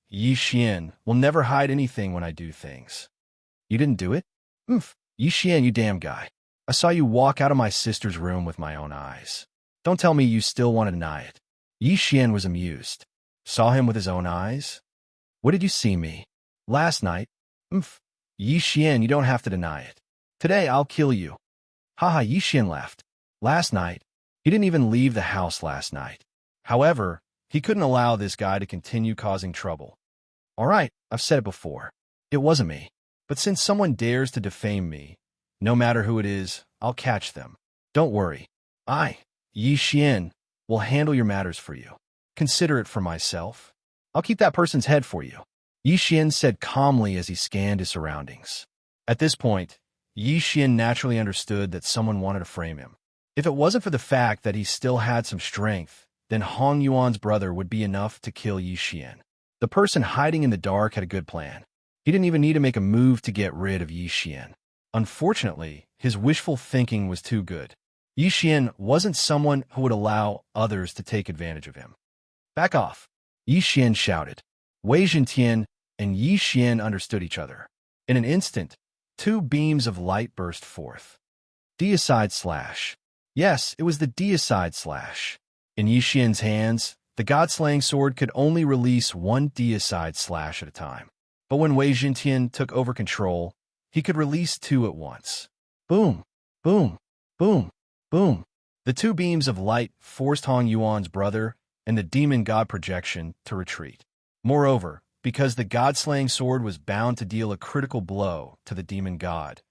Yi Xian, will never hide anything when I do things. You didn't do it? Yi Xian, you damn guy. I saw you walk out of my sister's room with my own eyes. Don't tell me you still want to deny it. Yi Xian was amused. Saw him with his own eyes? What did you see me? Last night? Yi Xian, you don't have to deny it. Today I'll kill you. Haha, Yi Xian laughed. Last night? He didn't even leave the house last night. However, he couldn't allow this guy to continue causing trouble. All right, I've said it before. It wasn't me. But since someone dares to defame me, no matter who it is, I'll catch them. Don't worry. Yi Xian, will handle your matters for you. Consider it for myself. I'll keep that person's head for you. Yi Xian said calmly as he scanned his surroundings. At this point, Yi Xian naturally understood that someone wanted to frame him. If it wasn't for the fact that he still had some strength, then Hong Yuan's brother would be enough to kill Yi Xian. The person hiding in the dark had a good plan. He didn't even need to make a move to get rid of Yi Xian. Unfortunately, his wishful thinking was too good. Yi Xian wasn't someone who would allow others to take advantage of him. Back off, Yi Xian shouted. Wei Zhentian and Yi Xian understood each other. In an instant, two beams of light burst forth. Deicide slash. Yes, it was the deicide slash. In Yi Xian's hands, the god-slaying sword could only release one deicide slash at a time. But when Wei Zhentian took over control, he could release two at once. Boom, boom, boom, boom. The two beams of light forced Hong Yuan's brother and the demon god projection to retreat. Moreover, because the god-slaying sword was bound to deal a critical blow to the demon god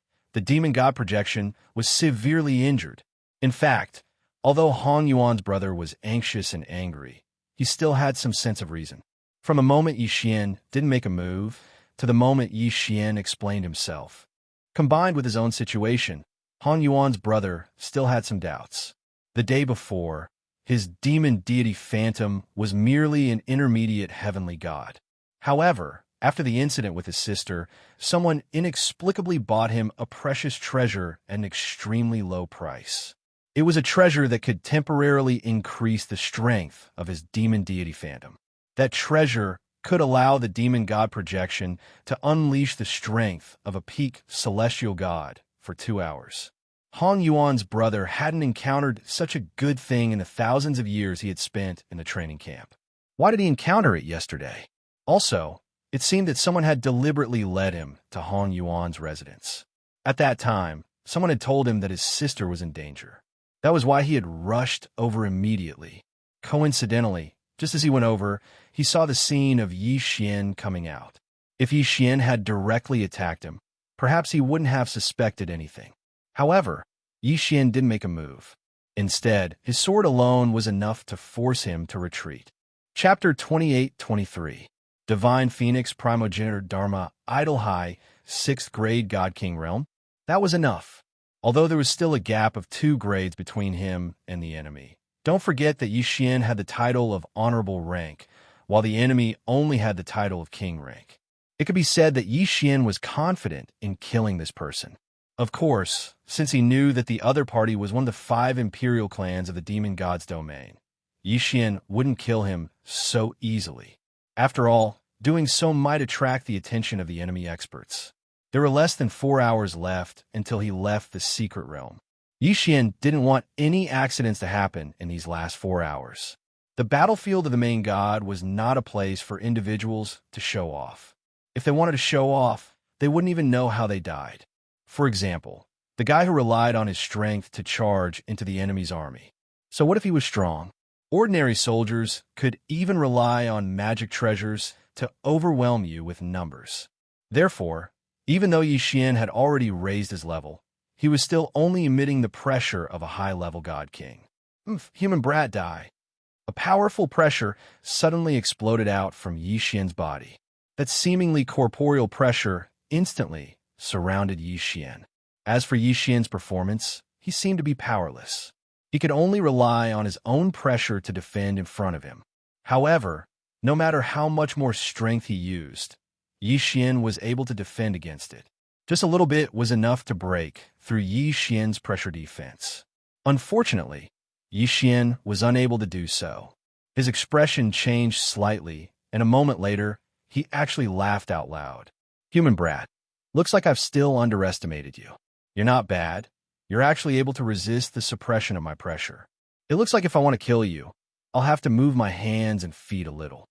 projection was severely injured. In fact, although Hong Yuan's brother was anxious and angry, he still had some sense of reason. From the moment Yi Xian didn't make a move, to the moment Yi Xian explained himself. Combined with his own situation, Hong Yuan's brother still had some doubts. The day before, his demon deity Phantom was merely an intermediate heavenly god. However, after the incident with his sister, someone inexplicably bought him a precious treasure at an extremely low price. It was a treasure that could temporarily increase the strength of his demon deity fandom. That treasure could allow the demon god projection to unleash the strength of a peak celestial god for 2 hours. Hong Yuan's brother hadn't encountered such a good thing in the thousands of years he had spent in the training camp. Why did he encounter it yesterday? Also, it seemed that someone had deliberately led him to Hong Yuan's residence. At that time, someone had told him that his sister was in danger. That was why he had rushed over immediately. Coincidentally, just as he went over, he saw the scene of Yi Xian coming out. If Yi Xian had directly attacked him, perhaps he wouldn't have suspected anything. However, Yi Xian didn't make a move. Instead, his sword alone was enough to force him to retreat. Chapter 28-23 Divine Phoenix Primogenitor Dharma Idol High 6th Grade God King Realm. That was enough, although there was still a gap of 2 grades between him and the enemy. Don't forget that Yi Xian had the title of Honorable Rank, while the enemy only had the title of King Rank. It could be said that Yi Xian was confident in killing this person. Of course, since he knew that the other party was one of the 5 imperial clans of the demon god's domain, Yi Xian wouldn't kill him so easily. After all, doing so might attract the attention of the enemy experts. There were less than 4 hours left until he left the secret realm. Yi Xian didn't want any accidents to happen in these last 4 hours. The battlefield of the main god was not a place for individuals to show off. If they wanted to show off, they wouldn't even know how they died. For example, the guy who relied on his strength to charge into the enemy's army. So what if he was strong? Ordinary soldiers could even rely on magic treasures to overwhelm you with numbers. Therefore, even though Yi Xian had already raised his level, he was still only emitting the pressure of a high-level god king. Human brat die. A powerful pressure suddenly exploded out from Yi Xian's body. That seemingly corporeal pressure instantly surrounded Yi Xian. As for Yi Xian's performance, he seemed to be powerless. He could only rely on his own pressure to defend in front of him. However, no matter how much more strength he used, Yi Xian was able to defend against it. Just a little bit was enough to break through Yi Xian's pressure defense. Unfortunately, Yi Xian was unable to do so. His expression changed slightly, and a moment later, he actually laughed out loud. Human brat. Looks like I've still underestimated you. You're not bad. You're actually able to resist the suppression of my pressure. It looks like if I want to kill you, I'll have to move my hands and feet a little.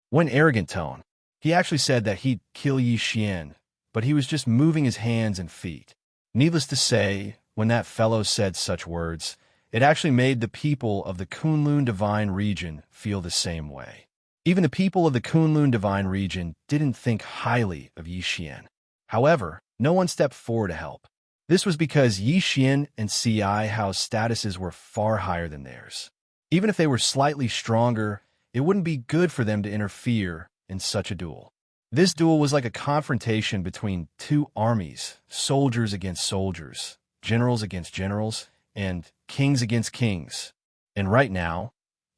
One arrogant tone. He actually said that he'd kill Yi Xian, but he was just moving his hands and feet. Needless to say, when that fellow said such words, it actually made the people of the Kunlun Divine Region feel the same way. Even the people of the Kunlun Divine Region didn't think highly of Yi Xian. However, no one stepped forward to help. This was because Yi Xian and CI Hao's statuses were far higher than theirs. Even if they were slightly stronger, it wouldn't be good for them to interfere in such a duel. This duel was like a confrontation between 2 armies, soldiers against soldiers, generals against generals, and kings against kings. And right now,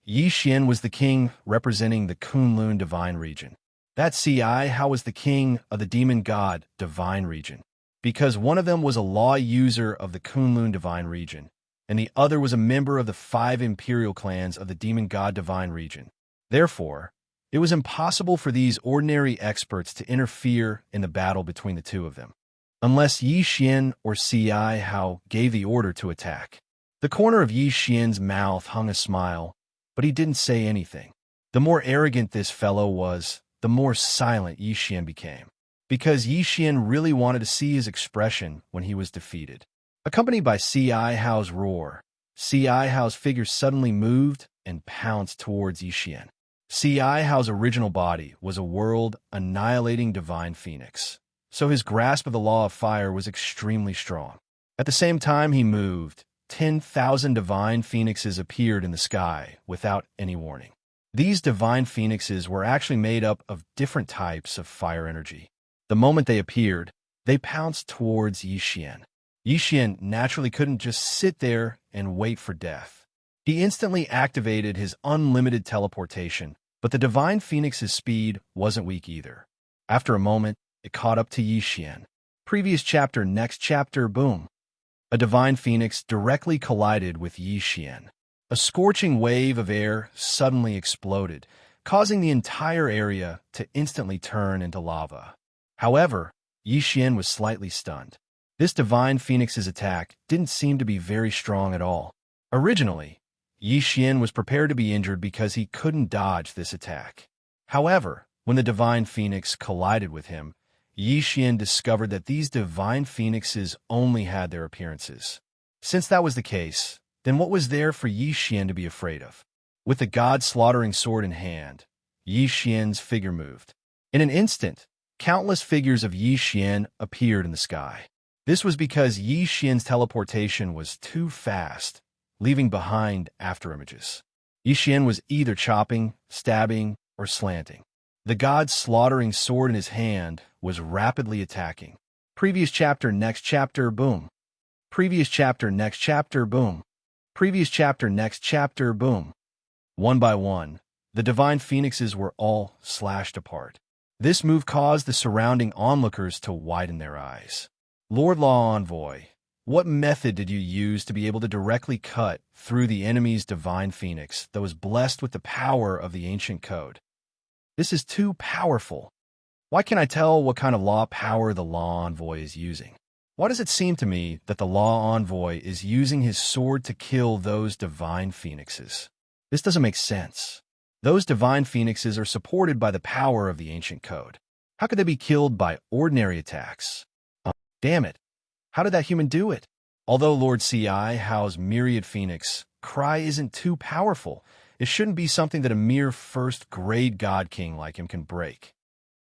Yi Xian was the king representing the Kunlun Divine Region. That CI Hao was the king of the demon god Divine Region, because one of them was a law user of the Kunlun Divine Region, and the other was a member of the 5 imperial clans of the demon god Divine Region. Therefore, it was impossible for these ordinary experts to interfere in the battle between the 2 of them, unless Yi Xian or CI Hao gave the order to attack. The corner of Yi Xian's mouth hung a smile, but he didn't say anything. The more arrogant this fellow was, the more silent Yi Xian became, because Yi Xian really wanted to see his expression when he was defeated. Accompanied by CI Hao's roar, CI Hao's figure suddenly moved and pounced towards Yi Xian. CI Hao's original body was a world-annihilating divine phoenix, so his grasp of the law of fire was extremely strong. At the same time he moved, 10,000 divine phoenixes appeared in the sky without any warning. These divine phoenixes were actually made up of different types of fire energy. The moment they appeared, they pounced towards Yi Xian. Yi Xian naturally couldn't just sit there and wait for death. He instantly activated his unlimited teleportation, but the divine phoenix's speed wasn't weak either. After a moment, it caught up to Yi Xian. Previous chapter, next chapter, boom. a divine phoenix directly collided with Yi Xian. A scorching wave of air suddenly exploded, causing the entire area to instantly turn into lava. However, Yi Xian was slightly stunned. This divine phoenix's attack didn't seem to be very strong at all. Originally, Yi Xian was prepared to be injured because he couldn't dodge this attack. However, when the divine phoenix collided with him, Yi Xian discovered that these divine phoenixes only had their appearances. Since that was the case, then what was there for Yi Xian to be afraid of? With the god-slaughtering sword in hand, Yi Xian's figure moved. In an instant, countless figures of Yi Xian appeared in the sky. This was because Yi Xian's teleportation was too fast, leaving behind afterimages. Yi Xian was either chopping, stabbing, or slanting. The god's slaughtering sword in his hand was rapidly attacking. Previous chapter, next chapter, boom. Previous chapter, next chapter, boom. Previous chapter, next chapter, boom. One by one, the divine phoenixes were all slashed apart. This move caused the surrounding onlookers to widen their eyes. Lord Law Envoy, what method did you use to be able to directly cut through the enemy's divine phoenix that was blessed with the power of the ancient code? This is too powerful. Why can't I tell what kind of law power the Law Envoy is using? Why does it seem to me that the Law Envoy is using his sword to kill those divine phoenixes? This doesn't make sense. Those divine phoenixes are supported by the power of the ancient code. How could they be killed by ordinary attacks? Oh, damn it. How did that human do it? Although Lord C.I. Hao's myriad phoenix cry isn't too powerful, it shouldn't be something that a mere first-grade god king like him can break.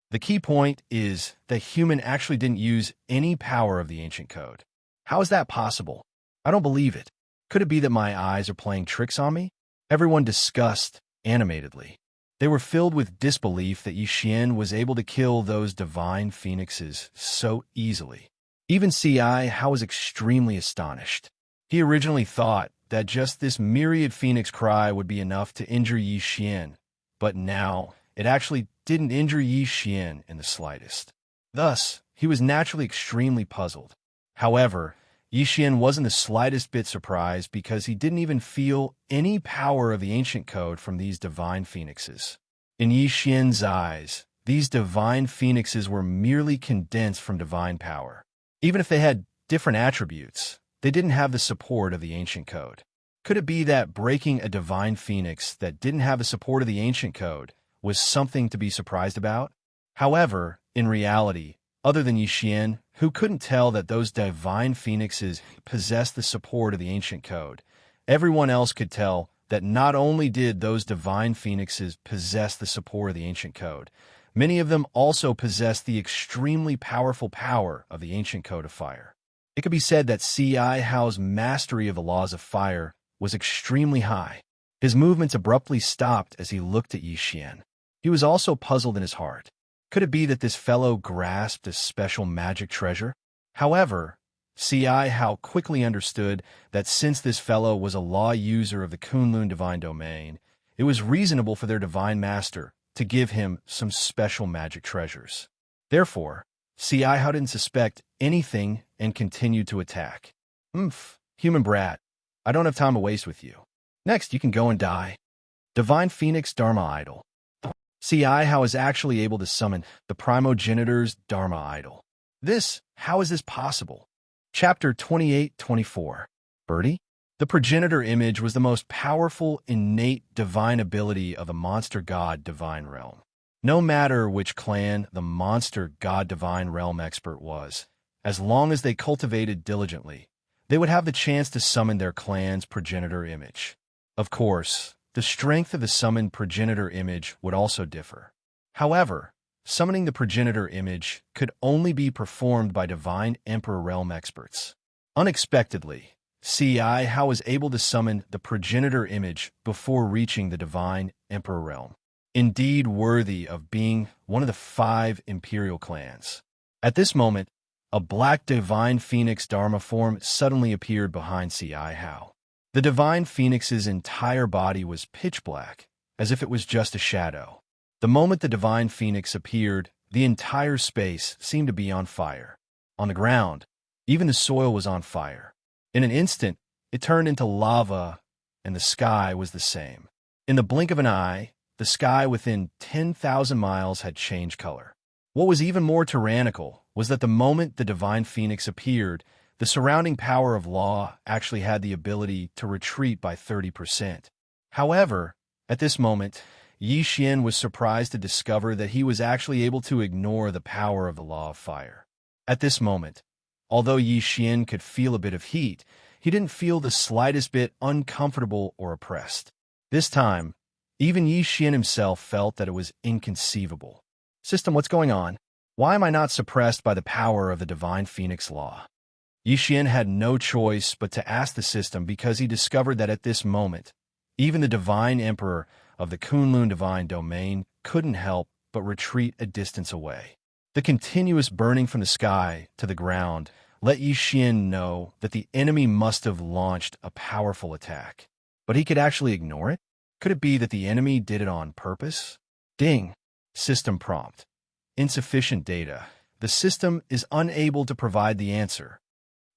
The key point is that human actually didn't use any power of the ancient code. How is that possible? I don't believe it. Could it be that my eyes are playing tricks on me? Everyone discussed animatedly. They were filled with disbelief that Yi Xian was able to kill those divine phoenixes so easily. Even C.I. Hao was extremely astonished. He originally thought that just this myriad phoenix cry would be enough to injure Yi Xian, but now it actually didn't injure Yi Xian in the slightest. Thus, he was naturally extremely puzzled. However, Yi Xian wasn't the slightest bit surprised because he didn't even feel any power of the ancient code from these divine phoenixes. In Yi Xian's eyes, these divine phoenixes were merely condensed from divine power. Even if they had different attributes, they didn't have the support of the ancient code. Could it be that breaking a divine phoenix that didn't have the support of the ancient code was something to be surprised about? However, in reality, other than Yi Xian, who couldn't tell that those divine phoenixes possessed the support of the ancient code, everyone else could tell that not only did those divine phoenixes possess the support of the ancient code, many of them also possessed the extremely powerful power of the ancient code of fire. It could be said that C.I. Hao's mastery of the laws of fire was extremely high. His movements abruptly stopped as he looked at Yi Xian. He was also puzzled in his heart. Could it be that this fellow grasped a special magic treasure? However, C.I. Hao quickly understood that since this fellow was a law user of the Kunlun divine domain, it was reasonable for their divine master to give him some special magic treasures. Therefore, C.I. Hao didn't suspect anything and continued to attack. Human brat, I don't have time to waste with you. Next, you can go and die. Divine Phoenix Dharma Idol. C.I. Hao is actually able to summon the primogenitor's Dharma Idol. How is this possible? Chapter 28-24. Birdie? The progenitor image was the most powerful, innate divine ability of the monster god divine realm. No matter which clan the monster god divine realm expert was, as long as they cultivated diligently, they would have the chance to summon their clan's progenitor image. Of course, the strength of the summoned progenitor image would also differ. However, summoning the progenitor image could only be performed by divine emperor realm experts. Unexpectedly, C.I. Hao was able to summon the progenitor image before reaching the divine emperor realm, indeed worthy of being one of the 5 imperial clans. At this moment, a black divine phoenix Dharma form suddenly appeared behind C.I. Hao. The divine phoenix's entire body was pitch black, as if it was just a shadow. The moment the divine phoenix appeared, the entire space seemed to be on fire. On the ground, even the soil was on fire. In an instant, it turned into lava, and the sky was the same. In the blink of an eye, the sky within 10,000 miles had changed color. What was even more tyrannical was that the moment the divine phoenix appeared, the surrounding power of law actually had the ability to retreat by 30%. However, at this moment, Yi Xian was surprised to discover that he was actually able to ignore the power of the law of fire. At this moment, although Yi Xian could feel a bit of heat, he didn't feel the slightest bit uncomfortable or oppressed. This time, even Yi Xian himself felt that it was inconceivable. System, what's going on? Why am I not suppressed by the power of the divine phoenix law? Yi Xian had no choice but to ask the system because he discovered that at this moment, even the divine emperor of the Kunlun divine domain couldn't help but retreat a distance away. The continuous burning from the sky to the ground let Yi Xian know that the enemy must have launched a powerful attack. But he could actually ignore it? Could it be that the enemy did it on purpose? Ding! System prompt. Insufficient data. The system is unable to provide the answer.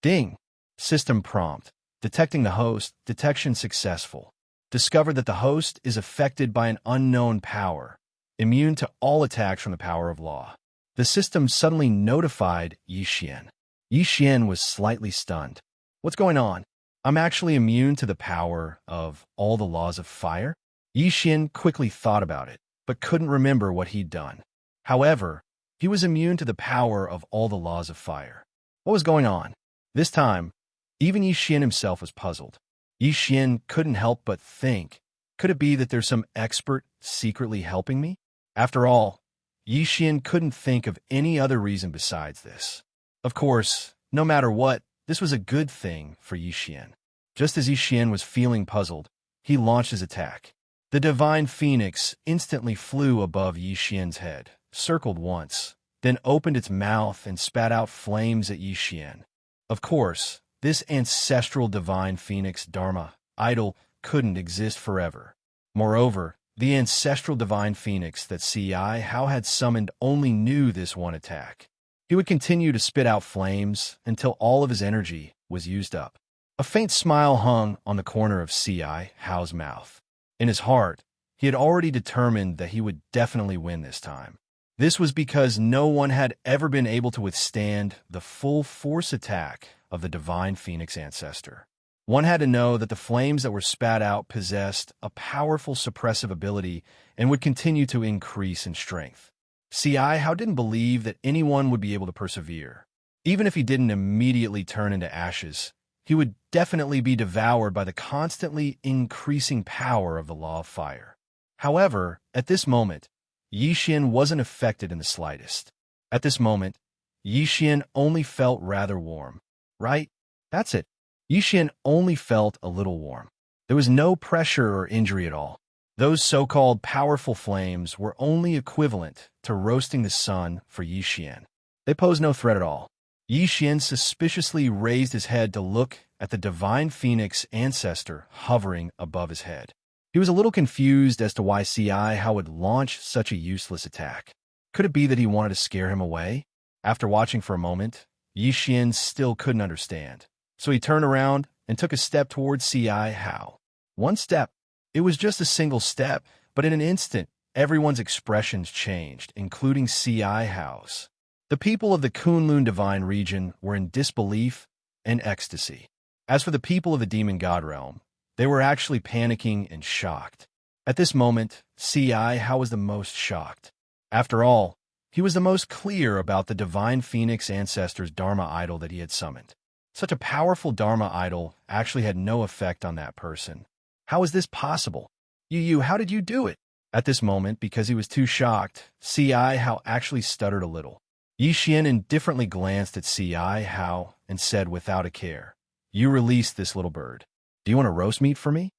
Ding! System prompt. Detecting the host. Detection successful. Discovered that the host is affected by an unknown power, immune to all attacks from the power of law. The system suddenly notified Yi Xian. Yi Xian was slightly stunned. What's going on? I'm actually immune to the power of all the laws of fire? Yi Xian quickly thought about it, but couldn't remember what he'd done. However, he was immune to the power of all the laws of fire. What was going on? This time, even Yi Xian himself was puzzled. Yi Xian couldn't help but think, could it be that there's some expert secretly helping me? After all, Yi Xian couldn't think of any other reason besides this. Of course, no matter what, this was a good thing for Yi Xian. Just as Yi Xian was feeling puzzled, he launched his attack. The divine phoenix instantly flew above Yi Xian's head, circled once, then opened its mouth and spat out flames at Yi Xian. Of course, this ancestral divine phoenix Dharma idol couldn't exist forever. Moreover, the ancestral divine phoenix that C.I. Hao had summoned only knew this one attack. He would continue to spit out flames until all of his energy was used up. A faint smile hung on the corner of C.I. Hao's mouth. In his heart, he had already determined that he would definitely win this time. This was because no one had ever been able to withstand the full force attack of the divine phoenix ancestor. One had to know that the flames that were spat out possessed a powerful suppressive ability and would continue to increase in strength. C.I. Hao didn't believe that anyone would be able to persevere. Even if he didn't immediately turn into ashes, he would definitely be devoured by the constantly increasing power of the law of fire. However, at this moment, Yi Xian wasn't affected in the slightest. At this moment, Yi Xian only felt rather warm. Right? That's it. Yi Xian only felt a little warm. There was no pressure or injury at all. Those so-called powerful flames were only equivalent to roasting the sun for Yi Xian. They posed no threat at all. Yi Xian suspiciously raised his head to look at the divine phoenix ancestor hovering above his head. He was a little confused as to why C.I. Hao would launch such a useless attack. Could it be that he wanted to scare him away? After watching for a moment, Yi Xian still couldn't understand. So he turned around and took a step towards C.I. Hao. One step. It was just a single step, but in an instant, everyone's expressions changed, including C.I. Hao's. The people of the Kunlun divine region were in disbelief and ecstasy. As for the people of the demon god realm, they were actually panicking and shocked. At this moment, C.I. Hao was the most shocked. After all, he was the most clear about the divine phoenix ancestor's Dharma idol that he had summoned. Such a powerful Dharma idol actually had no effect on that person. How is this possible? Yu, how did you do it? At this moment, because he was too shocked, C.I. Hao actually stuttered a little. Yi Xian indifferently glanced at C.I. Hao and said without a care, "You released this little bird. Do you want a roast meat for me?"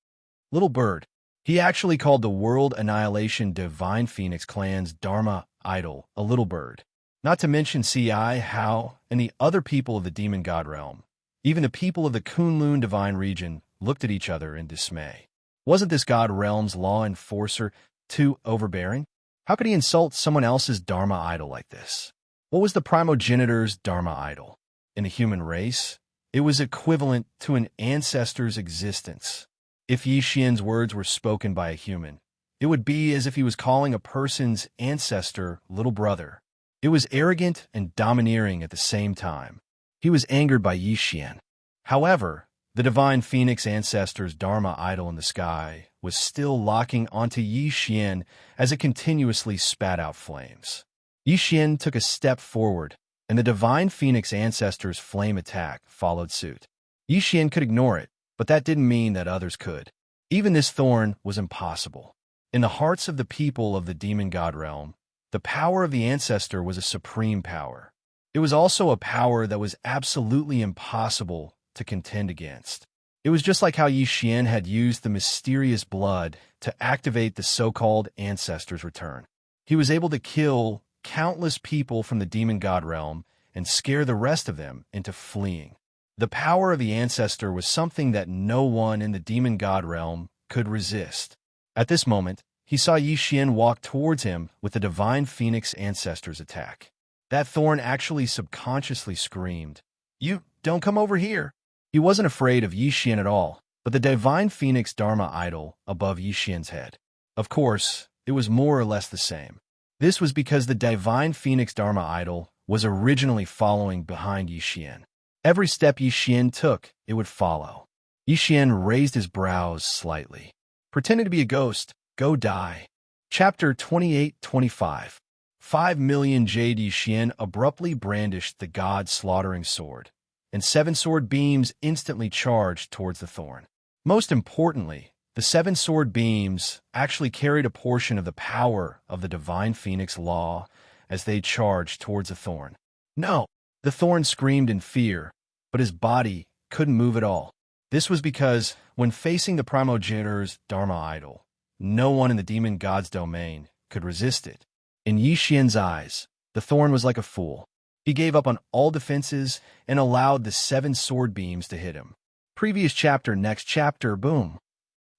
Little bird. He actually called the World Annihilation Divine Phoenix Clan's Dharma idol a little bird. Not to mention C.I. Hao and the other people of the demon god realm. Even the people of the Kunlun divine region looked at each other in dismay. Wasn't this god realm's law enforcer too overbearing? How could he insult someone else's Dharma idol like this? What was the primogenitor's Dharma idol? In the human race, It was equivalent to an ancestor's existence. If Yi Xian's words were spoken by a human, it would be as if he was calling a person's ancestor little brother. It was arrogant and domineering at the same time. He was angered by Yi Xian. However, the divine phoenix ancestor's Dharma idol in the sky was still locking onto Yi Xian as it continuously spat out flames. Yi Xian took a step forward, and the divine phoenix ancestor's flame attack followed suit. Yi Xian could ignore it, but that didn't mean that others could. Even this thorn was impossible. In the hearts of the people of the demon god realm, the power of the ancestor was a supreme power. It was also a power that was absolutely impossible to contend against. It was just like how Yi Xian had used the mysterious blood to activate the so-called ancestor's return. He was able to kill countless people from the demon god realm and scare the rest of them into fleeing. The power of the ancestor was something that no one in the demon god realm could resist. At this moment, he saw Yi Xian walk towards him with the divine phoenix ancestor's attack. That thorn actually subconsciously screamed, "You don't come over here!" He wasn't afraid of Yi Xian at all, but the divine phoenix Dharma idol above Yi Xian's head. Of course, it was more or less the same. This was because the divine phoenix Dharma idol was originally following behind Yi Xian. Every step Yi Xian took, it would follow. Yi Xian raised his brows slightly. Pretending to be a ghost, go die. Chapter 28-25. 5 million Jade. Yi Xian abruptly brandished the god-slaughtering sword, and 7 sword beams instantly charged towards the thorn. Most importantly, the 7 sword beams actually carried a portion of the power of the divine phoenix law as they charged towards the thorn. No! The thorn screamed in fear, but his body couldn't move at all. This was because, when facing the primogenitor's Dharma idol, no one in the demon god's domain could resist it. In Yi Xian's eyes, the thorn was like a fool. He gave up on all defenses and allowed the 7 sword beams to hit him. Previous chapter, next chapter, boom.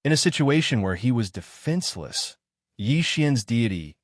In a situation where he was defenseless, Yi Xian's deity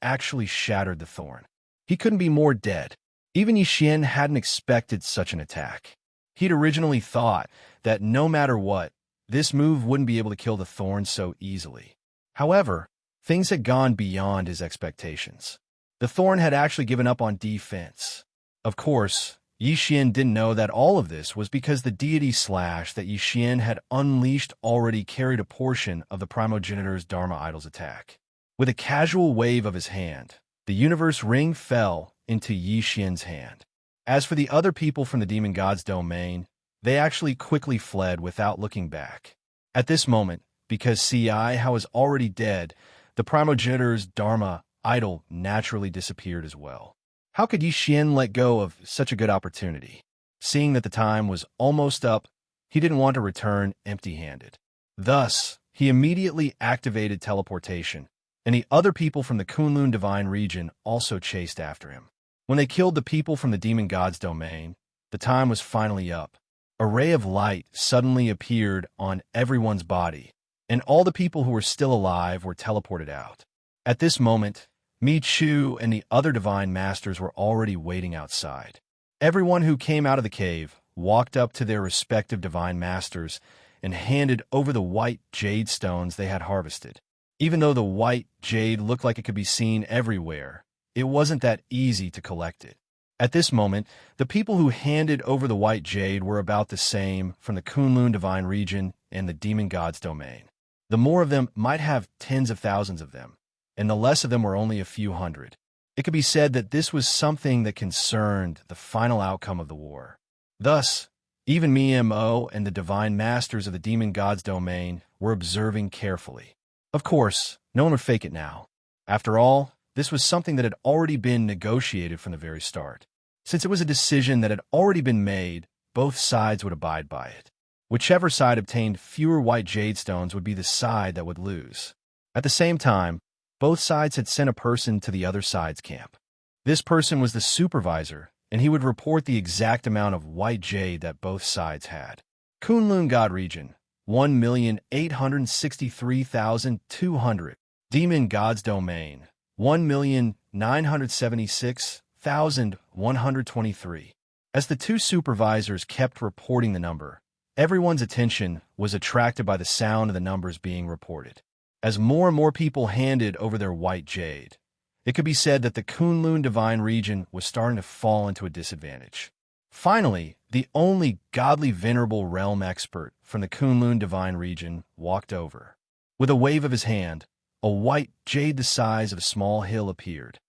actually shattered the thorn. He couldn't be more dead. Even Yi Xian hadn't expected such an attack. He'd originally thought that no matter what, this move wouldn't be able to kill the thorn so easily. However, things had gone beyond his expectations. The thorn had actually given up on defense. Of course, Yi Xian didn't know that all of this was because the deity that Yi Xian had unleashed already carried a portion of the primogenitor's Dharma idol's attack. With a casual wave of his hand, the universe ring fell into Yi Xian's hand. As for the other people from the demon god's domain, they actually quickly fled without looking back. At this moment, because Hao was already dead, the primogenitor's Dharma idol naturally disappeared as well. How could Yi Xian let go of such a good opportunity? Seeing that the time was almost up, he didn't want to return empty-handed. Thus, he immediately activated teleportation, and the other people from the Kunlun divine region also chased after him. When they killed the people from the demon god's domain, the time was finally up. A ray of light suddenly appeared on everyone's body, and all the people who were still alive were teleported out. At this moment, Mi Chu and the other divine masters were already waiting outside. Everyone who came out of the cave walked up to their respective divine masters and handed over the white jade stones they had harvested. Even though the white jade looked like it could be seen everywhere, it wasn't that easy to collect it. At this moment, the people who handed over the white jade were about the same from the Kunlun divine region and the demon god's domain. The more of them might have tens of thousands of them, and the less of them were only a few hundred. It could be said that this was something that concerned the final outcome of the war. Thus, even Mo and the divine masters of the demon god's domain were observing carefully. Of course, no one would fake it now. After all, this was something that had already been negotiated from the very start. Since it was a decision that had already been made, both sides would abide by it. Whichever side obtained fewer white jade stones would be the side that would lose. At the same time, both sides had sent a person to the other side's camp. This person was the supervisor, and he would report the exact amount of white jade that both sides had. Kunlun God Region, 1,863,200. Demon God's Domain, 1,976,123. As the two supervisors kept reporting the number, everyone's attention was attracted by the sound of the numbers being reported. As more and more people handed over their white jade, it could be said that the Kunlun divine region was starting to fall into a disadvantage. Finally, the only godly venerable realm expert from the Kunlun divine region walked over. With a wave of his hand, a white jade the size of a small hill appeared.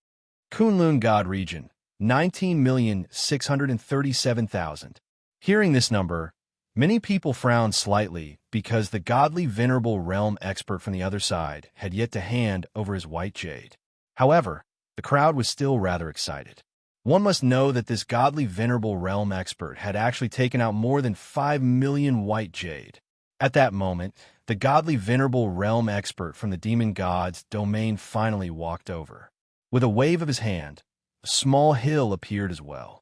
Kunlun God region, 19,637,000. Hearing this number, many people frowned slightly because the godly venerable realm expert from the other side had yet to hand over his white jade. However, the crowd was still rather excited. One must know that this godly venerable realm expert had actually taken out more than 5 million white jade. At that moment, the godly venerable realm expert from the demon god's domain finally walked over. With a wave of his hand, a small hill appeared as well.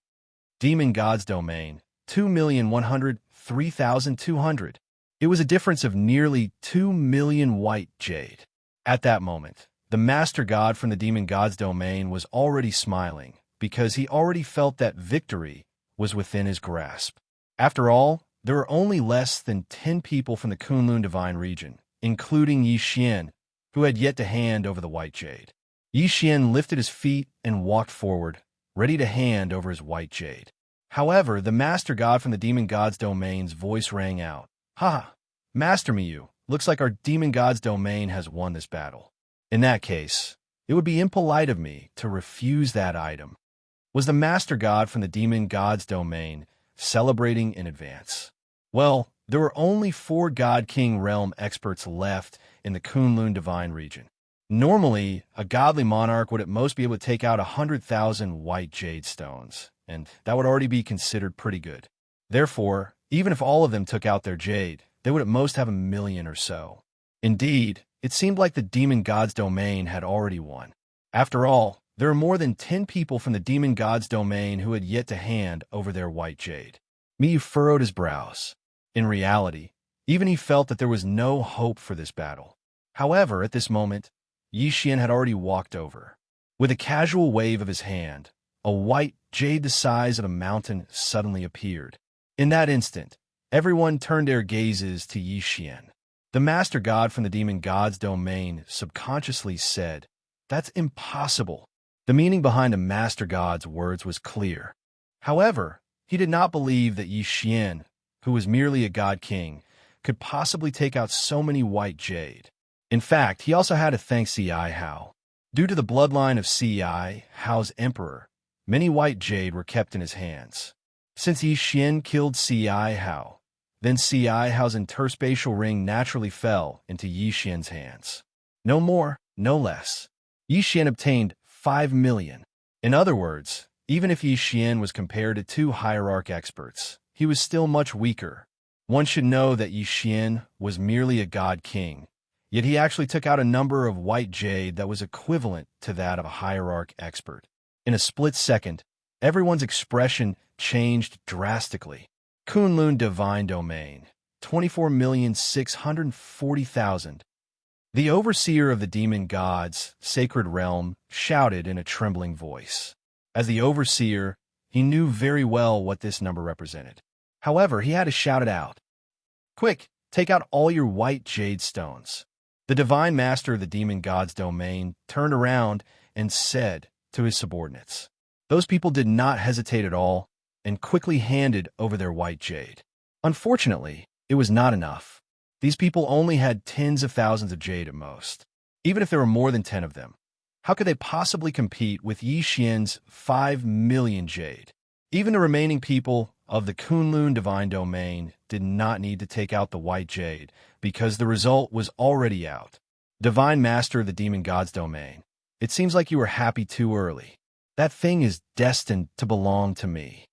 Demon god's domain, 2,103,200. It was a difference of nearly 2 million white jade. At that moment, the master god from the demon god's domain was already smiling, because he already felt that victory was within his grasp. After all, there were only less than 10 people from the Kunlun divine region, including Yi Xian, who had yet to hand over the white jade. Yi Xian lifted his feet and walked forward, ready to hand over his white jade. However, the master god from the demon god's domain's voice rang out. "Ha! Master Miyu, looks like our demon god's domain has won this battle. In that case, it would be impolite of me to refuse that item." Was the master god from the demon god's domain celebrating in advance? Well, there were only 4 God King realm experts left in the Kunlun divine region. Normally, a godly monarch would at most be able to take out 100,000 white jade stones, and that would already be considered pretty good. Therefore, even if all of them took out their jade, they would at most have 1 million or so. Indeed, it seemed like the demon god's domain had already won. After all, there are more than 10 people from the demon god's domain who had yet to hand over their white jade. Miyu furrowed his brows. In reality, even he felt that there was no hope for this battle. However, at this moment, Yi Xian had already walked over. With a casual wave of his hand, a white jade the size of a mountain suddenly appeared. In that instant, everyone turned their gazes to Yi Xian. The master god from the demon god's domain subconsciously said, "That's impossible." The meaning behind the master god's words was clear. However, he did not believe that Yi Xian, who was merely a god king, could possibly take out so many white jade. In fact, he also had to thank Ci Hao. Due to the bloodline of Ci Hao's emperor, many white jade were kept in his hands. Since Yi Xian killed Ci Hao, then Ci Hao's interspatial ring naturally fell into Yi Xian's hands. No more, no less. Yi Xian obtained 5 million. In other words, even if Yi Xian was compared to 2 hierarch experts, he was still much weaker. One should know that Yi Xian was merely a god king, yet he actually took out a number of white jade that was equivalent to that of a hierarch expert. In a split second, everyone's expression changed drastically. Kunlun divine domain, 24,640,000. The overseer of the demon god's sacred realm shouted in a trembling voice. As the overseer, he knew very well what this number represented. However, he had to shout it out. "Quick, take out all your white jade stones." The divine master of the demon god's domain turned around and said to his subordinates. Those people did not hesitate at all and quickly handed over their white jade. Unfortunately, it was not enough. These people only had tens of thousands of jade at most. Even if there were more than 10 of them, how could they possibly compete with Yi Xian's 5 million jade? Even the remaining people of the Kunlun divine domain did not need to take out the white jade because the result was already out. Divine master of the demon god's domain, it seems like you were happy too early. That thing is destined to belong to me.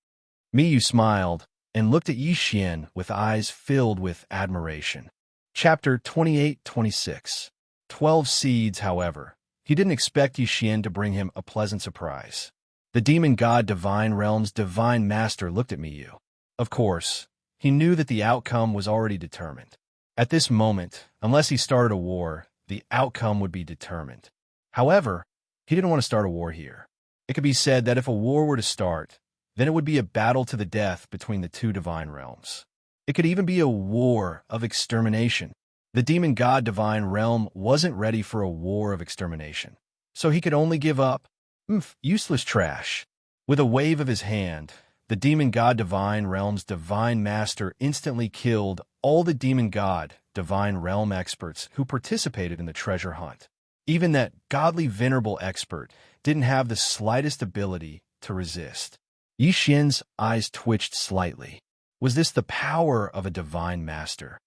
Miyu smiled and looked at Yi Xian with eyes filled with admiration. Chapter 28-26. 12 Seeds, however. He didn't expect Yi Xian to bring him a pleasant surprise. The demon god Divine Realm's divine master looked at Miyu. Of course, he knew that the outcome was already determined. At this moment, unless he started a war, the outcome would be determined. However, he didn't want to start a war here. It could be said that if a war were to start, then it would be a battle to the death between the two divine realms. It could even be a war of extermination. The demon god divine realm wasn't ready for a war of extermination, so he could only give up useless trash. With a wave of his hand, the demon god divine realm's divine master instantly killed all the demon god divine realm experts who participated in the treasure hunt. Even that godly venerable expert didn't have the slightest ability to resist. Yi Xian's eyes twitched slightly. Was this the power of a divine master?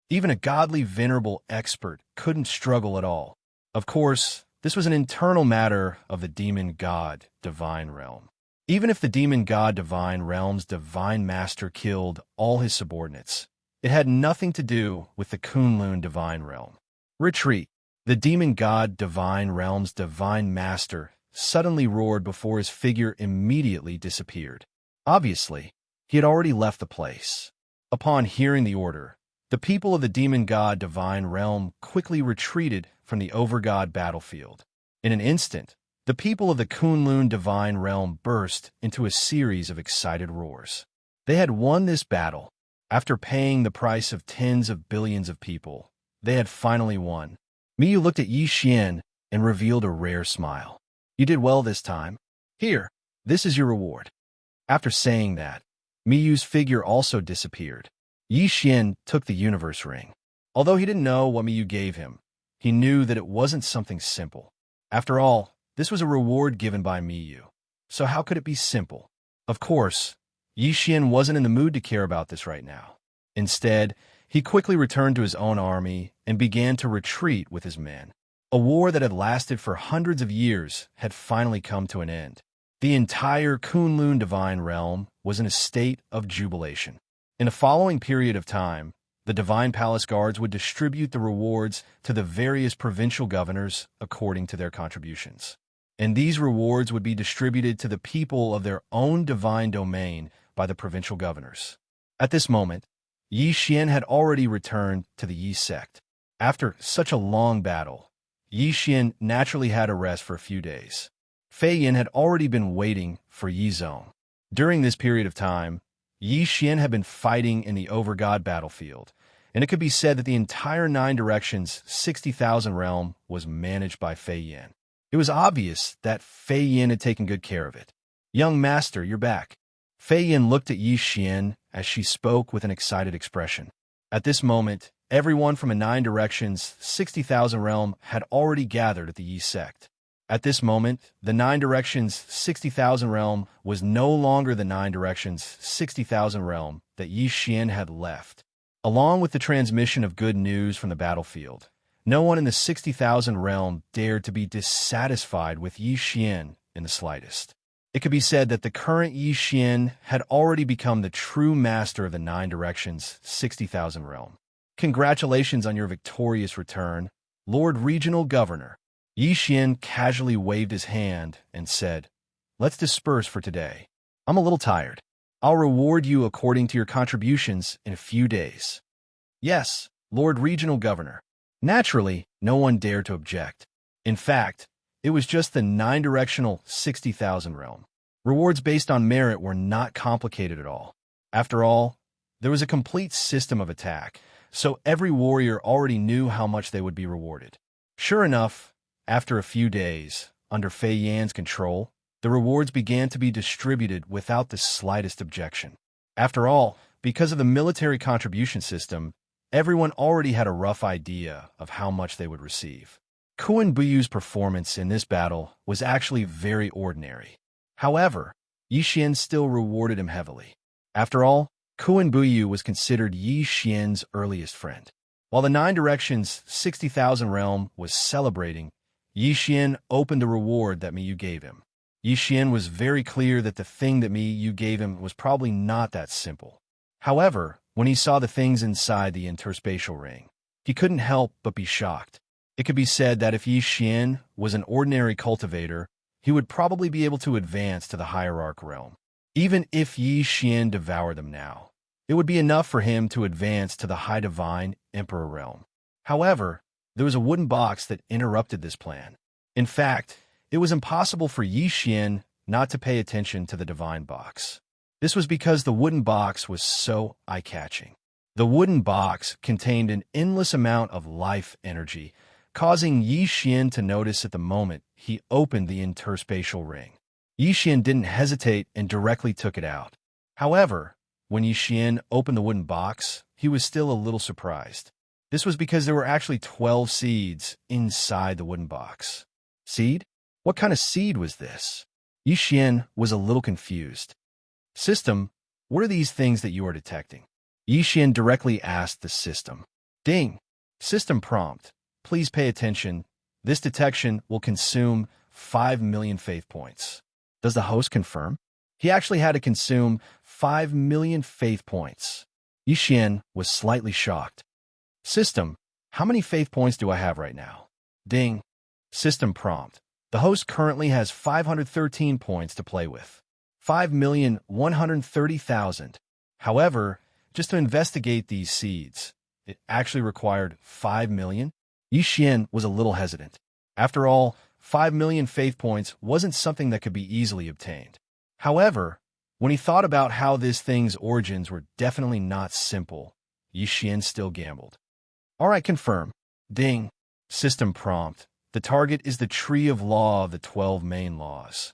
Even a godly venerable expert couldn't struggle at all. Of course, this was an internal matter of the demon god divine realm. Even if the demon god divine realm's divine master killed all his subordinates, it had nothing to do with the Kunlun divine realm. Retreat. The demon god divine realm's divine master suddenly roared before his figure immediately disappeared. Obviously, he had already left the place. Upon hearing the order, the people of the demon god divine realm quickly retreated from the overgod battlefield. In an instant, the people of the Kunlun divine realm burst into a series of excited roars. They had won this battle. After paying the price of tens of billions of people, they had finally won. Miyu looked at Yi Xian and revealed a rare smile. You did well this time. Here, this is your reward. After saying that, Miyu's figure also disappeared. Yi Xian took the universe ring. Although he didn't know what Miyu gave him, he knew that it wasn't something simple. After all, this was a reward given by Miyu. So how could it be simple? Of course, Yi Xian wasn't in the mood to care about this right now. Instead, he quickly returned to his own army and began to retreat with his men. A war that had lasted for hundreds of years had finally come to an end. The entire Kunlun divine realm was in a state of jubilation. In the following period of time, the divine palace guards would distribute the rewards to the various provincial governors according to their contributions. And these rewards would be distributed to the people of their own divine domain by the provincial governors. At this moment, Yi Xian had already returned to the Yi sect. After such a long battle, Yi Xian naturally had a rest for a few days. Fei Yin had already been waiting for Yi Zong. During this period of time, Yi Xian had been fighting in the overgod battlefield, and it could be said that the entire Nine Directions 60,000 realm was managed by Fei Yin. It was obvious that Fei Yin had taken good care of it. Young master, you're back. Fei Yin looked at Yi Xian as she spoke with an excited expression. At this moment, everyone from a Nine Directions 60,000 realm had already gathered at the Yi sect. At this moment, the Nine Directions 60,000 realm was no longer the Nine Directions 60,000 realm that Yi Xian had left. Along with the transmission of good news from the battlefield, no one in the 60,000 realm dared to be dissatisfied with Yi Xian in the slightest. It could be said that the current Yi Xian had already become the true master of the Nine Directions 60,000 realm. Congratulations on your victorious return, Lord Regional Governor. Yi Xian casually waved his hand and said, Let's disperse for today. I'm a little tired. I'll reward you according to your contributions in a few days. Yes, Lord Regional Governor. Naturally, no one dared to object. In fact, it was just the nine-directional 60,000 realm. Rewards based on merit were not complicated at all. After all, there was a complete system of attack, so every warrior already knew how much they would be rewarded. Sure enough, after a few days, under Fei Yan's control, the rewards began to be distributed without the slightest objection. After all, because of the military contribution system, everyone already had a rough idea of how much they would receive. Kuan Buyu's performance in this battle was actually very ordinary. However, Yi Xian still rewarded him heavily. After all, Kuan Buyu was considered Yi Xian's earliest friend. While the Nine Directions 60,000 realm was celebrating, Yi Xian opened the reward that Miyu gave him. Yi Xian was very clear that the thing that Miyu gave him was probably not that simple. However, when he saw the things inside the interspatial ring, he couldn't help but be shocked. It could be said that if Yi Xian was an ordinary cultivator, he would probably be able to advance to the hierarch realm. Even if Yi Xian devoured them now, it would be enough for him to advance to the high divine emperor realm. However, there was a wooden box that interrupted this plan. In fact, it was impossible for Yi Xian not to pay attention to the divine box. This was because the wooden box was so eye-catching. The wooden box contained an endless amount of life energy, causing Yi Xian to notice at the moment he opened the interspatial ring. Yi Xian didn't hesitate and directly took it out. However, when Yi Xian opened the wooden box, he was still a little surprised. This was because there were actually 12 seeds inside the wooden box. Seed? What kind of seed was this? Yi Xian was a little confused. System, what are these things that you are detecting? Yi Xian directly asked the system. Ding! System prompt. Please pay attention. This detection will consume 5 million faith points. Does the host confirm? He actually had to consume 5 million faith points. Yi Xian was slightly shocked. System, how many faith points do I have right now? Ding! System prompt. The host currently has 513 points to play with. 5,130,000. However, just to investigate these seeds, it actually required 5 million. Yi Xian was a little hesitant. After all, 5 million faith points wasn't something that could be easily obtained. However, when he thought about how this thing's origins were definitely not simple, Yi Xian still gambled. All right, confirm. Ding. System prompt. The target is the tree of law of the 12 main laws.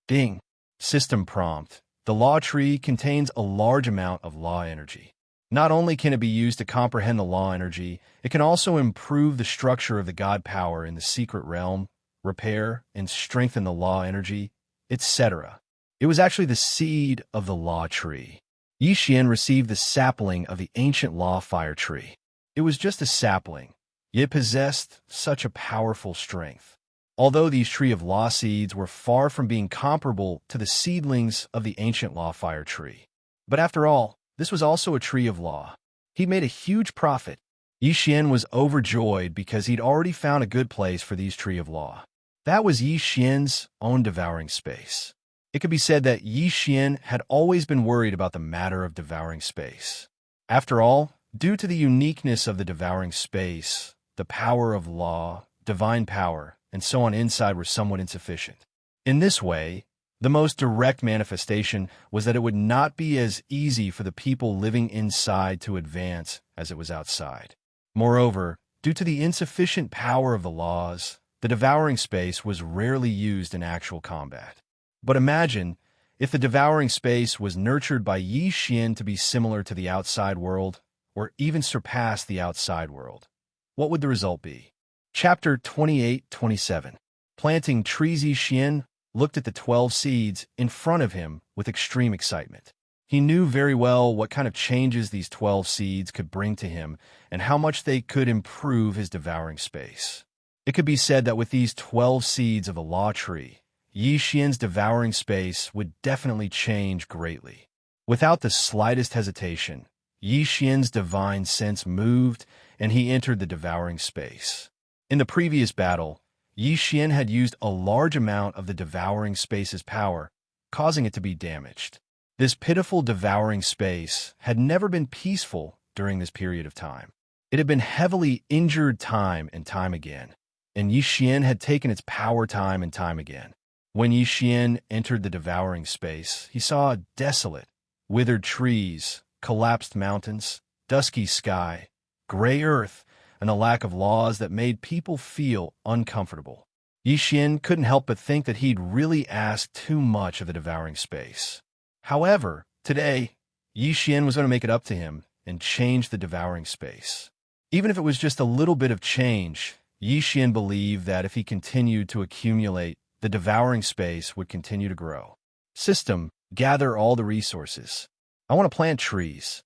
Ding. System prompt. The law tree contains a large amount of law energy. Not only can it be used to comprehend the law energy, it can also improve the structure of the god power in the secret realm, repair and strengthen the law energy, etc. It was actually the seed of the law tree. Yi Xian received the sapling of the ancient law fire tree. It was just a sapling, yet it possessed such a powerful strength. Although these tree of law seeds were far from being comparable to the seedlings of the ancient law fire tree. But after all, this was also a tree of law. He made a huge profit. Yi Xian was overjoyed because he'd already found a good place for these tree of law. That was Yi Xian's own devouring space. It could be said that Yi Xian had always been worried about the matter of devouring space. After all, due to the uniqueness of the devouring space, the power of law, divine power, and so on inside were somewhat insufficient. In this way, the most direct manifestation was that it would not be as easy for the people living inside to advance as it was outside. Moreover, due to the insufficient power of the laws, the devouring space was rarely used in actual combat. But imagine if the devouring space was nurtured by Yi Xian to be similar to the outside world, or even surpass the outside world. What would the result be? Chapter 28-27. Planting trees. Yi Xian looked at the 12 seeds in front of him with extreme excitement. He knew very well what kind of changes these 12 seeds could bring to him and how much they could improve his devouring space. It could be said that with these 12 seeds of the law tree, Yi Xian's devouring space would definitely change greatly. Without the slightest hesitation, Yi Xian's divine sense moved and he entered the devouring space. In the previous battle, Yi Xian had used a large amount of the devouring space's power, causing it to be damaged. This pitiful devouring space had never been peaceful during this period of time. It had been heavily injured time and time again, and Yi Xian had taken its power time and time again. When Yi Xian entered the devouring space, he saw desolate, withered trees, collapsed mountains, dusky sky, gray earth, and a lack of laws that made people feel uncomfortable. Yi Xian couldn't help but think that he'd really asked too much of the devouring space. However, today, Yi Xian was going to make it up to him and change the devouring space. Even if it was just a little bit of change, Yi Xian believed that if he continued to accumulate, the devouring space would continue to grow. System, gather all the resources. I want to plant trees.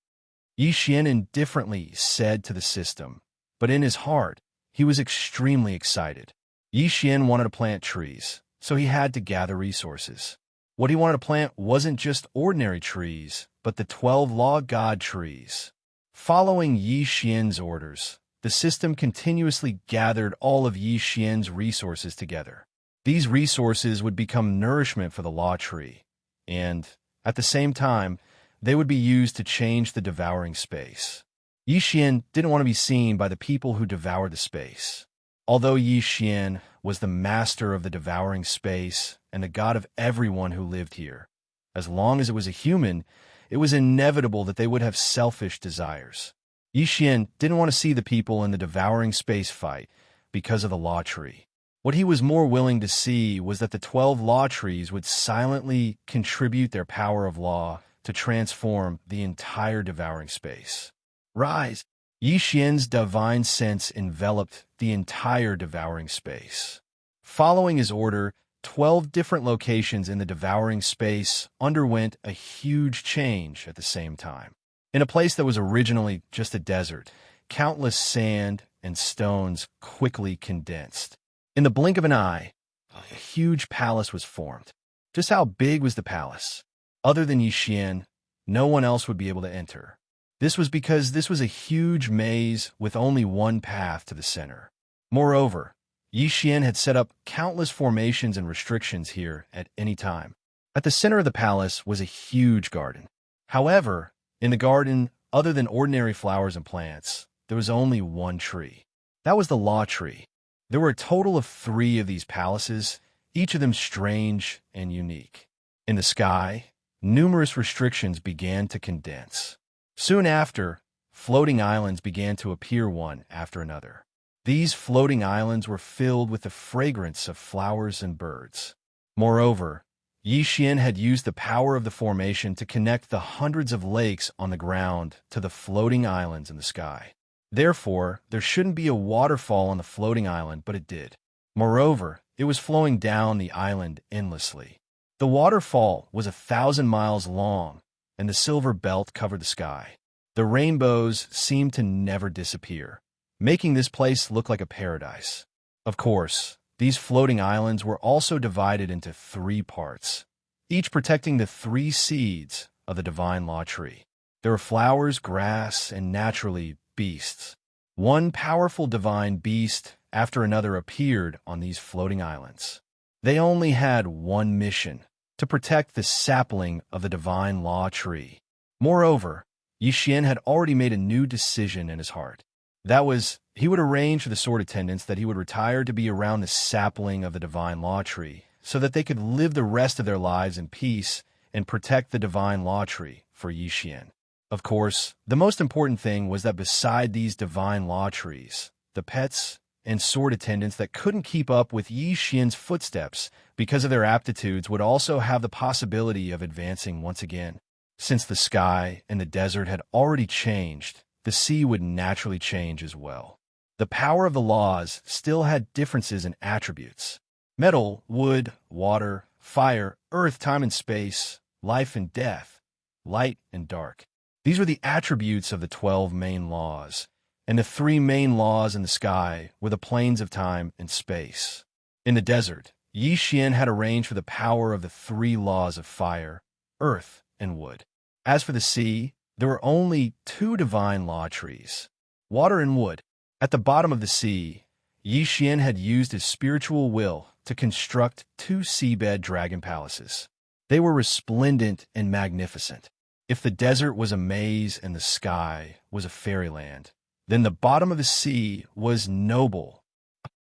Yi Xian indifferently said to the system, but in his heart, he was extremely excited. Yi Xian wanted to plant trees, so he had to gather resources. What he wanted to plant wasn't just ordinary trees, but the 12 law god trees. Following Yi Xian's orders, the system continuously gathered all of Yi Xian's resources together. These resources would become nourishment for the law tree, and, at the same time, they would be used to change the devouring space. Yi Xian didn't want to be seen by the people who devoured the space. Although Yi Xian was the master of the devouring space and the god of everyone who lived here, as long as it was a human, it was inevitable that they would have selfish desires. Yi Xian didn't want to see the people in the devouring space fight because of the law tree. What he was more willing to see was that the 12 law trees would silently contribute their power of law to transform the entire devouring space. Rise! Yi Xian's divine sense enveloped the entire devouring space. Following his order, 12 different locations in the devouring space underwent a huge change at the same time. In a place that was originally just a desert, countless sand and stones quickly condensed. In the blink of an eye, a huge palace was formed. Just how big was the palace? Other than Yi Xian, no one else would be able to enter. This was because this was a huge maze with only one path to the center. Moreover, Yi Xian had set up countless formations and restrictions here at any time. At the center of the palace was a huge garden. However, in the garden, other than ordinary flowers and plants, there was only one tree. That was the law tree. There were a total of 3 of these palaces, each of them strange and unique. In the sky, numerous restrictions began to condense. Soon after, floating islands began to appear one after another. These floating islands were filled with the fragrance of flowers and birds. Moreover, Yi Xian had used the power of the formation to connect the hundreds of lakes on the ground to the floating islands in the sky. Therefore, there shouldn't be a waterfall on the floating island, but it did. Moreover, it was flowing down the island endlessly. The waterfall was 1,000 miles long, and the silver belt covered the sky. The rainbows seemed to never disappear, making this place look like a paradise. Of course, these floating islands were also divided into 3 parts, each protecting the 3 seeds of the divine law tree. There were flowers, grass, and naturally, beasts. One powerful divine beast after another appeared on these floating islands. They only had one mission: to protect the sapling of the divine law tree. Moreover, Yi Xian had already made a new decision in his heart. That was, he would arrange for the sword attendants that he would retire to be around the sapling of the divine law tree, so that they could live the rest of their lives in peace and protect the divine law tree for Yi Xian. Of course, the most important thing was that beside these divine law trees, the pets and sword attendants that couldn't keep up with Yi Xian's footsteps because of their aptitudes would also have the possibility of advancing once again. Since the sky and the desert had already changed, the sea would naturally change as well. The power of the laws still had differences in attributes. Metal, wood, water, fire, earth, time and space, life and death, light and dark. These were the attributes of the 12 main laws, and the 3 main laws in the sky were the planes of time and space. In the desert, Yi Xian had arranged for the power of the 3 laws of fire, earth, and wood. As for the sea, there were only 2 divine law trees, water and wood. At the bottom of the sea, Yi Xian had used his spiritual will to construct 2 seabed dragon palaces. They were resplendent and magnificent. If the desert was a maze and the sky was a fairyland, then the bottom of the sea was noble.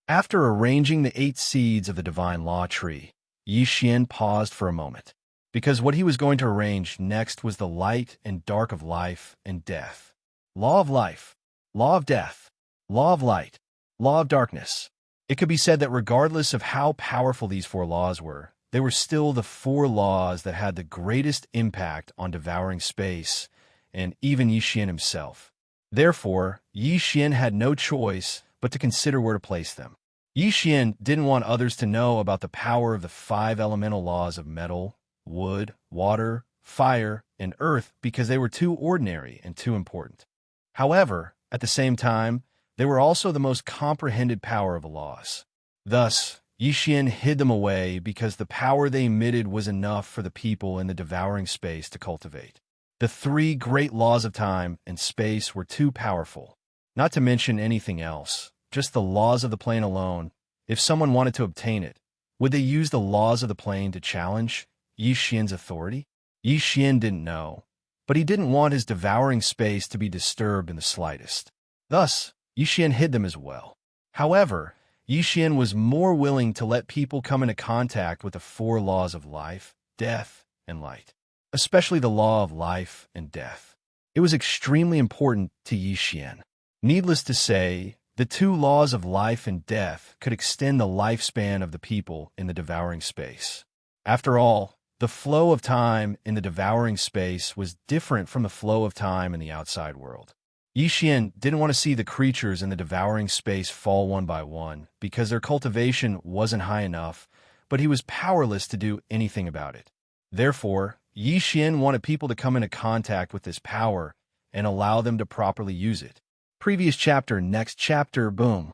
After arranging the 8 seeds of the divine law tree, Yi Xian paused for a moment, because what he was going to arrange next was the light and dark of life and death. Law of life, law of death, law of light, law of darkness. It could be said that regardless of how powerful these 4 laws were, they were still the 4 laws that had the greatest impact on devouring space and even Yi Xian himself. Therefore, Yi Xian had no choice but to consider where to place them. Yi Xian didn't want others to know about the power of the 5 elemental laws of metal, wood, water, fire, and earth because they were too ordinary and too important. However, at the same time, they were also the most comprehended power of the laws. Thus, Yi Xian hid them away because the power they emitted was enough for the people in the devouring space to cultivate. The 3 great laws of time and space were too powerful, not to mention anything else, just the laws of the plane alone. If someone wanted to obtain it, would they use the laws of the plane to challenge Yi Xian's authority? Yi Xian didn't know, but he didn't want his devouring space to be disturbed in the slightest. Thus, Yi Xian hid them as well. However, Yi Xian was more willing to let people come into contact with the four laws of life, death, and light, especially the law of life and death. It was extremely important to Yi Xian. Needless to say, the two laws of life and death could extend the lifespan of the people in the devouring space. After all, the flow of time in the devouring space was different from the flow of time in the outside world. Yi Xian didn't want to see the creatures in the devouring space fall one by one because their cultivation wasn't high enough, but he was powerless to do anything about it. Therefore, Yi Xian wanted people to come into contact with this power and allow them to properly use it. Previous chapter, next chapter, boom.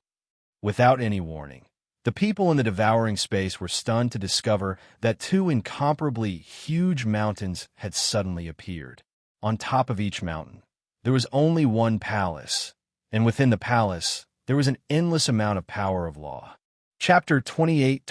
Without any warning, the people in the devouring space were stunned to discover that two incomparably huge mountains had suddenly appeared. On top of each mountain, there was only one palace, and within the palace, there was an endless amount of power of law. Chapter 28.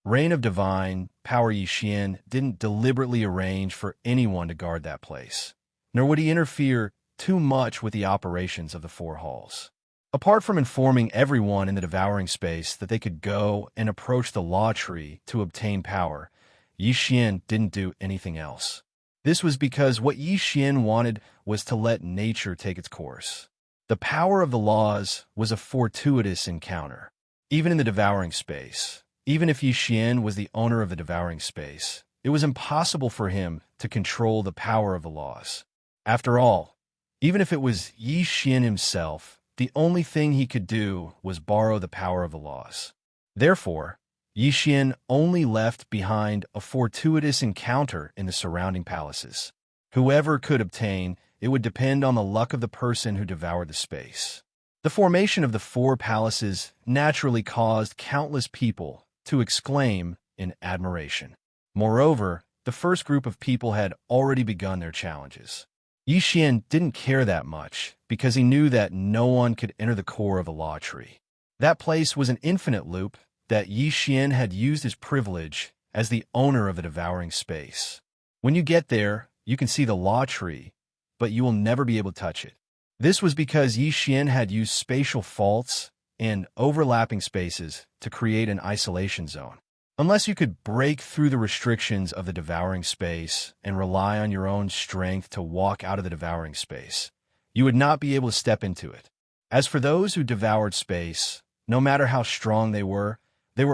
Reign of Divine Power. Yi Xian didn't deliberately arrange for anyone to guard that place, nor would he interfere too much with the operations of the four halls. Apart from informing everyone in the devouring space that they could go and approach the law tree to obtain power, Yi Xian didn't do anything else. This was because what Yi Xian wanted was to let nature take its course. The power of the laws was a fortuitous encounter. Even in the devouring space, even if Yi Xian was the owner of the devouring space, it was impossible for him to control the power of the laws. After all, even if it was Yi Xian himself, the only thing he could do was borrow the power of the laws. Therefore, Yi Xian only left behind a fortuitous encounter in the surrounding palaces. Whoever could obtain, it would depend on the luck of the person who devoured the space. The formation of the four palaces naturally caused countless people to exclaim in admiration. Moreover, the first group of people had already begun their challenges. Yi Xian didn't care that much because he knew that no one could enter the core of a law tree. That place was an infinite loop that Yi Xian had used his privilege as the owner of the devouring space. When you get there, you can see the law tree, but you will never be able to touch it. This was because Yi Xian had used spatial faults and overlapping spaces to create an isolation zone. Unless you could break through the restrictions of the devouring space and rely on your own strength to walk out of the devouring space, you would not be able to step into it. As for those who devoured space, no matter how strong they were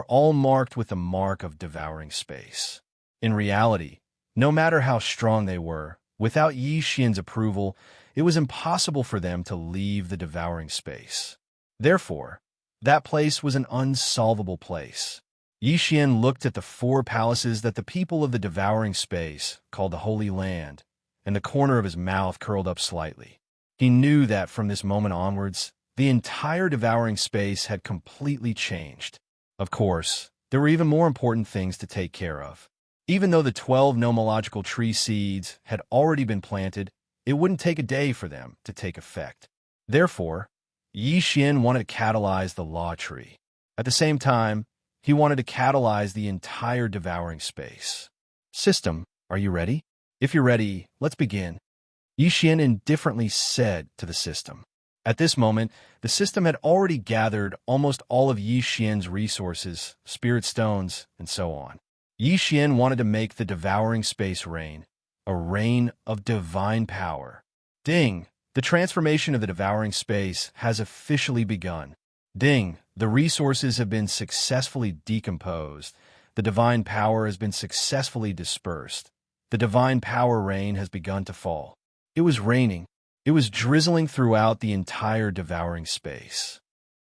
all marked with the mark of devouring space. In reality, no matter how strong they were, without Yi Xian's approval, it was impossible for them to leave the devouring space. Therefore, that place was an unsolvable place. Yi Xian looked at the four palaces that the people of the devouring space called the Holy Land, and the corner of his mouth curled up slightly. He knew that from this moment onwards, the entire devouring space had completely changed. Of course, there were even more important things to take care of. Even though the 12 nomological tree seeds had already been planted, it wouldn't take a day for them to take effect. Therefore, Yi Xian wanted to catalyze the law tree. At the same time, he wanted to catalyze the entire devouring space. System, are you ready? If you're ready, let's begin. Yi Xian indifferently said to the system. At this moment, the system had already gathered almost all of Yi Xian's resources, spirit stones, and so on. Yi Xian wanted to make the devouring space reign, a reign of divine power. Ding! The transformation of the devouring space has officially begun. Ding! The resources have been successfully decomposed. The divine power has been successfully dispersed. The divine power rain has begun to fall. It was raining. It was drizzling throughout the entire devouring space.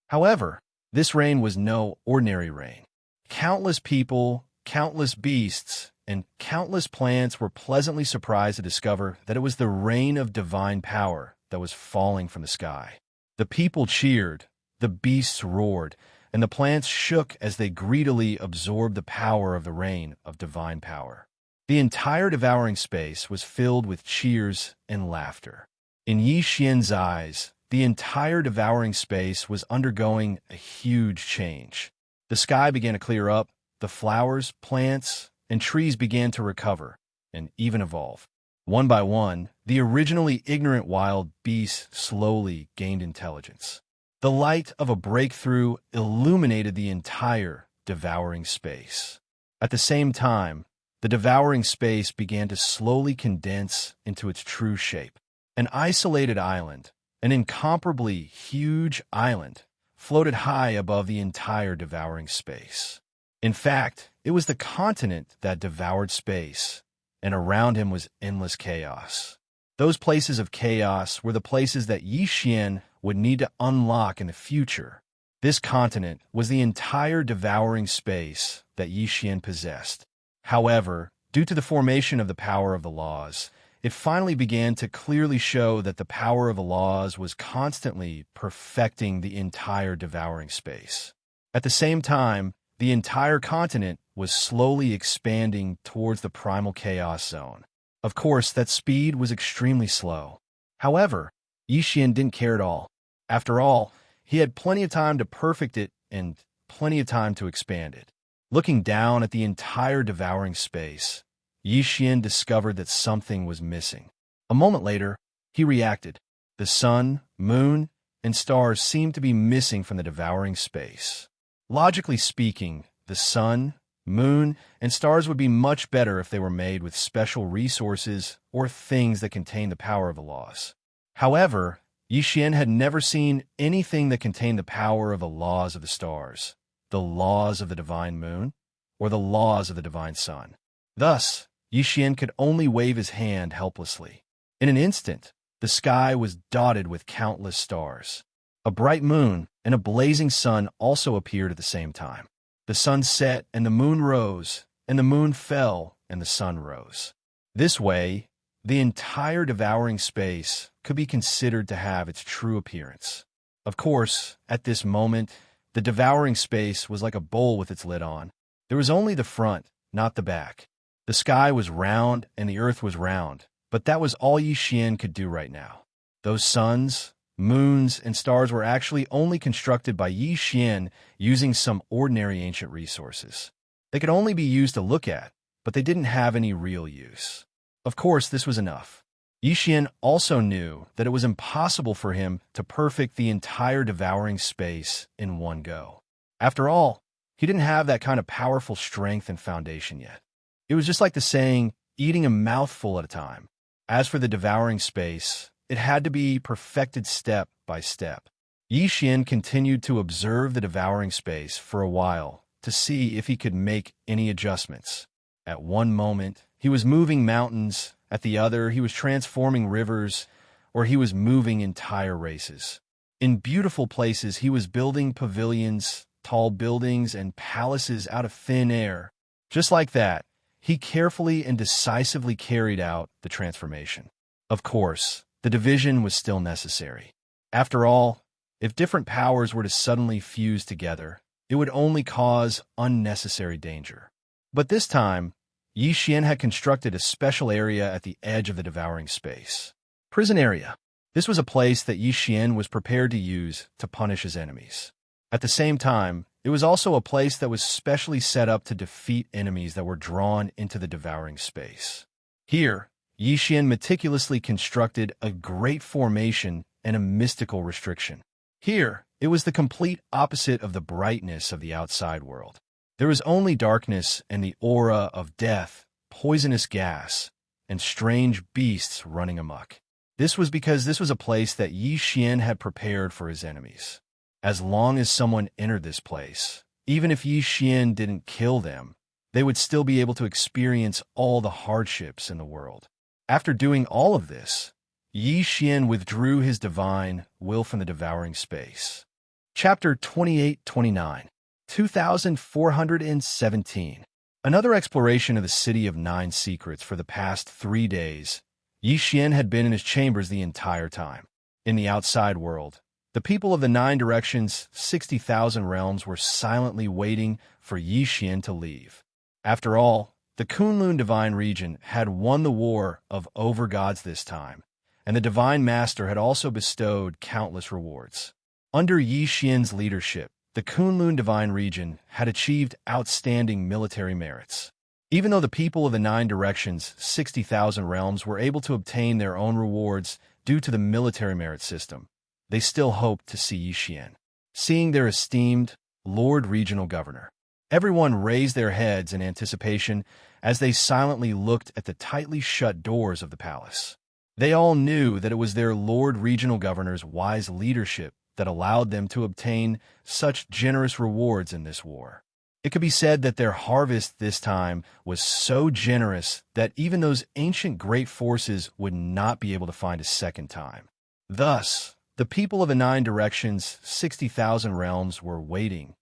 However, this rain was no ordinary rain. Countless people, countless beasts, and countless plants were pleasantly surprised to discover that it was the rain of divine power that was falling from the sky. The people cheered, the beasts roared, and the plants shook as they greedily absorbed the power of the rain of divine power. The entire devouring space was filled with cheers and laughter. In Yi Xian's eyes, the entire devouring space was undergoing a huge change. The sky began to clear up, the flowers, plants, and trees began to recover and even evolve. One by one, the originally ignorant wild beasts slowly gained intelligence. The light of a breakthrough illuminated the entire devouring space. At the same time, the devouring space began to slowly condense into its true shape. An isolated island, an incomparably huge island, floated high above the entire devouring space. In fact, it was the continent that devoured space, and around him was endless chaos. Those places of chaos were the places that Yi Xian would need to unlock in the future. This continent was the entire devouring space that Yi Xian possessed. However, due to the formation of the power of the laws, it finally began to clearly show that the power of the laws was constantly perfecting the entire devouring space. At the same time, the entire continent was slowly expanding towards the primal chaos zone. Of course, that speed was extremely slow. However, Yi Xian didn't care at all. After all, he had plenty of time to perfect it and plenty of time to expand it. Looking down at the entire devouring space, Yi Xian discovered that something was missing. A moment later, he reacted. The sun, moon, and stars seemed to be missing from the devouring space. Logically speaking, the sun, moon, and stars would be much better if they were made with special resources or things that contain the power of the laws. However, Yi Xian had never seen anything that contained the power of the laws of the stars, the laws of the divine moon, or the laws of the divine sun. Thus, Yi Xian could only wave his hand helplessly. In an instant, the sky was dotted with countless stars. A bright moon and a blazing sun also appeared at the same time. The sun set and the moon rose, and the moon fell and the sun rose. This way, the entire devouring space could be considered to have its true appearance. Of course, at this moment, the devouring space was like a bowl with its lid on. There was only the front, not the back. The sky was round and the earth was round, but that was all Yi Xian could do right now. Those suns, moons, and stars were actually only constructed by Yi Xian using some ordinary ancient resources. They could only be used to look at, but they didn't have any real use. Of course, this was enough. Yi Xian also knew that it was impossible for him to perfect the entire devouring space in one go. After all, he didn't have that kind of powerful strength and foundation yet. It was just like the saying, eating a mouthful at a time. As for the devouring space, it had to be perfected step by step. Yi Xian continued to observe the devouring space for a while to see if he could make any adjustments. At one moment, he was moving mountains, at the other, he was transforming rivers, or he was moving entire races. In beautiful places, he was building pavilions, tall buildings, and palaces out of thin air. Just like that, he carefully and decisively carried out the transformation. Of course, the division was still necessary. After all, if different powers were to suddenly fuse together, it would only cause unnecessary danger. But this time, Yi Xian had constructed a special area at the edge of the devouring space. Prison area. This was a place that Yi Xian was prepared to use to punish his enemies. At the same time, it was also a place that was specially set up to defeat enemies that were drawn into the devouring space. Here, Yi Xian meticulously constructed a great formation and a mystical restriction. Here, it was the complete opposite of the brightness of the outside world. There was only darkness and the aura of death, poisonous gas, and strange beasts running amok. This was because this was a place that Yi Xian had prepared for his enemies. As long as someone entered this place, even if Yi Xian didn't kill them, they would still be able to experience all the hardships in the world. After doing all of this, Yi Xian withdrew his divine will from the devouring space. Chapter 28-29 2417. Another exploration of the City of Nine Secrets for the past 3 days. Yi Xian had been in his chambers the entire time. In the outside world, the people of the 9 directions, 60,000 realms were silently waiting for Yi Xian to leave. After all, the Kunlun Divine Region had won the war of over-gods this time, and the Divine Master had also bestowed countless rewards. Under Yi Xian's leadership, the Kunlun Divine Region had achieved outstanding military merits. Even though the people of the 9 directions, 60,000 realms, were able to obtain their own rewards due to the military merit system, they still hoped to see Yi Xian, seeing their esteemed Lord Regional Governor. Everyone raised their heads in anticipation as they silently looked at the tightly shut doors of the palace. They all knew that it was their Lord Regional Governor's wise leadership that allowed them to obtain such generous rewards in this war. It could be said that their harvest this time was so generous that even those ancient great forces would not be able to find a second time. Thus, the people of the 9 directions, 60,000 realms were waiting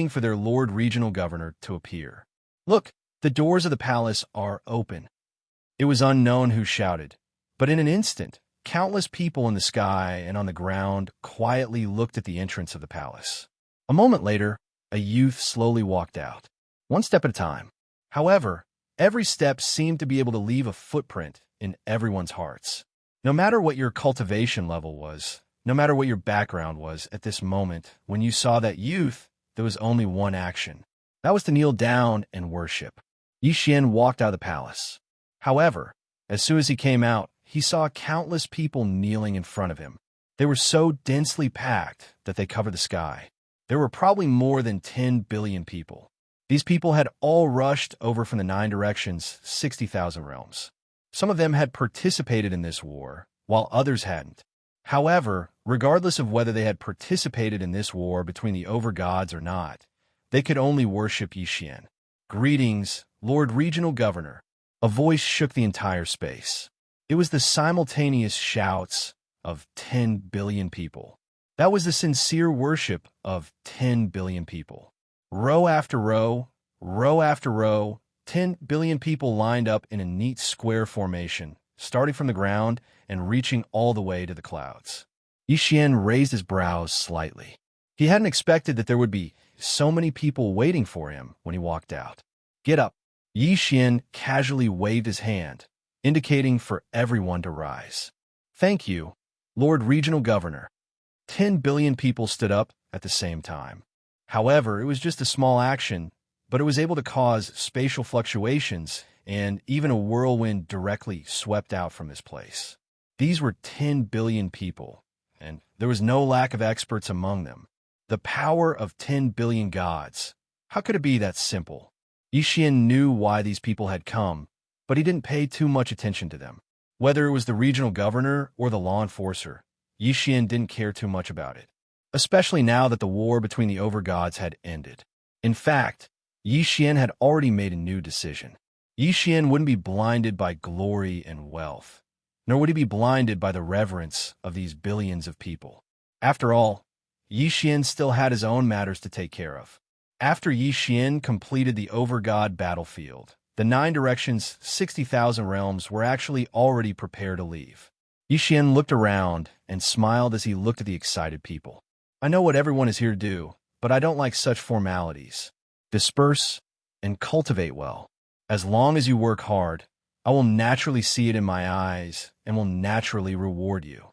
for their Lord Regional Governor to appear. Look, the doors of the palace are open. It was unknown who shouted, but in an instant, countless people in the sky and on the ground quietly looked at the entrance of the palace. A moment later, a youth slowly walked out, one step at a time. However, every step seemed to be able to leave a footprint in everyone's hearts. No matter what your cultivation level was, no matter what your background was at this moment, when you saw that youth, there was only one action. That was to kneel down and worship. Yi Xian walked out of the palace. However, as soon as he came out, he saw countless people kneeling in front of him. They were so densely packed that they covered the sky. There were probably more than 10 billion people. These people had all rushed over from the 9 directions, 60,000 realms. Some of them had participated in this war, while others hadn't. However, regardless of whether they had participated in this war between the over-gods or not, they could only worship Yi Xian. Greetings, Lord Regional Governor. A voice shook the entire space. It was the simultaneous shouts of 10 billion people. That was the sincere worship of 10 billion people. Row after row, row after row, 10 billion people lined up in a neat square formation, starting from the ground and reaching all the way to the clouds. Yi Xian raised his brows slightly. He hadn't expected that there would be so many people waiting for him when he walked out. Get up. Yi Xian casually waved his hand, indicating for everyone to rise. Thank you, Lord Regional Governor. 10 billion people stood up at the same time. However, it was just a small action, but it was able to cause spatial fluctuations, and even a whirlwind directly swept out from this place. These were 10 billion people, and there was no lack of experts among them. The power of 10 billion gods. How could it be that simple? Yi Xian knew why these people had come, but he didn't pay too much attention to them. Whether it was the regional governor or the law enforcer, Yi Xian didn't care too much about it, especially now that the war between the over-gods had ended. In fact, Yi Xian had already made a new decision. Yi Xian wouldn't be blinded by glory and wealth, nor would he be blinded by the reverence of these billions of people. After all, Yi Xian still had his own matters to take care of. After Yi Xian completed the over-god battlefield, the 9 directions, 60,000 realms were actually already prepared to leave. Yi Xian looked around and smiled as he looked at the excited people. I know what everyone is here to do, but I don't like such formalities. Disperse and cultivate well. As long as you work hard, I will naturally see it in my eyes and will naturally reward you.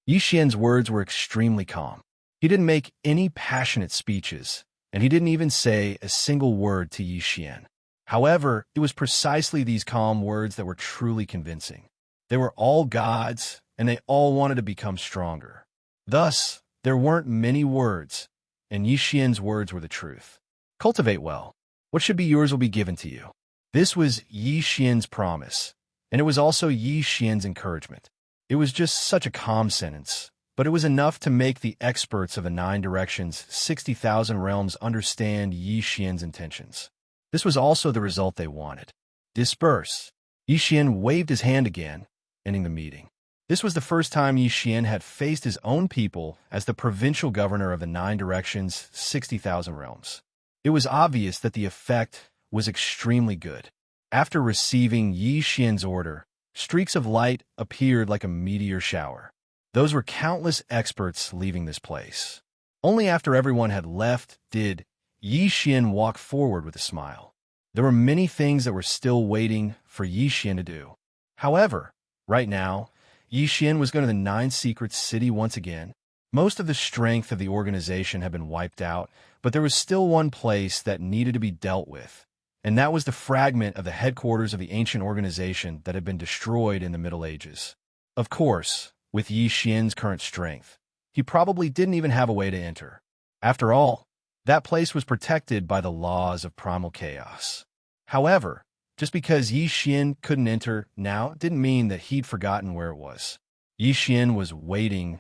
Yi Xian's words were extremely calm. He didn't make any passionate speeches, and he didn't even say a single word to Yi Xian. However, it was precisely these calm words that were truly convincing. They were all gods, and they all wanted to become stronger. Thus, there weren't many words, and Yi Xian's words were the truth. Cultivate well. What should be yours will be given to you. This was Yi Xian's promise, and it was also Yi Xian's encouragement. It was just such a calm sentence, but it was enough to make the experts of the 9 directions, 60,000 realms understand Yi Xian's intentions. This was also the result they wanted. Disperse. Yi Xian waved his hand again, ending the meeting. This was the first time Yi Xian had faced his own people as the provincial governor of the 9 directions, 60,000 realms. It was obvious that the effect was extremely good. After receiving Yi Xian's order, streaks of light appeared like a meteor shower. Those were countless experts leaving this place. Only after everyone had left did Yi Xian walk forward with a smile. There were many things that were still waiting for Yi Xian to do. However, right now, Yi Xian was going to the 9 Secrets City once again. Most of the strength of the organization had been wiped out, but there was still one place that needed to be dealt with, and that was the fragment of the headquarters of the ancient organization that had been destroyed in the Middle Ages. Of course, with Yi Xian's current strength, he probably didn't even have a way to enter. After all, that place was protected by the laws of primal chaos. However, just because Yi Xian couldn't enter now didn't mean that he'd forgotten where it was. Yi Xian was waiting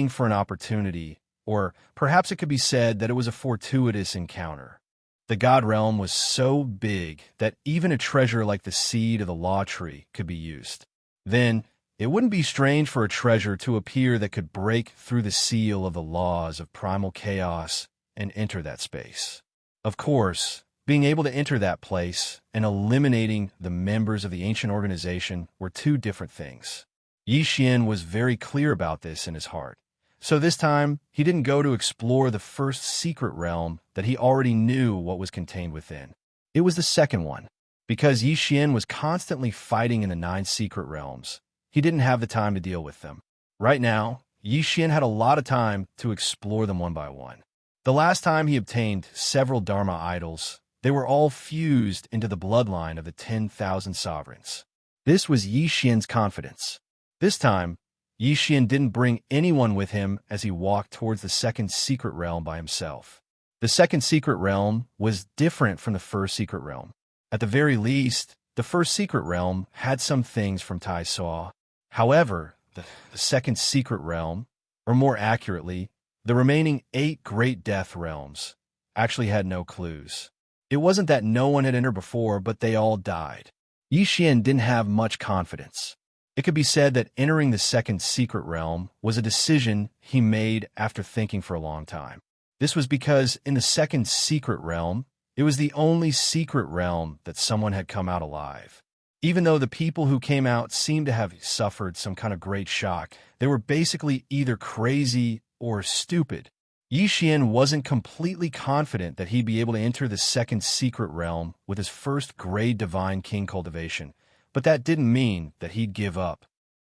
for an opportunity, or perhaps it could be said that it was a fortuitous encounter. The God Realm was so big that even a treasure like the seed of the Law Tree could be used. Then, it wouldn't be strange for a treasure to appear that could break through the seal of the laws of primal chaos and enter that space. Of course, being able to enter that place and eliminating the members of the ancient organization were two different things. Yi Xian was very clear about this in his heart. So this time, he didn't go to explore the first secret realm that he already knew what was contained within. It was the second one. Because Yi Xian was constantly fighting in the 9 secret realms, he didn't have the time to deal with them. Right now, Yi Xian had a lot of time to explore them one by one. The last time he obtained several Dharma idols, they were all fused into the bloodline of the 10,000 sovereigns. This was Yi Xian's confidence. This time, Yi Xian didn't bring anyone with him as he walked towards the second secret realm by himself. The second secret realm was different from the first secret realm. At the very least, the first secret realm had some things from Tai Saw. However, the second secret realm, or more accurately, the remaining 8 Great Death Realms, actually had no clues. It wasn't that no one had entered before, but they all died. Yi Xian didn't have much confidence. It could be said that entering the second secret realm was a decision he made after thinking for a long time. This was because in the second secret realm, it was the only secret realm that someone had come out alive. Even though the people who came out seemed to have suffered some kind of great shock, they were basically either crazy or stupid. Yi Xian wasn't completely confident that he'd be able to enter the second secret realm with his first grade divine king cultivation, but that didn't mean that he'd give up.